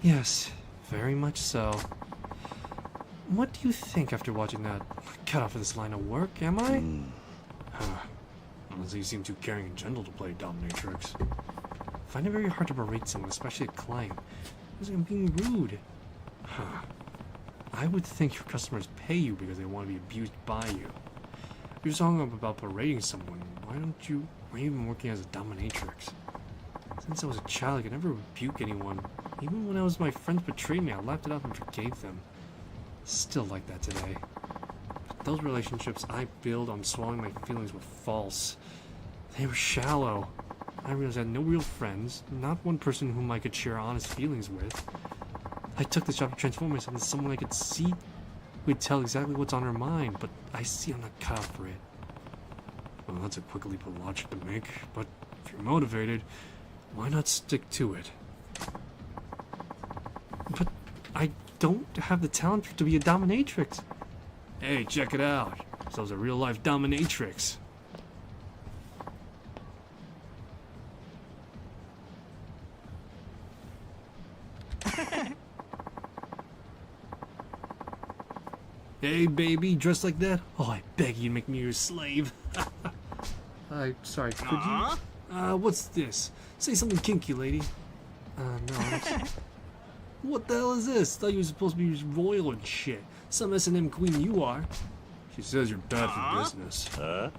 Yes, very much so. What do you think after watching that? Cut off of this line of work, am I? Honestly, you seem too caring and gentle to play dominatrix. I find it very hard to berate someone, especially a client. It's like I'm being rude. I would think your customers pay you because they want to be abused by you. If you're talking about berating someone, why are you even working as a dominatrix? Since I was a child, I could never rebuke anyone. Even when my friends betrayed me, I laughed it off and forgave them. Still like that today. But those relationships I built on swallowing my feelings were false. They were shallow. I realized I had no real friends, not one person whom I could share honest feelings with. I took this job to transform myself into someone I could see who would tell exactly what's on her mind, but I see I'm not cut out for it. Well, that's a quick leap of logic to make, but if you're motivated, why not stick to it? But I don't have the talent to be a dominatrix. Hey, check it out. So it's a real-life dominatrix. Hey, baby, dressed like that? Oh, I beg you to make me your slave. Sorry, could you? What's this? Say something kinky, lady. No. What the hell is this? Thought you were supposed to be royal and shit. Some S&M queen you are. She says you're bad for business. Huh?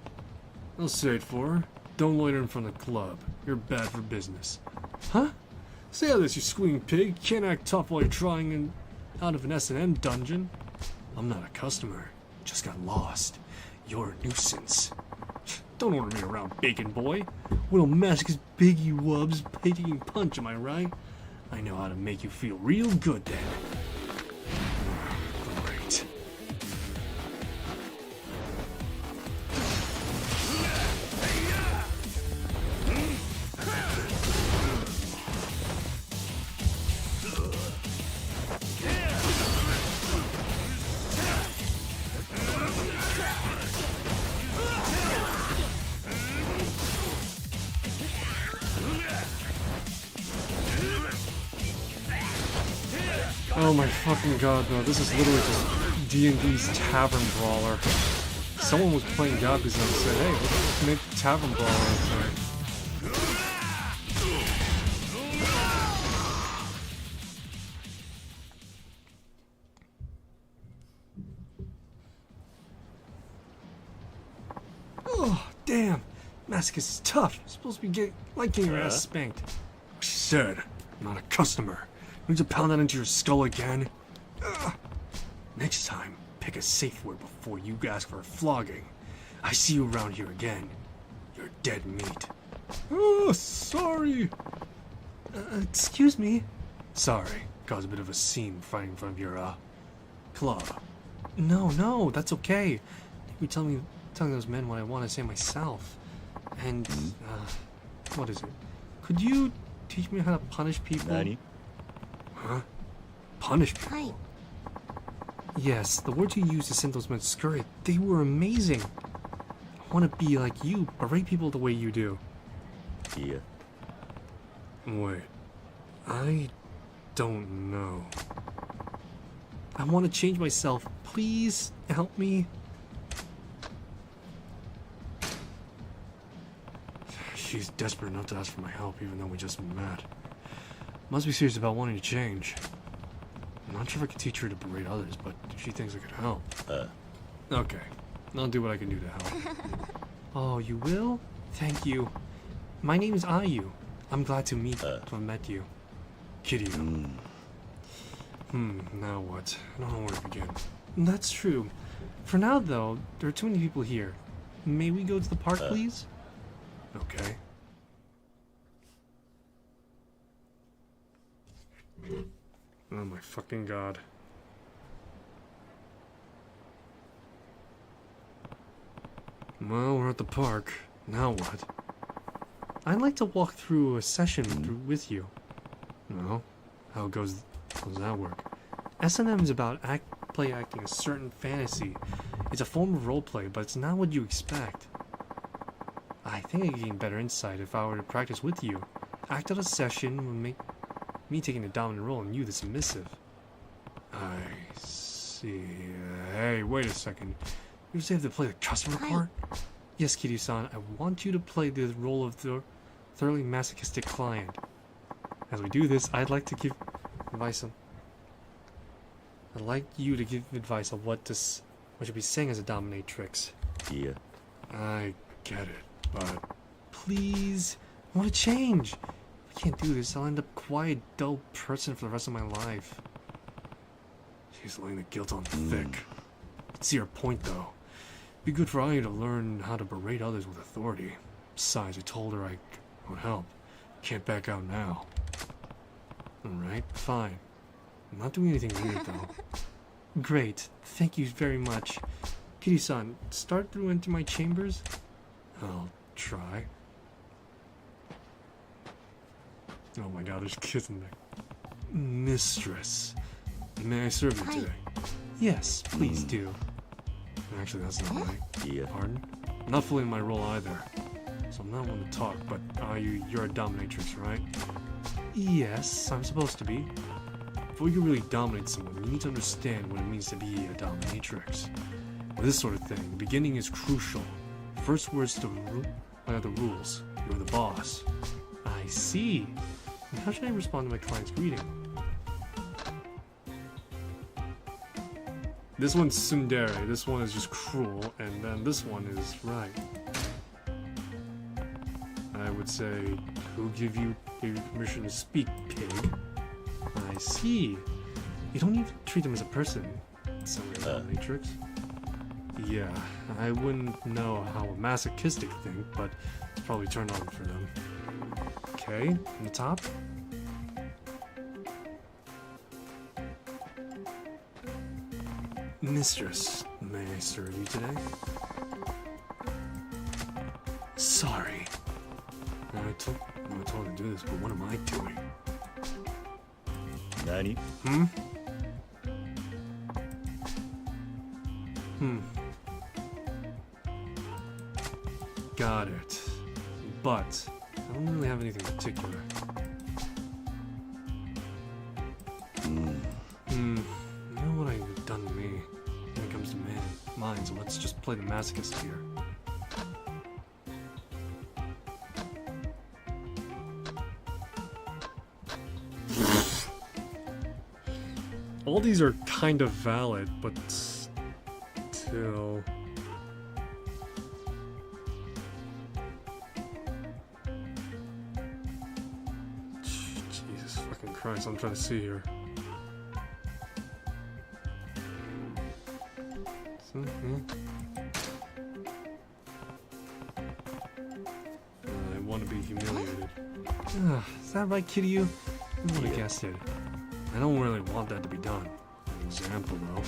I'll say it for her. Don't loiter in front of the club. You're bad for business. Huh? Say how this, you squealing pig. Can't act tough while you're trying out of an S&M dungeon. I'm not a customer. Just got lost. You're a nuisance. Don't order me around, bacon boy. Little Massacre's biggie wubs taking punch, am I right? I know how to make you feel real good then. Great. Oh my fucking god, no, this is literally just D&D's Tavern Brawler. Someone was playing Yakuza and said, hey, let's make Tavern Brawler thing. Oh, damn. Masochist is tough. You're supposed to be getting your ass spanked. She said, I'm not a customer. Need to pound that into your skull again? Ugh. Next time, pick a safe word before you ask for a flogging. I see you around here again. You're dead meat. Oh, sorry. Excuse me. Sorry. Caused a bit of a scene fighting in front of your, club. No, that's okay. You telling those men what I want to say myself. And, what is it? Could you teach me how to punish people? Nani? Huh? Punish people? Yes, the words you used to send those men scurried, they were amazing. I want to be like you, berate people the way you do. Yeah. Wait. I don't know. I want to change myself. Please help me. She's desperate enough to ask for my help even though we just met. Must be serious about wanting to change. I'm not sure if I can teach her to berate others, but she thinks I could help. Okay. I'll do what I can do to help. Oh, you will? Thank you. My name is Ayu. I'm glad to have met you. Kiryu. Now what? I don't know where to begin. That's true. For now, though, there are too many people here. May we go to the park, please? Okay. Oh my fucking god. Well, we're at the park. Now what? I'd like to walk through a session with you. No? How does that work? S&M is about play acting a certain fantasy. It's a form of roleplay, but it's not what you expect. I think I could gain better insight if I were to practice with you. Act out a session would make me taking the dominant role and you the submissive. I see. Hey, wait a second. You just have to play the customer part? Yes, Kiryu-san, I want you to play the role of the thoroughly masochistic client. As we do this, I'd like to give advice on... I'd like you to give advice on what should be saying as a dominatrix. Yeah. I get it, but... Please, I want to change. If I can't do this, I'll end up a quiet, dull person for the rest of my life. She's laying the guilt on thick. I see her point, though. Be good for Ayu to learn how to berate others with authority. Besides, I told her I would help. Can't back out now. Alright, fine. I'm not doing anything weird, though. Great. Thank you very much. Kitty-san, start through into my chambers? I'll try. Oh my god, there's kids in there. Mistress, may I serve you today? Yes, please do. Actually, that's not right. Yeah. Pardon? I'm not fully in my role either. So I'm not one to talk, but you're a dominatrix, right? Yes, I'm supposed to be. Before you can really dominate someone, you need to understand what it means to be a dominatrix. With this sort of thing, the beginning is crucial. First words to are the rules. You're the boss. I see. And how should I respond to my client's greeting? This one's tsundere, this one is just cruel, and then this one is right. I would say, who gave you permission to speak, pig? I see. You don't even treat them as a person. Somewhere Matrix. Yeah, I wouldn't know how a masochistic thing, but it's probably turned on for them. Okay, on the top. Mistress, may I serve you today? Sorry. I told her to do this, but what am I doing? Nani? Got it. But I don't really have anything particular. You know what you've done to me when it comes to mine, so let's just play the masochist here. All these are kind of valid, but still... Jesus fucking Christ, I'm trying to see here. I want to be humiliated. Is that right, Kiryu? I would have guessed it. I don't really want that to be done. An example, though.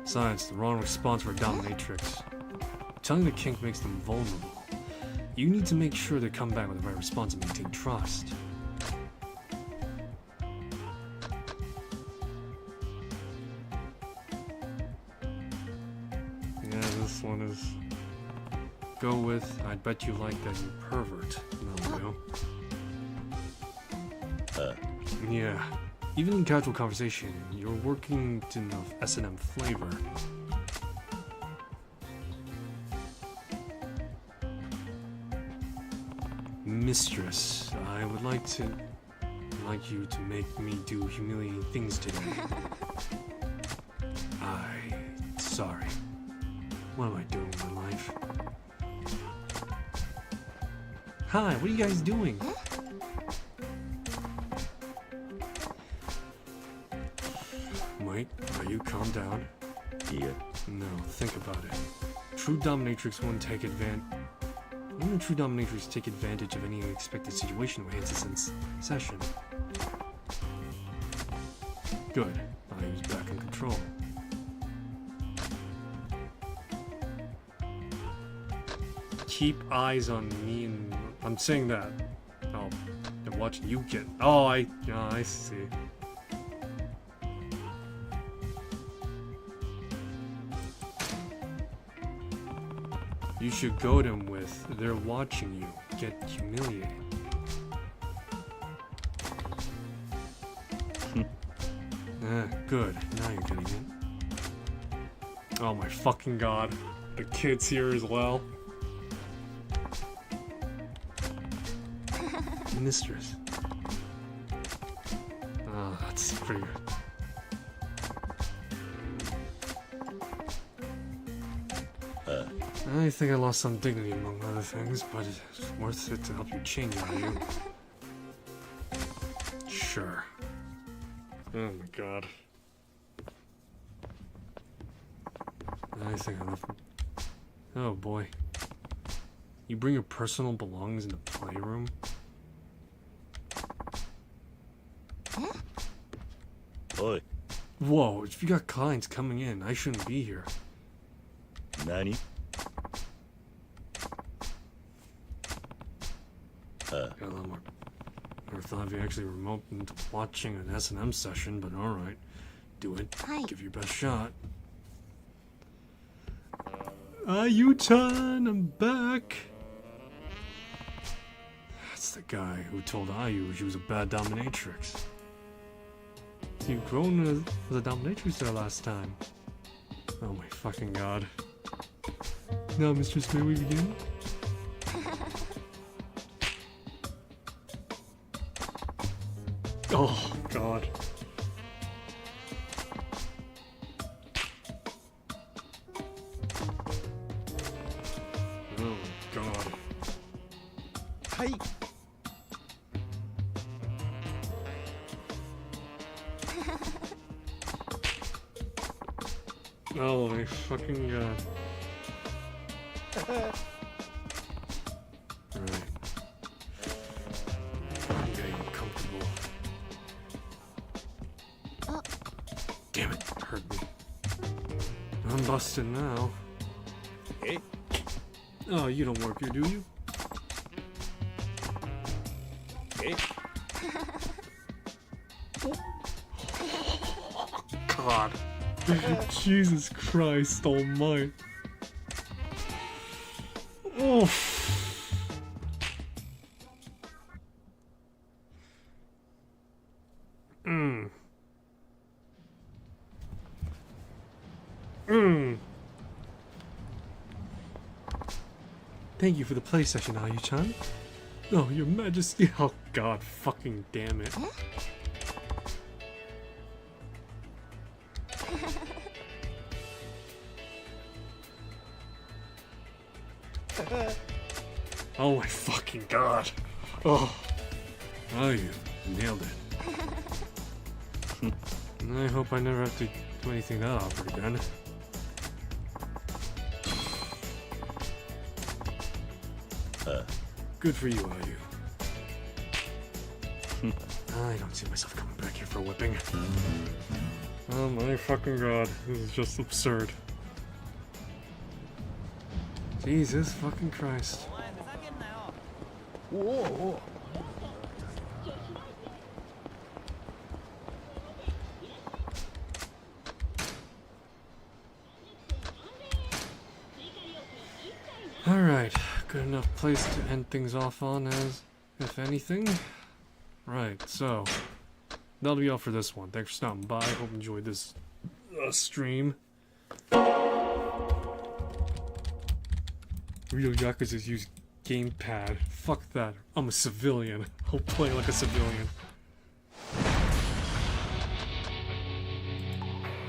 Besides, the wrong response for a dominatrix. Telling the kink makes them vulnerable. You need to make sure they come back with the right response and maintain trust. Yeah, this one is... Go with, I bet you like that, you pervert. No, yeah. Even in casual conversation, you're working to enough S&M flavor. Mistress, I would like you to make me do humiliating things today. Sorry. What am I doing with my life? Hi, what are you guys doing? Wait, are you calm down? Yeah. No, think about it. True dominatrix won't take advantage. Won't a true dominatrix take advantage of any unexpected situation when it's in session? Good. I was back in control. Keep eyes on me, and I'm saying that. Oh, I'm watching you get. Oh, I see. You should goad him with, they're watching you get humiliated. Good. Now you're getting it. Oh my fucking god. The kid's here as well. Mistress. Oh, that's pretty good. I think I lost some dignity among other things, but it's worth it to help you change it, are you? Sure. Oh my god. I think I left. Oh boy. You bring your personal belongings in the playroom? Oi. Whoa, if you got clients coming in, I shouldn't be here. Nani? Got a lot more. Never thought of you actually remote into watching an S&M session, but alright. Do it. Give your best shot. Ayutan, I'm back! That's the guy who told Ayu she was a bad dominatrix. You've grown as a dominatrix there last time. Oh my fucking god. Now, Mistress, may we begin? Oh god. Oh my fucking god. Alright. I'm getting uncomfortable. Damn it, hurt me. I'm busted now. Hey. Oh, you don't work here, do you? Hey. God. Jesus Christ almighty. Oof. Thank you for the play session, Ayu-chan. Oh, your majesty. Oh god, fucking damn it. Oh my fucking god. Oh. Oh, you nailed it. I hope I never have to do anything that awkward again. Good for you, Ayu. I don't see myself coming back here for a whipping. Oh my fucking god. This is just absurd. Jesus fucking Christ. Whoa. Alright, good enough place to end things off on as, if anything. Right, so, that'll be all for this one. Thanks for stopping by. Hope you enjoyed this stream. Real Yakuza's use gamepad. Fuck that. I'm a civilian. I'll play like a civilian.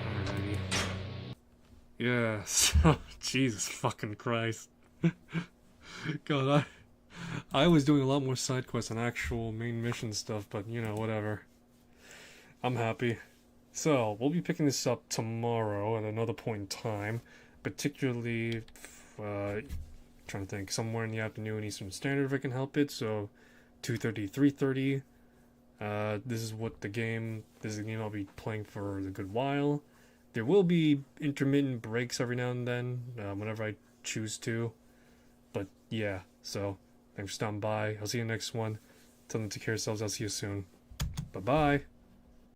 Alrighty. Yes. Jesus fucking Christ. God, I was doing a lot more side quests than actual main mission stuff, but you know, whatever. I'm happy. So, we'll be picking this up tomorrow at another point in time. Particularly, trying to think, somewhere in the afternoon Eastern Standard if I can help it, so 2:30, 3:30. This is the game I'll be playing for a good while. There will be intermittent breaks every now and then, whenever I choose to. But yeah, so thanks for stopping by. I'll see you next one. Tell them to take care of yourselves. I'll see you soon. Bye-bye.